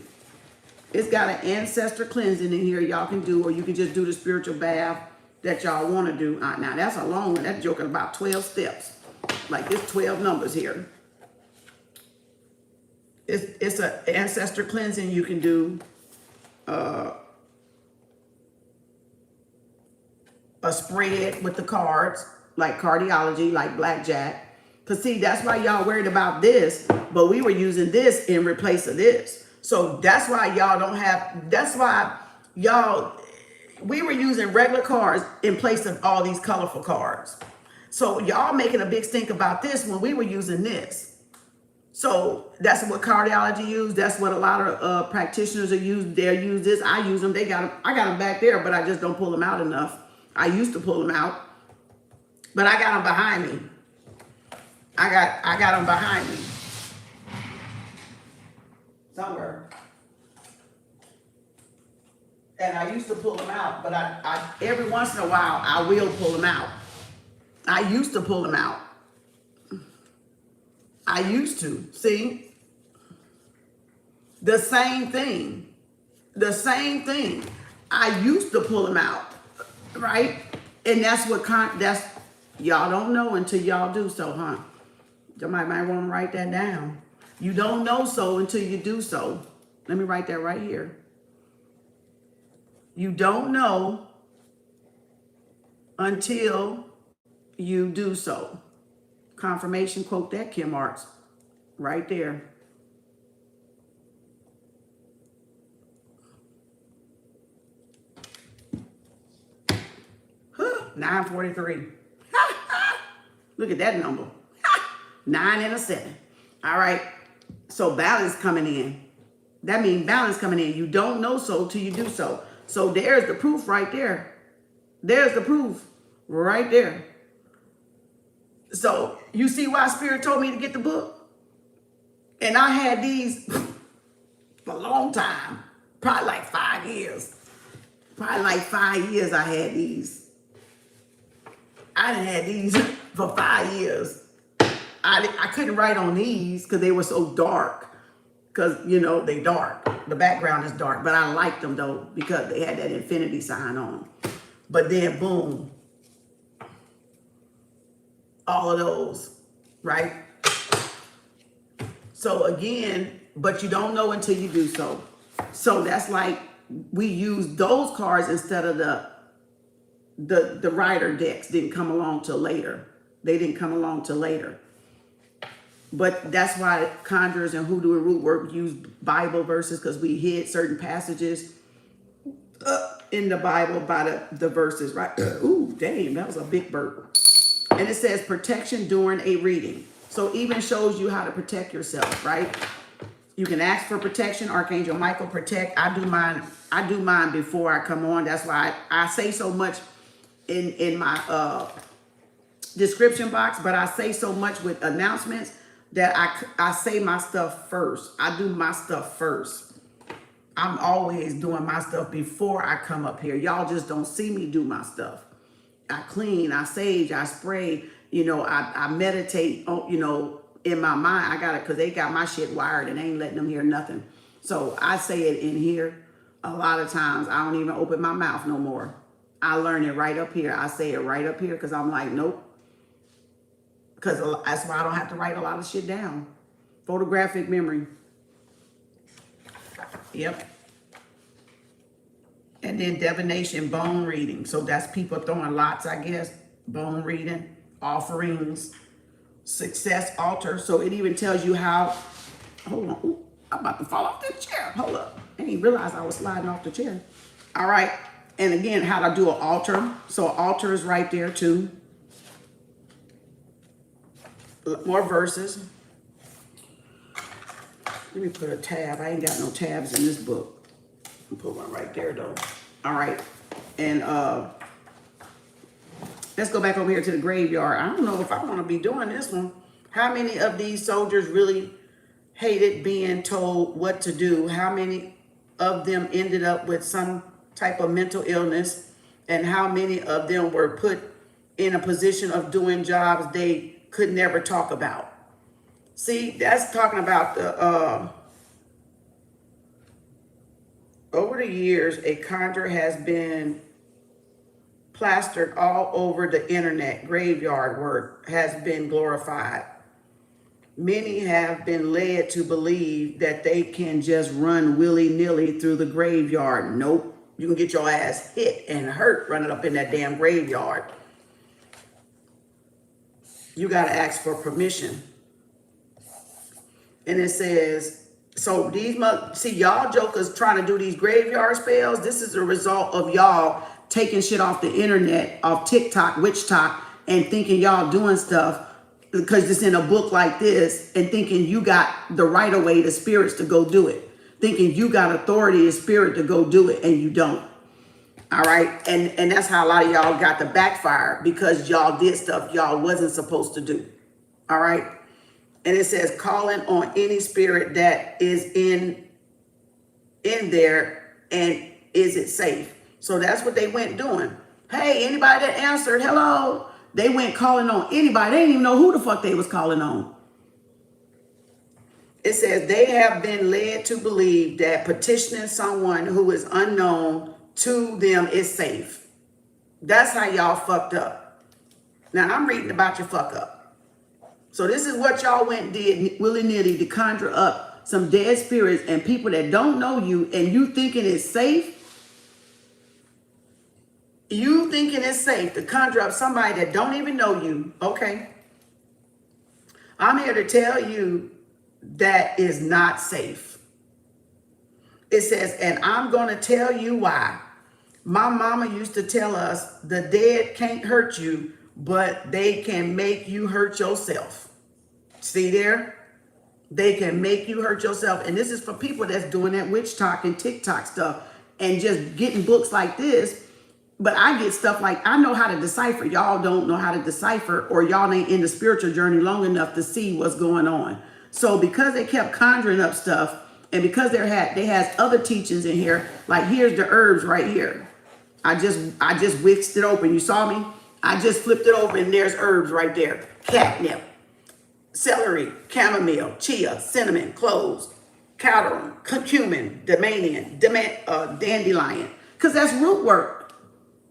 It's got an ancestor cleansing in here y'all can do, or you can just do the spiritual bath that y'all want to do. Now that's a long one. That's joking about 12 steps. Like it's 12 numbers here. It's an ancestor cleansing you can do. A spread with the cards, like cardiology, like blackjack. Because see, that's why y'all worried about this, but we were using this in replace of this. So that's why y'all don't have, that's why we were using regular cards in place of all these colorful cards. So y'all making a big stink about this when we were using this. So that's what cardiology use. That's what a lot of practitioners are using. They use this. I use them. I got them back there, but I just don't pull them out enough. I used to pull them out, but I got them behind me. I got them behind me somewhere. And I used to pull them out, but I every once in a while I will pull them out. I used to pull them out. I used to. See? The same thing. The same thing. I used to pull them out. Right? And that's what y'all don't know until y'all do so, huh? Somebody might want to write that down. You don't know so until you do so. Let me write that right here. You don't know until you do so. Confirmation, quote that, Kem Arts. Right there. Huh, 943. Look at that number. 9 and a 7. All right. So balance coming in. That means balance coming in. You don't know so till you do so. So there's the proof right there. There's the proof right there. So you see why Spirit told me to get the book? And I had these for a long time. Probably like 5 years. Probably like 5 years I had these. I done had these for 5 years. I couldn't write on these because they were so dark. Because, you know, they dark. The background is dark. But I liked them, though, because they had that infinity sign on them. But then, boom. All of those, right? So, again, but you don't know until you do so. So, that's like we use those cards instead of the rider decks didn't come along till later. They didn't come along till later. But that's why conjurers and hoodoo and root work use Bible verses, because we hid certain passages in the Bible by the verses, right? Ooh, dang, that was a big burp. And it says protection during a reading. So even shows you how to protect yourself, right? You can ask for protection. Archangel Michael protect. I do mine before I come on. That's why I say so much in my description box, but I say so much with announcements that I say my stuff first. I do my stuff first. I'm always doing my stuff before I come up here. Y'all just don't see me do my stuff. I clean, I sage, I spray, you know, I meditate, you know, in my mind. I got it because they got my shit wired and ain't letting them hear nothing. So I say it in here. A lot of times I don't even open my mouth no more. I learn it right up here. I say it right up here because I'm like, nope. Because that's why I don't have to write a lot of shit down. Photographic memory. Yep. And then divination, bone reading. So that's people throwing lots, I guess. Bone reading, offerings, success altar. So it even tells you how, hold on. Ooh, I'm about to fall off the chair. Hold up. I didn't realize I was sliding off the chair. All right. And again, how to do an altar. So altar is right there too. More verses. Let me put a tab. I ain't got no tabs in this book. I'll put one right there though. All right. And let's go back over here to the graveyard. I don't know if I want to be doing this one. How many of these soldiers really hated being told what to do? How many of them ended up with some type of mental illness? And how many of them were put in a position of doing jobs they could never talk about. See, that's talking about the, over the years, a conjure has been plastered all over the internet. Graveyard work has been glorified. Many have been led to believe that they can just run willy-nilly through the graveyard. Nope. You can get your ass hit and hurt running up in that damn graveyard. You got to ask for permission. And it says, so these, see, y'all jokers trying to do these graveyard spells. This is a result of y'all taking shit off the internet, off TikTok, WitchTok, and thinking y'all doing stuff because it's in a book like this, and thinking you got the right of way to spirits to go do it. Thinking you got authority in spirit to go do it, and you don't. All right. And that's how a lot of y'all got the backfire, because y'all did stuff y'all wasn't supposed to do. All right. And it says calling on any spirit that is in there, and is it safe? So that's what they went doing. Hey, anybody that answered, hello. They went calling on anybody. They didn't even know who the fuck they was calling on. It says they have been led to believe that petitioning someone who is unknown to them is safe. That's how y'all fucked up. Now I'm reading about your fuck up. So this is what y'all went and did willy-nilly to conjure up some dead spirits and people that don't know you, and you thinking it's safe. You thinking it's safe to conjure up somebody that don't even know you. Okay. I'm here to tell you that is not safe. It says, and I'm going to tell you why. My mama used to tell us the dead can't hurt you, but they can make you hurt yourself. See there? They can make you hurt yourself. And this is for people that's doing that witch talk and TikTok stuff and just getting books like this. But I get stuff like, I know how to decipher. Y'all don't know how to decipher, or y'all ain't in the spiritual journey long enough to see what's going on. So because they kept conjuring up stuff, and because they has other teachings in here, like here's the herbs right here. I just whisked it open. You saw me? I just flipped it over and there's herbs right there. Catnip, celery, chamomile, chia, cinnamon, cloves, cardamom, curcumin, dandelion. Because that's root work.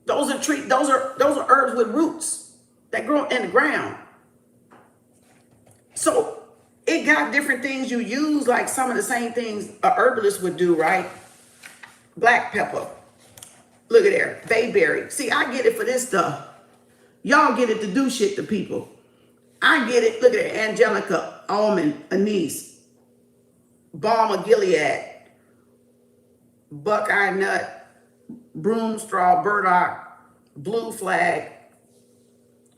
Those are herbs with roots that grow in the ground. So it got different things you use, like some of the same things a herbalist would do, right? Black pepper. Look at there. Bayberry. See, I get it for this stuff. Y'all get it to do shit to people. I get it. Look at it. Angelica, almond, anise, balm of Gilead, buckeye nut, broom straw, burdock, blue flag,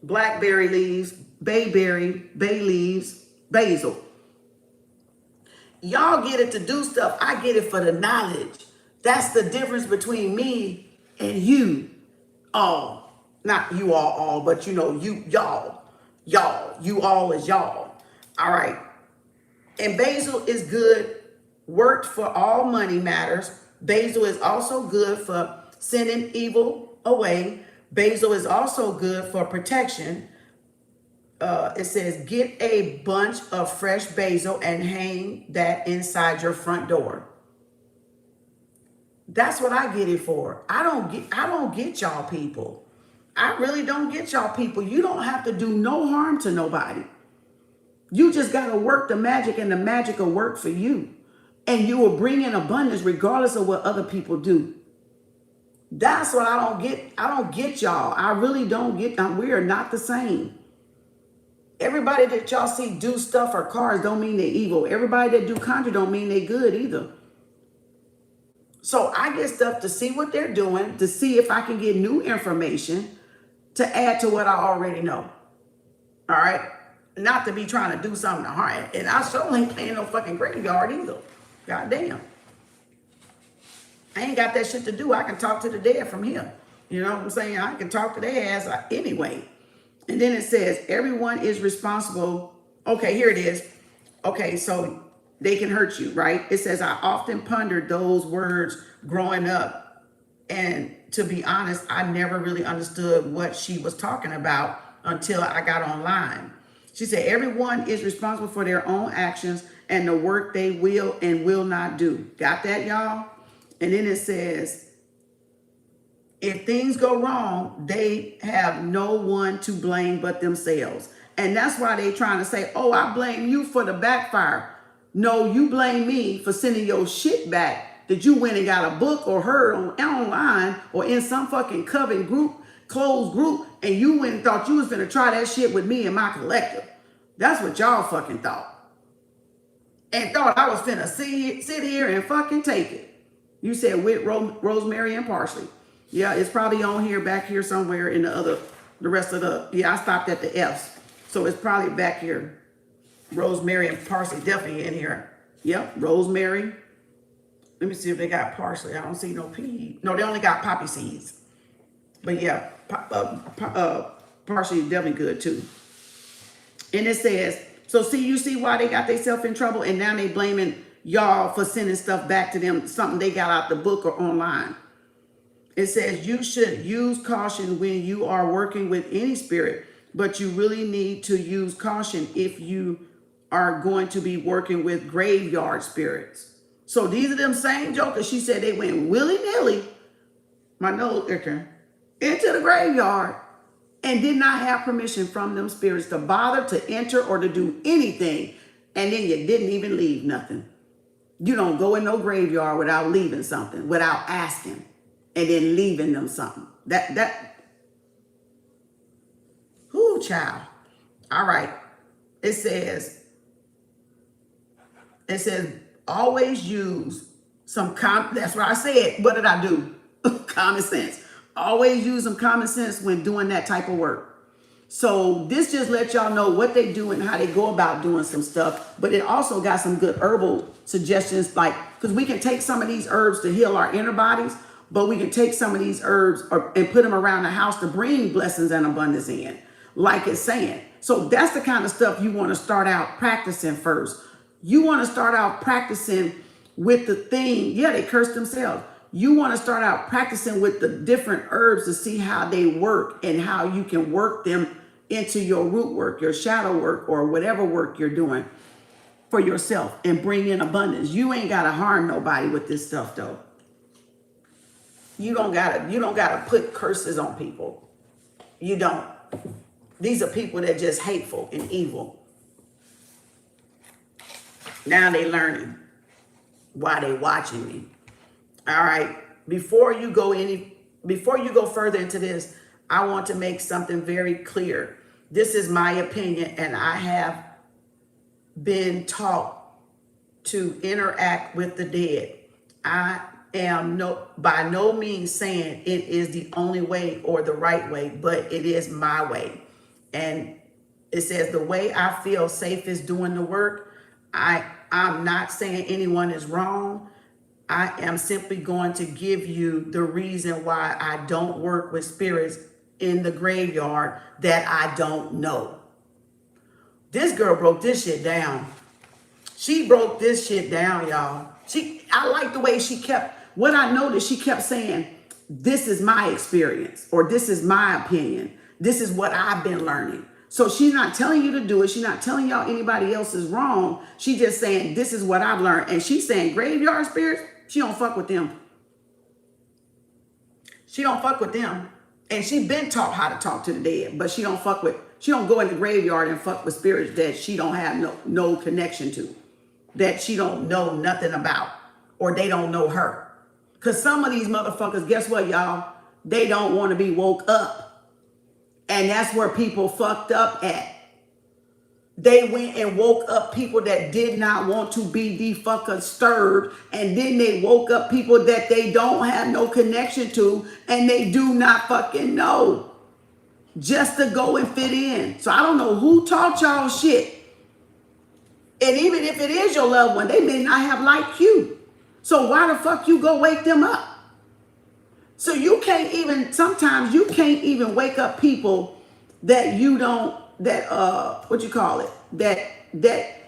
blackberry leaves, bayberry, bay leaves, basil. Y'all get it to do stuff. I get it for the knowledge. That's the difference between me and you all. Not you all, but you know, y'all, you all is y'all. All right. And basil is good, worked for all money matters. Basil is also good for sending evil away. Basil is also good for protection. It says, get a bunch of fresh basil and hang that inside your front door. That's what I get it for. I don't get y'all people. I really don't get y'all people. You don't have to do no harm to nobody. You just got to work the magic, and the magic will work for you. And you will bring in abundance regardless of what other people do. That's what I don't get. I don't get y'all. I really don't get them. We are not the same. Everybody that y'all see do stuff or cards don't mean they're evil. Everybody that do conjure don't mean they good either. So I get stuff to see what they're doing, to see if I can get new information to add to what I already know. All right? Not to be trying to do something to harm. And I sure ain't playing no fucking graveyard either. God damn. I ain't got that shit to do. I can talk to the dead from here. You know what I'm saying? I can talk to their ass anyway. And then it says, everyone is responsible. Okay, here it is. Okay, so they can hurt you, right? It says, I often pondered those words growing up, and to be honest, I never really understood what she was talking about until I got online. She said, everyone is responsible for their own actions and the work they will and will not do. Got that, y'all? And then it says, if things go wrong, they have no one to blame but themselves. And that's why they trying to say, oh, I blame you for the backfire. No, you blame me for sending your shit back that you went and got a book or heard online or in some fucking coven group, closed group, and you went and thought you was gonna try that shit with me and my collective. That's what y'all fucking thought. And thought I was finna sit here and fucking take it. You said with rosemary and parsley. Yeah, it's probably on here, back here somewhere in the rest of the, yeah, I stopped at the F's. So it's probably back here. Rosemary and parsley definitely in here. Yep, rosemary. Let me see if they got parsley. I don't see no pea. No, they only got poppy seeds. But yeah, parsley is definitely good too. And it says, so you see why they got themselves in trouble, and now they blaming y'all for sending stuff back to them, something they got out the book or online. It says you should use caution when you are working with any spirit, but you really need to use caution if you are going to be working with graveyard spirits. So these are them same jokers. She said they went willy-nilly, my nose, okay, into the graveyard and did not have permission from them spirits to bother to enter or to do anything. And then you didn't even leave nothing. You don't go in no graveyard without leaving something, without asking. And then leaving them something. Whoo, child. All right. It says, always use some that's what I said. What did I do? Common sense. Always use some common sense when doing that type of work. So this just lets y'all know what they do and how they go about doing some stuff. But it also got some good herbal suggestions, like, because we can take some of these herbs to heal our inner bodies, but we can take some of these herbs and put them around the house to bring blessings and abundance in, like it's saying. So that's the kind of stuff you want to start out practicing first. You want to start out practicing with the thing. Yeah, they cursed themselves. You want to start out practicing with the different herbs to see how they work and how you can work them into your root work, your shadow work, or whatever work you're doing for yourself and bring in abundance. You ain't got to harm nobody with this stuff though. You don't gotta put curses on people. You don't. These are people that just hateful and evil. Now they learning why they watching me. All right. Before you go further into this, I want to make something very clear. This is my opinion, and I have been taught to interact with the dead. I am by no means saying it is the only way or the right way, but it is my way. And it says the way I feel safe is doing the work. I'm not saying anyone is wrong. I am simply going to give you the reason why I don't work with spirits in the graveyard that I don't know. This girl broke this shit down. She broke this shit down, y'all. I like the way what I noticed, she kept saying, this is my experience, or this is my opinion. This is what I've been learning. So she's not telling you to do it. She's not telling y'all anybody else is wrong. She's just saying, this is what I've learned. And she's saying graveyard spirits, she don't fuck with them. She don't fuck with them. And she been taught how to talk to the dead, but she don't go in the graveyard and fuck with spirits that she don't have no connection to, that she don't know nothing about, or they don't know her. Because some of these motherfuckers, guess what, y'all? They don't want to be woke up. And that's where people fucked up at. They went and woke up people that did not want to be de-fucking stirred. And then they woke up people that they don't have no connection to and they do not fucking know. Just to go and fit in. So I don't know who taught y'all shit. And even if it is your loved one, they may not have liked you. So why the fuck you go wake them up? So sometimes you can't even wake up people that you don't, that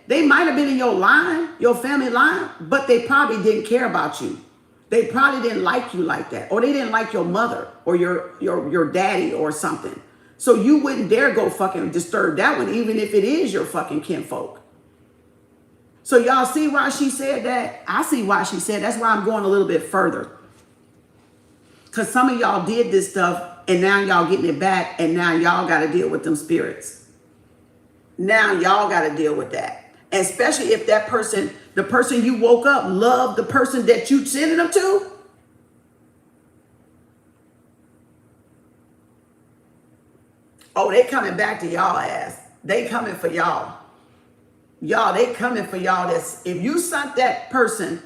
they might have been in your line, your family line, but they probably didn't care about you. They probably didn't like you like that, or they didn't like your mother or your daddy or something. So you wouldn't dare go fucking disturb that one, even if it is your fucking kinfolk. So y'all see why she said that? I see why she said. That's why I'm going a little bit further. Because some of y'all did this stuff, and now y'all getting it back, and now y'all got to deal with them spirits. Now y'all got to deal with that. And especially if that person, the person you woke up, loved the person that you sending them to. Oh, they coming back to y'all ass. They coming for y'all. Y'all, they coming for y'all. That's, if you sent that person,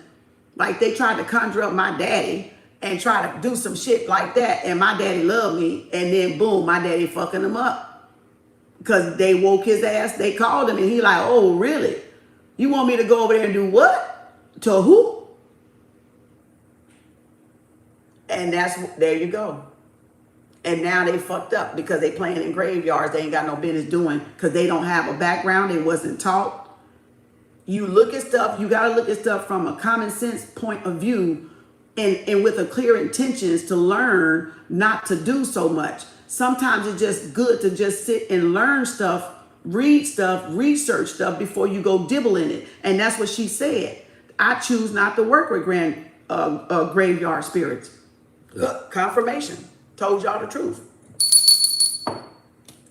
like they tried to conjure up my daddy and try to do some shit like that, and my daddy loved me, and then boom, my daddy fucking him up. Because they woke his ass, they called him, and he like, oh, really? You want me to go over there and do what? To who? And that's, there you go. And now they fucked up because they playing in graveyards they ain't got no business doing because they don't have a background, they wasn't taught. You look at stuff, you got to look at stuff from a common sense point of view and with a clear intentions to learn not to do so much. Sometimes it's just good to just sit and learn stuff, read stuff, research stuff before you go dibble in it. And that's what she said. I choose not to work with graveyard spirits. Confirmation. Told y'all the truth.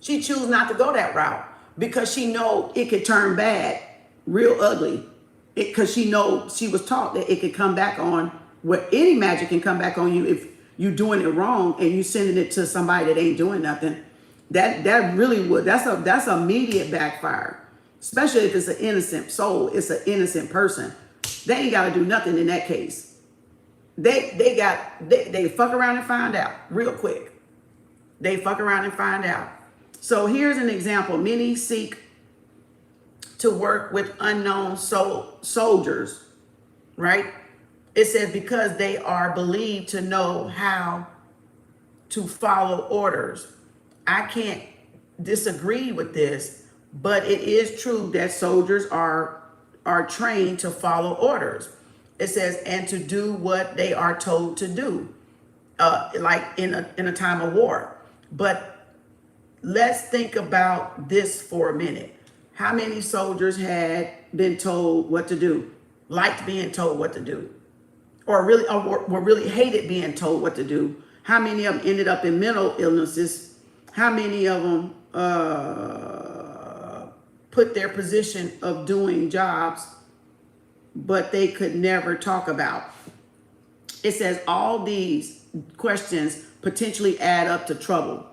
She choose not to go that route because she know it could turn bad, real ugly. Because she know she was taught that it could come back on, where any magic can come back on you if you doing it wrong and you sending it to somebody that ain't doing nothing. That really would, that's immediate backfire. Especially if it's an innocent soul, it's an innocent person. They ain't got to do nothing in that case. They fuck around and find out real quick. They fuck around and find out. So here's an example. Many seek to work with unknown soldiers, right? It says because they are believed to know how to follow orders. I can't disagree with this, but it is true that soldiers are trained to follow orders. It says, and to do what they are told to do, like in a time of war. But let's think about this for a minute. How many soldiers had been told what to do, liked being told what to do, or really hated being told what to do? How many of them ended up in mental illnesses? How many of them put their position of doing jobs but they could never talk about? It says all these questions potentially add up to trouble.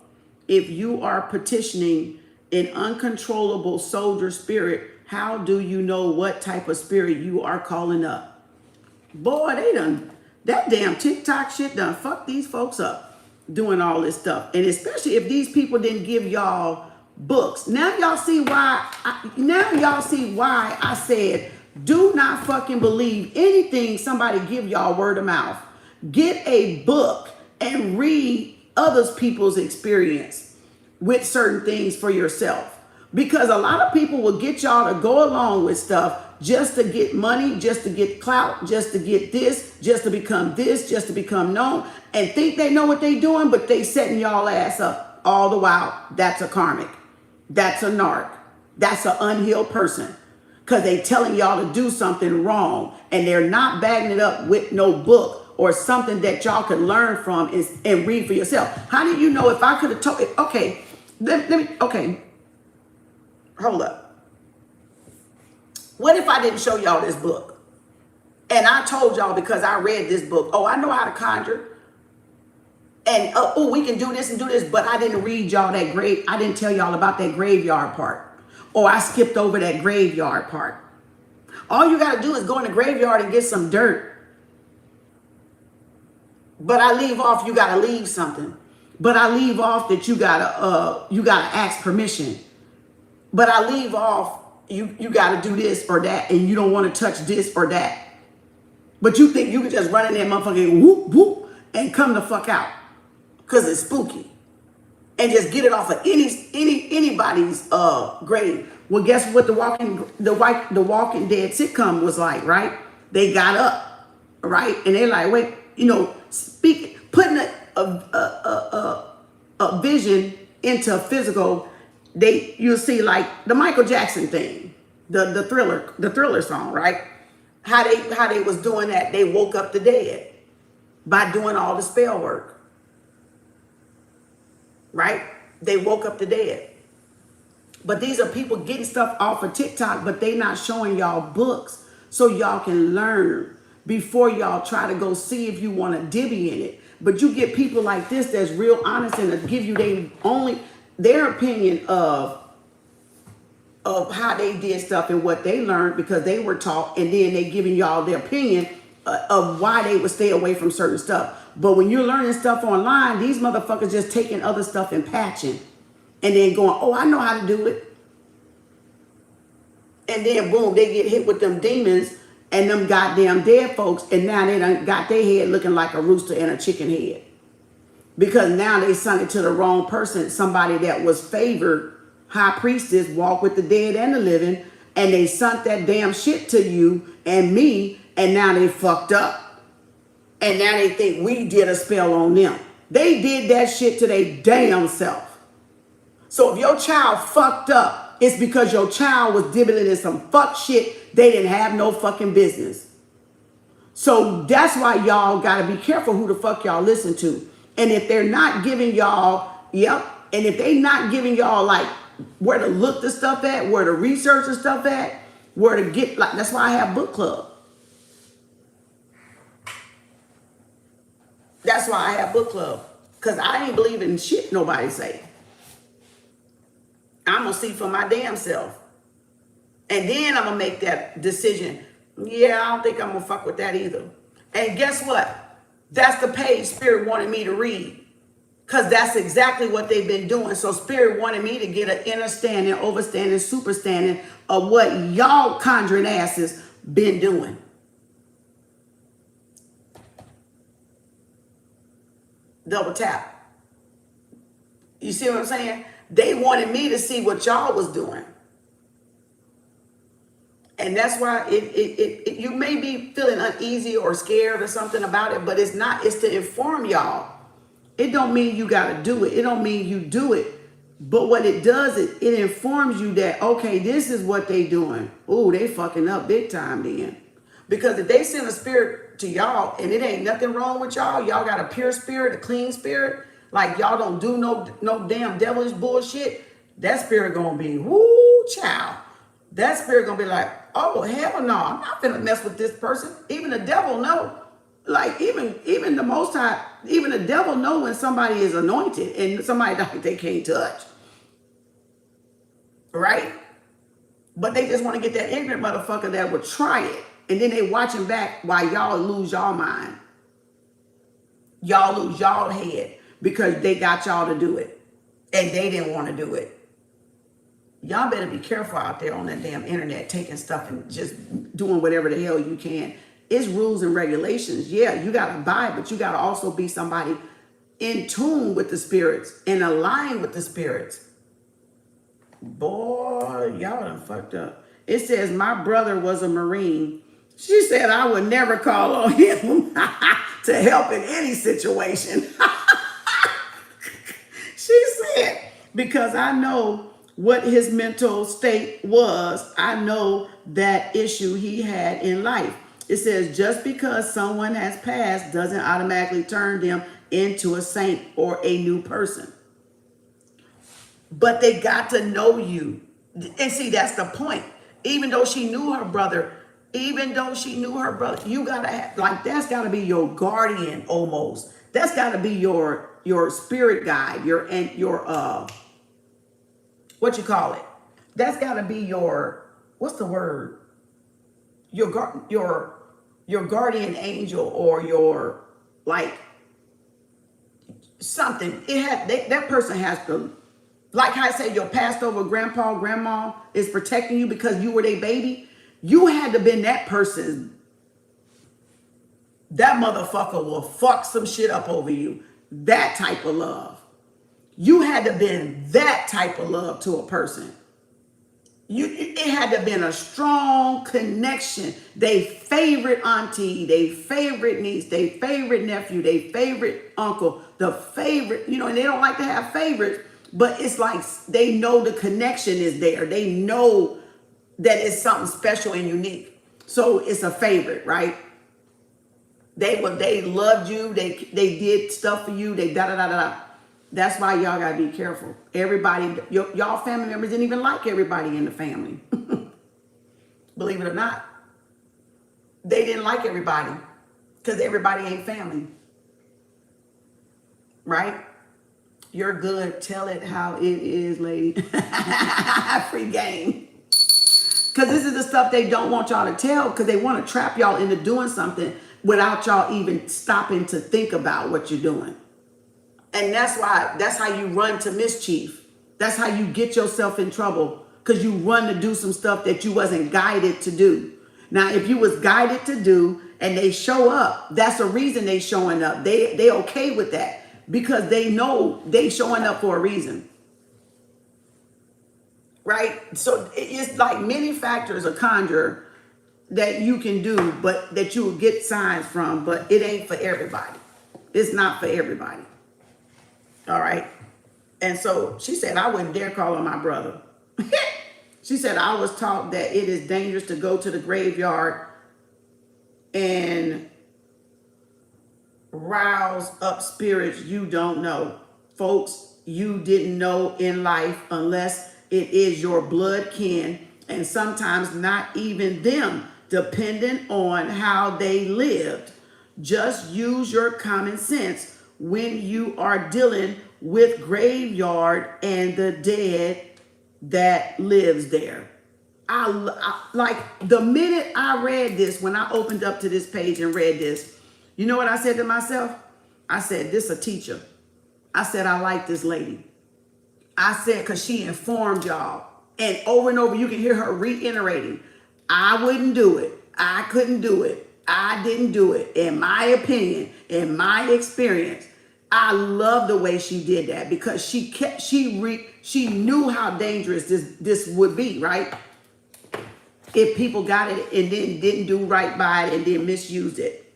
If you are petitioning an uncontrollable soldier spirit, how do you know what type of spirit you are calling up? Boy, they done, that damn TikTok shit done fuck these folks up doing all this stuff. And especially if these people didn't give y'all books. Now y'all see why I said, do not fucking believe anything somebody give y'all word of mouth. Get a book and read other people's experience with certain things for yourself. Because a lot of people will get y'all to go along with stuff just to get money, just to get clout, just to get this, just to become known, and think they know what they doing, but they setting y'all ass up all the while. That's a karmic. That's a narc. That's an unhealed person. Because they telling y'all to do something wrong and they're not bagging it up with no book or something that y'all could learn from and read for yourself. How do you know if I could have told, okay, okay, hold up. What if I didn't show y'all this book? And I told y'all because I read this book, oh, I know how to conjure. And oh, we can do this and do this, but I didn't read y'all that I didn't tell y'all about that graveyard part. Or I skipped over that graveyard part. All you got to do is go in the graveyard and get some dirt. But I leave off, you got to leave something. But I leave off that you got to ask permission. But I leave off, you got to do this or that, and you don't want to touch this or that. But you think you can just run in there, motherfucking whoop, whoop, and come the fuck out. Because it's spooky. And just get it off of anybody's grave. Well, guess what the Walking Dead sitcom was like, right? They got up right? And they're like, wait, putting a vision into physical. You'll see like the Michael Jackson thing, the thriller song, right? How they was doing that. They woke up the dead by doing all the spell work, right? They woke up the dead. But these are people getting stuff off of TikTok, but they not showing y'all books so y'all can learn before y'all try to go see if you want to divvy in it. But you get people like this that's real honest and to give you their opinion of how they did stuff and what they learned because they were taught, and then they giving y'all their opinion of why they would stay away from certain stuff. But when you're learning stuff online, these motherfuckers just taking other stuff and patching and then going, oh, I know how to do it. And then boom, they get hit with them demons and them goddamn dead folks, and now they done got their head looking like a rooster and a chicken head. Because now they sung it to the wrong person, somebody that was favored, high priestess, walk with the dead and the living, and they sunk that damn shit to you and me, and now they fucked up. And now they think we did a spell on them. They did that shit to their damn self. So if your child fucked up, it's because your child was dibbling in some fuck shit they didn't have no fucking business. So that's why y'all gotta be careful who the fuck y'all listen to. And if they're not giving y'all, and if they not giving y'all like where to look the stuff at, where to research the stuff at, where to get, like, that's why I have book club. That's why I have book club. Because I ain't believing shit nobody say. I'm going to see for my damn self. And then I'm going to make that decision. Yeah, I don't think I'm going to fuck with that either. And guess what? That's the page Spirit wanted me to read. Because that's exactly what they've been doing. So Spirit wanted me to get an understanding, overstanding, superstanding of what y'all conjuring asses been doing. Double tap. You see what I'm saying? They wanted me to see what y'all was doing. And that's why you may be feeling uneasy or scared or something about it, but it's not. It's to inform y'all. It don't mean you got to do it. It don't mean you do it. But what it does, it informs you that, okay, this is what they doing. Oh, they fucking up big time then. Because if they send a spirit to y'all and it ain't nothing wrong with y'all got a pure spirit, a clean spirit, like y'all don't do no damn devilish bullshit, that spirit gonna be, whoo, child. That spirit gonna be like, oh, hell no, I'm not finna mess with this person. Even the devil know. Like even the Most High, even the devil know when somebody is anointed and somebody that they can't touch. Right? But they just want to get that ignorant motherfucker that would try it. And then they watching back while y'all lose y'all mind. Y'all lose y'all head because they got y'all to do it. And they didn't want to do it. Y'all better be careful out there on that damn internet, taking stuff and just doing whatever the hell you can. It's rules and regulations. Yeah, you got to abide, but you got to also be somebody in tune with the spirits and align with the spirits. Boy, y'all done fucked up. It says, my brother was a Marine. She said, I would never call on him to help in any situation. She said, because I know what his mental state was. I know that issue he had in life. It says, just because someone has passed doesn't automatically turn them into a saint or a new person. But they got to know you. And see, that's the point. Even though she knew her brother, you gotta have, like, that's gotta be your guardian almost. That's gotta be your spirit guide, your what you call it? That's gotta be your, what's the word? Your guardian angel, or your, like, something. That person has to, like I said, your passed over grandpa, grandma is protecting you because you were their baby. You had to been that person. That motherfucker will fuck some shit up over you. That type of love. You had to been that type of love to a person. It had to have been a strong connection. They favorite auntie, they favorite niece, they favorite nephew, they favorite uncle, the favorite, and they don't like to have favorites, but it's like they know the connection is there. They know that it's something special and unique. So it's a favorite, right? They loved you, they did stuff for you, they da da da da. That's why y'all gotta be careful. Everybody, y'all family members didn't even like everybody in the family. Believe it or not. They didn't like everybody because everybody ain't family. Right? You're good. Tell it how it is, lady. Free game. Because this is the stuff they don't want y'all to tell because they want to trap y'all into doing something without y'all even stopping to think about what you're doing. And that's how you run to mischief. That's how you get yourself in trouble because you run to do some stuff that you wasn't guided to do. Now, if you was guided to do and they show up, that's a reason they showing up. They okay with that because they know they showing up for a reason. Right? So it's like many factors of Conjure that you can do, but that you will get signs from, but it ain't for everybody. It's not for everybody. All right. And so she said, I wouldn't dare call on my brother. She said, I was taught that it is dangerous to go to the graveyard and rouse up spirits you don't know. Folks, you didn't know in life unless it is your blood kin, and sometimes not even them, depending on how they lived. Just use your common sense when you are dealing with graveyard and the dead that lives there. I like the minute I read this, when I opened up to this page and read this, you know what I said to myself? I said, this a teacher. I said, I like this lady. I said, because she informed y'all. And over, you can hear her reiterating, I wouldn't do it. I couldn't do it. I didn't do it. In my opinion, in my experience, I love the way she did that because she knew how dangerous this would be, right? If people got it and then didn't do right by it and then misused it.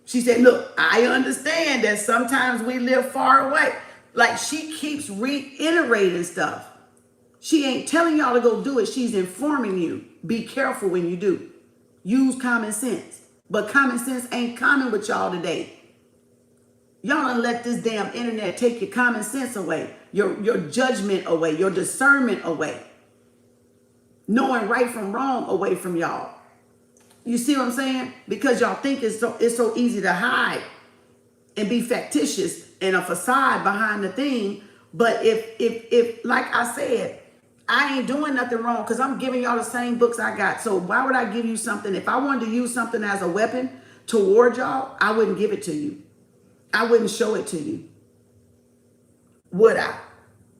She said, look, I understand that sometimes we live far away. Like she keeps reiterating stuff. She ain't telling y'all to go do it. She's informing you. Be careful when you do. Use common sense. But common sense ain't common with y'all today. Y'all done let this damn internet take your common sense away, your judgment away, your discernment away. Knowing right from wrong away from y'all. You see what I'm saying? Because y'all think it's so easy to hide and be factitious and a facade behind the thing. But if like I said, I ain't doing nothing wrong because I'm giving y'all the same books I got. So why would I give you something? If I wanted to use something as a weapon toward y'all, I wouldn't give it to you. I wouldn't show it to you. Would I?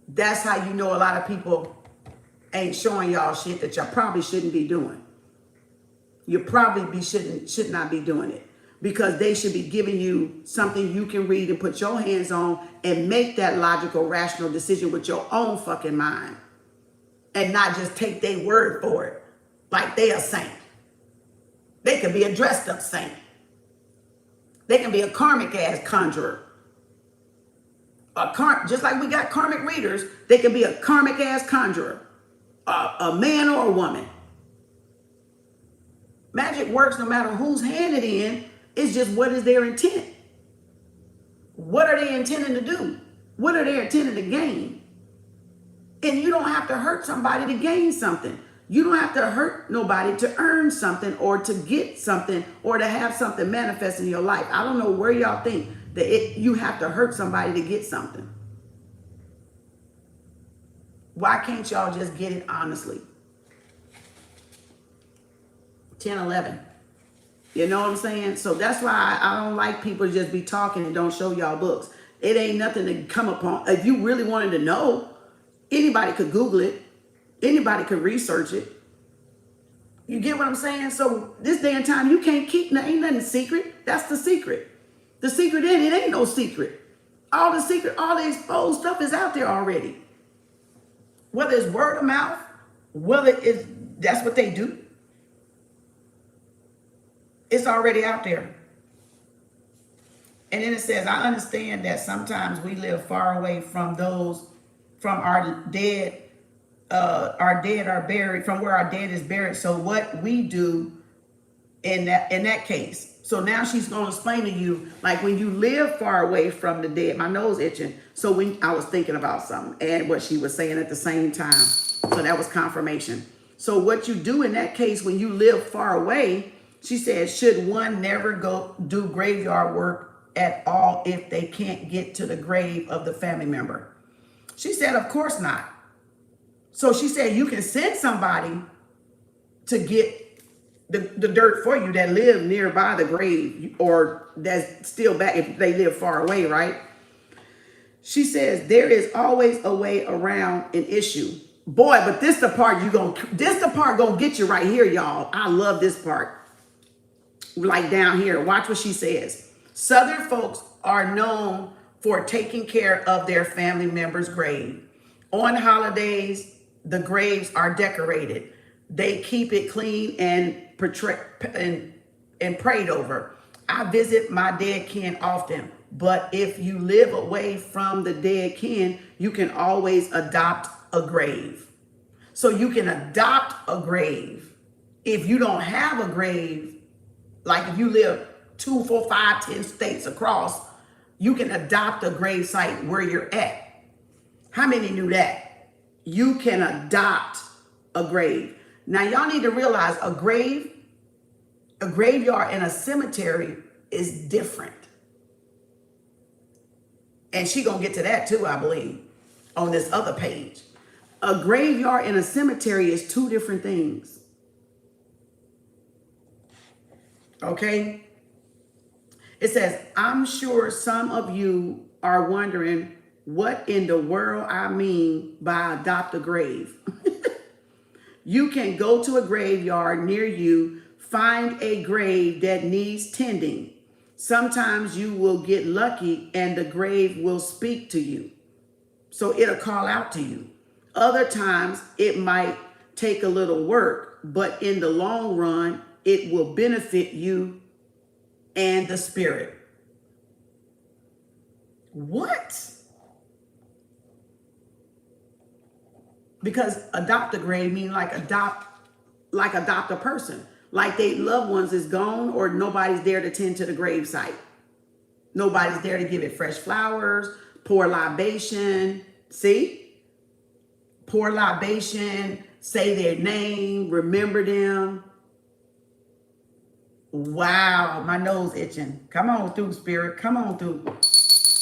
That's how you know a lot of people ain't showing y'all shit that y'all probably shouldn't be doing. You probably should not be doing it because they should be giving you something you can read and put your hands on and make that logical, rational decision with your own fucking mind and not just take their word for it like they a saint. They could be a dressed up saint. They can be a karmic ass conjurer. Just like we got karmic readers, they can be a karmic ass conjurer. A man or a woman. Magic works no matter whose hand it in. It's just what is their intent. What are they intending to do? What are they intending to gain? And you don't have to hurt somebody to gain something. You don't have to hurt nobody to earn something or to get something or to have something manifest in your life. I don't know where y'all think that you have to hurt somebody to get something. Why can't y'all just get it honestly? 10, 11. You know what I'm saying? So that's why I don't like people to just be talking and don't show y'all books. It ain't nothing to come upon. If you really wanted to know, anybody could Google it. Anybody could research it. You get what I'm saying? So this day and time, you can't keep, ain't nothing secret. That's the secret. The secret it ain't no secret. All the exposed stuff is out there already. Whether it's word of mouth, Well, that's what they do. It's already out there. And then it says, I understand that sometimes we live far away from those, from our dead are buried, from where our dead is buried. So what we do in that case. So now she's going to explain to you, like when you live far away from the dead, my nose itching. So when I was thinking about something and what she was saying at the same time. So that was confirmation. So what you do in that case, when you live far away, she said, should one never go do graveyard work at all if they can't get to the grave of the family member? She said, of course not. So she said, you can send somebody to get the dirt for you that live nearby the grave, or that's still back if they live far away, right? She says, there is always a way around an issue. Boy, but this the part gonna get you right here, y'all. I love this part. Like down here, watch what she says. Southern folks are known for taking care of their family member's grave. On holidays, the graves are decorated. They keep it clean and prayed over. I visit my dead kin often, but if you live away from the dead kin, you can always adopt a grave. So you can adopt a grave. If you don't have a grave, like if you live 2, 4, 5, 10 states across, you can adopt a grave site where you're at. How many knew that? You can adopt a grave. Now y'all need to realize a graveyard and a cemetery is different. And she gonna get to that too, I believe, on this other page. A graveyard and a cemetery is two different things. Okay? It says, I'm sure some of you are wondering what in the world I mean by adopt a grave. You can go to a graveyard near you, find a grave that needs tending. Sometimes you will get lucky and the grave will speak to you. So it'll call out to you. Other times it might take a little work, but in the long run, it will benefit you and the spirit. What? Because adopt a grave means like adopt a person. Like their loved ones is gone or nobody's there to tend to the grave site. Nobody's there to give it fresh flowers, pour libation. See? Pour libation, say their name, remember them. Wow, my nose itching. Come on through, spirit. Come on through.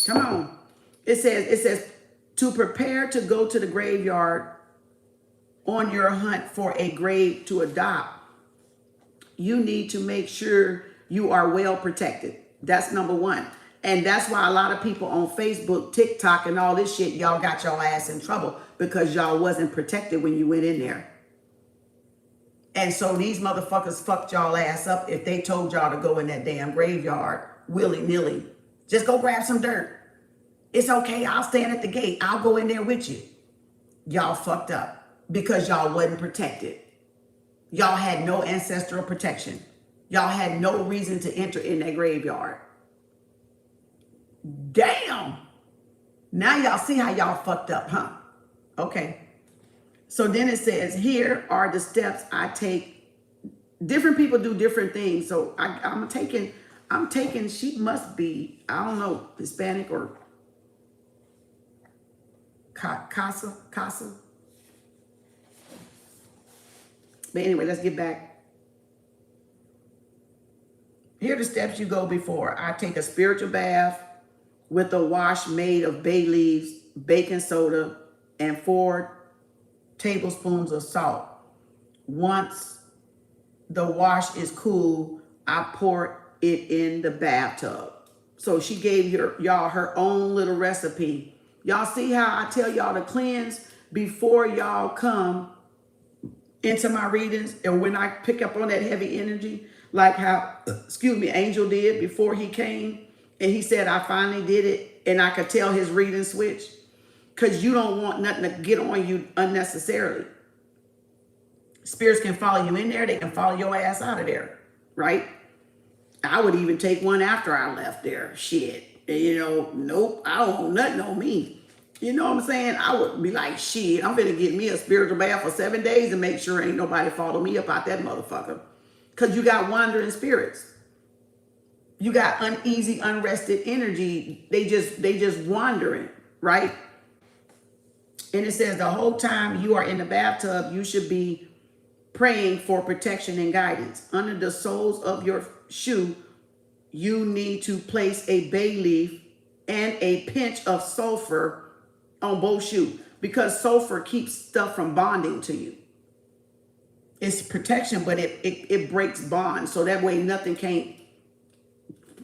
Come on. It says to prepare to go to the graveyard on your hunt for a grave to adopt, you need to make sure you are well protected. That's number one. And that's why a lot of people on Facebook, TikTok, and all this shit, y'all got your ass in trouble because y'all wasn't protected when you went in there. And so these motherfuckers fucked y'all ass up if they told y'all to go in that damn graveyard willy-nilly. Just go grab some dirt. It's okay. I'll stand at the gate. I'll go in there with you. Y'all fucked up because y'all wasn't protected. Y'all had no ancestral protection. Y'all had no reason to enter in that graveyard. Damn. Now y'all see how y'all fucked up, huh? Okay. So then it says, here are the steps I take. Different people do different things. So I'm taking, she must be, I don't know, Hispanic or Casa. But anyway, let's get back. Here are the steps you go before. I take a spiritual bath with a wash made of bay leaves, baking soda, and 4 tablespoons of salt. Once the wash is cool, I pour it in the bathtub. So she gave y'all her own little recipe. Y'all see how I tell y'all to cleanse before y'all come into my readings, and when I pick up on that heavy energy, like how, Angel did before he came, and he said, I finally did it, and I could tell his reading switch, because you don't want nothing to get on you unnecessarily. Spirits can follow you in there. They can follow your ass out of there, right? I would even take one after I left there. Shit. You know, nope, I don't want nothing on me. You know what I'm saying? I would be like, shit, I'm finna get me a spiritual bath for 7 days and make sure ain't nobody follow me up out that motherfucker. Because you got wandering spirits. You got uneasy, unrested energy. They just wandering, right? And it says the whole time you are in the bathtub, you should be praying for protection and guidance. Under the soles of your shoe, you need to place a bay leaf and a pinch of sulfur on both shoes, because sulfur keeps stuff from bonding to you. It's protection, but it breaks bonds, so that way nothing can't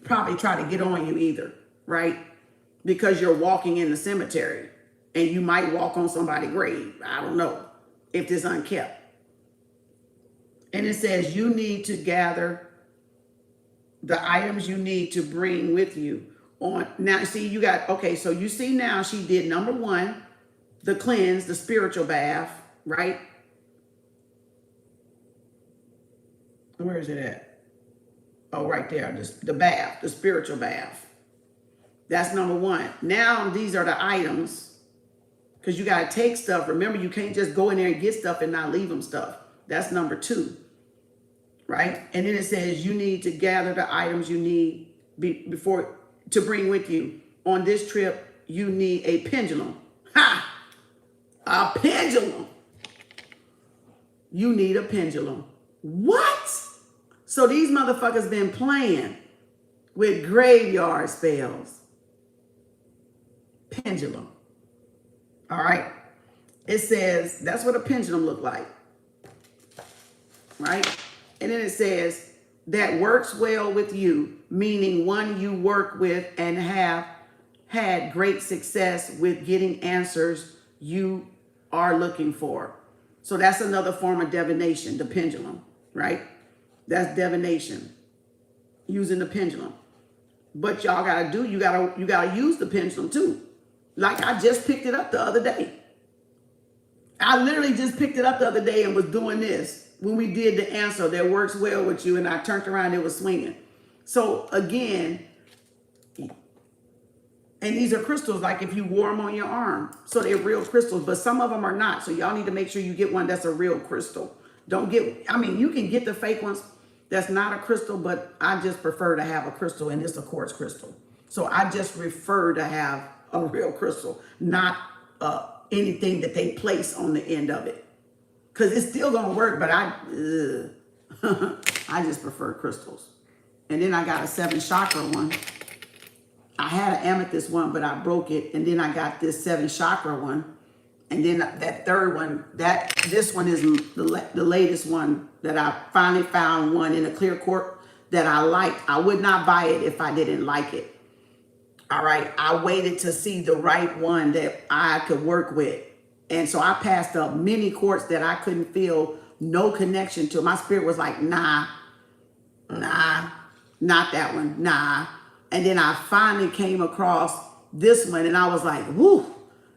probably try to get on you either, right? Because you're walking in the cemetery and you might walk on somebody's grave. I don't know if it's unkept. And it says you need to gather the items you need to bring with you on. Now, see, you got, okay, so you see now she did number 1, the cleanse, the spiritual bath, right? Where is it at? Oh, right there, the bath, the spiritual bath. That's number 1. Now these are the items, because you got to take stuff. Remember, you can't just go in there and get stuff and not leave them stuff. That's number 2, right? And then it says you need to gather the items you need before to bring with you. On this trip, you need a pendulum. Ha! A pendulum. You need a pendulum. What? So these motherfuckers been playing with graveyard spells. Pendulum. All right. It says that's what a pendulum look like. Right? And then it says that works well with you, meaning one you work with and have had great success with getting answers you are looking for. So that's another form of divination, the pendulum, right? That's divination, using the pendulum. But y'all gotta do, you gotta use the pendulum too. Like I just picked it up the other day. I literally just picked it up the other day and was doing this when we did the answer that works well with you, and I turned around, it was swinging. So again, and these are crystals, like if you wore them on your arm. So they're real crystals, but some of them are not. So y'all need to make sure you get one that's a real crystal. Don't get, I mean, you can get the fake ones that's not a crystal, but I just prefer to have a crystal, and it's a quartz crystal. So I just prefer to have a real crystal, not anything that they place on the end of it. Because it's still going to work, but I just prefer crystals. And then I got a 7 chakra one. I had an amethyst one, but I broke it. And then I got this 7 chakra one. And then that third one, this one is the latest one that I finally found, one in a clear quartz that I liked. I would not buy it if I didn't like it. All right. I waited to see the right one that I could work with. And so I passed up many quartz that I couldn't feel no connection to. My spirit was like, nah, not that one, nah. And then I finally came across this one, and I was like, woo.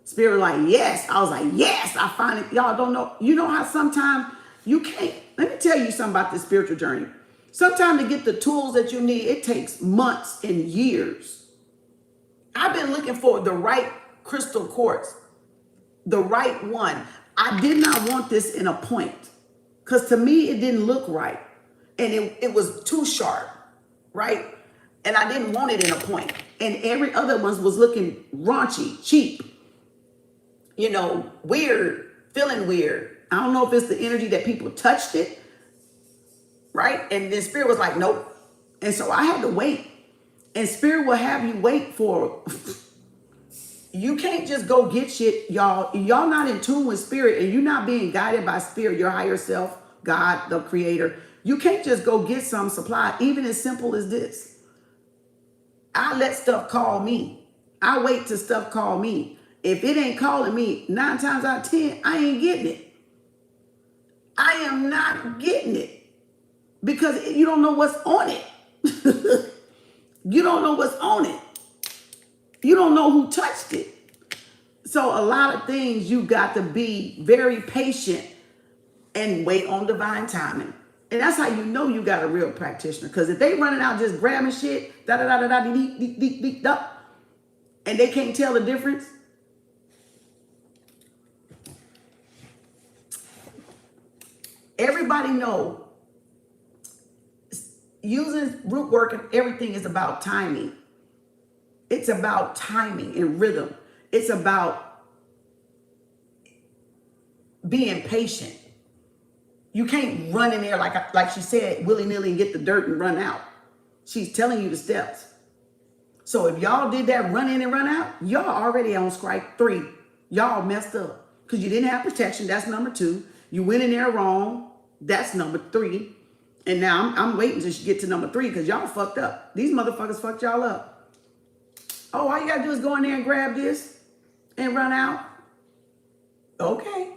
Spirit was like, yes. I was like, yes. I finally, y'all don't know. You know how sometimes you can't, let me tell you something about this spiritual journey. Sometimes to get the tools that you need, it takes months and years. I've been looking for the right crystal quartz, the right one. I did not want this in a point, because to me, it didn't look right. And it was too sharp, right? And I didn't want it in a point. And every other one was looking raunchy, cheap, you know, weird, feeling weird. I don't know if it's the energy that people touched it, right? And then Spirit was like, nope. And so I had to wait. And Spirit will have you wait for, you can't just go get shit, y'all. Y'all not in tune with Spirit, and you're not being guided by Spirit, your higher self, God, the creator. You can't just go get some supply, even as simple as this. I let stuff call me. I wait till stuff call me. If it ain't calling me, 9 times out of 10, I ain't getting it. I am not getting it, because you don't know what's on it. You don't know what's on it. You don't know who touched it. So a lot of things you got to be very patient and wait on divine timing. And that's how you know you got a real practitioner. Because if they running out just grabbing shit, da da da da da dee dee dee dee da, and they can't tell the difference, everybody know using root work and everything is about timing. It's about timing and rhythm. It's about being patient. You can't run in there like she said, willy-nilly and get the dirt and run out. She's telling you the steps. So if y'all did that run in and run out, y'all already on strike 3. Y'all messed up because you didn't have protection. That's number 2. You went in there wrong. That's number 3. And now I'm waiting till she get to number 3 because y'all fucked up. These motherfuckers fucked y'all up. Oh, all you gotta do is go in there and grab this and run out. Okay.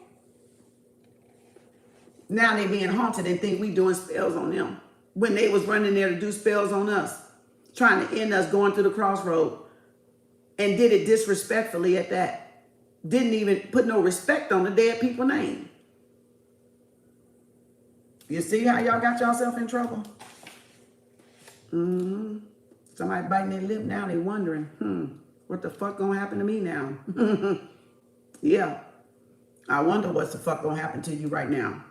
Now they being haunted and think we doing spells on them when they was running there to do spells on us, trying to end us going through the crossroad, and did it disrespectfully at that. Didn't even put no respect on the dead people's name. You see how y'all got yourself in trouble? Somebody biting their lip now, they wondering, what the fuck gonna happen to me now? Yeah, I wonder what's the fuck gonna happen to you right now.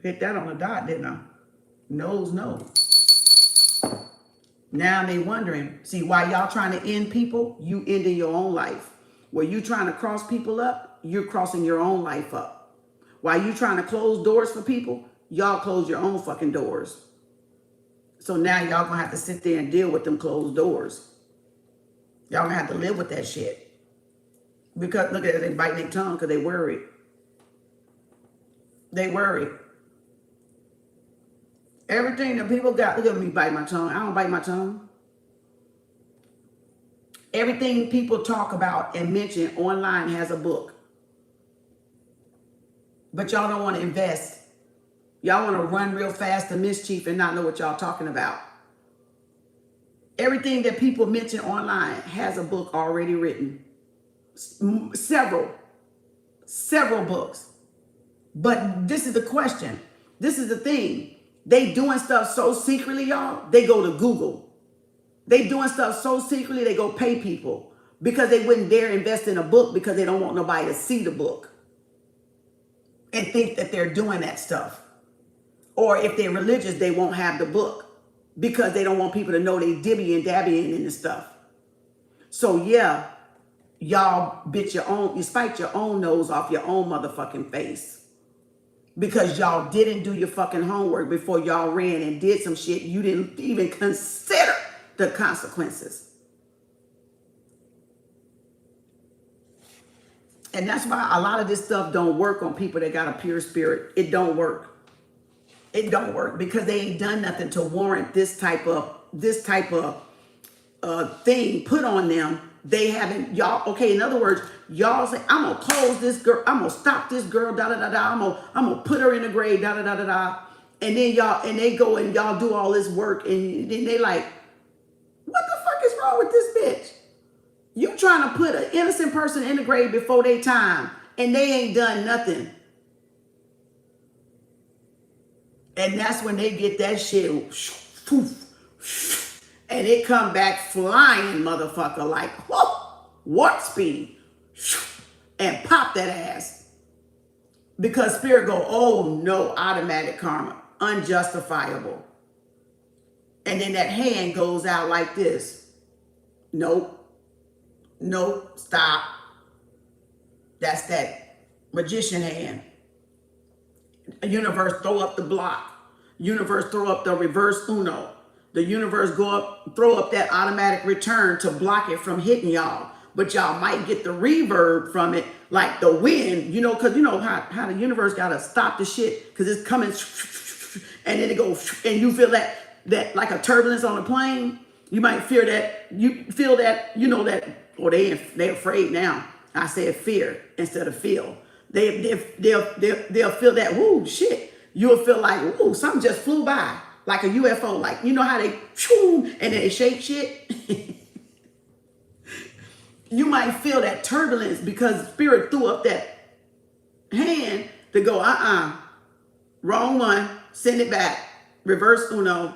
Hit that on the dot, didn't I? Nose. Now they wondering, see why y'all trying to end people? You ending your own life. Where you trying to cross people up, you're crossing your own life up. While you trying to close doors for people, y'all close your own fucking doors. So now y'all gonna have to sit there and deal with them closed doors. Y'all gonna have to live with that shit. Because look at it, they biting their tongue because they worried. They worried. Everything that people got, look at me bite my tongue. I don't bite my tongue. Everything people talk about and mention online has a book. But y'all don't want to invest. Y'all want to run real fast to mischief and not know what y'all talking about. Everything that people mention online has a book already written. Several books. But this is the question. This is the thing. They doing stuff so secretly, y'all, they go to Google. They doing stuff so secretly, they go pay people because they wouldn't dare invest in a book because they don't want nobody to see the book and think that they're doing that stuff. Or if they're religious, they won't have the book because they don't want people to know they dibby and dabbying in the stuff. So yeah, y'all you spite your own nose off your own motherfucking face. Because y'all didn't do your fucking homework before y'all ran and did some shit you didn't even consider the consequences. And that's why a lot of this stuff don't work on people that got a pure spirit. It don't work. It don't work because they ain't done nothing to warrant this type of thing put on them. They haven't, y'all, okay, in other words, y'all say, I'm gonna close this girl, I'm gonna stop this girl, da da da da, I'm gonna put her in the grave, da da da da da. And then y'all, and they go and y'all do all this work, and then they like, what the fuck is wrong with this bitch? You trying to put an innocent person in the grave before their time, and they ain't done nothing. And that's when they get that shit, and it come back flying, motherfucker, like, whoa, warp speed, and pop that ass. Because spirit go, oh no, automatic karma, unjustifiable. And then that hand goes out like this. Nope, stop. That's that magician hand. Universe throw up the block. Universe throw up the reverse Uno. The universe go up, throw up that automatic return to block it from hitting y'all. But y'all might get the reverb from it, like the wind, you know, because you know how the universe got to stop the shit because it's coming and then it goes and you feel that like a turbulence on a plane. You might fear that, you know that, or they afraid now. I said fear instead of feel. They'll feel that, whoo, shit. You'll feel like, whoo, something just flew by. Like a UFO, like, you know how they, and then they shake shit? You might feel that turbulence because spirit threw up that hand to go, Wrong one. Send it back. Reverse uno.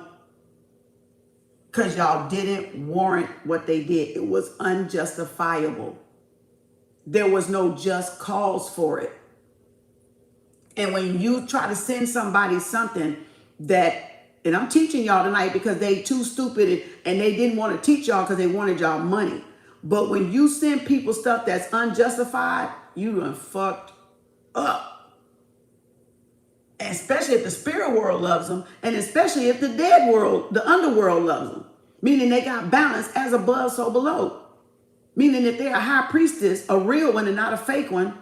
Because y'all didn't warrant what they did. It was unjustifiable. There was no just cause for it. And when you try to send somebody something that, and I'm teaching y'all tonight because they too stupid and they didn't want to teach y'all because they wanted y'all money. But when you send people stuff that's unjustified, you done fucked up. And especially if the spirit world loves them, and especially if the dead world, the underworld loves them. Meaning they got balance as above, so below. Meaning if they're a high priestess, a real one and not a fake one,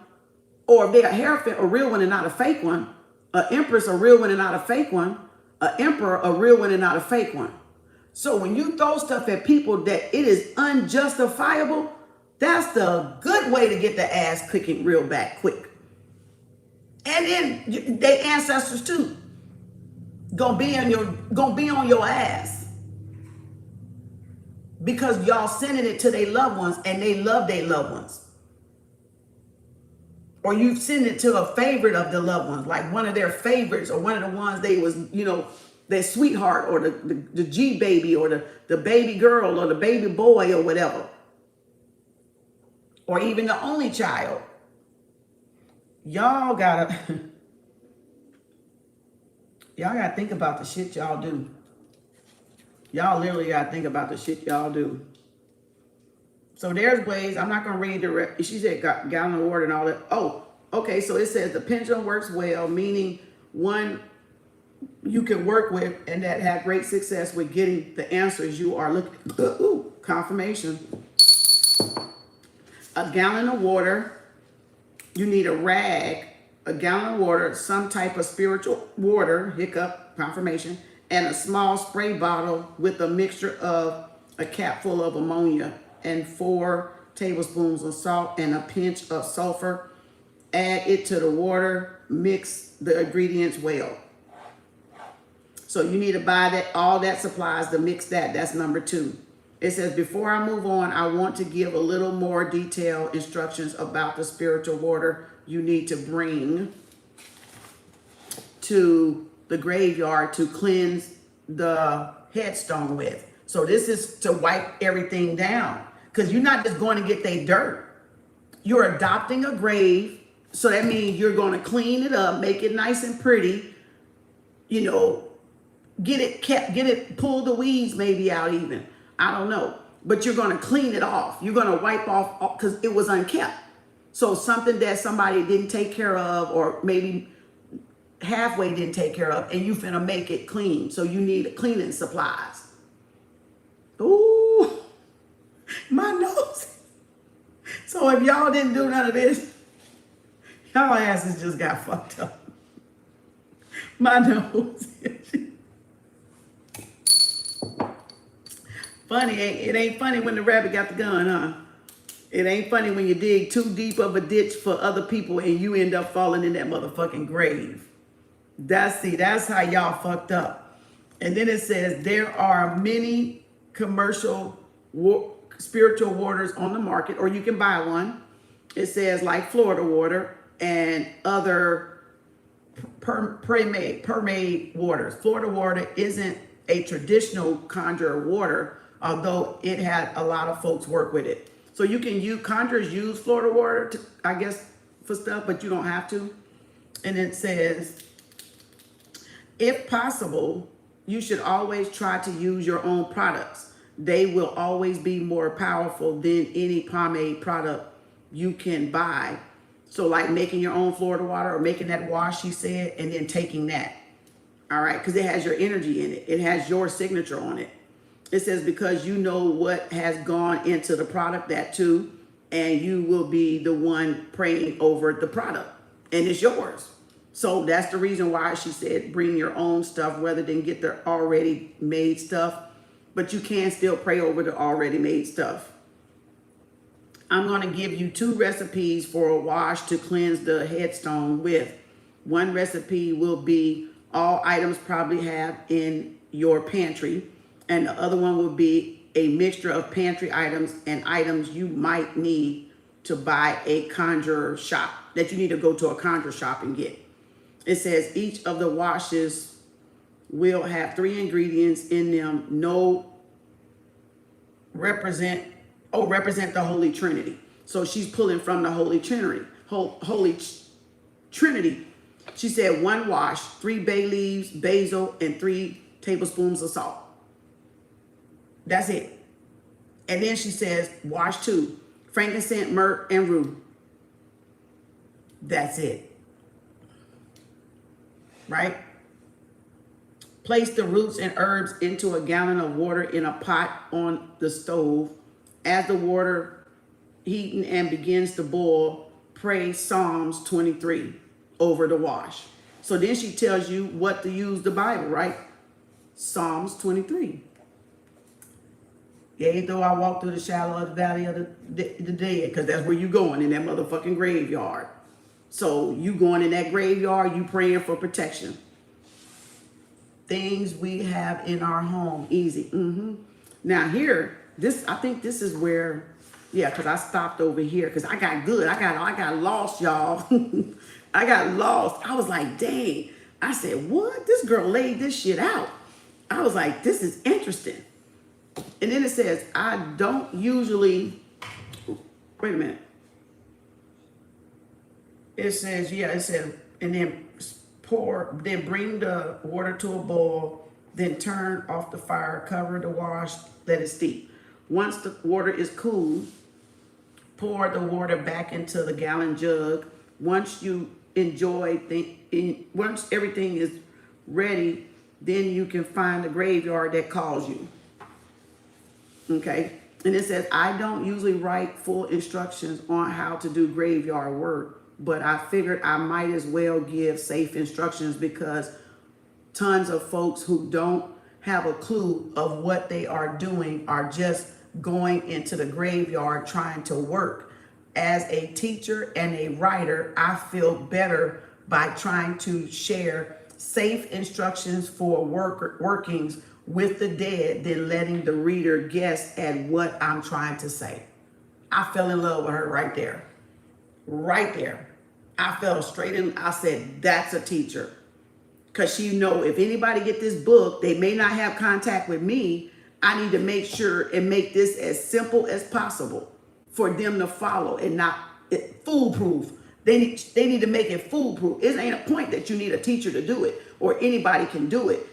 or if they're a hierophant, a real one and not a fake one, an empress, a real one and not a fake one, an emperor, a real one and not a fake one. So when you throw stuff at people that it is unjustifiable, that's the good way to get the ass kicking real back quick. And then they ancestors too gonna be on your ass because y'all sending it to their loved ones and they love their loved ones. Or you send it to a favorite of the loved ones, like one of their favorites or one of the ones they was, their sweetheart or the G baby or the baby girl or the baby boy or whatever. Or even the only child. Y'all gotta think about the shit y'all do. Y'all literally gotta think about the shit y'all do. So there's ways, I'm not gonna read direct. She said gallon of water and all that. Oh, okay, so it says the pendulum works well, meaning one you can work with and that have great success with getting the answers you are looking. Ooh, confirmation. A gallon of water. You need a rag, a gallon of water, some type of spiritual water, hiccup, confirmation, and a small spray bottle with a mixture of a cap full of ammonia and 4 tablespoons of salt and a pinch of sulfur. Add it to the water, mix the ingredients well. So you need to buy that, all that supplies to mix that. That's number 2. It says, before I move on, I want to give a little more detailed instructions about the spiritual water you need to bring to the graveyard to cleanse the headstone with. So this is to wipe everything down because you're not just going to get their dirt. You're adopting a grave. So that means you're going to clean it up, make it nice and pretty, get it kept, pull the weeds maybe out even. I don't know, but you're going to clean it off. You're going to wipe off because it was unkept. So something that somebody didn't take care of or maybe halfway didn't take care of and you finna make it clean. So you need cleaning supplies. Ooh, my nose. So if y'all didn't do none of this, y'all asses just got fucked up. My nose. Funny, it ain't funny when the rabbit got the gun, huh? It ain't funny when you dig too deep of a ditch for other people and you end up falling in that motherfucking grave. That's how y'all fucked up. And then it says there are many commercial spiritual waters on the market, or you can buy one. It says like Florida water and other pre-made waters. Florida water isn't a traditional Conjure water, although it had a lot of folks work with it. So you can use, Conjurers use Florida water, I guess, for stuff, but you don't have to. And it says, if possible, you should always try to use your own products. They will always be more powerful than any pomade product you can buy. So like making your own Florida water or making that wash, she said, and then taking that. All right, because it has your energy in it. It has your signature on it. It says because you know what has gone into the product, that too, and you will be the one praying over the product, and it's yours. So that's the reason why she said bring your own stuff rather than get the already made stuff, but you can still pray over the already made stuff. I'm going to give you 2 recipes for a wash to cleanse the headstone with. One recipe will be all items probably have in your pantry. And the other one will be a mixture of pantry items and items you might need to buy a Conjure shop, that you need to go to a Conjure shop and get. It says each of the washes will have 3 ingredients in them. Represent the Holy Trinity. So she's pulling from the Holy Trinity. Holy Trinity. She said 1 wash, 3 bay leaves, basil, and 3 tablespoons of salt. That's it. And then she says wash 2, frankincense, myrrh, and rue. That's it. Right? Place the roots and herbs into a gallon of water in a pot on the stove. As the water heating and begins to boil, pray Psalms 23 over the wash. So then she tells you what to use the Bible, right? Psalms 23. Yea, though I walk through the shadow of the valley of the dead, because that's where you going, in that motherfucking graveyard. So you going in that graveyard, you praying for protection. Things we have in our home, easy. Now here, I think this is where, yeah, because I stopped over here because I got good. I got lost, y'all. I got lost. I was like, dang. I said, what? This girl laid this shit out. I was like, this is interesting. And then it says, I don't usually, wait a minute. It says, and then then bring the water to a boil, then turn off the fire, cover the wash, let it steep. Once the water is cool, pour the water back into the gallon jug. Once everything is ready, then you can find the graveyard that calls you. Okay? And it says, I don't usually write full instructions on how to do graveyard work, but I figured I might as well give safe instructions because tons of folks who don't have a clue of what they are doing are just going into the graveyard trying to work. As a teacher and a writer, I feel better by trying to share safe instructions for workings with the dead than letting the reader guess at what I'm trying to say. I fell in love with her right there. Right there. I fell straight in. I said, that's a teacher. Because she know if anybody get this book, they may not have contact with me. I need to make sure and make this as simple as possible for them to follow and not foolproof. They need to make it foolproof. It ain't a point that you need a teacher to do it or anybody can do it.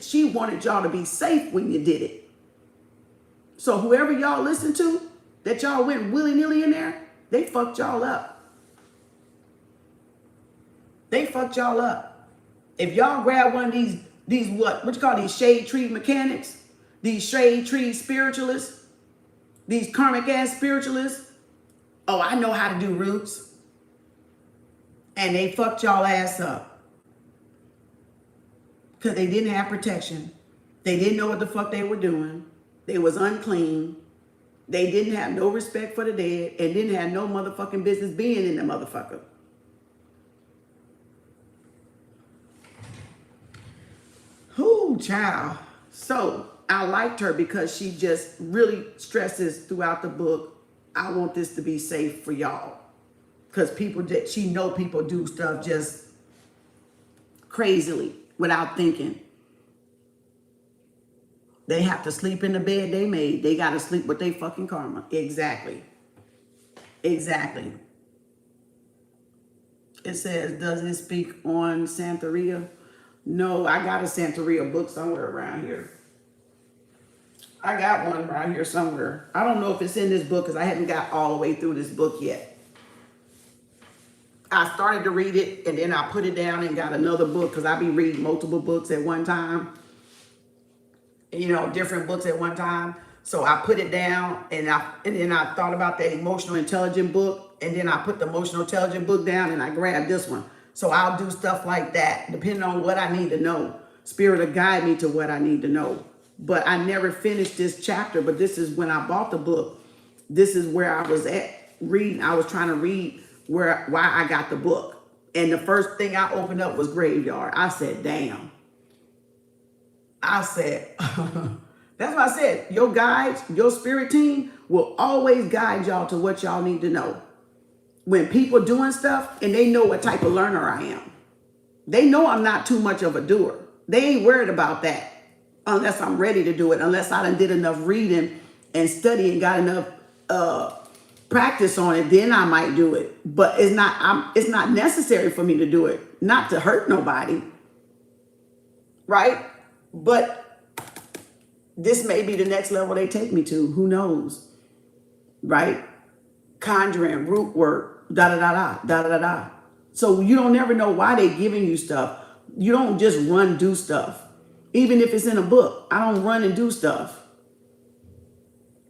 She wanted y'all to be safe when you did it. So whoever y'all listen to, that y'all went willy-nilly in there, they fucked y'all up. They fucked y'all up. If y'all grab one of these what you call these shade tree mechanics, these shade tree spiritualists, these karmic ass spiritualists, oh, I know how to do roots. And they fucked y'all ass up. Because they didn't have protection. They didn't know what the fuck they were doing. They was unclean. They didn't have no respect for the dead and didn't have no motherfucking business being in the motherfucker. Whoo, child. So I liked her because she just really stresses throughout the book, I want this to be safe for y'all. Because she know people do stuff just crazily without thinking. They have to sleep in the bed they made. They got to sleep with their fucking karma. Exactly. Exactly. It says, does it speak on Santeria? No, I got a Santeria book somewhere around here. I got one around here somewhere. I don't know if it's in this book because I haven't got all the way through this book yet. I started to read it and then I put it down and got another book because I be reading multiple books at one time. You know, different books at one time. So I put it down and then I thought about the emotional intelligent book and then I put the emotional intelligent book down and I grabbed this one. So I'll do stuff like that depending on what I need to know. Spirit will guide me to what I need to know. But I never finished this chapter, but this is when I bought the book. This is where I was at reading. I was trying to read why I got the book. And the first thing I opened up was Graveyard. I said, damn. I said, that's what I said. Your guides, your spirit team will always guide y'all to what y'all need to know. When people doing stuff and they know what type of learner I am. They know I'm not too much of a doer. They ain't worried about that unless I'm ready to do it, unless I done did enough reading and study and got enough practice on it, then I might do it. But it's not necessary for me to do it, not to hurt nobody, right? But this may be the next level they take me to. Who knows, right? Conjuring, root work, da da da da da da da. So you don't never know why they giving you stuff. You don't just do stuff. Even if it's in a book, I don't run and do stuff.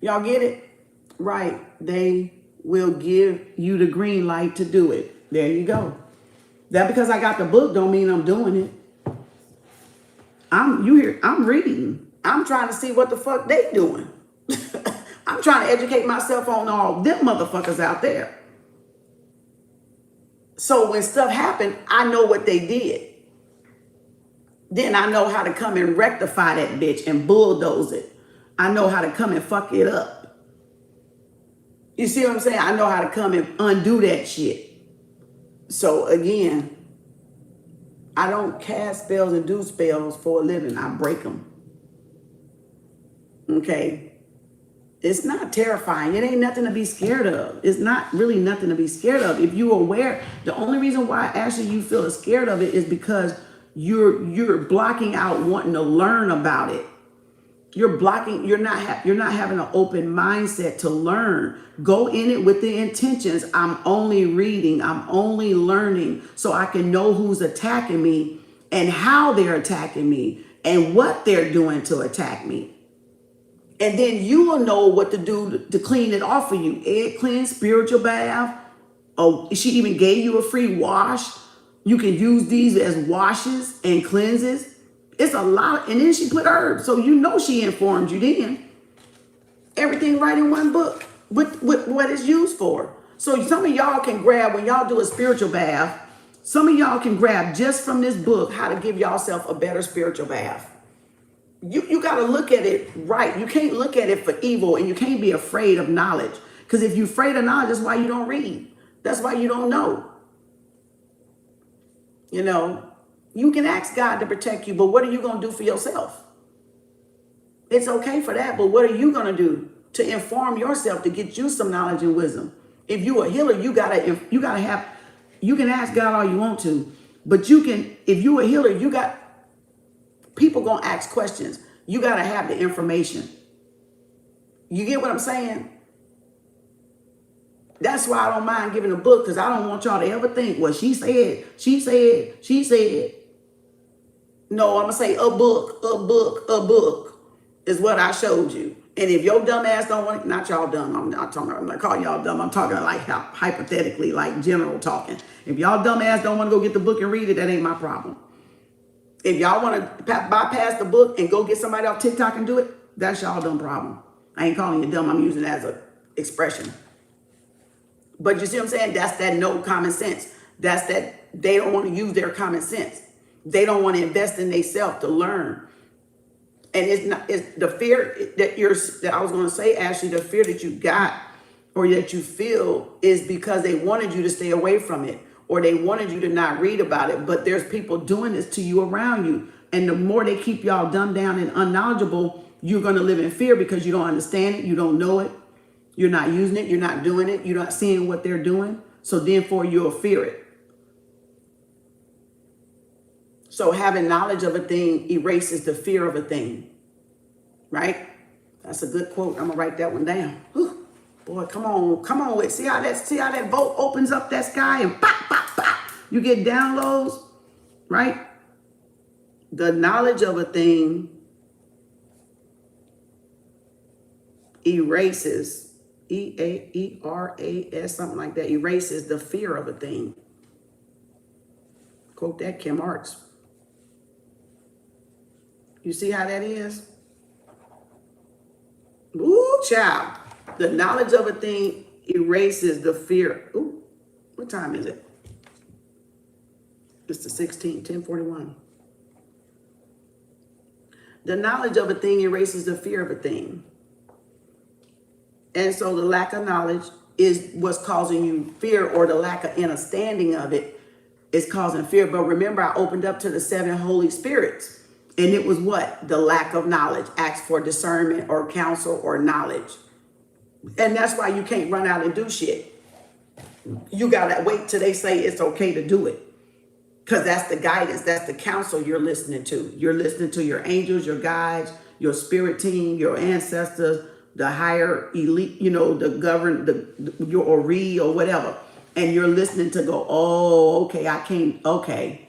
Y'all get it? Right. They will give you the green light to do it. There you go. That because I got the book don't mean I'm doing it. I'm reading. I'm trying to see what the fuck they doing. I'm trying to educate myself on all them motherfuckers out there. So when stuff happened, I know what they did. Then I know how to come and rectify that bitch and bulldoze it. I know how to come and fuck it up. You see what I'm saying? I know how to come and undo that shit. So again, I don't cast spells and do spells for a living. I break them. Okay? It's not terrifying. It ain't nothing to be scared of. It's not really nothing to be scared of. If you're aware, the only reason why actually you feel scared of it is because you're blocking out wanting to learn about it. You're not having an open mindset to learn. Go in it with the intentions. I'm only reading, I'm only learning so I can know who's attacking me and how they're attacking me and what they're doing to attack me. And then you will know what to do to clean it off for you. Egg cleanse, spiritual bath. Oh, she even gave you a free wash. You can use these as washes and cleanses. It's a lot. And then she put herbs. So you know she informed you then. Everything right in one book with what it's used for. So some of y'all can grab, when y'all do a spiritual bath, some of y'all can grab just from this book how to give yourself a better spiritual bath. You got to look at it right. You can't look at it for evil, and you can't be afraid of knowledge. Because if you're afraid of knowledge, that's why you don't read. That's why you don't know. You know, you can ask God to protect you, but what are you going to do for yourself? It's okay for that, but what are you going to do to inform yourself to get you some knowledge and wisdom? If you're a healer, you can ask God all you want to, but if you're a healer, people gonna ask questions. You gotta have the information. You get what I'm saying? That's why I don't mind giving a book, because I don't want y'all to ever think, well, she said. No, I'm gonna say a book is what I showed you. And if your dumb ass don't want it, not y'all dumb, I'm not calling y'all dumb. I'm talking like hypothetically, like general talking. If y'all dumb ass don't want to go get the book and read it, that ain't my problem. If y'all want to bypass the book and go get somebody off TikTok and do it, that's y'all dumb problem. I ain't calling you dumb. I'm using it as an expression. But you see what I'm saying? That's that no common sense. That's that they don't want to use their common sense. They don't want to invest in themselves to learn. And it's the fear that I was going to say, Ashley, the fear that you got or that you feel is because they wanted you to stay away from it. Or they wanted you to not read about it, but there's people doing this to you around you. And the more they keep y'all dumbed down and unknowledgeable, you're going to live in fear because you don't understand it. You don't know it. You're not using it. You're not doing it. You're not seeing what they're doing. So therefore, you'll fear it. So having knowledge of a thing erases the fear of a thing. Right? That's a good quote. I'm going to write that one down. Whew. Boy, come on. See how that bolt opens up that sky and pop, pop, pop. You get downloads, right? The knowledge of a thing erases, E-A-E-R-A-S, something like that, erases the fear of a thing. Quote that, Kem Arts. You see how that is? Ooh, child. The knowledge of a thing erases the fear. Ooh, what time is it? It's the 16th, 10:41. The knowledge of a thing erases the fear of a thing. And so the lack of knowledge is what's causing you fear, or the lack of understanding of it It's causing fear. But remember, I opened up to the 7 Holy Spirits. And it was what? The lack of knowledge. Ask for discernment or counsel or knowledge. And that's why you can't run out and do shit. You got to wait till they say it's okay to do it. Because that's the guidance. That's the counsel you're listening to. You're listening to your angels, your guides, your spirit team, your ancestors, the higher elite, you know, your Ori or whatever. And you're listening to go, oh, okay, I can't, okay,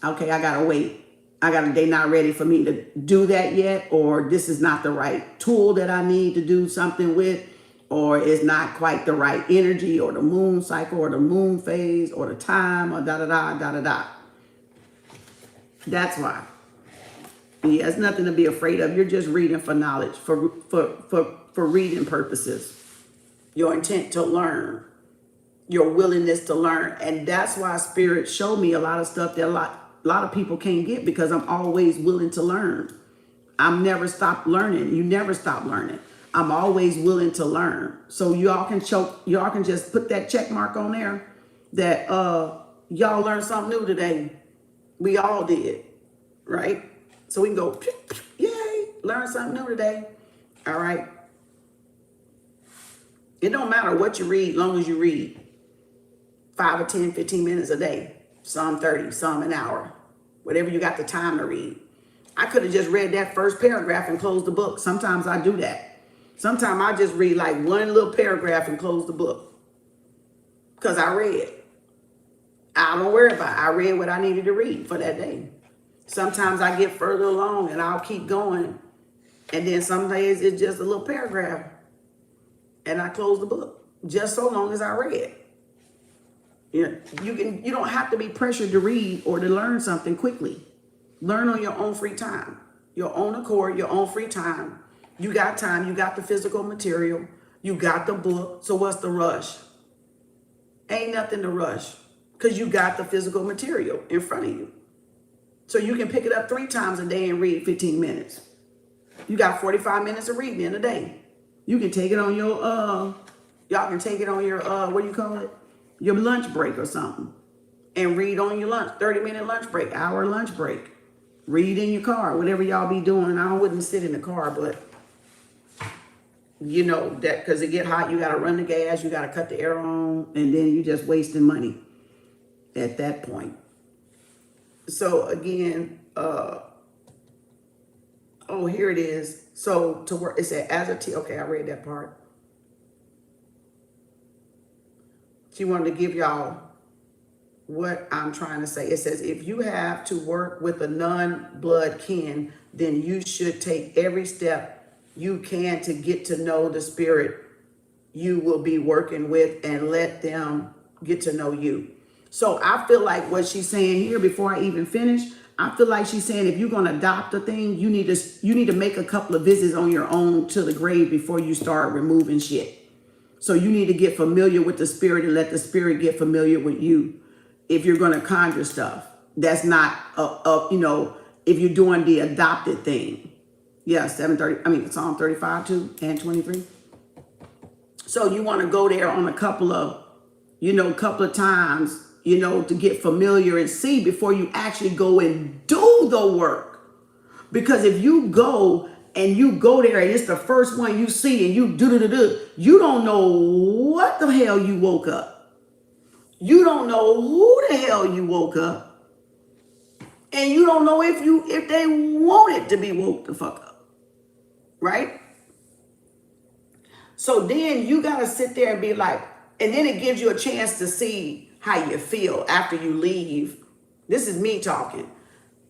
I gotta wait. They not ready for me to do that yet, or this is not the right tool that I need to do something with, or it's not quite the right energy, or the moon cycle, or the moon phase, or the time, or da-da-da. That's why. Yeah, it's nothing to be afraid of. You're just reading for knowledge, for reading purposes. Your intent to learn, your willingness to learn. And that's why Spirit showed me a lot of stuff that a lot of people can't get, because I'm always willing to learn. I'm never stopped learning. You never stop learning. I'm always willing to learn. So y'all can just put that check mark on there that y'all learned something new today. We all did, right? So we can go, yay, learn something new today. All right. It don't matter what you read, long as you read 5 or 10, 15 minutes a day, some 30, some an hour, whatever you got the time to read. I could have just read that first paragraph and closed the book. Sometimes I do that. Sometimes I just read like one little paragraph and close the book because I read. I don't worry about it. I read what I needed to read for that day. Sometimes I get further along and I'll keep going. And then some days it's just a little paragraph and I close the book just so long as I read. You know, you don't have to be pressured to read or to learn something quickly. Learn on your own free time, your own accord, your own free time. You got time. You got the physical material. You got the book. So what's the rush? Ain't nothing to rush because you got the physical material in front of you. So you can pick it up 3 times a day and read 15 minutes. You got 45 minutes of reading in a day. You can take it on your, y'all can take it on your, what do you call it? Your lunch break or something. And read on your lunch, 30-minute lunch break, hour lunch break. Read in your car, whatever y'all be doing. I wouldn't sit in the car, but you know that because it get hot, you got to run the gas, you got to cut the air on, and then you just wasting money at that point. So again, oh, here it is. So to work, it said as a T. Okay, I read that part. She wanted to give y'all what I'm trying to say. It says, if you have to work with a non-blood kin, then you should take every step you can to get to know the spirit you will be working with and let them get to know you. So I feel like what she's saying here, before I even finish, I feel like she's saying if you're going to adopt a thing, you need to make a couple of visits on your own to the grave before you start removing shit. So you need to get familiar with the spirit and let the spirit get familiar with you. If you're going to conjure stuff, that's not you know, if you're doing the adopted thing. Yeah, Psalm 35 too and 23. So you want to go there on a couple of times, you know, to get familiar and see before you actually go and do the work. Because if you go there and it's the first one you see and you do, you don't know what the hell you woke up. You don't know who the hell you woke up. And you don't know if they wanted to be woke the fuck up. Right? So then you got to sit there and be like, and then it gives you a chance to see how you feel after you leave. This is me talking.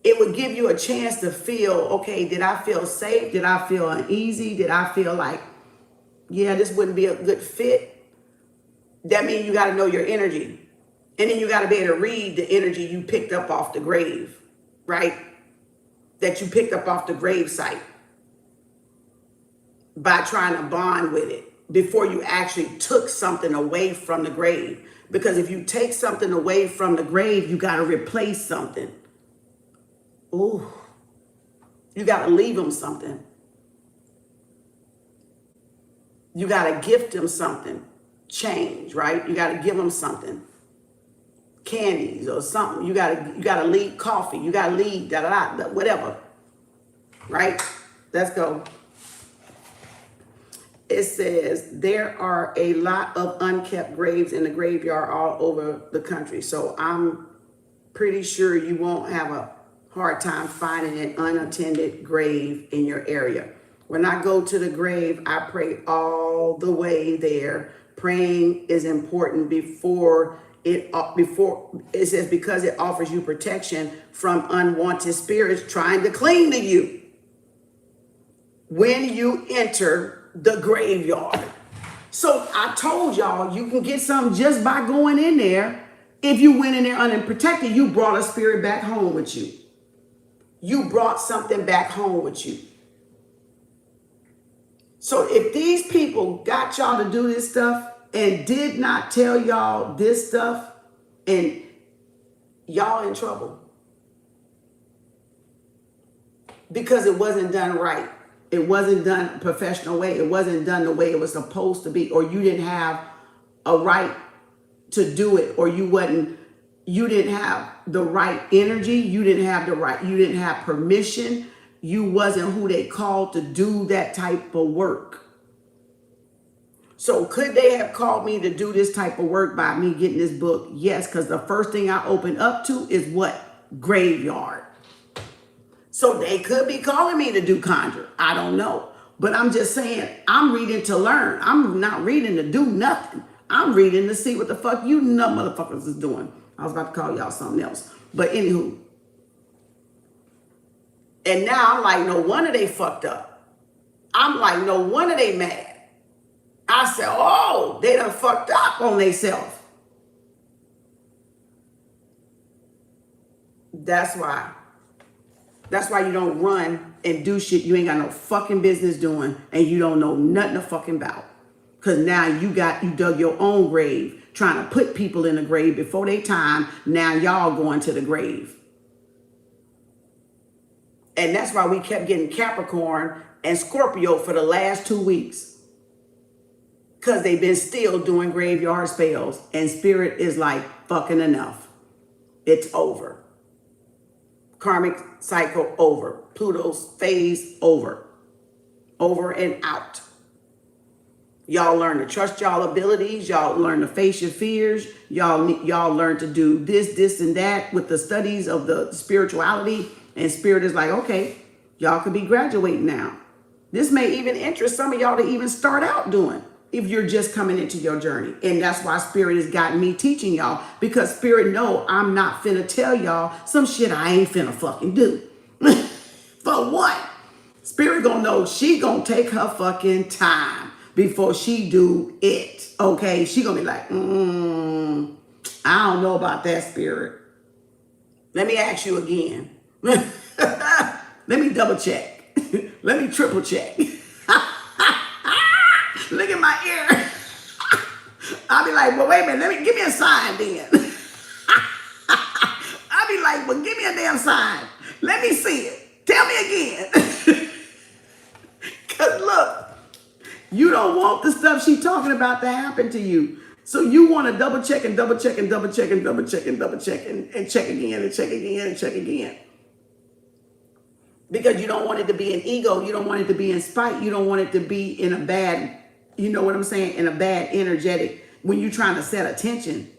It would give you a chance to feel, okay, did I feel safe? Did I feel uneasy? Did I feel like, yeah, this wouldn't be a good fit? That means you got to know your energy. And then you got to be able to read the energy you picked up off the grave, right? That you picked up off the grave site by trying to bond with it before you actually took something away from the grave. Because if you take something away from the grave, you got to replace something. Ooh, you got to leave them something. You got to gift them something. Change, right? You got to give them something. candies or something. You gotta leave coffee. You gotta leave whatever. Right? Let's go. It says there are a lot of unkept graves in the graveyard all over the country. So I'm pretty sure you won't have a hard time finding an unattended grave in your area. When I go to the grave, I pray all the way there. Praying is important before it says because it offers you protection from unwanted spirits trying to cling to you when you enter the graveyard. So I told y'all you can get something just by going in there. If you went in there unprotected, you brought a spirit back home with you. You brought something back home with you. So if these people got y'all to do this stuff and did not tell y'all this stuff, and y'all in trouble because it wasn't done right. It wasn't done a professional way. It wasn't done the way it was supposed to be, or you didn't have a right to do it, or you didn't have the right energy. You didn't have permission. You wasn't who they called to do that type of work. So could they have called me to do this type of work by me getting this book? Yes, because the first thing I open up to is what? Graveyard. So they could be calling me to do Conjure. I don't know. But I'm just saying, I'm reading to learn. I'm not reading to do nothing. I'm reading to see what the fuck you motherfuckers is doing. I was about to call y'all something else. But anywho. And now I'm like, no wonder they fucked up. I'm like, no wonder they mad. I said, oh, they done fucked up on themselves. That's why. That's why you don't run and do shit you ain't got no fucking business doing and you don't know nothing to fucking about. Because now you dug your own grave trying to put people in the grave before they time. Now y'all going to the grave. And that's why we kept getting Capricorn and Scorpio for the last 2 weeks. Because they've been still doing graveyard spells. And spirit is like, fucking enough. It's over. Karmic cycle over. Pluto's phase over. Over and out. Y'all learn to trust y'all abilities. Y'all learn to face your fears. Y'all learn to do this, and that with the studies of the spirituality. And spirit is like, okay, y'all could be graduating now. This may even interest some of y'all to even start out doing if you're just coming into your journey. And that's why spirit has gotten me teaching y'all, because spirit know I'm not finna tell y'all some shit I ain't finna fucking do. For what? Spirit gonna know she gonna take her fucking time before she do it. Okay, she gonna be like, I don't know about that, spirit. Let me ask you again. Let me double check. Let me triple check. Look at my ear. I'll be like, well, wait a minute. Give me a sign then. I'll be like, well, give me a damn sign. Let me see it. Tell me again. Because look, you don't want the stuff she's talking about to happen to you. So you want to double check and double check and double check and double check and double check and check again and check again and check again. Because you don't want it to be an ego. You don't want it to be in spite. You don't want it to be in a bad, you know what I'm saying, in a bad energetic. When you're trying to set attention,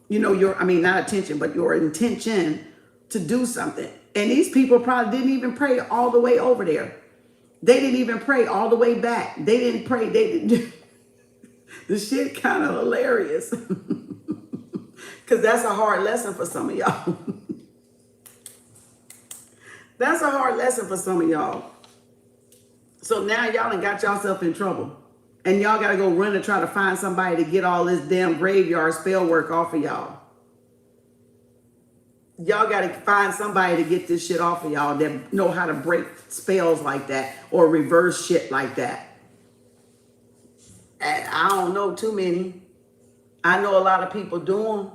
you know, not attention, but your intention to do something. And these people probably didn't even pray all the way over there. They didn't even pray all the way back. They didn't pray. They didn't. The shit kind of hilarious. Because that's a hard lesson for some of y'all. That's a hard lesson for some of y'all. So now y'all done got yourself in trouble. And y'all got to go run and try to find somebody to get all this damn graveyard spell work off of y'all. Y'all got to find somebody to get this shit off of y'all that know how to break spells like that or reverse shit like that. And I don't know too many. I know a lot of people do them.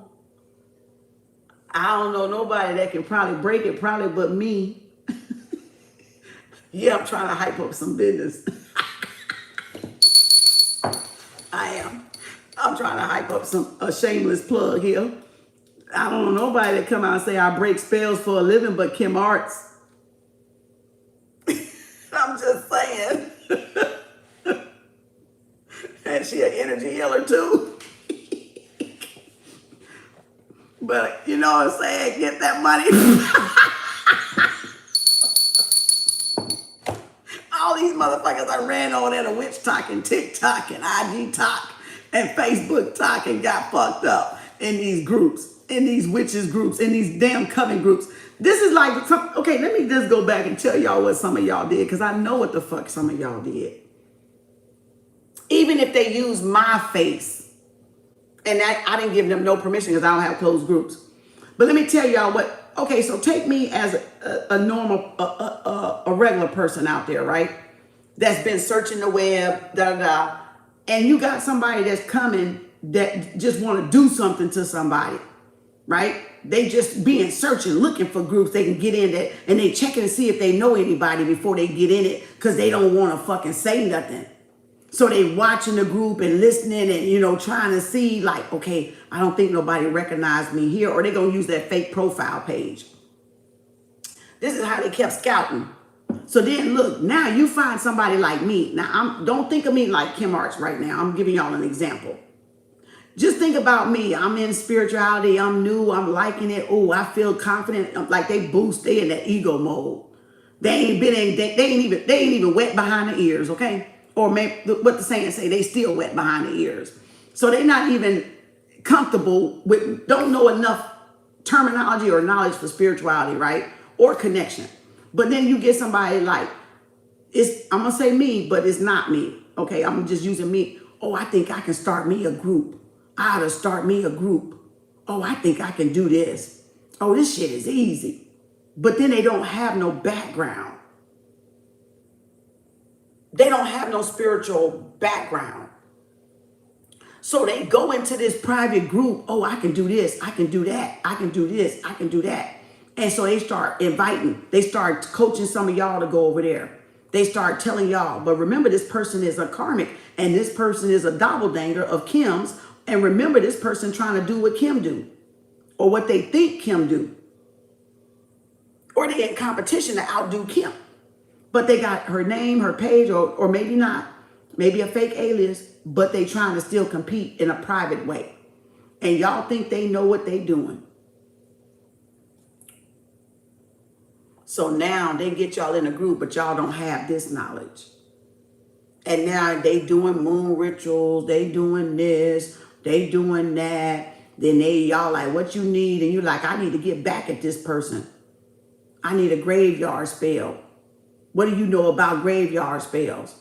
I don't know nobody that can probably break it, probably but me. Yeah, I'm trying to hype up some business. I am. I'm trying to hype up a shameless plug here. I don't know nobody that come out and say I break spells for a living but Kem Arts. I'm just saying. And she an energy healer too. But you know what I'm saying? Get that money. All these motherfuckers I ran on at a witch talk and TikTok and IG talk and Facebook talk and got fucked up in these groups, in these witches groups, in these damn coven groups. This is like, okay, let me just go back and tell y'all what some of y'all did, because I know what the fuck some of y'all did. Even if they use my face, and that, I didn't give them no permission because I don't have closed groups. But let me tell y'all what, okay, so take me as a normal, a regular person out there, right? That's been searching the web, and you got somebody that's coming that just want to do something to somebody, right? They just being searching, looking for groups they can get in that, and they checking to see if they know anybody before they get in it, because they don't want to fucking say nothing. So they watching the group and listening and, you know, trying to see like, okay, I don't think nobody recognized me here, or they going to use that fake profile page. This is how they kept scouting. So then look, now you find somebody like me. Now, don't think of me like Kem Arts right now. I'm giving y'all an example. Just think about me. I'm in spirituality. I'm new. I'm liking it. Oh, I feel confident. Like they in that ego mode. They ain't even wet behind the ears, okay? Or maybe what the saying say, they still wet behind the ears. So they're not even comfortable with, don't know enough terminology or knowledge for spirituality, right? Or connection. But then you get somebody like, I'm gonna say me, but it's not me. Okay, I'm just using me. Oh, I think I can start me a group. I ought to start me a group. Oh, I think I can do this. Oh, this shit is easy. But then they don't have no background. They don't have no spiritual background. So they go into this private group. Oh, I can do this. I can do that. I can do this. I can do that. And so they start inviting. They start coaching some of y'all to go over there. They start telling y'all. But remember, this person is a karmic. And this person is a doppelganger of Kem's. And remember, this person trying to do what Kem do. Or what they think Kem do. Or they in competition to outdo Kem. But they got her name, her page, or maybe not. Maybe a fake alias, but they trying to still compete in a private way. And y'all think they know what they doing. So now they get y'all in a group, but y'all don't have this knowledge. And now they doing moon rituals, they doing this, they doing that. Then y'all like, what you need? And you're like, I need to get back at this person. I need a graveyard spell. What do you know about graveyard spells?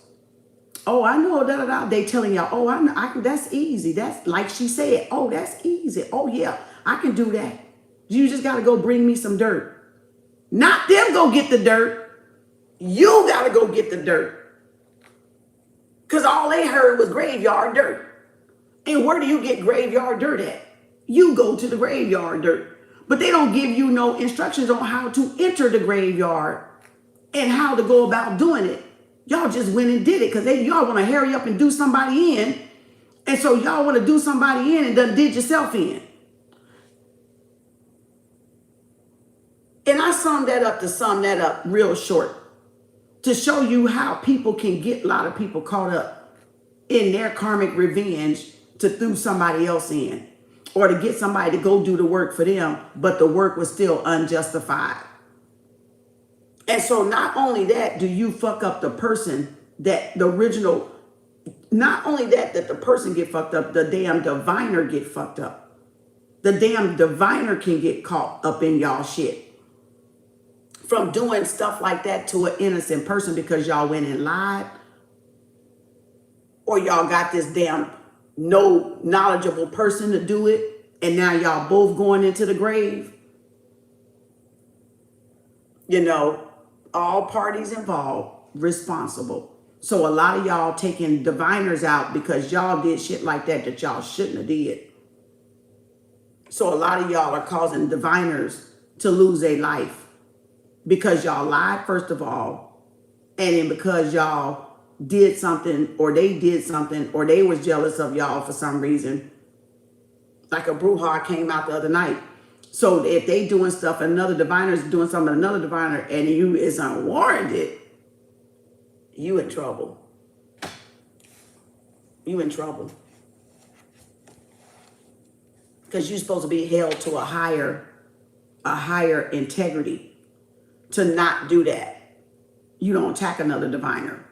Oh, I know They telling y'all, oh, I know, that's easy. That's like she said. Oh, that's easy. Oh, yeah, I can do that. You just got to go bring me some dirt. Not them go get the dirt. You got to go get the dirt. Because all they heard was graveyard dirt. And where do you get graveyard dirt at? You go to the graveyard dirt. But they don't give you no instructions on how to enter the graveyard and how to go about doing it. Y'all just went and did it because y'all want to hurry up and do somebody in. And so y'all want to do somebody in and done did yourself in. And I sum that up real short to show you how people can get a lot of people caught up in their karmic revenge to throw somebody else in or to get somebody to go do the work for them, but the work was still unjustified. And so not only that, do you fuck up the person that the original, not only that the person get fucked up, the damn diviner get fucked up. The damn diviner can get caught up in y'all shit from doing stuff like that to an innocent person because y'all went and lied, or y'all got this damn no knowledgeable person to do it, and now y'all both going into the grave. You know, all parties involved responsible. So a lot of y'all taking diviners out because y'all did shit like that y'all shouldn't have did. So a lot of y'all are causing diviners to lose their life because y'all lied, first of all, and then because y'all did something, or they did something, or they was jealous of y'all for some reason. Like a brouhaha came out the other night. So if they doing stuff, another diviner is doing something, another diviner, and you is unwarranted, you in trouble. You in trouble. Because you're supposed to be held to a higher integrity to not do that. You don't attack another diviner.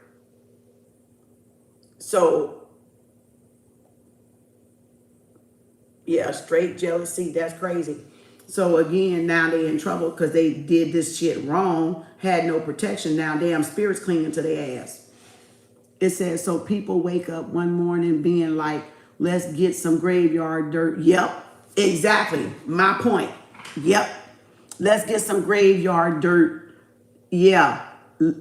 So, yeah, straight jealousy, that's crazy. So again, now they in trouble because they did this shit wrong, had no protection. Now damn spirits clinging to their ass. It says, so people wake up one morning being like, let's get some graveyard dirt. Yep, exactly. My point. Yep. Let's get some graveyard dirt. Yeah.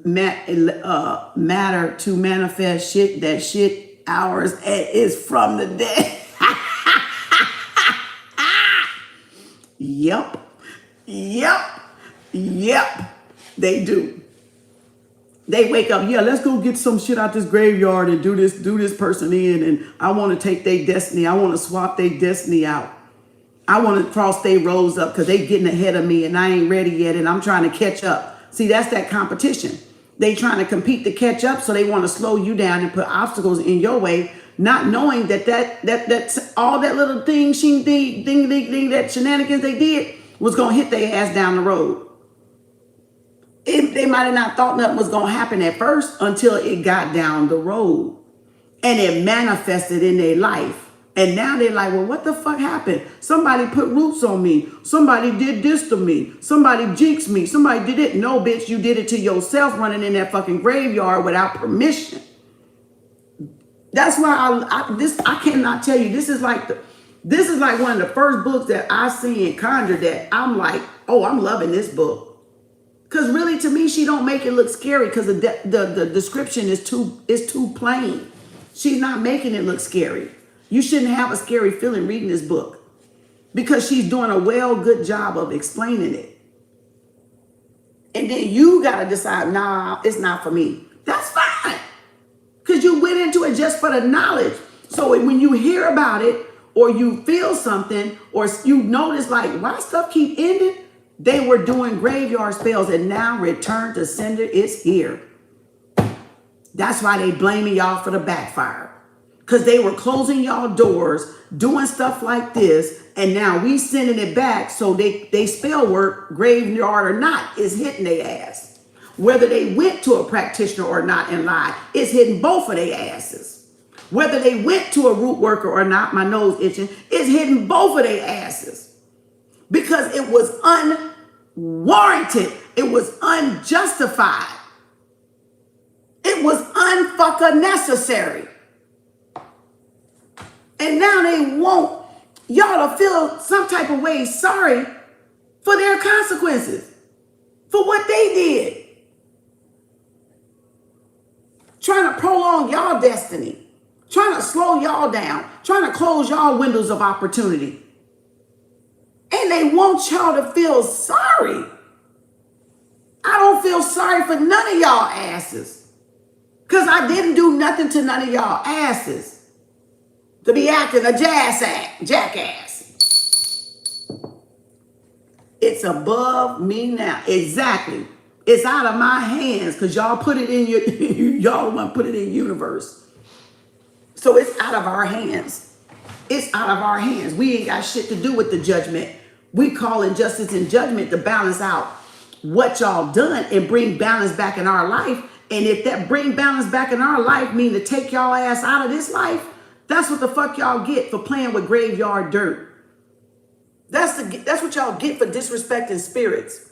Matter to manifest shit, that shit ours is from the dead. Yep. Yep. Yep. They do. They wake up, yeah, let's go get some shit out this graveyard and do this person in, and I want to take their destiny. I want to swap their destiny out. I want to cross their roads up because they getting ahead of me and I ain't ready yet and I'm trying to catch up. See, that's that competition. They trying to compete to catch up, so they want to slow you down and put obstacles in your way, not knowing that all that little thing, that shenanigans they did was going to hit their ass down the road. They might have not thought nothing was going to happen at first until it got down the road and it manifested in their life. And now they're like, well, what the fuck happened? Somebody put roots on me. Somebody did this to me. Somebody jinxed me. Somebody did it. No, bitch, you did it to yourself running in that fucking graveyard without permission. That's why I cannot tell you. This is like one of the first books that I see in Conjure that I'm like, oh, I'm loving this book. Because really, to me, she don't make it look scary because the description is too plain. She's not making it look scary. You shouldn't have a scary feeling reading this book because she's doing a good job of explaining it. And then you got to decide, nah, it's not for me. That's fine. Because you went into it just for the knowledge. So when you hear about it or you feel something or you notice like, why stuff keep ending? They were doing graveyard spells and now return to sender is here. That's why they blaming y'all for the backfire. Because they were closing y'all doors, doing stuff like this, and now we sending it back so they spell work, graveyard or not, is hitting their ass. Whether they went to a practitioner or not and lied, it's hitting both of their asses. Whether they went to a root worker or not, my nose itching, it's hitting both of their asses. Because it was unwarranted. It was unjustified. It was unfucking necessary. And now they want y'all to feel some type of way sorry for their consequences, for what they did. Trying to prolong y'all destiny, trying to slow y'all down, trying to close y'all windows of opportunity. And they want y'all to feel sorry. I don't feel sorry for none of y'all asses. Because I didn't do nothing to none of y'all asses. To be acting a jackass. It's above me now. Exactly. It's out of my hands because y'all put it in y'all want to put it in universe. So it's out of our hands. It's out of our hands. We ain't got shit to do with the judgment. We call injustice and judgment to balance out what y'all done and bring balance back in our life. And if that bring balance back in our life mean to take y'all ass out of this life, that's what the fuck y'all get for playing with graveyard dirt. That's what y'all get for disrespecting spirits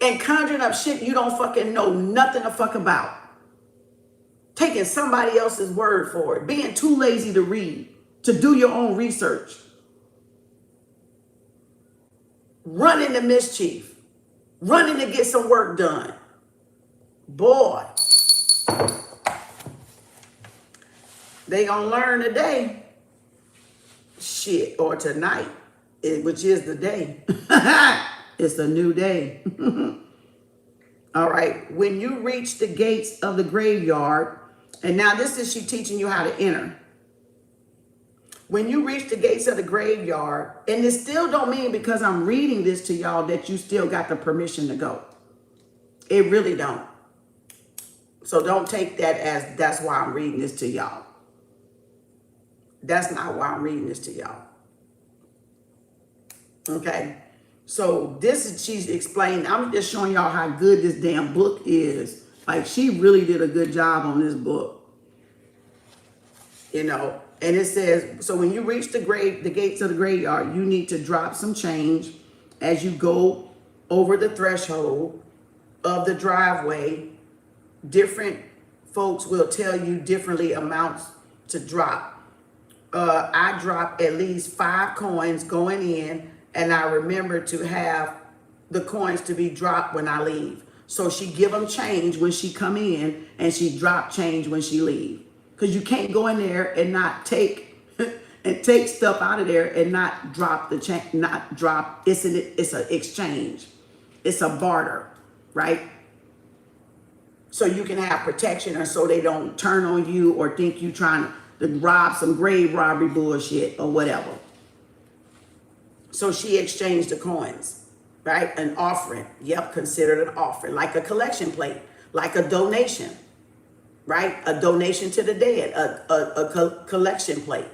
and conjuring up shit you don't fucking know nothing the fuck about. Taking somebody else's word for it. Being too lazy to read, to do your own research. Running to mischief. Running to get some work done. Boy. They gonna learn today. Shit, or tonight, which is the day. It's a new day. All right, when you reach the gates of the graveyard, and now this is she teaching you how to enter. When you reach the gates of the graveyard, and it still don't mean because I'm reading this to y'all that you still got the permission to go. It really don't. So don't take that as that's why I'm reading this to y'all. That's not why I'm reading this to y'all. Okay? So this is, she's explaining, I'm just showing y'all how good this damn book is. Like, she really did a good job on this book. You know, and it says, so when you reach the gates of the graveyard, you need to drop some change as you go over the threshold of the driveway. Different folks will tell you differently amounts to drop. I drop at least 5 coins going in, and I remember to have the coins to be dropped when I leave. So she give them change when she come in, and she drop change when she leave. Because you can't go in there and not take and take stuff out of there and not drop the change, not drop. It's an exchange. It's a barter, right? So you can have protection, or so they don't turn on you or think you trying to rob some grave robbery bullshit or whatever. So she exchanged the coins, right? An offering. Yep, considered an offering, like a collection plate, like a donation. Right? A donation to the dead, a collection plate.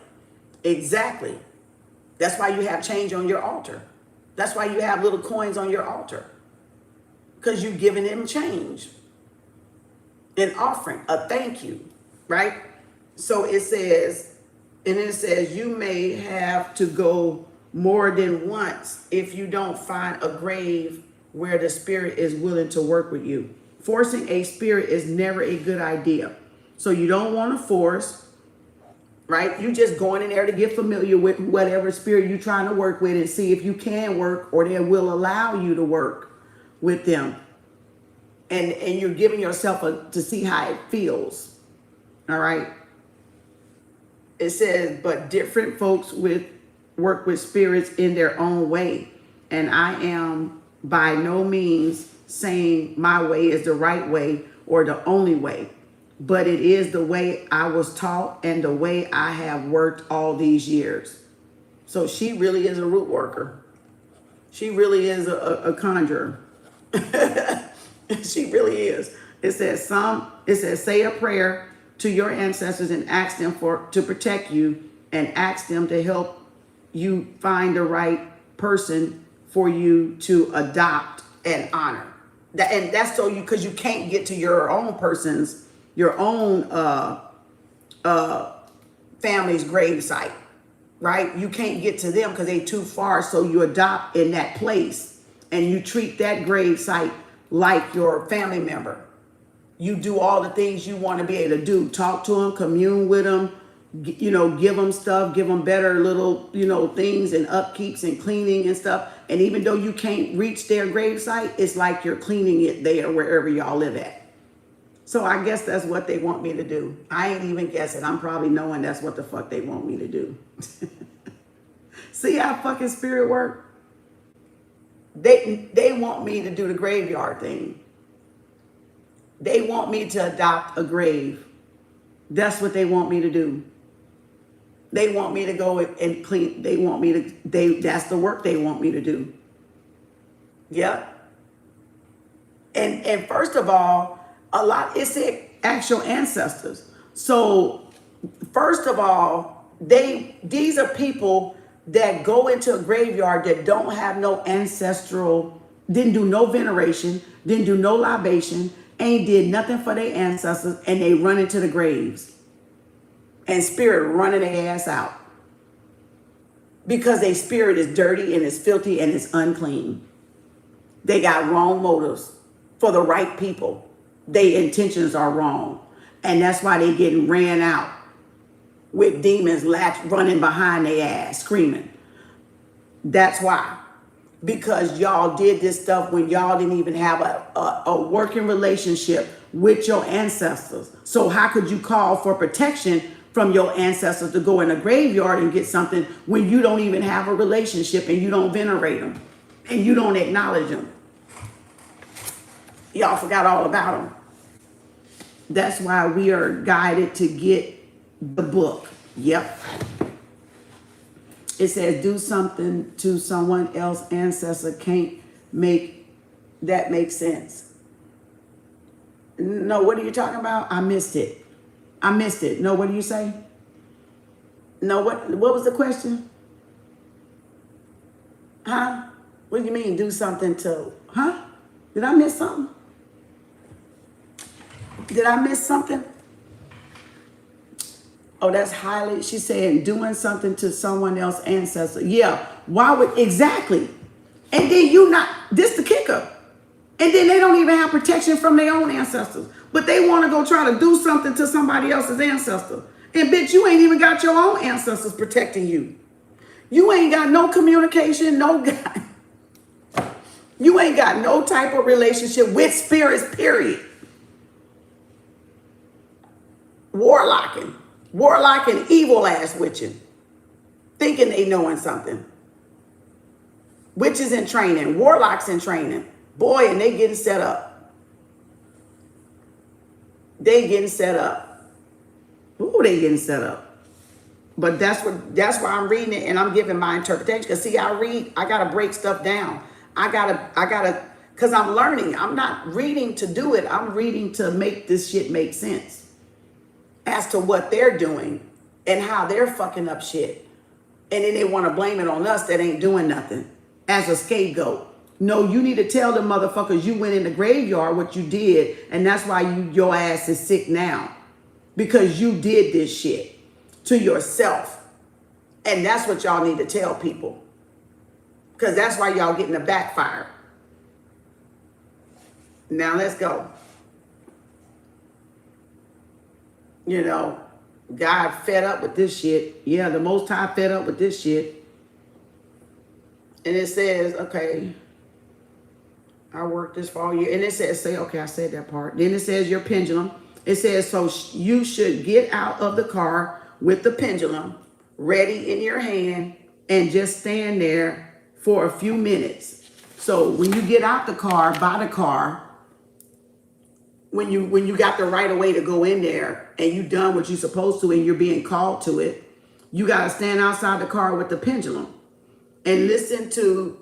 Exactly. That's why you have change on your altar. That's why you have little coins on your altar. Because you're giving them change. An offering, a thank you, right? So it says, and it says, you may have to go more than once if you don't find a grave where the spirit is willing to work with you. Forcing a spirit is never a good idea. So you don't want to force, right? You just going in there to get familiar with whatever spirit you're trying to work with and see if you can work or they will allow you to work with them. And you're giving yourself to see how it feels. All right. It says, but different folks work with spirits in their own way. And I am by no means saying my way is the right way or the only way, but it is the way I was taught and the way I have worked all these years. So she really is a root worker. She really is a conjurer. She really is. It says say a prayer to your ancestors and ask them to protect you, and ask them to help you find the right person for you to adopt and honor. And that's so because you can't get to your own family's grave site, right? You can't get to them because they too far. So you adopt in that place and you treat that grave site like your family member. You do all the things you want to be able to do. Talk to them, commune with them, you know, give them stuff, give them better little, you know, things and upkeeps and cleaning and stuff. And even though you can't reach their grave site, it's like you're cleaning it there wherever y'all live at. So I guess that's what they want me to do. I ain't even guessing. I'm probably knowing that's what the fuck they want me to do. See how fucking spirit work? They want me to do the graveyard thing. They want me to adopt a grave. That's what they want me to do. They want me to go and clean. They want me to, that's the work they want me to do. Yep. And first of all, it said actual ancestors. So first of all, these are people that go into a graveyard that don't have no ancestral, didn't do no veneration, didn't do no libation, ain't did nothing for their ancestors, and they run into the graves. And spirit running their ass out. Because their spirit is dirty and it's filthy and it's unclean. They got wrong motives for the right people. Their intentions are wrong. And that's why they getting ran out with demons running behind their ass, screaming. That's why. Because y'all did this stuff when y'all didn't even have a working relationship with your ancestors. So how could you call for protection from your ancestors to go in a graveyard and get something when you don't even have a relationship and you don't venerate them and you don't acknowledge them? Y'all forgot all about them. That's why we are guided to get the book. Yep. It says do something to someone else ancestor can't make that make sense. No, what are you talking about? I missed it. I missed it. No, what do you say? No, what was the question? Huh? What do you mean do something to, huh? Did I miss something? Did I miss something? Oh, that's highly, she's saying doing something to someone else's ancestor. Yeah, why would, exactly. And then you not, this the kicker. And then they don't even have protection from their own ancestors. But they want to go try to do something to somebody else's ancestor. And bitch, you ain't even got your own ancestors protecting you. You ain't got no communication, no guy. You ain't got no type of relationship with spirits, period. Warlocking, evil ass witching. Thinking they knowing something. Witches in training, warlocks in training. Boy, and they getting set up. They getting set up. Ooh, they getting set up. But that's why I'm reading it and I'm giving my interpretation. Because see, I gotta break stuff down. I gotta, because I'm learning. I'm not reading to do it. I'm reading to make this shit make sense. As to what they're doing and how they're fucking up shit. And then they want to blame it on us that ain't doing nothing as a scapegoat. No, you need to tell the motherfuckers you went in the graveyard what you did, and that's why your ass is sick now. Because you did this shit to yourself. And that's what y'all need to tell people. Because that's why y'all getting the backfire. Now let's go. You know, God fed up with this shit. Yeah, the Most High fed up with this shit. And it says, okay, I worked this for all year. And it says, okay, I said that part. Then it says your pendulum. It says, so you should get out of the car with the pendulum ready in your hand and just stand there for a few minutes. So when you get out the car, by the car, when you got the right of way to go in there and you done what you're supposed to and you're being called to it, you got to stand outside the car with the pendulum and listen to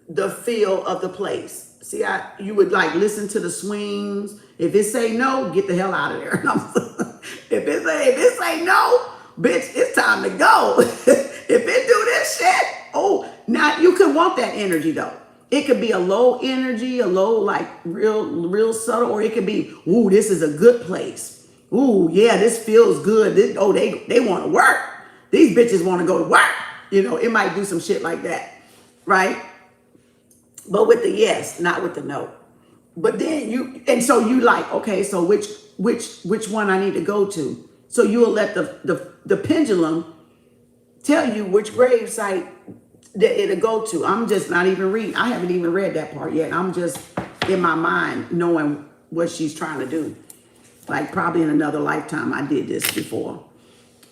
the feel of the place. See, you would like listen to the swings. If it say no, get the hell out of there. If it say no, bitch, it's time to go. If it do this shit, oh, now you could want that energy though. It could be a low energy, a low, like real subtle, or it could be, ooh, this is a good place. Ooh, yeah, this feels good. They want to work. These bitches want to go to work. You know, it might do some shit like that, right? But with the yes, not with the no. But then so you like, okay, so which one I need to go to? So you will let the pendulum tell you which grave site that it'll go to. I'm just not even reading. I haven't even read that part yet. I'm just in my mind knowing what she's trying to do. Like probably in another lifetime I did this before.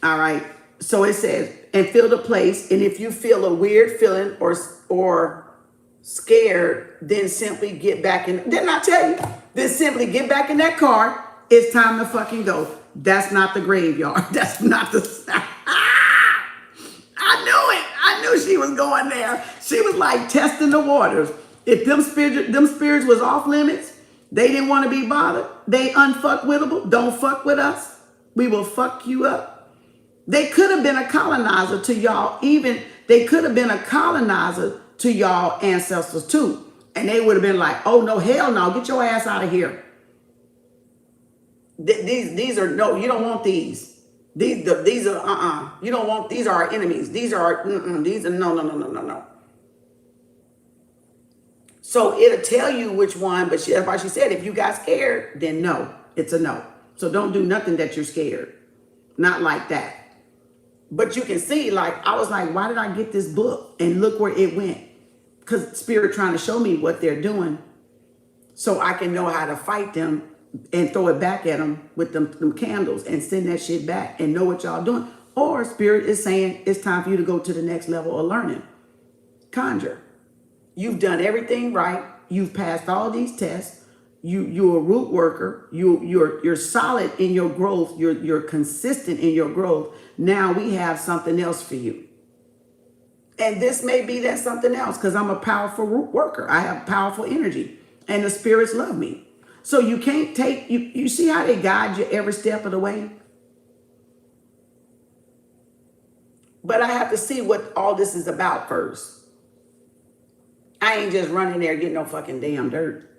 All right. So it says, and feel the place. And if you feel a weird feeling or scared, then simply get back in. Didn't I tell you? Then simply get back in that car. It's time to fucking go. That's not the graveyard. That's not the... I knew it. I knew she was going there. She was like testing the waters. If them spirits was off limits, they didn't want to be bothered. They unfuckwittable. Don't fuck with us. We will fuck you up. They could have been a colonizer to y'all. They could have been a colonizer to y'all ancestors too. And they would have been like, oh no, hell no, get your ass out of here. These are, no, you don't want these. These are, you don't want, these are our enemies. These are, these are, no. So it'll tell you which one, but that's why she said, if you got scared, then no, it's a no. So don't do nothing that you're scared. Not like that. But you can see, like, I was like, why did I get this book? And look where it went. Because Spirit trying to show me what they're doing so I can know how to fight them and throw it back at them with them candles and send that shit back and know what y'all doing. Or Spirit is saying it's time for you to go to the next level of learning. Conjure. You've done everything right. You've passed all these tests. You're a root worker. You're solid in your growth. You're consistent in your growth. Now we have something else for you. And this may be that something else because I'm a powerful worker. I have powerful energy and the spirits love me. So you can't take, you see how they guide you every step of the way? But I have to see what all this is about first. I ain't just running there getting no fucking damn dirt.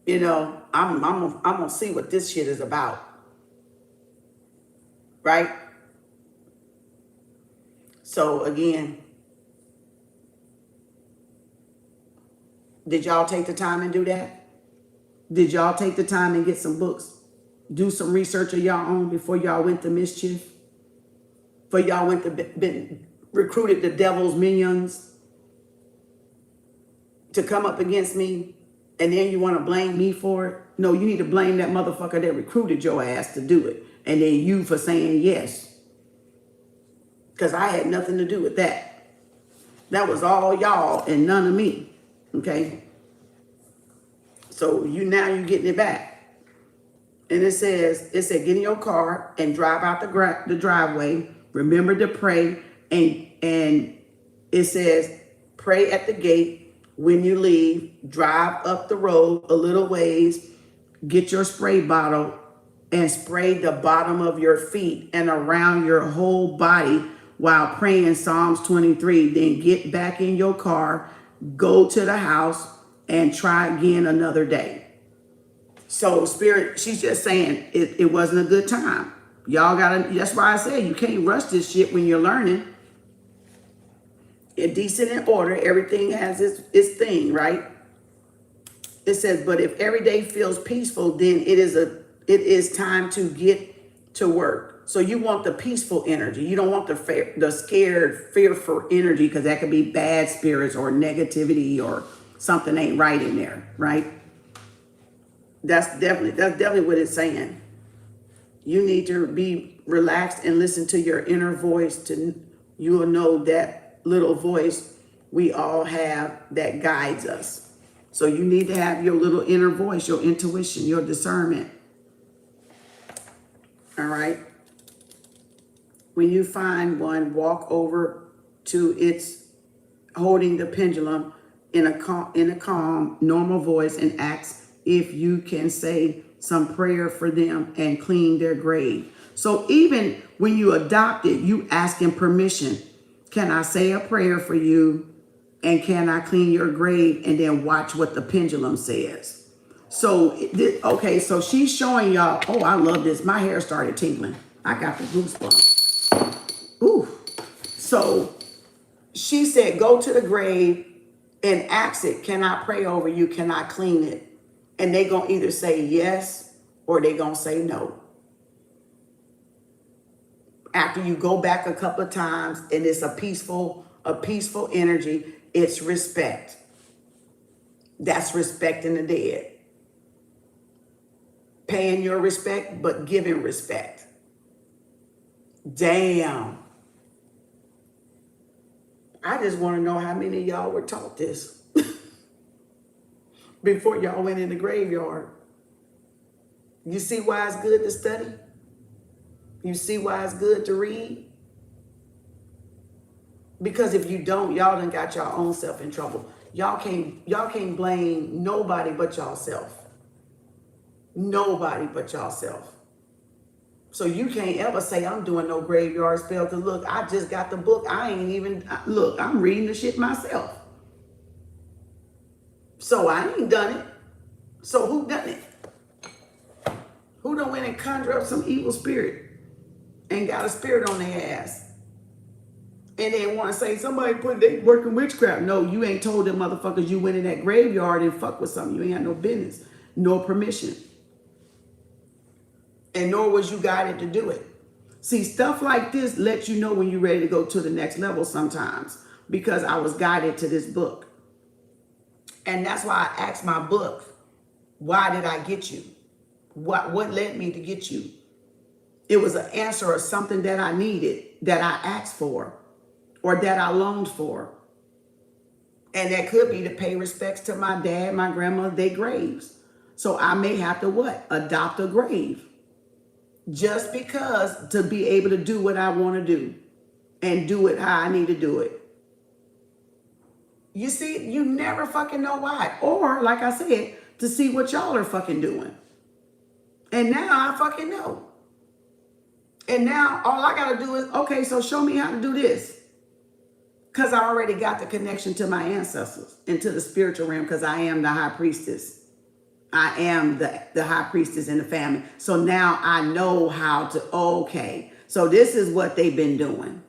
You know, I'm gonna see what this shit is about. Right? So again, did y'all take the time and do that? Did y'all take the time and get some books? Do some research of y'all own before y'all went to mischief? Before y'all went to recruited the devil's minions to come up against me? And then you want to blame me for it? No, you need to blame that motherfucker that recruited your ass to do it. And then you for saying yes. Because I had nothing to do with that. That was all y'all and none of me. Okay? So now you're getting it back. And it said, get in your car and drive out the driveway. Remember to pray. And it says, pray at the gate. When you leave, drive up the road a little ways, get your spray bottle and spray the bottom of your feet and around your whole body while praying Psalms 23. Then get back in your car, go to the house and try again another day. So Spirit, she's just saying it wasn't a good time. Y'all that's why I said you can't rush this shit when you're learning. In decent and order, everything has its thing, right? It says, but if every day feels peaceful, then it is time to get to work. So you want the peaceful energy. You don't want the scared, fearful energy, because that could be bad spirits or negativity or something ain't right in there, right? That's definitely what it's saying. You need to be relaxed and listen to your inner voice. You will know that little voice we all have that guides us. So you need to have your little inner voice, your intuition, your discernment. All right. When you find one, walk over to its holding the pendulum in a calm, normal voice and ask if you can say some prayer for them and clean their grave. So even when you adopt it, you asking permission. Can I say a prayer for you? And can I clean your grave? And then watch what the pendulum says. So, okay, so she's showing y'all. Oh, I love this. My hair started tingling. I got the goosebumps. Ooh. So she said, go to the grave and ask it, can I pray over you? Can I clean it? And they going to either say yes or they going to say no. After you go back a couple of times and it's a peaceful energy, it's respect. That's respecting the dead. Paying your respect, but giving respect. Damn. I just want to know how many of y'all were taught this before y'all went in the graveyard. You see why it's good to study? You see why it's good to read? Because if you don't, y'all done got your own self in trouble. Y'all can't blame nobody but y'allself. Nobody but y'allself. So you can't ever say I'm doing no graveyard spell because look, I just got the book. Look, I'm reading the shit myself. So I ain't done it. So who done it? Who done went and conjure up some evil spirit and got a spirit on their ass? And they want to say somebody they working witchcraft. No, you ain't told them motherfuckers you went in that graveyard and fuck with something. You ain't had no business, no permission. And nor was you guided to do it. See, stuff like this lets you know when you're ready to go to the next level sometimes, because I was guided to this book. And that's why I asked my book, why did I get you? What led me to get you? It was an answer or something that I needed, that I asked for, or that I longed for. And that could be to pay respects to my dad, my grandma, their graves. So I may have to what? Adopt a grave. Just because, to be able to do what I want to do. and do it how I need to do it. You see, you never fucking know why. Or, like I said, to see what y'all are fucking doing. And now I fucking know. And now all I gotta do is, okay, so show me how to do this. Because I already got the connection to my ancestors and to the spiritual realm, because I am the high priestess. I am the high priestess in the family. So now I know how to, okay, so this is what they've been doing.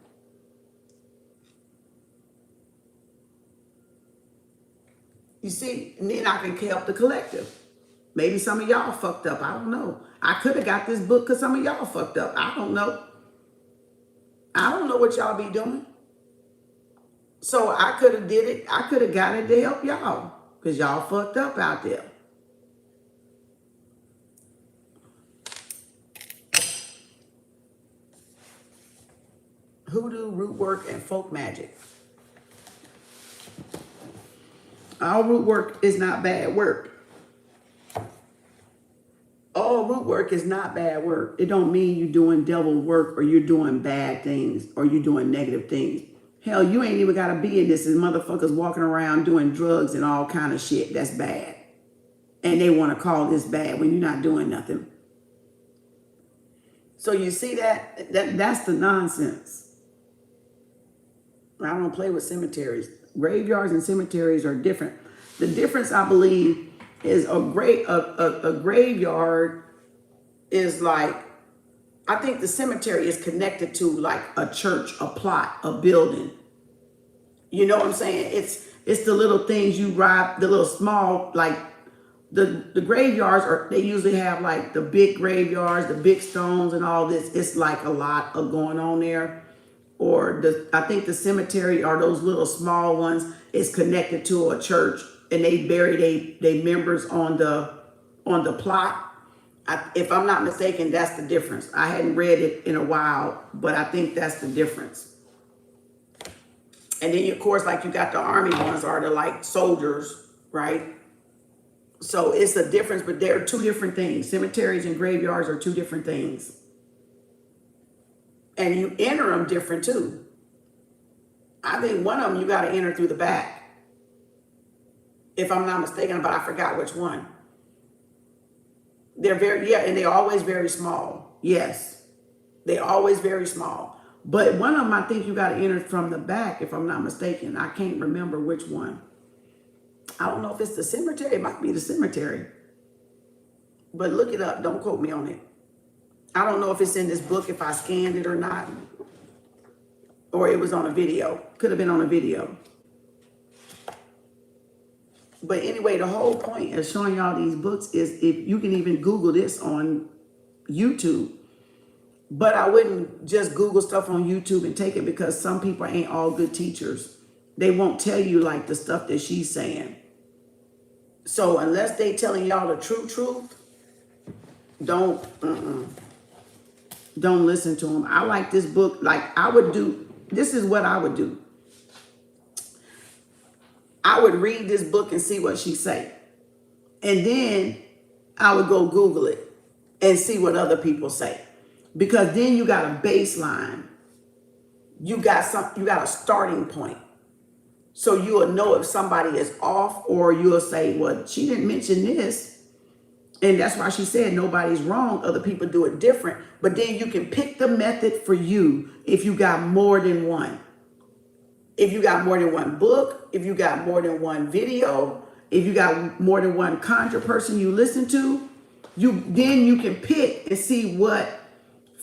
You see, and then I can help the collective. Maybe some of y'all fucked up. I don't know. I could have got this book because some of y'all fucked up. I don't know. I don't know what y'all be doing. So I could have did it. I could have got it to help y'all because y'all fucked up out there. Hoodoo, root work, and folk magic. All root work is not bad work. All root work is not bad work. It don't mean you're doing devil work or you're doing bad things or you're doing negative things. Hell, you ain't even got to be in this. As motherfuckers walking around doing drugs and all kind of shit. That's bad. And they want to call this bad when you're not doing nothing. So you see that's the nonsense. I don't play with cemeteries. Graveyards and cemeteries are different. The difference, I believe, is a graveyard is like, I think the cemetery is connected to like a church, a plot, a building. You know what I'm saying? It's the little things you ride, the little small, like the graveyards are, they usually have like the big graveyards, the big stones and all this. It's like a lot of going on there. Or I think the cemetery are those little small ones is connected to a church and they bury they members on the plot. If I'm not mistaken, that's the difference. I hadn't read it in a while, but I think that's the difference. And then, of course, like you got the army ones are the like soldiers, right? So it's a difference, but they're two different things. Cemeteries and graveyards are two different things. And you enter them different too. I think one of them you got to enter through the back. If I'm not mistaken, but I forgot which one. They're and they're always very small. Yes, they're always very small. But one of them, I think you got to enter from the back, if I'm not mistaken. I can't remember which one. I don't know if it's the cemetery. It might be the cemetery. But look it up. Don't quote me on it. I don't know if it's in this book, if I scanned it or not. Or it was on a video. Could have been on a video. But anyway, the whole point of showing y'all these books is if you can even Google this on YouTube. But I wouldn't just Google stuff on YouTube and take it because some people ain't all good teachers. They won't tell you like the stuff that she's saying. So unless they telling y'all the true truth, don't listen to them. I like this book. Like I would do, this is what I would do. I would read this book and see what she say. And then I would go Google it and see what other people say. Because then you got a baseline. You got a starting point. So you will know if somebody is off, or you'll say, well, she didn't mention this. And that's why she said nobody's wrong. Other people do it different. But then you can pick the method for you if you got more than one. If you got more than one book, if you got more than one video, if you got more than one Conjure person you listen to, then you can pick and see what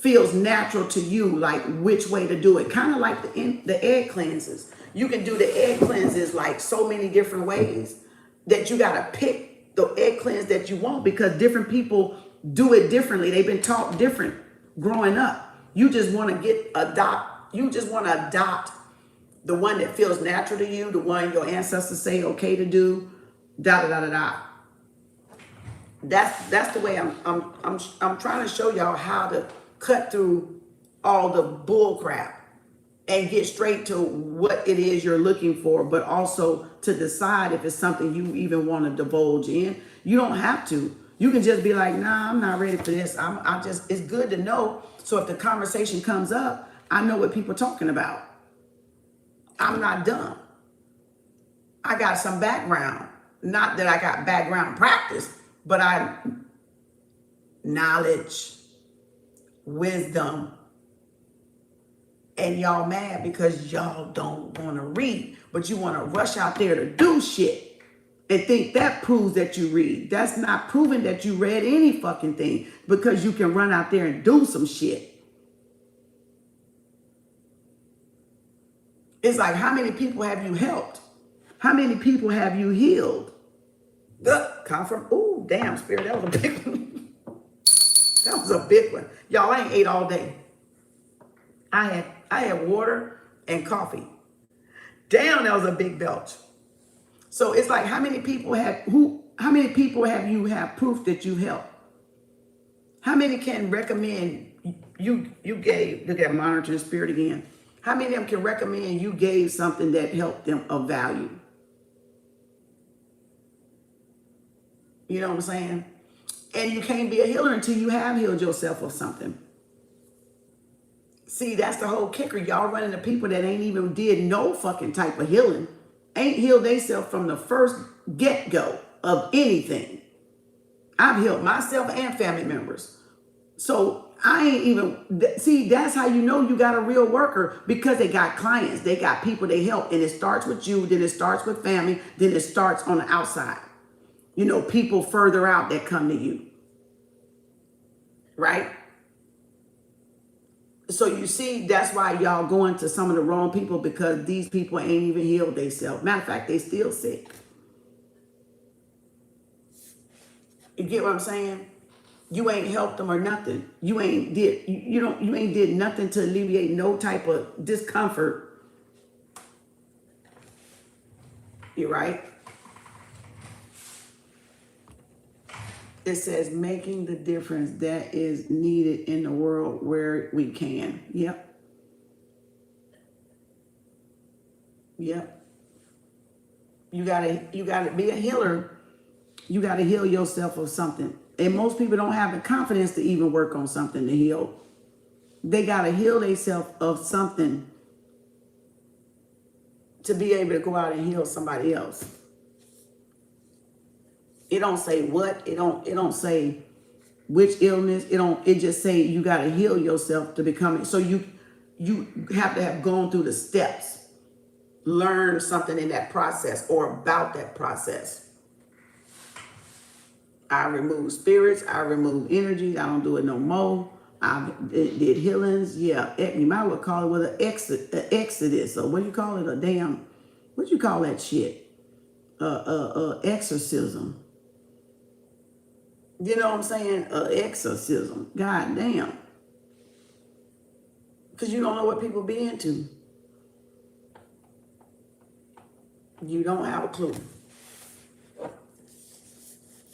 feels natural to you, like which way to do it. Kind of like the egg cleanses. You can do the egg cleanses like so many different ways that you got to pick the egg cleanse that you want, because different people do it differently. They've been taught different growing up. You just want to adopt the one that feels natural to you, the one your ancestors say okay to do, da da da da da. That's the way I'm trying to show y'all how to cut through all the bull crap and get straight to what it is you're looking for, but also to decide if it's something you even want to divulge in. You don't have to. You can just be like, nah, I'm not ready for this. It's good to know. So if the conversation comes up, I know what people are talking about. I'm not dumb. I got some background. Not that I got background practice, but I knowledge, wisdom, and y'all mad because y'all don't want to read, but you want to rush out there to do shit and think that proves that you read. That's not proving that you read any fucking thing, because you can run out there and do some shit. It's like, how many people have you helped? How many people have you healed? Come from, ooh, damn, Spirit, that was a big one. That was a big one. Y'all, I ain't ate all day. I had water and coffee. Damn, that was a big belch. So it's like, how many people have you have proof that you helped? How many can recommend you gave, look at monitoring spirit again. How many of them can recommend you gave something that helped them of value? You know what I'm saying? And you can't be a healer until you have healed yourself of something. See, that's the whole kicker. Y'all running to people that ain't even did no fucking type of healing. Ain't healed themselves from the first get-go of anything. I've healed myself and family members. So I ain't even, see, that's how you know you got a real worker, because they got clients, they got people they help. And it starts with you, then it starts with family, then it starts on the outside. You know, people further out that come to you. Right? So you see, that's why y'all going to some of the wrong people, because these people ain't even healed themselves. Matter of fact, they still sick. You get what I'm saying? You ain't helped them or nothing. You ain't did nothing to alleviate no type of discomfort. You right? It says making the difference that is needed in the world where we can. Yep. Yep. You gotta be a healer. You gotta heal yourself of something. And most people don't have the confidence to even work on something to heal. They gotta heal themselves of something to be able to go out and heal somebody else. It don't say what, it don't say which illness, it just say you got to heal yourself to become it. So you have to have gone through the steps, learn something in that process or about that process. I remove spirits, I remove energies, I don't do it no more. I did healings, yeah. You might well call it with an exodus, or what do you call it? What do you call that shit? Exorcism. You know what I'm saying? Exorcism. God damn. Because you don't know what people be into. You don't have a clue.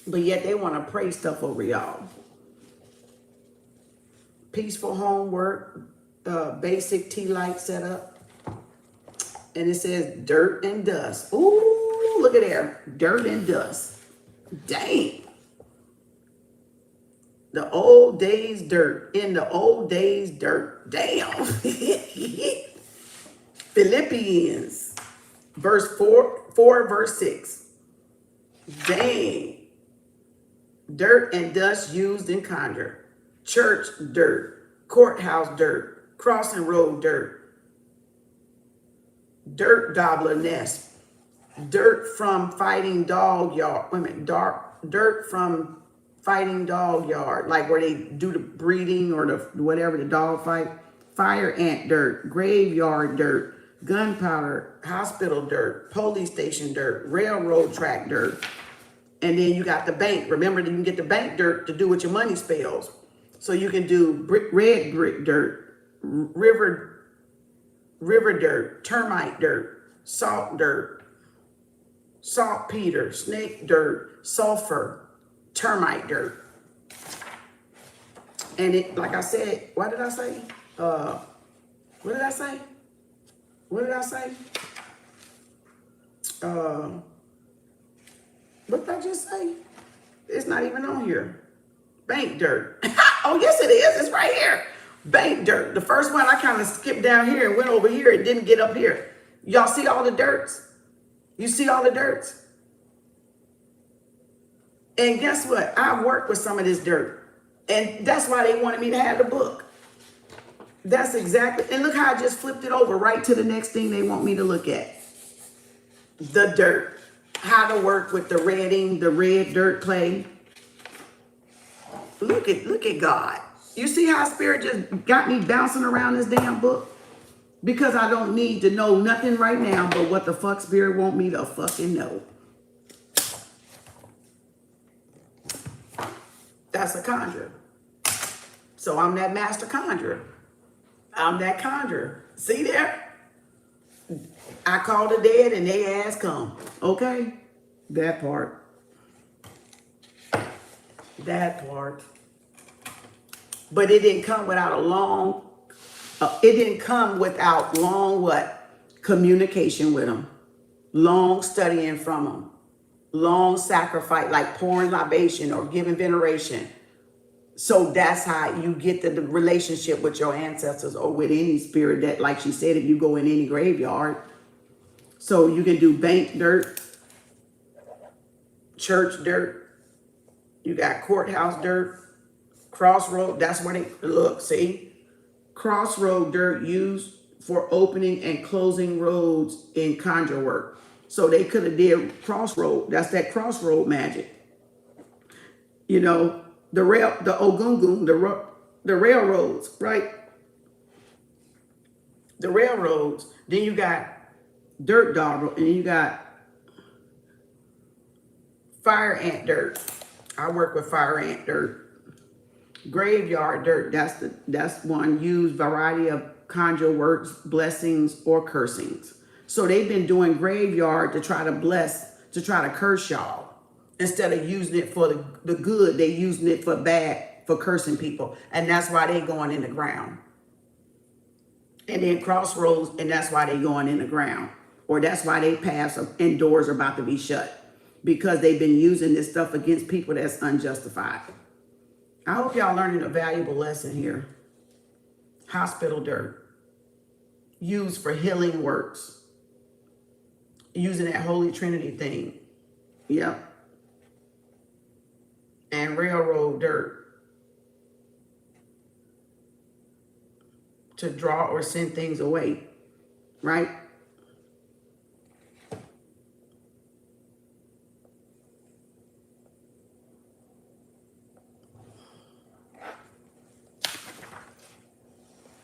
But yet they want to pray stuff over y'all. Peaceful homework, basic tea light setup. And it says dirt and dust. Ooh, look at there. Dirt and dust. Dang. The old days dirt. In the old days dirt. Damn. Philippians verse 4 verse 6. Dang. Dirt and dust used in Conjure. Church dirt. Courthouse dirt. Crossing road dirt. Dirt dabbler nest. Dirt from fighting dog yard. Dirt from fighting dog yard, like where they do the breeding or the whatever, the dog fight. Fire ant dirt, graveyard dirt, gunpowder, hospital dirt, police station dirt, railroad track dirt. And then you got the bank. Remember that you can get the bank dirt to do what your money spells. So you can do red brick dirt, river dirt, termite dirt, saltpeter, snake dirt, sulfur, termite dirt. And it, like I said, what did I say? What did I say? What did I say? What did I just say? It's not even on here. Bank dirt. Oh, yes, it is. It's right here. Bank dirt. The first one, I kind of skipped down here and went over here. It didn't get up here. Y'all see all the dirts? You see all the dirts? And guess what? I worked with some of this dirt. And that's why they wanted me to have the book. That's exactly, and look how I just flipped it over right to the next thing they want me to look at. The dirt. How to work with the red dirt clay. Look at God. You see how Spirit just got me bouncing around this damn book? Because I don't need to know nothing right now but what the fuck Spirit want me to fucking know. That's a conjurer. So I'm that master conjurer. I'm that conjurer. See there? I call the dead and they ass come. Okay? That part. That part. But it didn't come without a long, what? Communication with them. Long studying from them. Long sacrifice, like pouring libation or giving veneration. So that's how you get the relationship with your ancestors or with any spirit that, like she said, if you go in any graveyard. So you can do bank dirt, church dirt. You got courthouse dirt, crossroad. That's where they look, see? Crossroad dirt used for opening and closing roads in conjure work. So they could have did crossroad. That's that crossroad magic. You know, the Ogungun, the railroads, right? The railroads. Then you got dirt dog, and you got fire ant dirt. I work with fire ant dirt. Graveyard dirt. That's one used variety of conjure works, blessings, or cursings. So they've been doing graveyard to try to bless, to try to curse y'all. Instead of using it for the good, they using it for bad, for cursing people. And that's why they going in the ground. And then crossroads, and that's why they going in the ground. Or that's why they paths and doors are about to be shut. Because they've been using this stuff against people that's unjustified. I hope y'all learning a valuable lesson here. Hospital dirt. Used for healing works. Using that Holy Trinity thing. Yep. And railroad dirt. To draw or send things away. Right?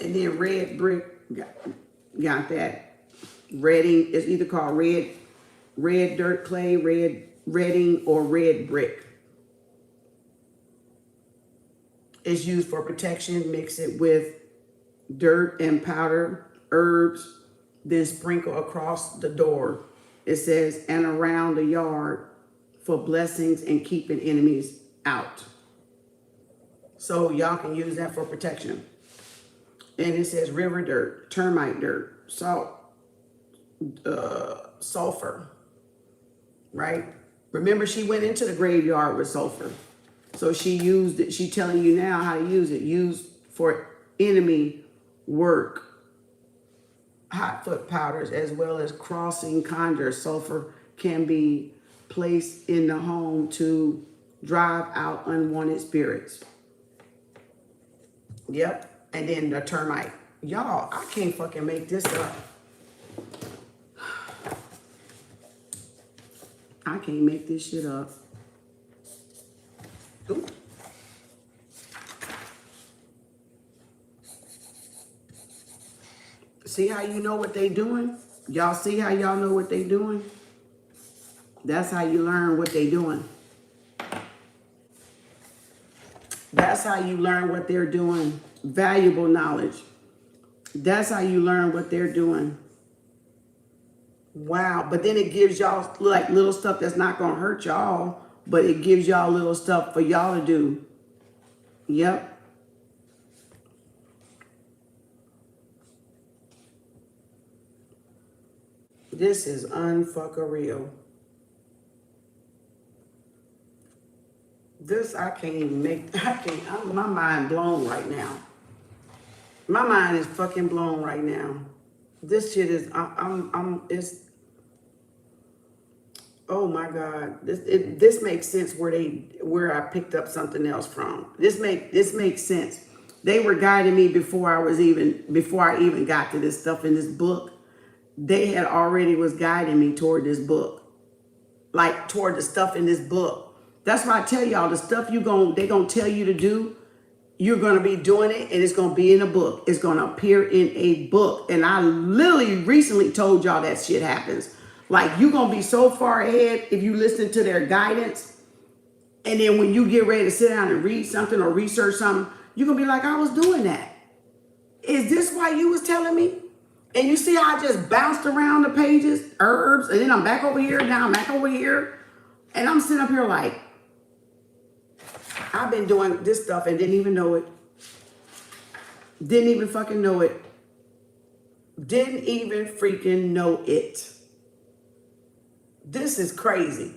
And then red brick, got that. Redding is either called red dirt clay, redding, or red brick. It's used for protection. Mix it with dirt and powder, herbs, then sprinkle across the door. It says, and around the yard for blessings and keeping enemies out. So y'all can use that for protection. And it says river dirt, termite dirt, salt, sulfur, right? Remember, she went into the graveyard with sulfur. So she used it. She telling you now how to use it. Used for enemy work. Hot foot powders as well as crossing conjure. Sulfur can be placed in the home to drive out unwanted spirits. Yep. And then the termite. Y'all, I can't fucking make this up. I can't make this shit up. Ooh. See how you know what they doing? Y'all see how y'all know what they doing? That's how you learn what they doing. That's how you learn what they're doing. Valuable knowledge. That's how you learn what they're doing. Wow. But then it gives y'all like little stuff that's not going to hurt y'all, but it gives y'all little stuff for y'all to do. Yep. This is unfucker-real. This, I can't even make, my mind blown right now. My mind is fucking blown right now. This shit is, it's, oh my God. This makes sense where I picked up something else from. This makes sense. They were guiding me before I even got to this stuff in this book. They had already was guiding me toward this book, like toward the stuff in this book. That's why I tell y'all the stuff they gonna tell you to do. You're gonna be doing it, and it's gonna be in a book. It's gonna appear in a book. And I literally recently told y'all that shit happens. Like you're gonna be so far ahead if you listen to their guidance, and then when you get ready to sit down and read something or research something, you're gonna be like, I was doing that. Is this why you was telling me? And you see how I just bounced around the pages, herbs, and then I'm back over here, now I'm back over here. And I'm sitting up here like, I've been doing this stuff and didn't even know it. Didn't even fucking know it. Didn't even freaking know it. This is crazy.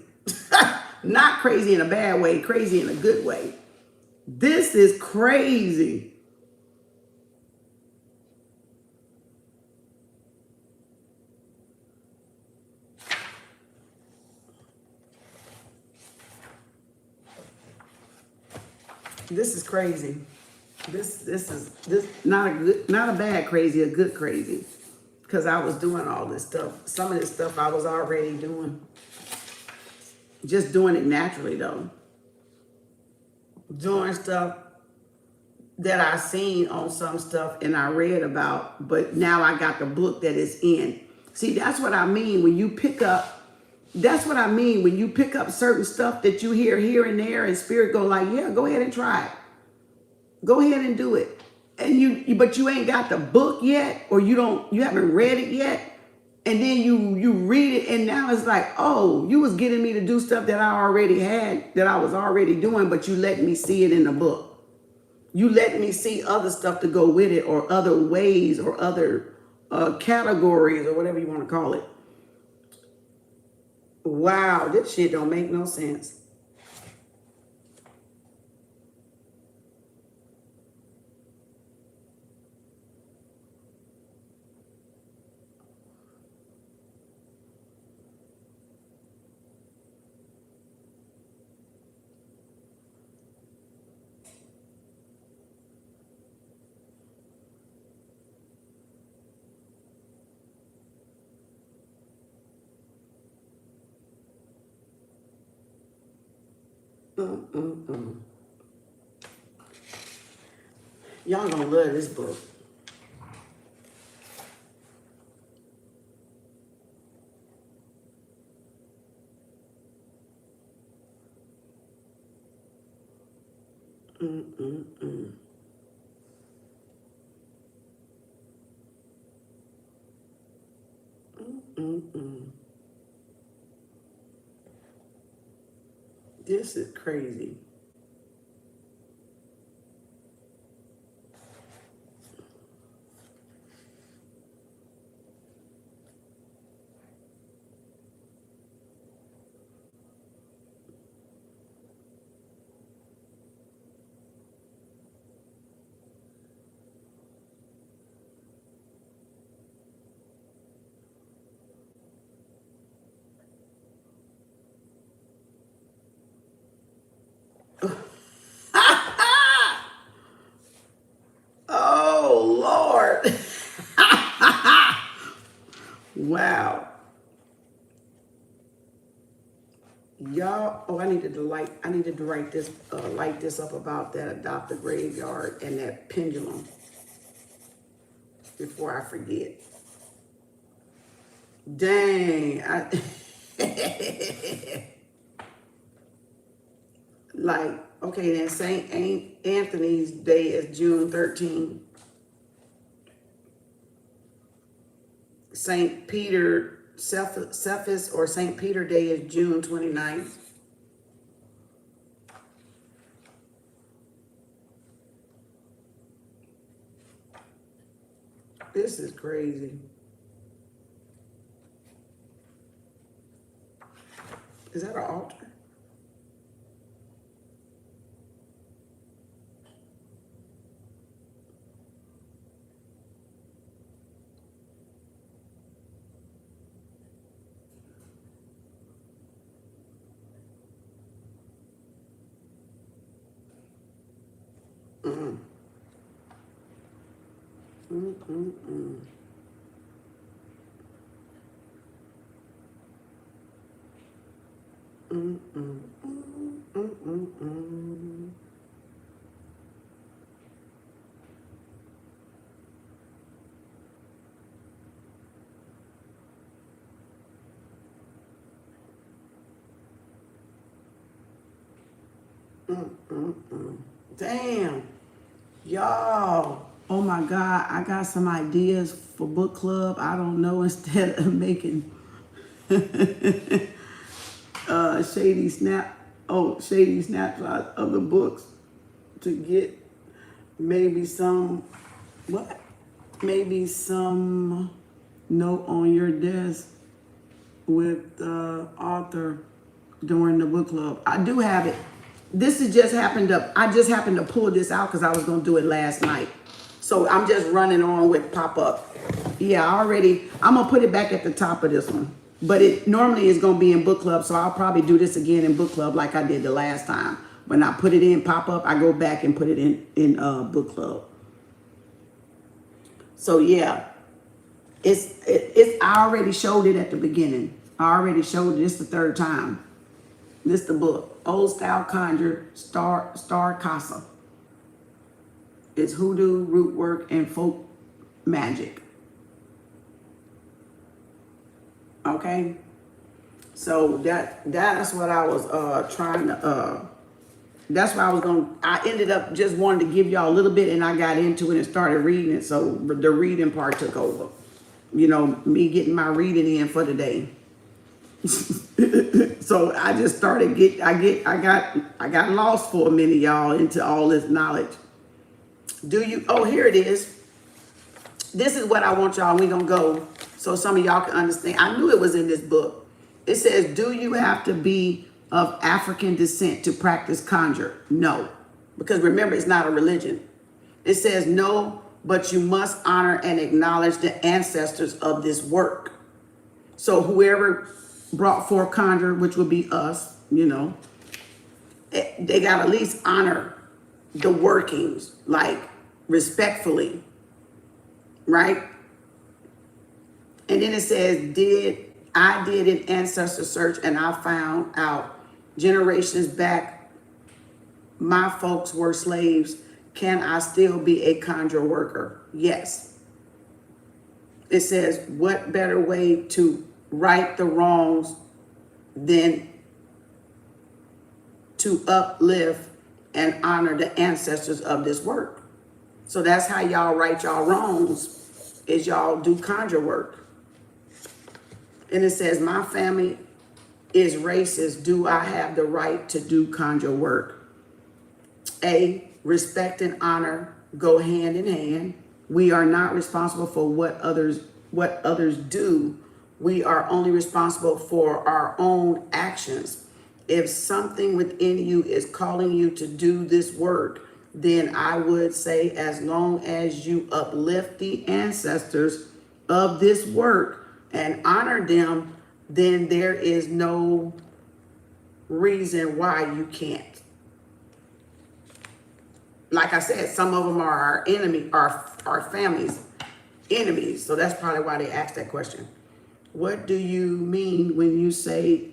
Not crazy in a bad way, crazy in a good way. This is crazy. This is crazy. This is not a bad crazy, a good crazy. Because I was doing all this stuff. Some of this stuff I was already doing. Just doing it naturally though. Doing stuff that I seen on some stuff and I read about, but now I got the book that it's in. See, that's what I mean when you pick up. That's what I mean when you pick up certain stuff that you hear here and there, and spirit go like, yeah, go ahead and try it. Go ahead and do it. And but you ain't got the book yet, or you haven't read it yet. And then you read it, and now it's like, oh, you was getting me to do stuff that I already had, that I was already doing, but you let me see it in the book. You let me see other stuff to go with it, or other ways, or other categories, or whatever you want to call it. Wow, this shit don't make no sense. Y'all gonna love this book. This is crazy. Oh Lord. Wow. Y'all, oh, I needed to write this, light this up about that adopt a graveyard and that pendulum before I forget. Dang. Like, okay, then Saint Anthony's Day is June 13th. Saint Peter Cephas or Saint Peter Day is June 29th. This is crazy. Is that an altar? Damn. Y'all. Oh my God. I got some ideas for book club. I don't know. Instead of making shady snapshots of the books, to get maybe some some note on your desk with the author during the book club. I do have it. This is just happened up. I just happened to pull this out because I was gonna do it last night. So I'm just running on with pop up. Yeah, I'm gonna put it back at the top of this one. But it normally is gonna be in book club, so I'll probably do this again in book club like I did the last time. When I put it in pop up, I go back and put it in book club. So yeah, I already showed it at the beginning. I already showed it. This the third time. This the book. Old Style Conjure, Starr Casa. It's hoodoo, root work, and folk magic. Okay? So that's what I was trying to that's why I ended up just wanting to give y'all a little bit, and I got into it and started reading it. So the reading part took over. You know, me getting my reading in for the day. So I just started I got lost for a minute, y'all, into all this knowledge. Here it is. This is what I want y'all. We're gonna go so some of y'all can understand. I knew it was in this book. It says, do you have to be of African descent to practice conjure? No, because remember, it's not a religion. It says no, but you must honor and acknowledge the ancestors of this work. So whoever brought forth conjure, which would be us, you know, they got to at least honor the workings, like respectfully, right? And then it says, I did an ancestor search and I found out generations back, my folks were slaves. Can I still be a conjure worker? Yes. It says, what better way to right the wrongs than to uplift and honor the ancestors of this work? So that's how y'all right y'all wrongs, is y'all do conjure work. And it says, my family is racist. Do I have the right to do conjure work? A, respect and honor go hand in hand. We are not responsible for what others do. We are only responsible for our own actions. If something within you is calling you to do this work, then I would say, as long as you uplift the ancestors of this work and honor them, then there is no reason why you can't. Like I said, some of them are our enemy, our family's enemies. So that's probably why they asked that question. What do you mean when you say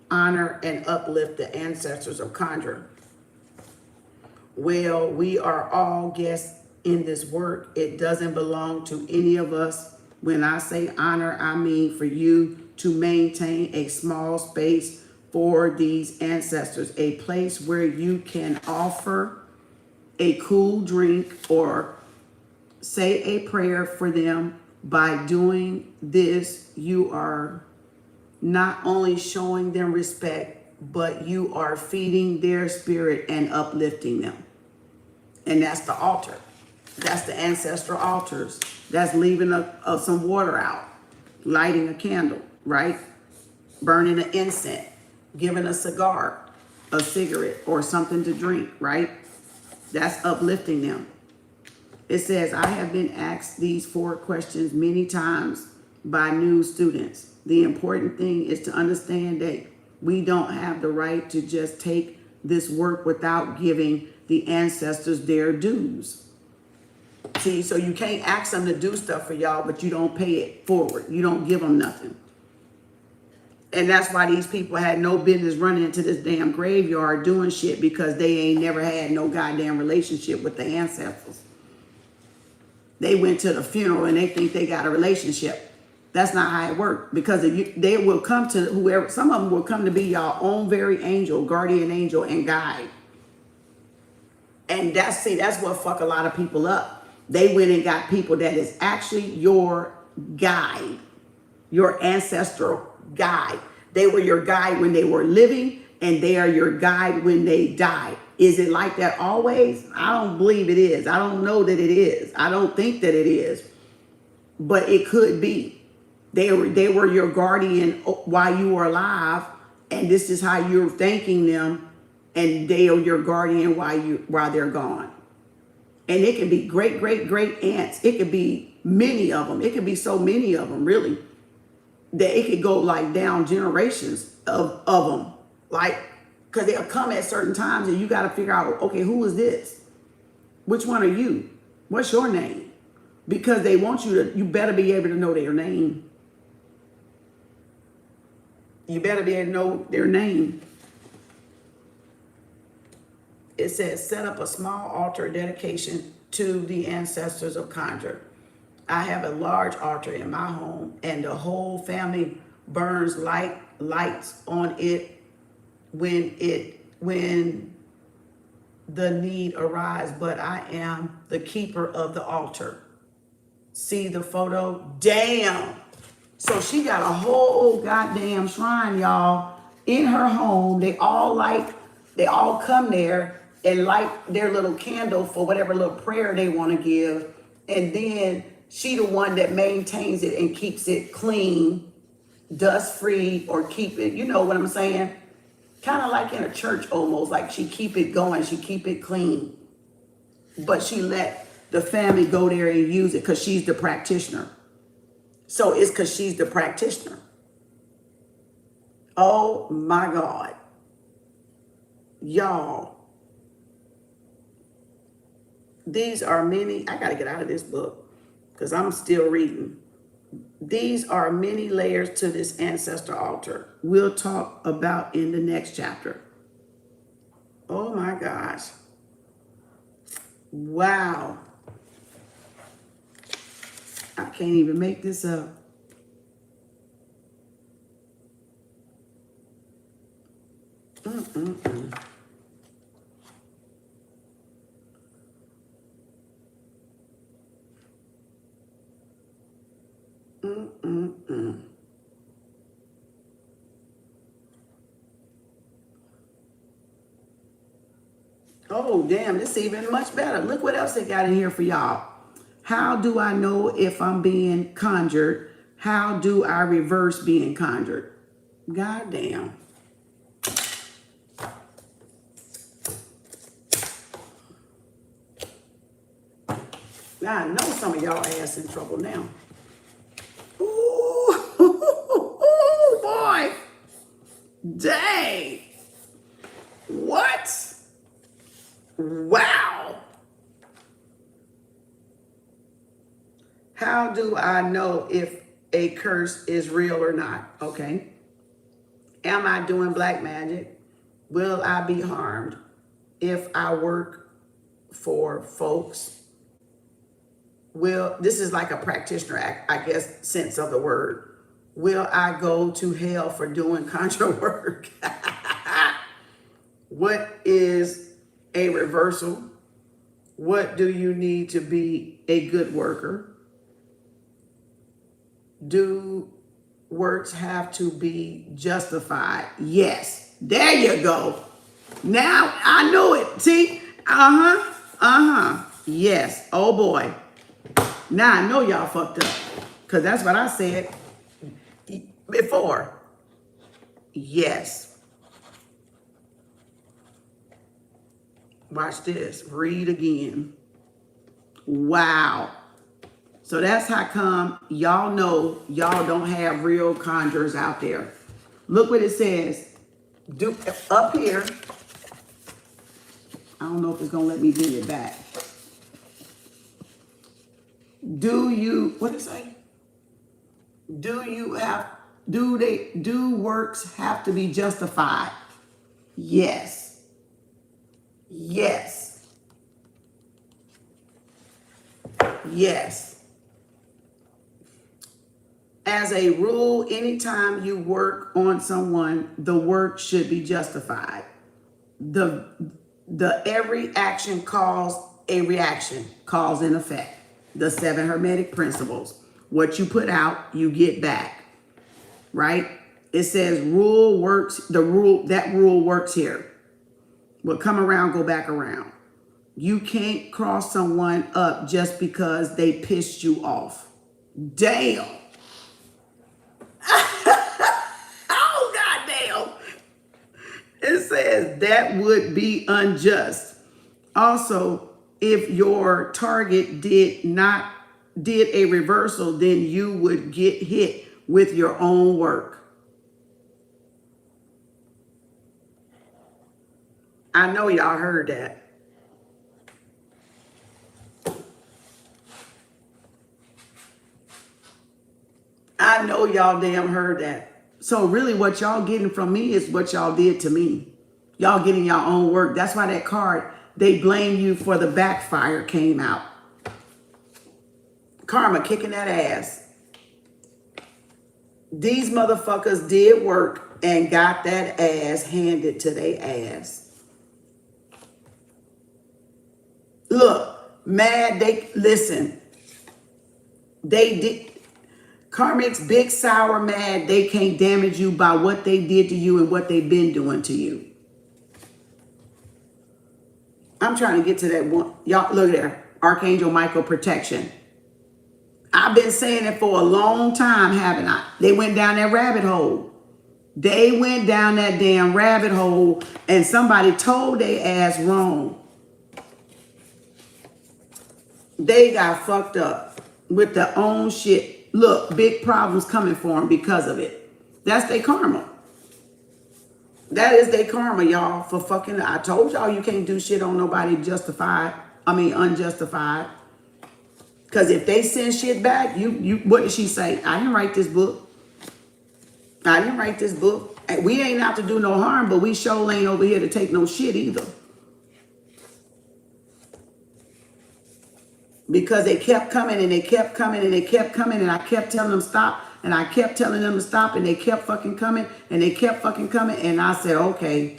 honor and uplift the ancestors of conjure? Well, we are all guests in this work. It doesn't belong to any of us. When I say honor, I mean for you to maintain a small space for these ancestors, a place where you can offer a cool drink or say a prayer for them. By doing this, you are not only showing them respect, but you are feeding their spirit and uplifting them. And that's the altar. That's the ancestral altars. That's leaving some water out, lighting a candle, right? Burning an incense, giving a cigar, a cigarette, or something to drink, right? That's uplifting them. It says, I have been asked these 4 questions many times by new students. The important thing is to understand that we don't have the right to just take this work without giving the ancestors their dues. See, so you can't ask them to do stuff for y'all, but you don't pay it forward. You don't give them nothing. And that's why these people had no business running into this damn graveyard doing shit, because they ain't never had no goddamn relationship with the ancestors. They went to the funeral and they think they got a relationship. That's not how it worked, because they will come to whoever, some of them will come to be your own very angel, guardian angel, and guide. And that's what fuck a lot of people up. They went and got people that is actually your guide, your ancestral guide. They were your guide when they were living, and they are your guide when they die. Is it like that always? I don't believe it is. I don't know that it is. I don't think that it is, but it could be. They were your guardian while you were alive, and this is how you're thanking them, and they are your guardian while they're gone. And it can be great, great, great aunts. It could be many of them. It could be so many of them, really, that it could go like down generations of them. Like, because they'll come at certain times and you got to figure out, okay, who is this? Which one are you? What's your name? Because they want you better be able to know their name. You better be able to know their name. It says, set up a small altar dedication to the ancestors of Conjure. I have a large altar in my home, and the whole family burns lights on it when the need arises, but I am the keeper of the altar. See the photo? Damn. So she got a whole goddamn shrine, y'all, in her home. They all come there and light their little candle for whatever little prayer they want to give. And then she the one that maintains it and keeps it clean, dust free, or keep it, you know what I'm saying? Kind of like in a church almost, like she keep it going, she keep it clean. But she let the family go there and use it because she's the practitioner. So it's because she's the practitioner. Oh my God. Y'all. These are many, I got to get out of this book because I'm still reading. These are many layers to this ancestor altar. We'll talk about in the next chapter. Oh my gosh. Wow. I can't even make this up. Mm-mm-mm. Mm-mm-mm. Oh, damn, this is even much better. Look what else they got in here for y'all. How do I know if I'm being conjured? How do I reverse being conjured? God damn. I know some of y'all ass in trouble now. Ooh, boy. Dang. What? Wow. How do I know if a curse is real or not? Okay. Am I doing black magic? Will I be harmed if I work for folks? This is like a practitioner, I guess, sense of the word. Will I go to hell for doing conjure work? What is a reversal? What do you need to be a good worker? Do works have to be justified? Yes. There you go. Now I knew it. See? Yes. Oh boy. Now I know y'all fucked up. Because that's what I said before. Yes. Watch this. Read again. Wow. So that's how come y'all know y'all don't have real conjurers out there. Look what it says. Up here, I don't know if it's gonna let me bend it back. What did it say? Do works have to be justified? Yes. Yes. Yes. As a rule, anytime you work on someone, the work should be justified. The every action cause a reaction, cause and effect. The 7 Hermetic principles. What you put out, you get back. Right? It says rule works, that rule works here. Will come around, go back around. You can't cross someone up just because they pissed you off. Damn. Oh, goddamn. It says that would be unjust. Also, if your target did a reversal, then you would get hit with your own work. I know y'all heard that. I know y'all damn heard that. So really what y'all getting from me is what y'all did to me. Y'all getting your own work. That's why that card, they blame you for the backfire, came out. Karma kicking that ass. These motherfuckers did work and got that ass handed to their ass. Look, mad, listen. They did. Karmic's big, sour, mad. They can't damage you by what they did to you and what they've been doing to you. I'm trying to get to that one. Y'all, look there. Archangel Michael protection. I've been saying it for a long time, haven't I? They went down that rabbit hole. They went down that damn rabbit hole and somebody told their ass wrong. They got fucked up with their own shit. Look, big problems coming for them because of it. That's their karma. That is their karma, y'all, for fucking. I told y'all you can't do shit on nobody unjustified. Because if they send shit back, what did she say? I didn't write this book. I didn't write this book. We ain't out to do no harm, but we sure ain't over here to take no shit either. Because they kept coming and they kept coming and they kept coming and I kept telling them stop and I kept telling them to stop and they kept fucking coming and they kept fucking coming and I said, okay,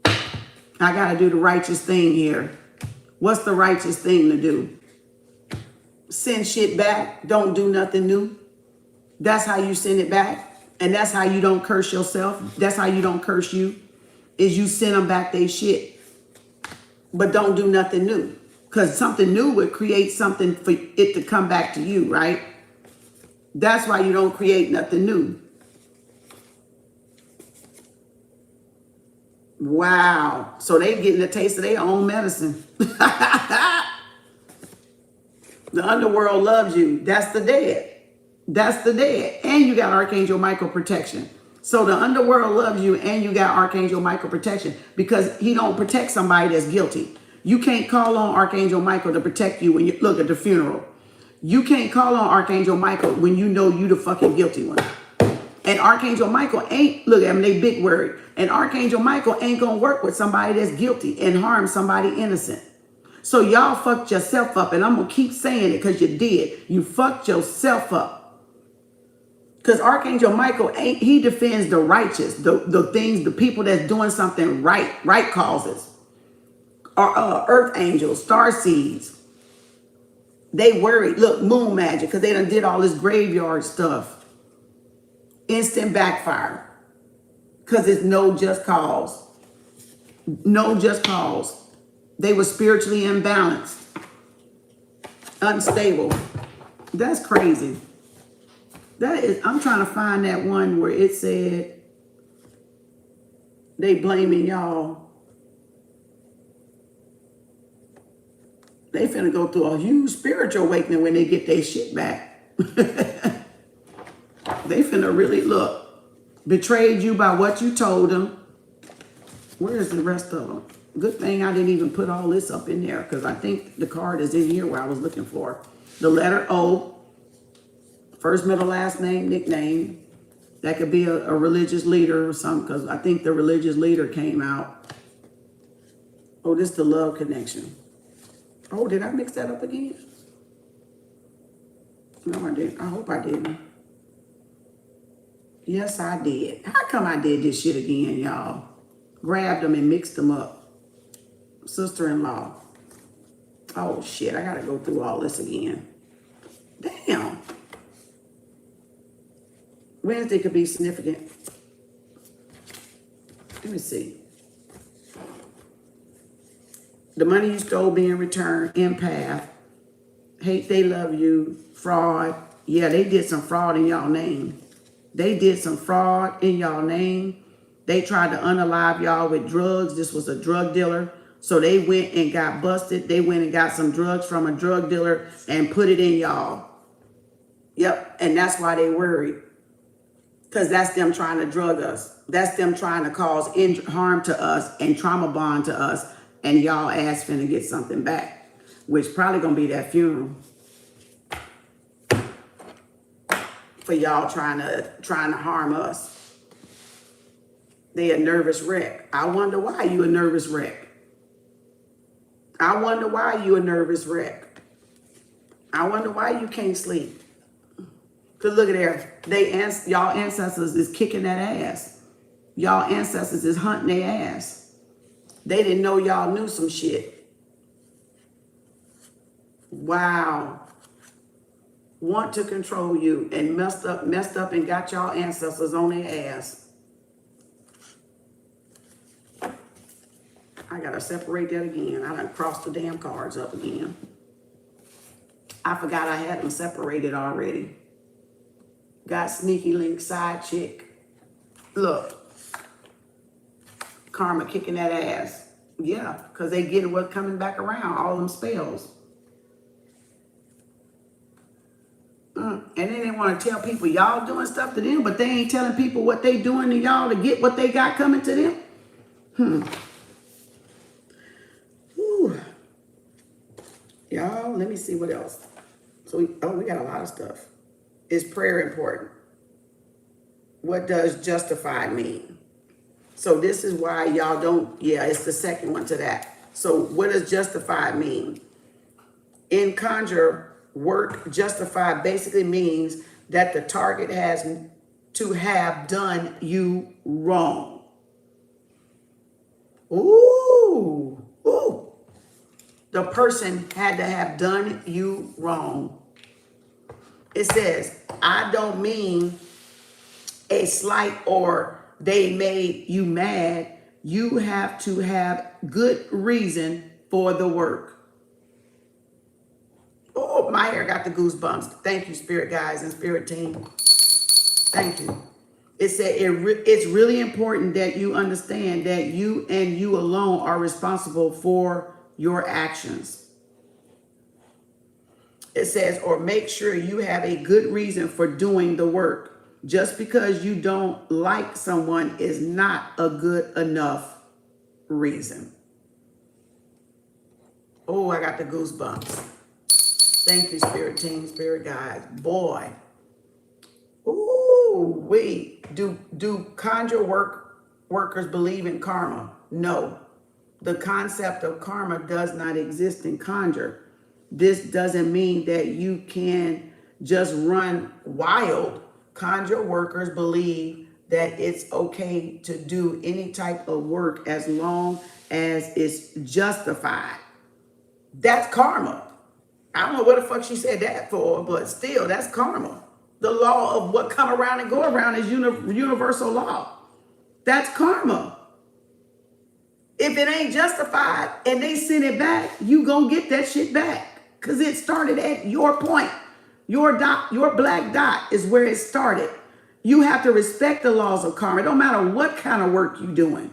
I gotta do the righteous thing here. What's the righteous thing to do? Send shit back, don't do nothing new. That's how you send it back. And that's how you don't curse yourself. That's how you don't curse you, is you send them back they shit. But don't do nothing new. Because something new would create something for it to come back to you, right? That's why you don't create nothing new. Wow. So they getting a taste of their own medicine. The underworld loves you. That's the dead. That's the dead. And you got Archangel Michael protection. So the underworld loves you and you got Archangel Michael protection because he don't protect somebody that's guilty. You can't call on Archangel Michael to protect you when you look at the funeral. You can't call on Archangel Michael when you know you the fucking guilty one. And Archangel Michael ain't, look at them, they big word. And Archangel Michael ain't gonna work with somebody that's guilty and harm somebody innocent. So y'all fucked yourself up, and I'm gonna keep saying it because you did. You fucked yourself up. Because Archangel Michael he defends the righteous, the things, the people that's doing something right causes. Or earth angels, star seeds. They worried. Look, moon magic, because they done did all this graveyard stuff. Instant backfire. Because it's no just cause. No just cause. They were spiritually imbalanced. Unstable. That's crazy. That is, I'm trying to find that one where it said they blaming y'all. They finna go through a huge spiritual awakening when they get their shit back. They finna really look. Betrayed you by what you told them. Where's the rest of them? Good thing I didn't even put all this up in there because I think the card is in here where I was looking for. The letter O, first, middle, last name, nickname. That could be a religious leader or something because I think the religious leader came out. Oh, this is the love connection. Oh, did I mix that up again? No, I didn't. I hope I didn't. Yes, I did. How come I did this shit again, y'all? Grabbed them and mixed them up. Sister-in-law. Oh, shit. I got to go through all this again. Damn. Wednesday could be significant. Let me see. The money you stole being returned. Empath. Hate they love you. Fraud. Yeah, they did some fraud in y'all name. They did some fraud in y'all name. They tried to unalive y'all with drugs. This was a drug dealer. So they went and got busted. They went and got some drugs from a drug dealer and put it in y'all. Yep. And that's why they worried. Because that's them trying to drug us. That's them trying to cause harm to us and trauma bond to us. And y'all ass finna get something back. Which probably gonna be that funeral. For y'all trying to harm us. They a nervous wreck. I wonder why you a nervous wreck. I wonder why you a nervous wreck. I wonder why you can't sleep. Cause look at there, y'all ancestors is kicking that ass. Y'all ancestors is hunting their ass. They didn't know y'all knew some shit. Wow. Want to control you and messed up and got y'all ancestors on their ass. I gotta separate that again. I done crossed the damn cards up again. I forgot I had them separated already. Got sneaky link side chick. Look. Karma kicking that ass. Yeah, because they getting what's coming back around. All them spells. And then they want to tell people y'all doing stuff to them, but they ain't telling people what they doing to y'all to get what they got coming to them. Whew. Y'all, let me see what else. So we got a lot of stuff. Is prayer important? What does justified mean? So this is why y'all don't, yeah, it's the second one to that. So what does justified mean? In Conjure, work justified basically means that the target has to have done you wrong. Ooh, ooh. The person had to have done you wrong. It says, I don't mean a slight or they made you mad. You have to have good reason for the work. Oh, my hair got the goosebumps. Thank you, spirit guys and spirit team. Thank you. It said it's really important that you understand that you and you alone are responsible for your actions. It says, or make sure you have a good reason for doing the work. Just because you don't like someone is not a good enough reason. Oh, I got the goosebumps. Thank you, spirit team, spirit guides. Boy. Ooh, wait. Do Conjure workers believe in karma? No. The concept of karma does not exist in Conjure. This doesn't mean that you can just run wild. Conjure workers believe that it's okay to do any type of work as long as it's justified. That's karma. I don't know what the fuck she said that for, but still, that's karma. The law of what come around and go around is universal law. That's karma. If it ain't justified and they send it back, you gonna get that shit back. Because it started at your point. Your black dot is where it started. You have to respect the laws of karma. It don't matter what kind of work you're doing.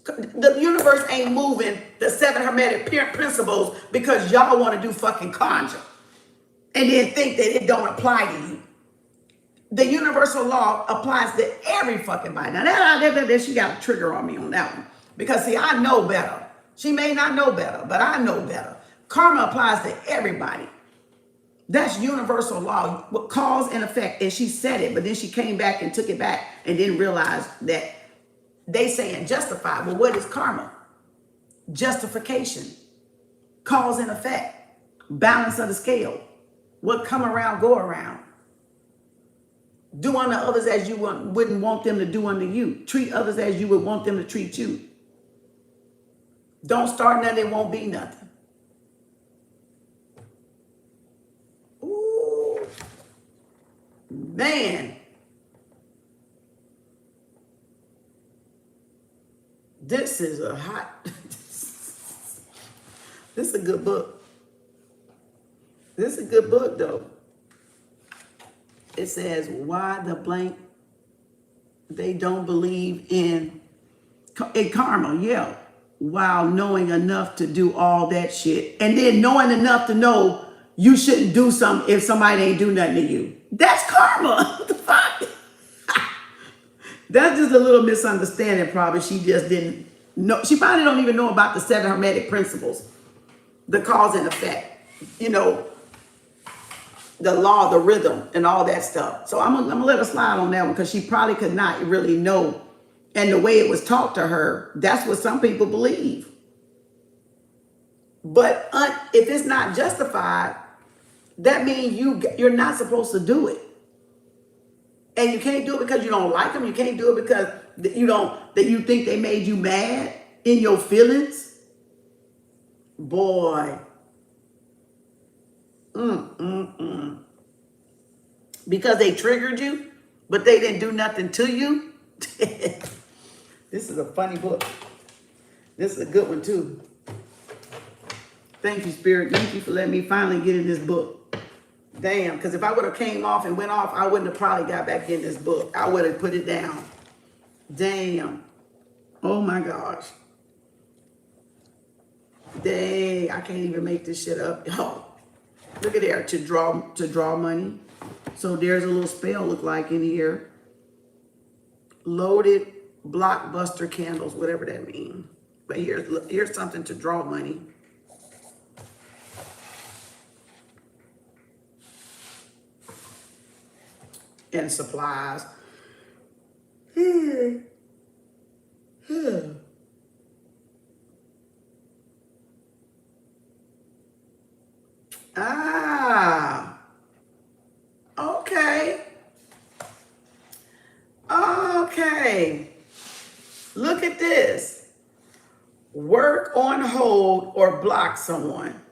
The universe ain't moving the 7 Hermetic principles because y'all want to do fucking Conjure and then think that it don't apply to you. The universal law applies to every fucking body. Now that she got a trigger on me on that one. Because see, I know better. She may not know better, but I know better. Karma applies to everybody. That's universal law, what cause and effect. And she said it, but then she came back and took it back and didn't realize that they saying justify. Well, what is karma? Justification, cause and effect, balance of the scale. What come around, go around. Do unto others as you wouldn't want them to do unto you. Treat others as you would want them to treat you. Don't start nothing, it won't be nothing. Ooh, man. This is a hot, this is a good book. This is a good book though. It says, why the blank they don't believe in karma, yeah, while knowing enough to do all that shit. And then knowing enough to know you shouldn't do something if somebody ain't do nothing to you. That's karma. What the fuck? That's just a little misunderstanding probably. She just didn't know. She probably don't even know about the 7 Hermetic principles, the cause and effect, you know, the law, the rhythm, and all that stuff. So I'm gonna let her slide on that one because she probably could not really know. And the way it was taught to her, that's what some people believe. But if it's not justified, that means you're not supposed to do it. And you can't do it because you don't like them. You can't do it because you think they made you mad in your feelings. Boy. Because they triggered you, but they didn't do nothing to you. This is a funny book. This is a good one too. Thank you, Spirit. Thank you for letting me finally get in this book. Damn, because if I would have came off and went off, I wouldn't have probably got back in this book. I would have put it down. Damn. Oh my gosh. Dang, I can't even make this shit up. Oh, look at there, to draw money. So there's a little spell look like in here. Loaded blockbuster candles, whatever that means. But here's something to draw money. And supplies. Ah, okay. Okay. Look at this. Work on hold or block someone.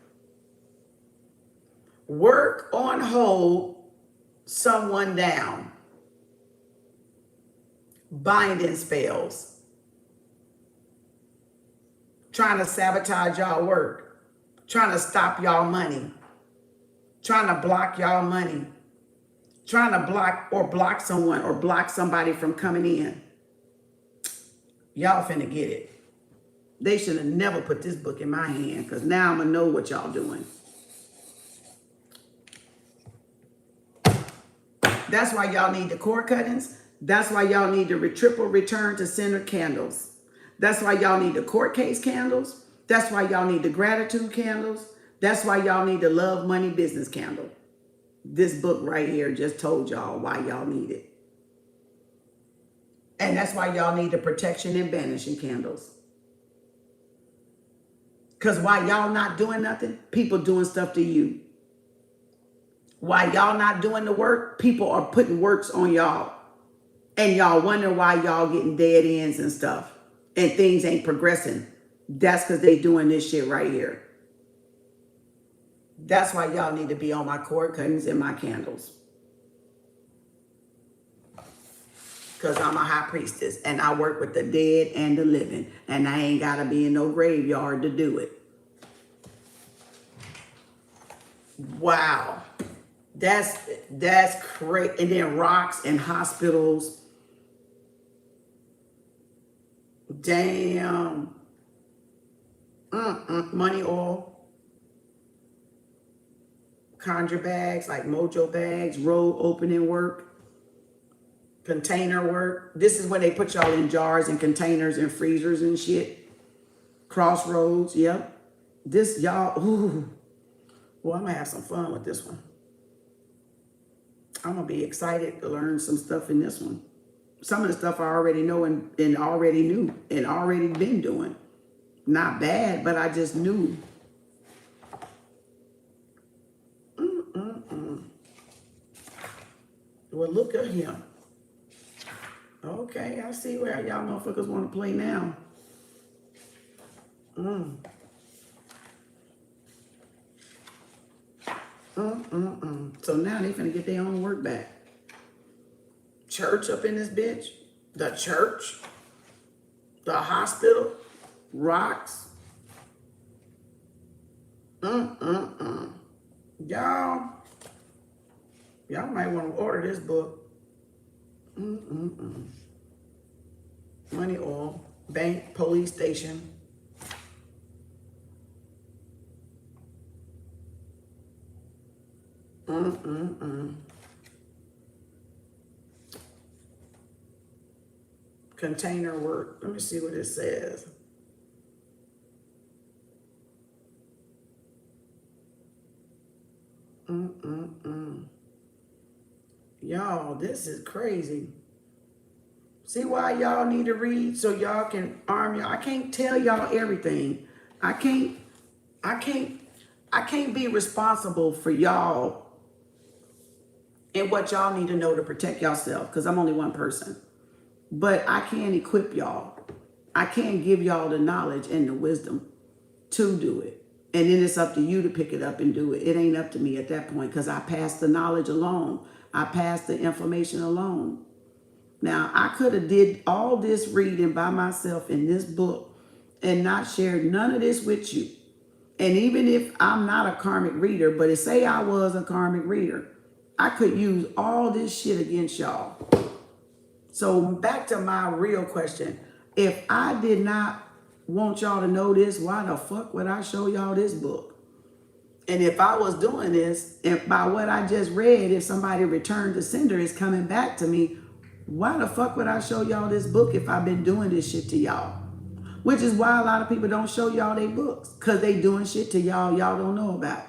Work on hold someone down. Binding spells. Trying to sabotage y'all work. Trying to stop y'all money. Trying to block y'all money. Trying to block someone or block somebody from coming in. Y'all finna get it. They should have never put this book in my hand because now I'm gonna know what y'all doing. That's why y'all need the cord cuttings. That's why y'all need the triple return to sender candles. That's why y'all need the court case candles. That's why y'all need the gratitude candles. That's why y'all need the love, money, business candle. This book right here just told y'all why y'all need it. And that's why y'all need the protection and banishing candles. Because while y'all not doing nothing, people doing stuff to you. While y'all not doing the work, people are putting works on y'all. And y'all wonder why y'all getting dead ends and stuff. And things ain't progressing. That's because they doing this shit right here. That's why y'all need to be on my cord cuttings and my candles. Because I'm a high priestess and I work with the dead and the living. And I ain't got to be in no graveyard to do it. Wow. That's great. And then rocks and hospitals. Damn. Money oil. Conjure bags, like mojo bags, road opening work. Container work. This is where they put y'all in jars and containers and freezers and shit. Crossroads, yep. This, y'all, ooh. Well, I'm gonna have some fun with this one. I'm gonna be excited to learn some stuff in this one. Some of the stuff I already know and already knew and already been doing. Not bad, but I just knew. Well, look at him. Okay, I see where y'all motherfuckers want to play now. So now they finna get their own work back. Church up in this bitch. The church. The hospital. Rocks. Y'all might want to order this book. Money, oil, bank, police station. Container work. Let me see what it says. Y'all, this is crazy. See why y'all need to read so y'all can arm y'all. I can't tell y'all everything. I can't be responsible for y'all and what y'all need to know to protect yourself because I'm only one person. But I can equip y'all. I can give y'all the knowledge and the wisdom to do it. And then it's up to you to pick it up and do it. It ain't up to me at that point because I passed the knowledge alone. I passed the information alone. Now, I could have did all this reading by myself in this book and not shared none of this with you. And even if I'm not a karmic reader, but say I was a karmic reader, I could use all this shit against y'all. So back to my real question. If I did not want y'all to know this, why the fuck would I show y'all this book? And if I was doing this, if by what I just read, if somebody returned to sender is coming back to me, why the fuck would I show y'all this book if I've been doing this shit to y'all? Which is why a lot of people don't show y'all their books, because they doing shit to y'all don't know about.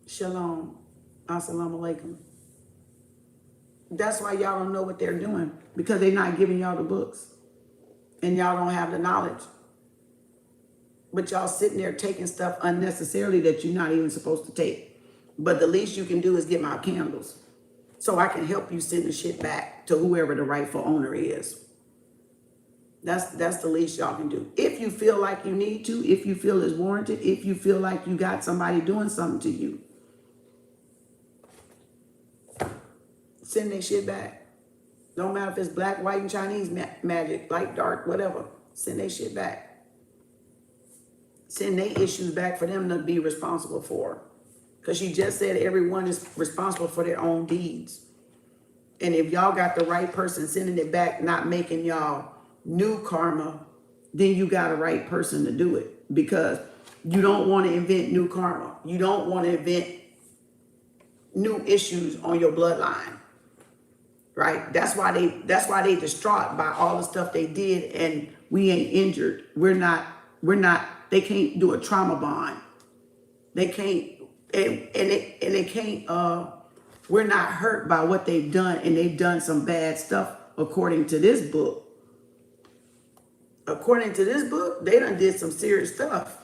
Shalom. Assalamu alaikum. That's why y'all don't know what they're doing, because they're not giving y'all the books. And y'all don't have the knowledge. But y'all sitting there taking stuff unnecessarily that you're not even supposed to take. But the least you can do is get my candles. So I can help you send the shit back to whoever the rightful owner is. That's the least y'all can do. If you feel like you need to, if you feel it's warranted, if you feel like you got somebody doing something to you, send their shit back. Don't matter if it's black, white, and Chinese magic, light, dark, whatever. Send their shit back. Send their issues back for them to be responsible for. Because she just said everyone is responsible for their own deeds. And if y'all got the right person sending it back, not making y'all new karma, then you got a right person to do it. Because you don't want to invent new karma. You don't want to invent new issues on your bloodline. Right? That's why they distraught by all the stuff they did, and we ain't injured. We're not, they can't do a trauma bond. They can't, and they can't, we're not hurt by what they've done, and they've done some bad stuff according to this book. According to this book, they done did some serious stuff.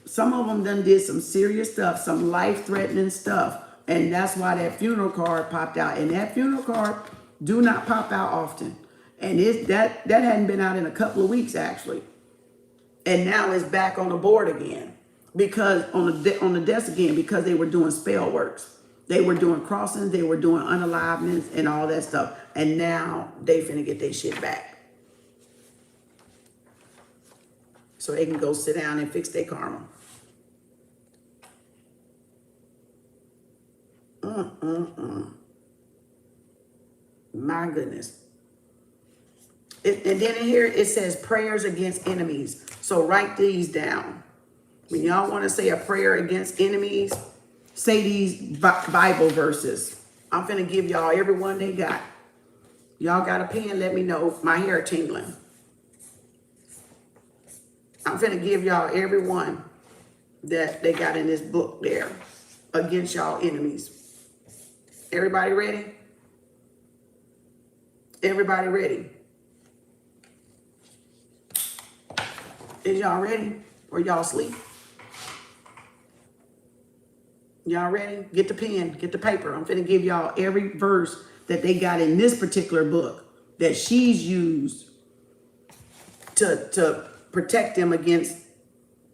Some of them done did some serious stuff, some life-threatening stuff. And that's why that funeral card popped out. And that funeral card do not pop out often. And that hadn't been out in a couple of weeks, actually. And now it's back on the board again. Because on the desk again, because they were doing spell works. They were doing crossings, they were doing unaliveness and all that stuff. And now they finna get their shit back. So they can go sit down and fix their karma. My goodness. And then in here it says prayers against enemies. So write these down. When y'all want to say a prayer against enemies, say these Bible verses. I'm finna give y'all every one they got. Y'all got a pen? Let me know. My hair tingling. I'm finna give y'all every one that they got in this book there against y'all enemies. Everybody ready? Everybody ready? Is y'all ready? Or y'all asleep? Y'all ready? Get the pen, get the paper. I'm finna give y'all every verse that they got in this particular book that she's used to protect them against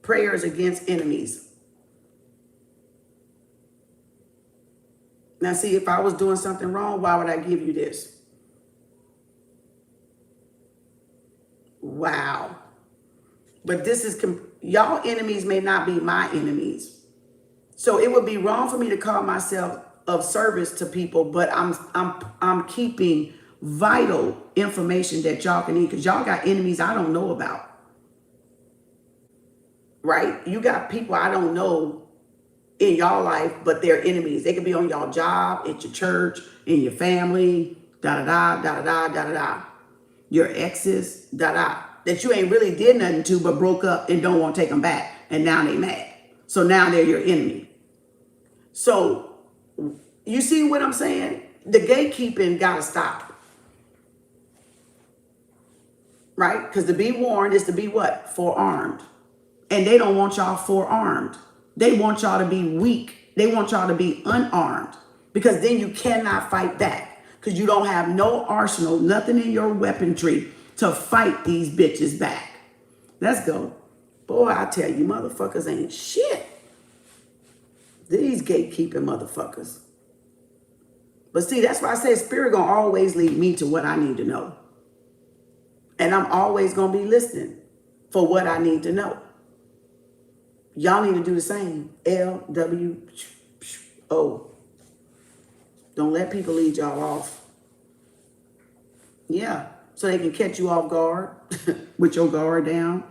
prayers against enemies. Now see, if I was doing something wrong, why would I give you this? Wow. But this is, y'all enemies may not be my enemies. So it would be wrong for me to call myself of service to people, but I'm keeping vital information that y'all can need, because y'all got enemies I don't know about. Right? You got people I don't know in y'all life, but they're enemies. They could be on y'all job, at your church, in your family, da-da-da, da-da-da, da-da-da. Your exes, da-da. That you ain't really did nothing to, but broke up and don't want to take them back. And now they mad. So now they're your enemy. So you see what I'm saying? The gatekeeping got to stop. Right? Because to be warned is to be what? Forearmed. And they don't want y'all forearmed. They want y'all to be weak. They want y'all to be unarmed. Because then you cannot fight back. Because you don't have no arsenal, nothing in your weaponry to fight these bitches back. Let's go. Boy, I tell you, motherfuckers ain't shit. These gatekeeping motherfuckers. But see, that's why I say Spirit gonna always lead me to what I need to know. And I'm always gonna be listening for what I need to know. Y'all need to do the same. LWO. Don't let people lead y'all off. Yeah, so they can catch you off guard with your guard down.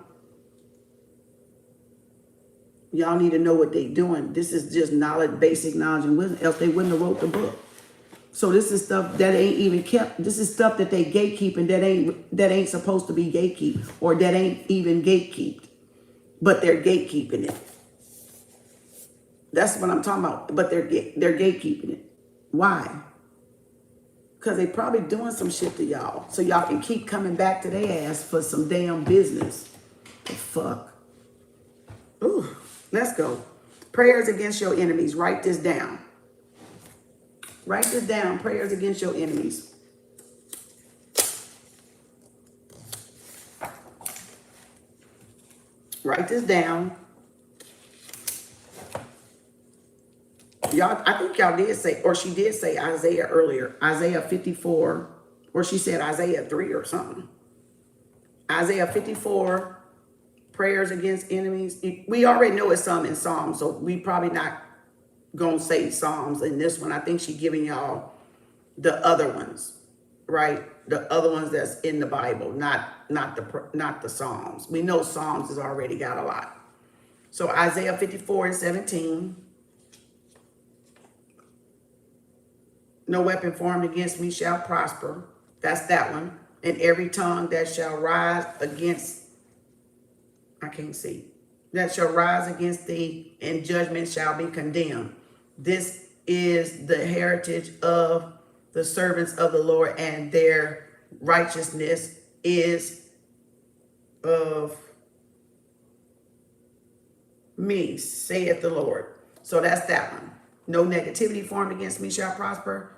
Y'all need to know what they're doing. This is just knowledge, basic knowledge and wisdom. Else they wouldn't have wrote the book. So this is stuff that ain't even kept. This is stuff that they gatekeeping that ain't supposed to be gatekeep, or that ain't even gatekeeped, but they're gatekeeping it. That's what I'm talking about. But they're gatekeeping it. Why? Because they probably doing some shit to y'all, so y'all can keep coming back to their ass for some damn business. The fuck. Ooh. Let's go. Prayers against your enemies. Write this down. Write this down. Prayers against your enemies. Write this down. Y'all, I think y'all did say, or she did say Isaiah earlier. Isaiah 54, or she said Isaiah 3 or something. Isaiah 54. Prayers against enemies. We already know it's some in Psalms, so we probably not gonna say Psalms in this one. I think she's giving y'all the other ones, right? The other ones that's in the Bible, not the Psalms. We know Psalms has already got a lot. So Isaiah 54:17. No weapon formed against me shall prosper. That's that one. And every tongue that shall rise against, I can't see, that shall rise against thee in judgment shall be condemned. This is the heritage of the servants of the Lord, and their righteousness is of me, saith the Lord. So that's that one. No negativity formed against me shall prosper.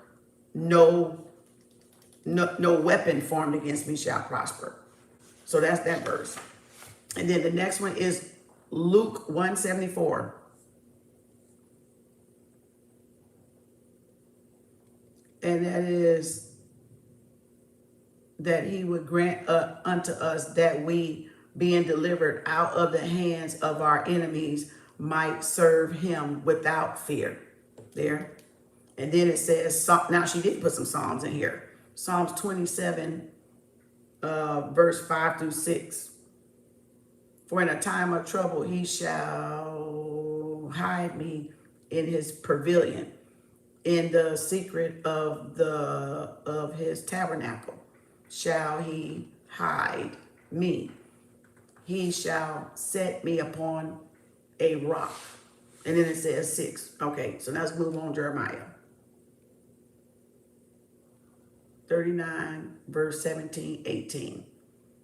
No weapon formed against me shall prosper. So that's that verse. And then the next one is Luke 1:74. And that is that he would grant unto us that we, being delivered out of the hands of our enemies, might serve him without fear. There. And then it says, now she did put some Psalms in here. Psalms 27, verse 5-6. For in a time of trouble he shall hide me in his pavilion, in the secret of his tabernacle shall he hide me. He shall set me upon a rock. And then it says 6. Okay, so let's move on, Jeremiah 39, verse 17, 18.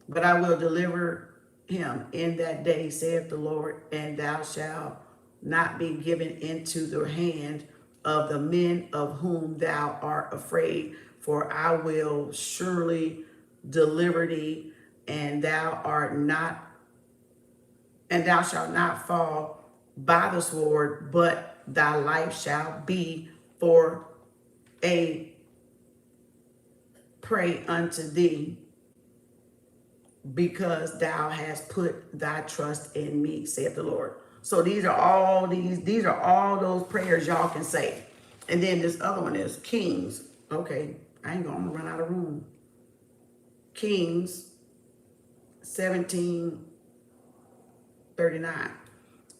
But I will deliver him in that day, saith the Lord, and thou shalt not be given into the hand of the men of whom thou art afraid, for I will surely deliver thee, and thou shalt not fall by the sword, but thy life shall be for a prey unto thee, because thou hast put thy trust in me, saith the Lord. So these are all those prayers y'all can say. And then this other one is Kings. Okay, I ain't gonna run out of room. Kings 17:39.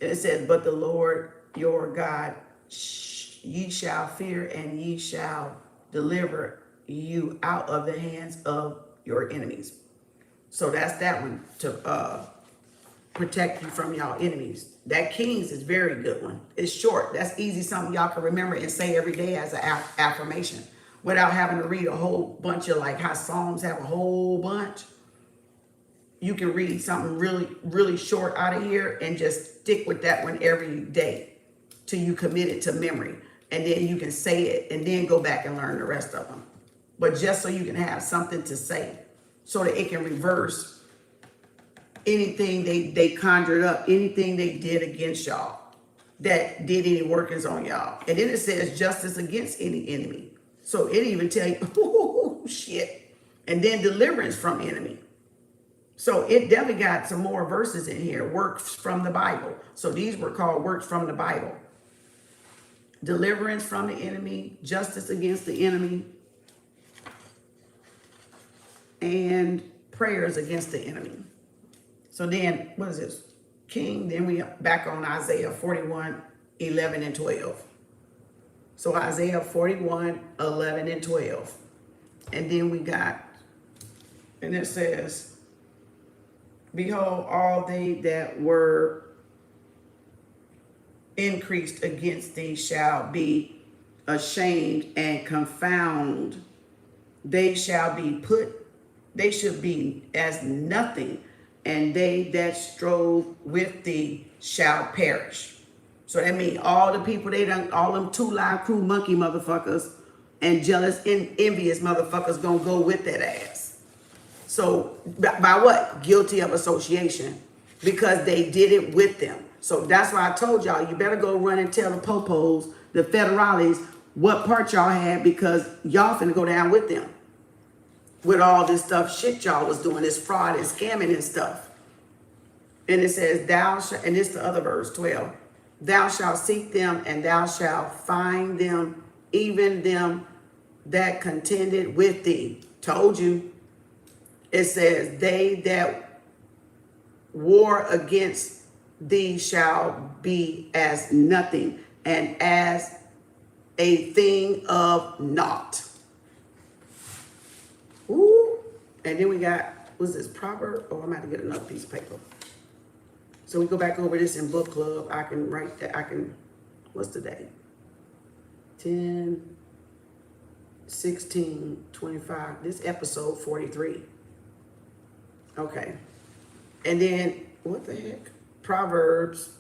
It says, but the Lord your God ye shall fear, and ye shall deliver you out of the hands of your enemies. So that's that one, to protect you from y'all enemies. That Kings is very good one. It's short. That's easy, something y'all can remember and say every day as an affirmation without having to read a whole bunch of, like how Psalms have a whole bunch. You can read something really, really short out of here and just stick with that one every day till you commit it to memory. And then you can say it and then go back and learn the rest of them. But just so you can have something to say, so that it can reverse anything they conjured up, anything they did against y'all, that did any workings on y'all. And then it says justice against any enemy. So it even tell you, oh, shit. And then deliverance from enemy. So it definitely got some more verses in here, works from the Bible. So these were called works from the Bible. Deliverance from the enemy, justice against the enemy, and prayers against the enemy. So then, what is this? King, then we back on Isaiah 41, 11 and 12. So Isaiah 41, 11 and 12. And then we got, and it says, behold, all they that were increased against thee shall be ashamed and confound. They shall be they should be as nothing, and they that strove with thee shall perish. So that means all the people all them 2 Live Crew monkey motherfuckers and jealous and envious motherfuckers gonna go with that ass. So by what? Guilty of association, because they did it with them. So that's why I told y'all, you better go run and tell the popos, the federales, what part y'all had, because y'all finna go down with them. With all this stuff, shit y'all was doing, this fraud and scamming and stuff. And it says, thou shalt, and it's the other verse, 12. Thou shalt seek them, and thou shalt find them, even them that contended with thee. Told you. It says, they that war against thee shall be as nothing, and as a thing of naught. Ooh. And then we got, what's this, proverb? Oh, I'm going to get another piece of paper. So we go back over this in book club. I can write that. What's the day? 10, 16, 25. This episode 43. Okay. And then, what the heck? Proverbs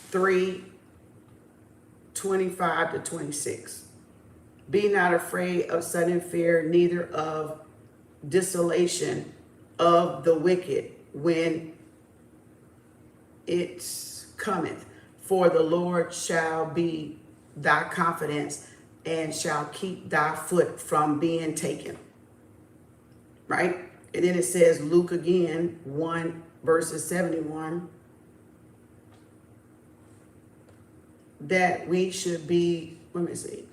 3, 25 to 26. Be not afraid of sudden fear, neither of desolation of the wicked when it cometh. For the Lord shall be thy confidence, and shall keep thy foot from being taken. Right? And then it says, Luke again, 1 verses 71. That we should be, let me see.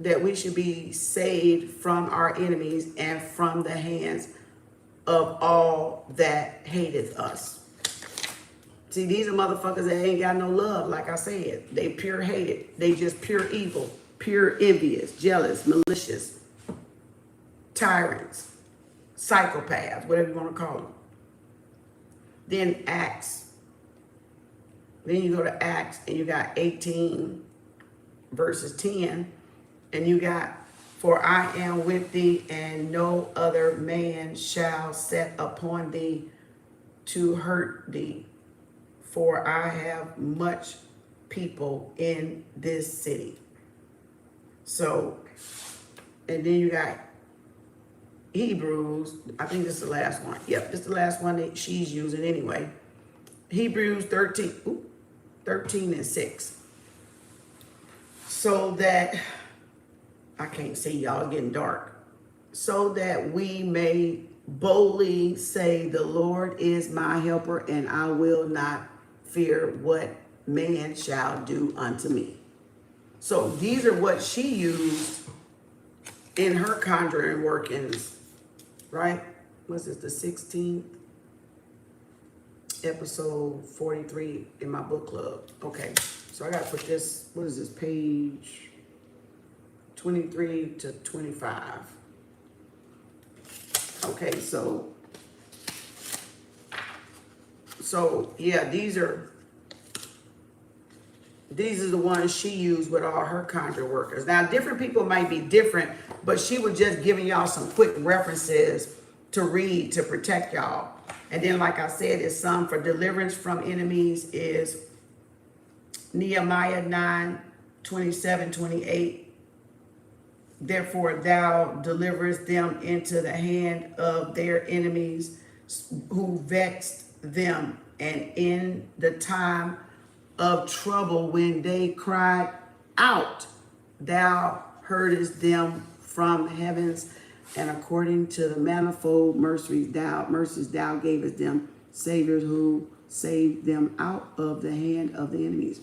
That we should be saved from our enemies and from the hands of all that hateth us. See, these are motherfuckers that ain't got no love, like I said. They pure hated. They just pure evil, pure envious, jealous, malicious, tyrants, psychopaths, whatever you want to call them. Then Acts. Then you go to Acts and you got 18 verses 10. And you got, for I am with thee, and no other man shall set upon thee to hurt thee. For I have much people in this city. So, and then you got Hebrews, I think this is the last one. Yep, this is the last one that she's using anyway. Hebrews 13 and 6. So that, I can't see, y'all, getting dark. So that we may boldly say, the Lord is my helper, and I will not fear what man shall do unto me. So these are what she used in her conjuring workings, right? Was it the 16th? Episode 43 in my book club. Okay, so I gotta put this, what is this, page 23 to 25. Okay, so yeah, these are the ones she used with all her conjure workers. Now, different people might be different, but she was just giving y'all some quick references to read to protect y'all. And then, like I said, it's some for deliverance from enemies is Nehemiah 9, 27, 28. Therefore, thou deliverest them into the hand of their enemies who vexed them. And in the time of trouble, when they cried out, thou heardest them from heavens. And according to the manifold mercies thou gavest them saviors who saved them out of the hand of the enemies.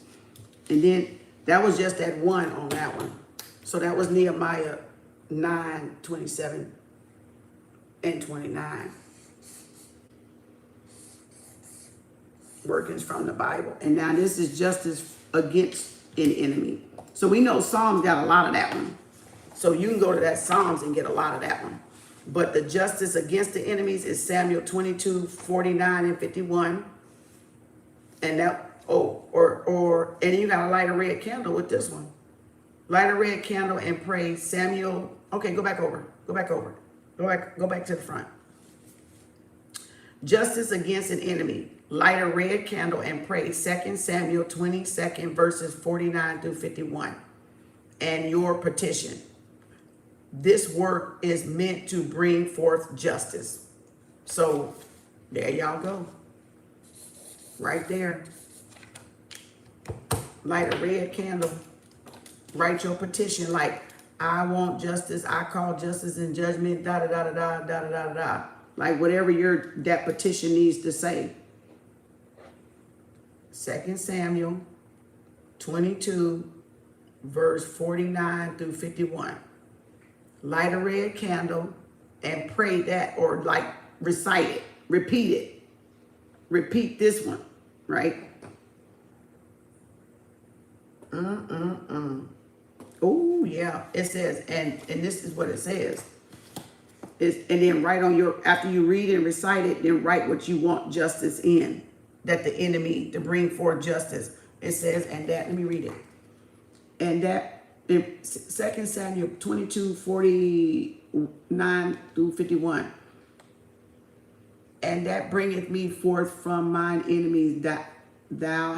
And then that was just that one on that one. So that was Nehemiah 9, 27 and 29. Workings from the Bible. And now this is justice against an enemy. So we know Psalms got a lot of that one. So you can go to that Psalms and get a lot of that one. But the justice against the enemies is Samuel 22, 49 and 51. And that, and then you got to light a red candle with this one. Light a red candle and pray Samuel. Okay, go back to the front. Justice against an enemy. Light a red candle and pray 2 Samuel 22 verses 49 through 51. And your petition. This work is meant to bring forth justice. So there y'all go. Right there. Light a red candle. Write your petition like, I want justice. I call justice and judgment. Da da da da da da da da da. Like whatever that petition needs to say. 2 Samuel 22 verse 49 through 51. Light a red candle and pray that, or like recite it, repeat it. Repeat this one, right? Oh yeah, it says, and this is what it says. And then write on your, after you read and recite it, then write what you want justice in, that the enemy, to bring forth justice. It says, and that, let me read it. And that, in 2 Samuel 22, 49 through 51. And that bringeth me forth from mine enemies, that thou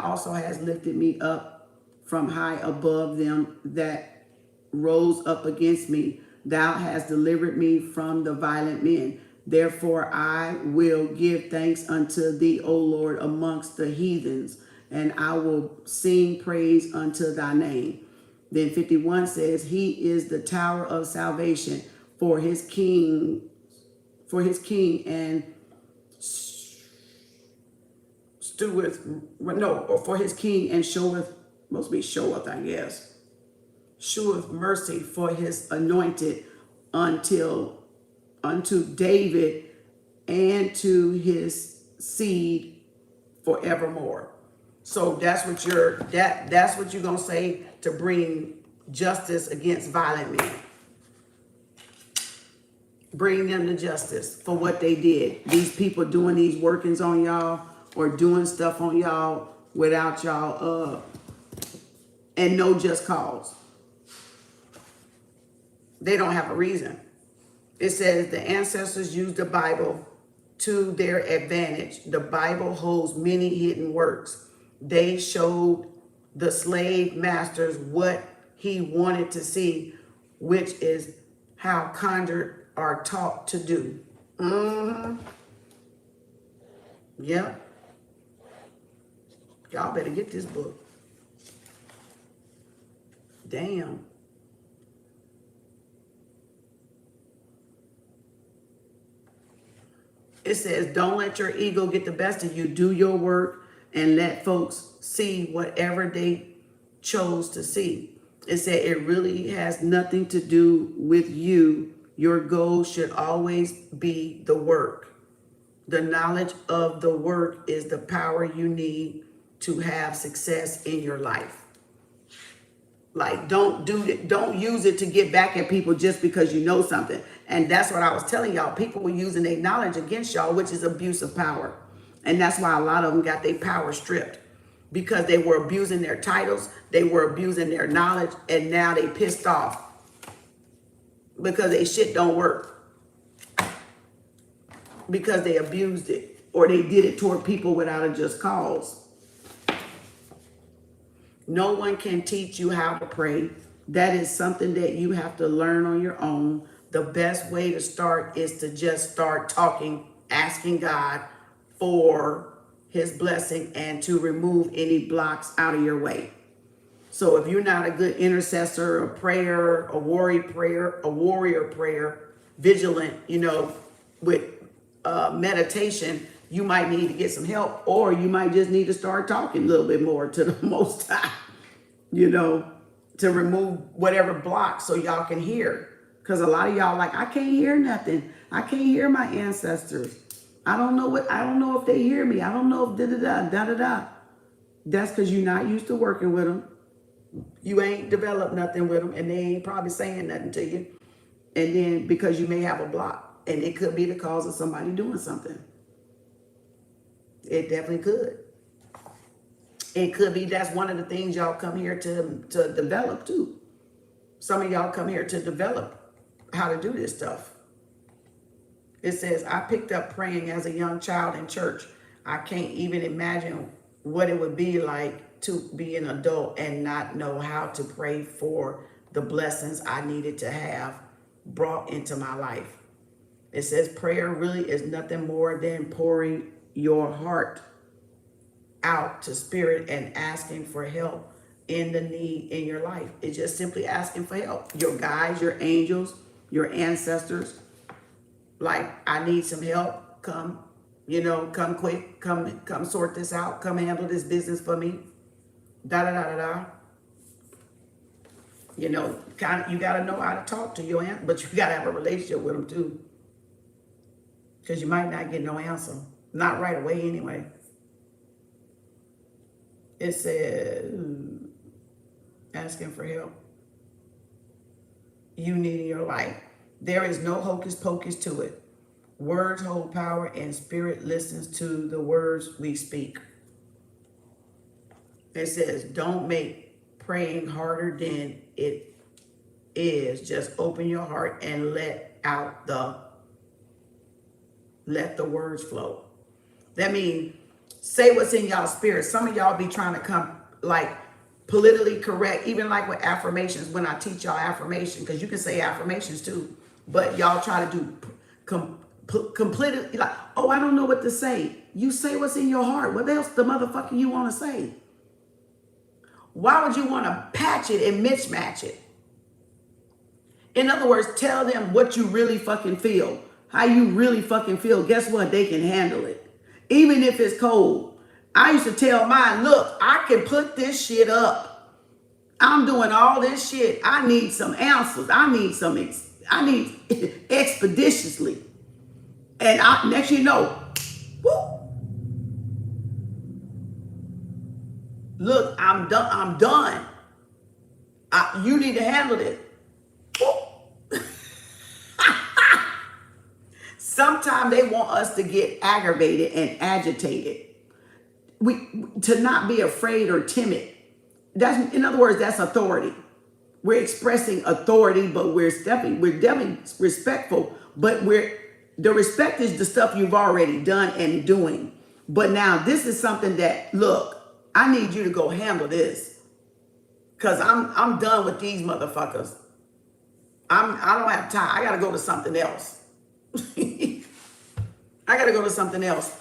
also hast lifted me up from high above them that rose up against me. Thou hast delivered me from the violent men. Therefore I will give thanks unto thee, O Lord, amongst the heathens, and I will sing praise unto thy name. Then 51 says, he is the tower of salvation for his king and for his king and showeth mercy for his anointed unto David and to his seed forevermore. So that's what that's what you're gonna say to bring justice against violent men. Bring them to justice for what they did. These people doing these workings on y'all or doing stuff on y'all without y'all and no just cause. They don't have a reason. It says the ancestors used the Bible to their advantage. The Bible holds many hidden works. They showed the slave masters what he wanted to see, which is how Conjure are taught to do. Yep. Y'all better get this book. Damn. It says, don't let your ego get the best of you. Do your work and let folks see whatever they chose to see. It said it really has nothing to do with you. Your goal should always be the work. The knowledge of the work is the power you need to have success in your life. Like, don't use it to get back at people just because you know something. And that's what I was telling y'all. People were using their knowledge against y'all, which is abuse of power. And that's why a lot of them got their power stripped, because they were abusing their titles, they were abusing their knowledge, and now they pissed off because they shit don't work. Because they abused it, or they did it toward people without a just cause. No one can teach you how to pray. That is something that you have to learn on your own. The best way to start is to just start talking, asking God for his blessing and to remove any blocks out of your way. So if you're not a good intercessor, a prayer, a warrior prayer, vigilant, with meditation, you might need to get some help, or you might just need to start talking a little bit more to the Most High, to remove whatever blocks so y'all can hear. Because a lot of y'all like, I can't hear nothing. I can't hear my ancestors. I don't know if they hear me. I don't know if da-da-da. That's because you're not used to working with them. You ain't developed nothing with them, and they ain't probably saying nothing to you. And then because you may have a block, and it could be the cause of somebody doing something. It definitely could. It could be that's one of the things y'all come here to develop too. Some of y'all come here to develop how to do this stuff. It says, I picked up praying as a young child in church. I can't even imagine what it would be like to be an adult and not know how to pray for the blessings I needed to have brought into my life. It says prayer really is nothing more than pouring your heart out to spirit and asking for help in the need in your life. It's just simply asking for help. Your guides, your angels, your ancestors. Like, I need some help. Come quick. Come sort this out. Come handle this business for me. Da-da-da-da-da. You got to know how to talk to your aunt, but you got to have a relationship with them too. Because you might not get no answer. Not right away anyway. It says, asking for help you need in your life. There is no hocus pocus to it. Words hold power and spirit listens to the words we speak. It says, don't make praying harder than it is. Just open your heart and let the words flow. That means say what's in y'all spirit. Some of y'all be trying to come like politically correct, even like with affirmations, when I teach y'all affirmation, because you can say affirmations too, but y'all try to do completely like, oh, I don't know what to say. You say what's in your heart. What else the motherfucker you want to say? Why would you want to patch it and mismatch it? In other words, tell them what you really fucking feel, how you really fucking feel. Guess what? They can handle it. Even if it's cold. I used to tell mine, look, I can put this shit up. I'm doing all this shit. I need some answers. I need expeditiously. And next you know, whoop, Look, I'm done. I'm done. You need to handle it. Sometimes they want us to get aggravated and agitated. To not be afraid or timid. That's, in other words, that's authority. We're expressing authority, but we're definitely respectful, but the respect is the stuff you've already done and doing. But now this is something that, look, I need you to go handle this. Cause I'm done with these motherfuckers. I don't have time. I gotta go to something else. I gotta go to something else.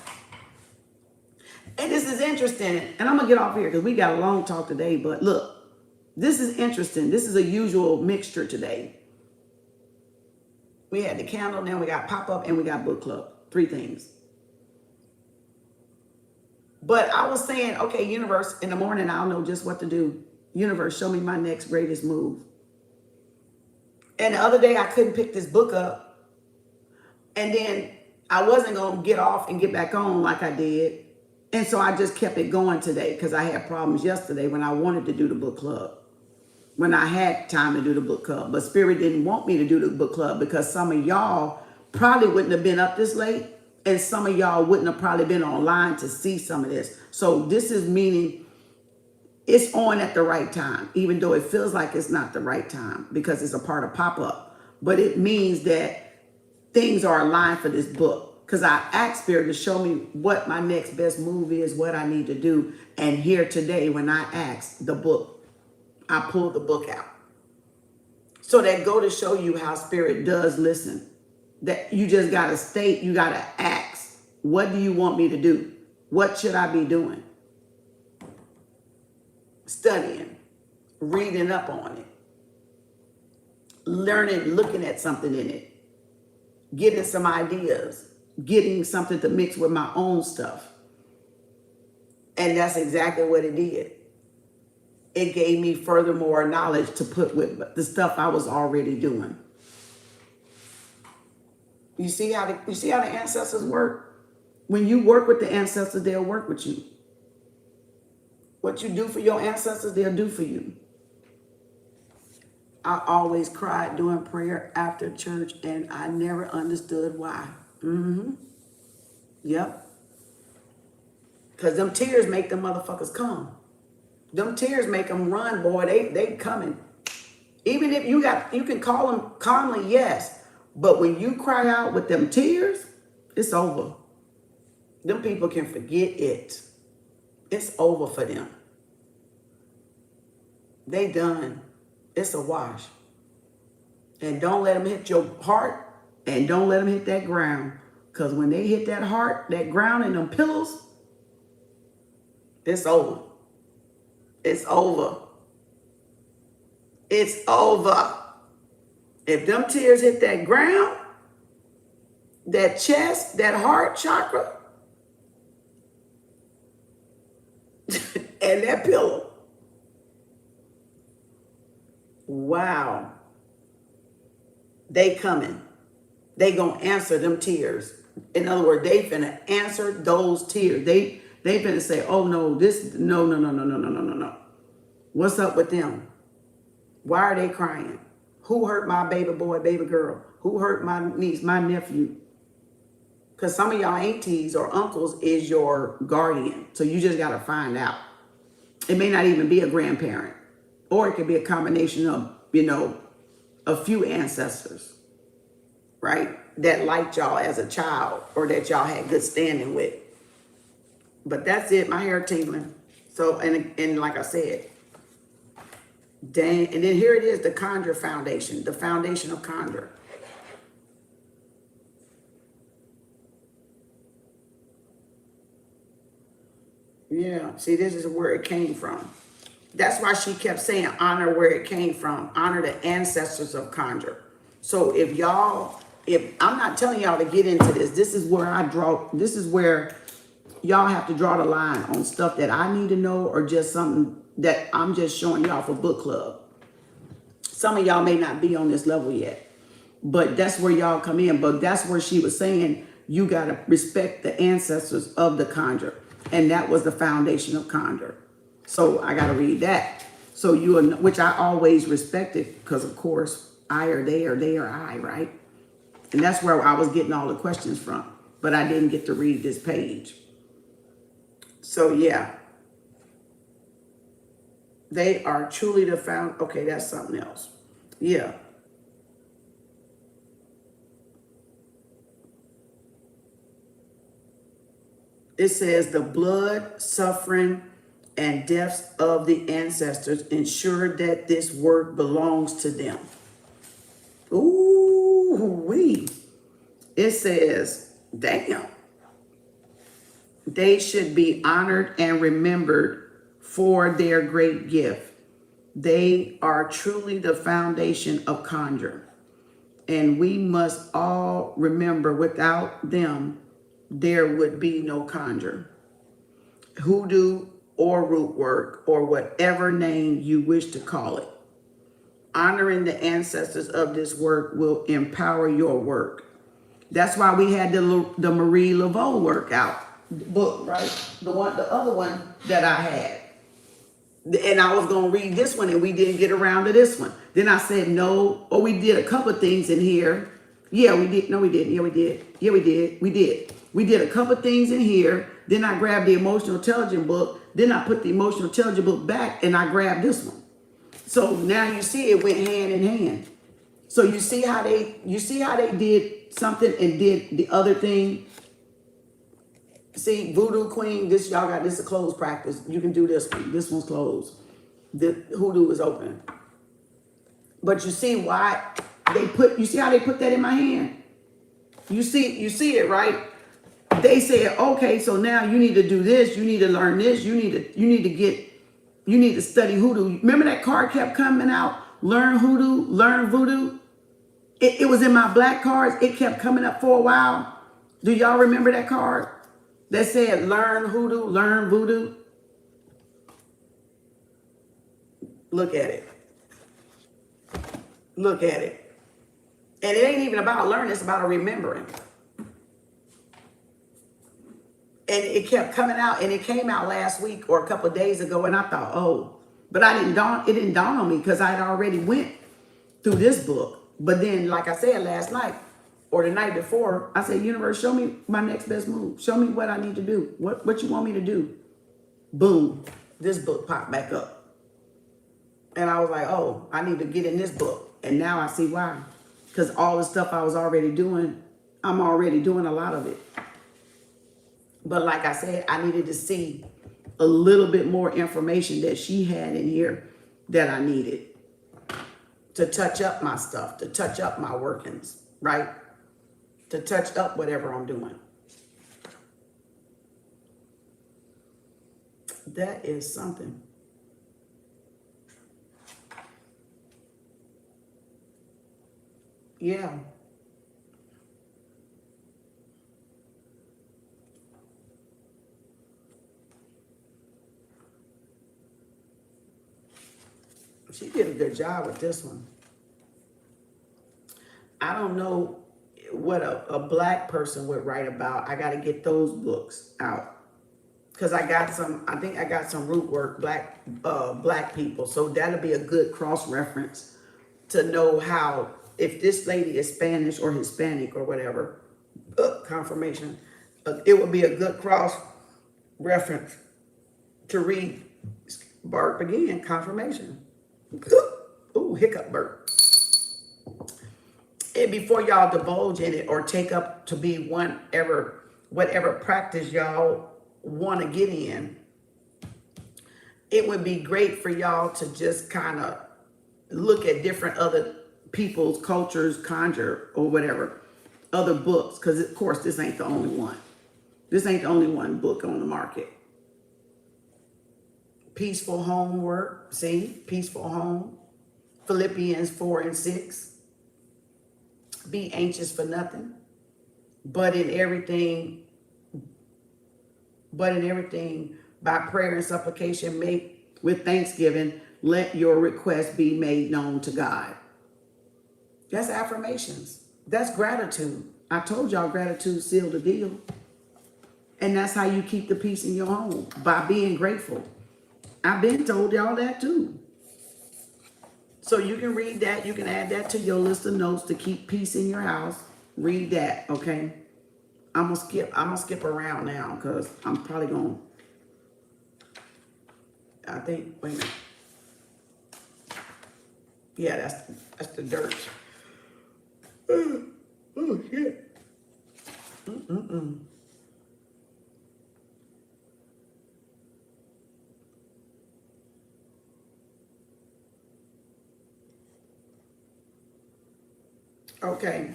And this is interesting. And I'm gonna get off here because we got a long talk today, but look. This is interesting. This is a usual mixture today. We had the candle, now we got pop-up, and we got book club. 3 things. But I was saying, okay, universe, in the morning, I'll know just what to do. Universe, show me my next greatest move. And the other day, I couldn't pick this book up. And then I wasn't going to get off and get back on like I did. And so I just kept it going today because I had problems yesterday when I wanted to do the book club. When I had time to do the book club. But Spirit didn't want me to do the book club because some of y'all probably wouldn't have been up this late. And some of y'all wouldn't have probably been online to see some of this. So this is meaning it's on at the right time, even though it feels like it's not the right time because it's a part of pop-up. But it means that things are aligned for this book. Because I asked Spirit to show me what my next best move is, what I need to do. And here today, when I asked the book, I pulled the book out. So that go to show you how Spirit does listen. That you just got to state, you got to ask, what do you want me to do? What should I be doing? Studying, reading up on it, learning, looking at something in it, getting some ideas, getting something to mix with my own stuff. And that's exactly what it did. It gave me furthermore knowledge to put with the stuff I was already doing. You see how the ancestors work? When you work with the ancestors, they'll work with you. What you do for your ancestors, they'll do for you. I always cried during prayer after church, and I never understood why. Yep. Because them tears make them motherfuckers come. Them tears make them run, boy. They coming. Even if you can call them calmly, yes. But when you cry out with them tears, it's over. Them people can forget it. It's over for them. They done. It's a wash. And don't let them hit your heart, and don't let them hit that ground. Because when they hit that heart, that ground, and them pillows, it's over. It's over. It's over. If them tears hit that ground, that chest, that heart chakra, and that pillow. Wow. They coming. They gonna answer them tears. In other words, they finna answer those tears. They finna say, oh no, no. What's up with them? Why are they crying? Who hurt my baby boy, baby girl? Who hurt my niece, my nephew? Because some of y'all aunties or uncles is your guardian. So you just got to find out. It may not even be a grandparent. Or it could be a combination of, a few ancestors, right? That liked y'all as a child or that y'all had good standing with. But that's it. My hair tingling. So, and like I said, dang. And then here it is, the Conjure Foundation, the foundation of Conjure. Yeah, see, this is where it came from. That's why she kept saying, honor where it came from. Honor the ancestors of Conjure. So if I'm not telling y'all to get into this, this is where y'all have to draw the line on stuff that I need to know or just something that I'm just showing y'all for book club. Some of y'all may not be on this level yet, but that's where y'all come in. But that's where she was saying, you got to respect the ancestors of the Conjure. And that was the foundation of Conjure. So I got to read that. So which I always respected, because of course, I or they or I, right? And that's where I was getting all the questions from. But I didn't get to read this page. So yeah. They are truly the found. Okay, that's something else. Yeah. It says the blood, suffering, and deaths of the ancestors ensure that this work belongs to them. Ooh, wee. It says, damn. They should be honored and remembered for their great gift. They are truly the foundation of Conjure. And we must all remember, without them, there would be no Conjure. Hoodoo or root work, or whatever name you wish to call it. Honoring the ancestors of this work will empower your work. That's why we had the Marie Laveau workout book, right? The other one that I had. And I was going to read this one, and we didn't get around to this one. Then I said, no. Or we did a couple of things in here. Yeah, we did. No, we didn't. Yeah, we did. Yeah, we did. We did. We did a couple of things in here. Then I grabbed the emotional intelligence book. Then I put the emotional intelligence book back, and I grabbed this one. So now you see it went hand in hand. So you see how they did something and did the other thing. See, Voodoo Queen, this y'all got this a closed practice. You can do this one. This one's closed. The Hoodoo is open. But you see why you see how they put that in my hand? You see it, right? They said, okay, so now you need to do this, you need to learn this, you need to study Hoodoo. Remember that card kept coming out? Learn Hoodoo, learn Voodoo. It was in my black cards. It kept coming up for a while. Do y'all remember that card? That said, learn Hoodoo, learn Voodoo. Look at it. Look at it. And it ain't even about learning, it's about a remembering. And it kept coming out, and it came out last week or a couple of days ago, and I thought, oh, but it didn't dawn on me because I had already went through this book. But then, like I said last night or the night before, I said, universe, show me my next best move. Show me what I need to do. What you want me to do? Boom, this book popped back up. And I was like, oh, I need to get in this book. And now I see why. Because all the stuff I was already doing, I'm already doing a lot of it. But like I said, I needed to see a little bit more information that she had in here that I needed to touch up my stuff, to touch up my workings, right? To touch up whatever I'm doing. That is something. Yeah. She did a good job with this one. I don't know what a black person would write about. I got to get those books out. Because I think I got some root work, black people. So that'll be a good cross-reference to know how, if this lady is Spanish or Hispanic or whatever, confirmation, it would be a good cross-reference to read. Burp again, confirmation. Ooh, hiccup burp. And before y'all divulge in it or take up to be whatever practice y'all want to get in, it would be great for y'all to just kind of look at different other people's cultures, Conjure or whatever, other books, because of course this ain't the only one. This ain't the only one book on the market. Peaceful home work, see, peaceful home. Philippians 4 and 6. Be anxious for nothing, but in everything by prayer and supplication, make with thanksgiving, let your request be made known to God. That's affirmations. That's gratitude. I told y'all gratitude sealed the deal. And that's how you keep the peace in your home, by being grateful. I've been told y'all that too. So you can read that. You can add that to your list of notes to keep peace in your house. Read that, okay? I'm gonna skip around now because I'm probably gonna. I think. Wait a minute. Yeah, that's the dirt. Oh shit. Okay.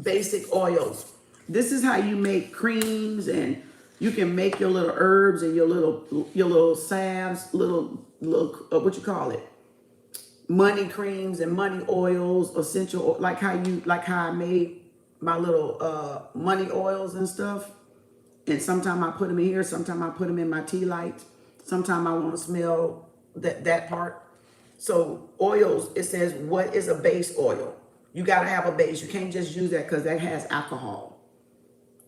Basic oils. This is how you make creams, and you can make your little herbs and your little salves, little what you call it, money creams and money oils, essential, like how I made my little money oils and stuff. And sometimes I put them in here, sometimes I put them in my tea lights. Sometimes I want to smell that part. So oils, it says, what is a base oil? You got to have a base. You can't just use that because that has alcohol.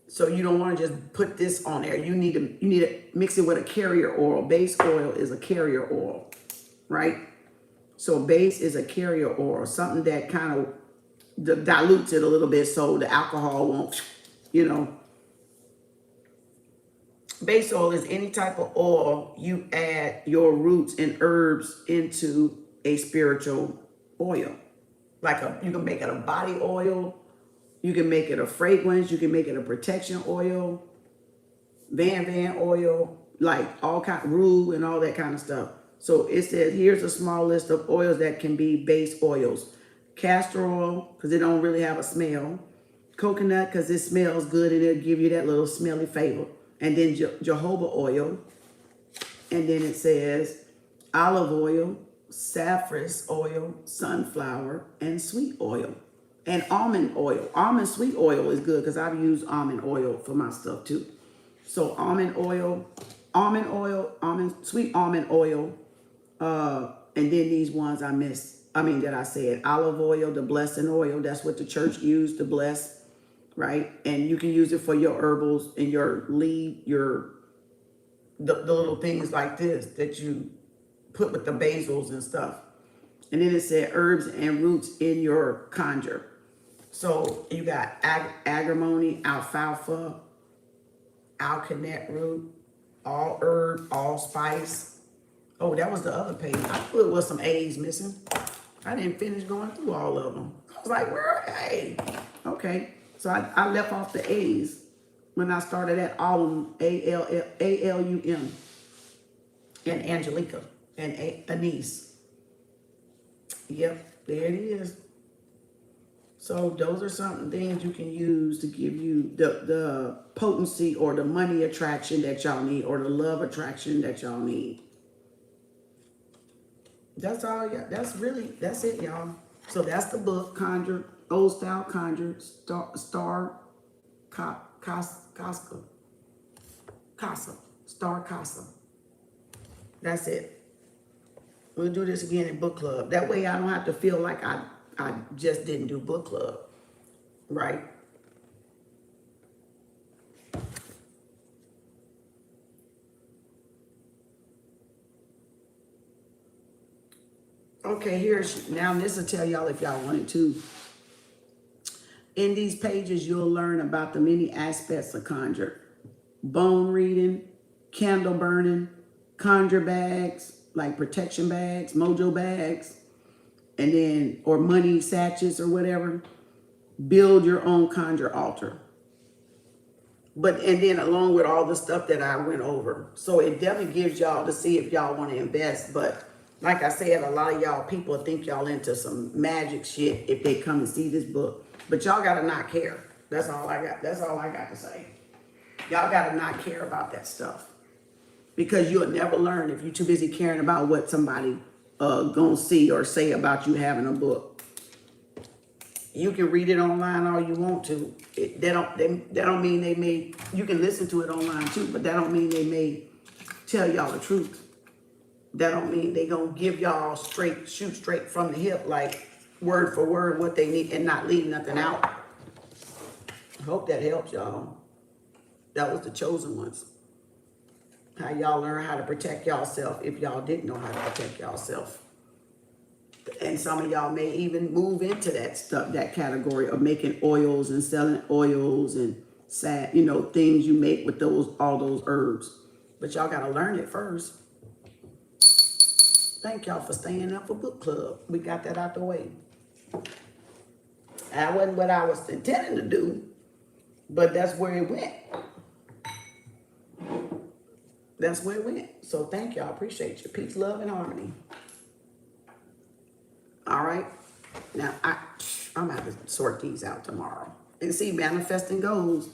So you don't want to just put this on there. You need to mix it with a carrier oil. Base oil is a carrier oil, right? So base is a carrier oil, something that kind of dilutes it a little bit so the alcohol won't, you know. Base oil is any type of oil you add your roots and herbs into a spiritual oil. You can make it a body oil, you can make it a fragrance, you can make it a protection oil, Van oil, like all kind, rue and all that kind of stuff. So it says here's a small list of oils that can be base oils. Castor oil, because it don't really have a smell. Coconut, because it smells good and it'll give you that little smelly flavor. And then jojoba oil. And then it says olive oil, saffron oil, sunflower, and sweet oil. And almond oil. Almond sweet oil is good because I've used almond oil for my stuff too. So almond oil, sweet almond oil. And then these ones that I said, olive oil, the blessing oil. That's what the church used to bless. Right? And you can use it for your herbals and your leaf, the little things like this that you put with the basils and stuff. And then it said herbs and roots in your conjure. So you got agrimony, alfalfa, alkanet root, all herb, all spice. Oh, that was the other page. I thought it was some A's missing. I didn't finish going through all of them. I was like, where are they? Okay. So I left off the A's when I started at Alum, ALUM, and Angelica, and Anise. Yep, there it is. So those are some things you can use to give you the potency or the money attraction that y'all need, or the love attraction that y'all need. That's all. That's it, y'all. So that's the book, Conjure. Old Style Conjure, Starr, Casa. Starr Casa. That's it. We'll do this again in book club. That way I don't have to feel like I just didn't do book club. Right? Okay, now this will tell y'all if y'all wanted to. In these pages, you'll learn about the many aspects of conjure. Bone reading, candle burning, conjure bags, like protection bags, mojo bags, and then, or money sachets or whatever. Build your own conjure altar. And then along with all the stuff that I went over. So it definitely gives y'all to see if y'all want to invest. But like I said, a lot of y'all people think y'all into some magic shit if they come and see this book. But y'all gotta not care. That's all I got to say. Y'all gotta not care about that stuff. Because you'll never learn if you're too busy caring about what somebody gonna see or say about you having a book. You can read it online all you want to. That don't mean they may, you can listen to it online too, but that don't mean they may tell y'all the truth. That don't mean they gonna give y'all shoot straight from the hip, like word for word what they need and not leave nothing out. I hope that helps y'all. That was the chosen ones. How y'all learn how to protect yourself if y'all didn't know how to protect yourself. And some of y'all may even move into that stuff, that category of making oils and selling oils and things you make with all those herbs. But y'all gotta learn it first. Thank y'all for staying up for book club. We got that out the way. That wasn't what I was intending to do, but that's where it went. That's where it went. So thank y'all. Appreciate you. Peace, love, and harmony. All right. Now, I'm going to have to sort these out tomorrow. And see, manifesting goals.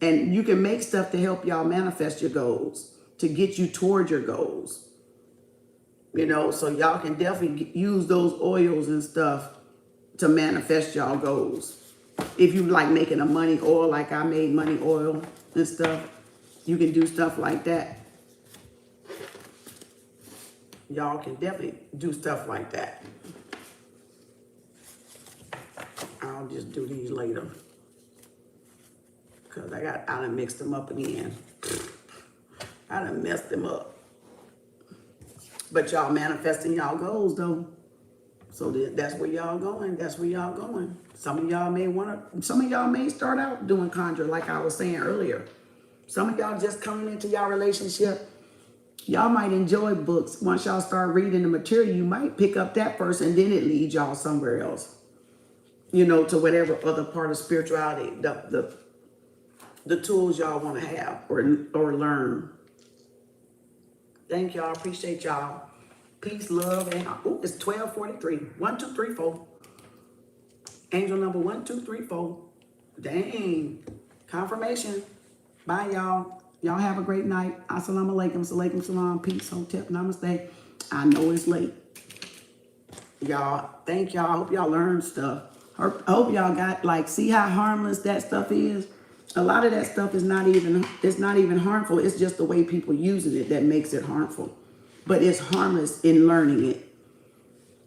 And you can make stuff to help y'all manifest your goals, to get you toward your goals. So y'all can definitely use those oils and stuff to manifest y'all goals. If you like making a money oil, like I made money oil and stuff, you can do stuff like that. Y'all can definitely do stuff like that. I'll just do these later. Because I done mixed them up again. I done messed them up. But y'all manifesting y'all goals though. So that's where y'all going. That's where y'all going. Some of y'all may start out doing Conjure like I was saying earlier. Some of y'all just coming into y'all relationship. Y'all might enjoy books. Once y'all start reading the material, you might pick up that first and then it leads y'all somewhere else. To whatever other part of spirituality, the tools y'all want to have or learn. Thank y'all. Appreciate y'all. Peace, love, and it's 12:43. 1, 2, 3, 4. Angel number 1, 2, 3, 4. Dang. Confirmation. Bye, y'all. Y'all have a great night. Assalamu alaikum. Salaikum salam. Peace. Hotep. Namaste. I know it's late. Y'all, thank y'all. I hope y'all learned stuff. I hope y'all got see how harmless that stuff is. A lot of that stuff is not even harmful. It's just the way people using it that makes it harmful. But it's harmless in learning it.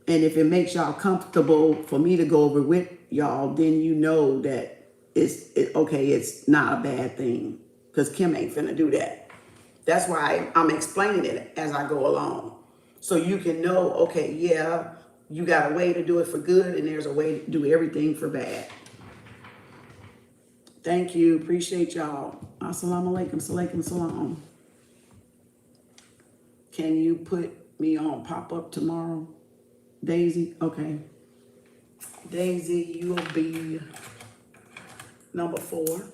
And if it makes y'all comfortable for me to go over with y'all, then you know that it's not a bad thing. Because Kim ain't finna do that. That's why I'm explaining it as I go along. So you can know, okay, yeah, you got a way to do it for good and there's a way to do everything for bad. Thank you. Appreciate y'all. Assalamu alaikum. Salaikum salam. Can you put me on pop-up tomorrow? Daisy? Okay. Daisy, you will be number 4.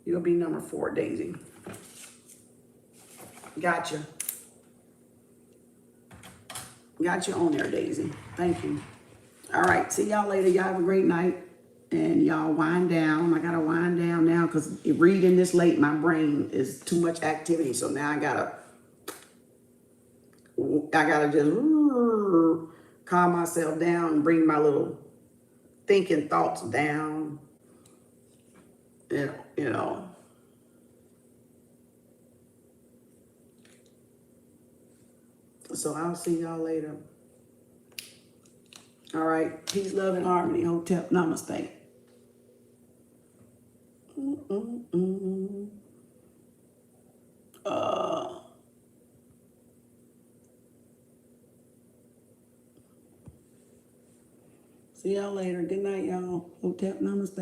You'll be number 4, Daisy. Gotcha. Got you on there, Daisy. Thank you. All right. See y'all later. Y'all have a great night. And y'all wind down. I got to wind down now because reading this late, my brain is too much activity. So now I got to just calm myself down and bring my little thinking thoughts down. So I'll see y'all later. All right. Peace, love, and harmony. Hotep. Namaste. See y'all later. Good night, y'all. Hotep. Namaste.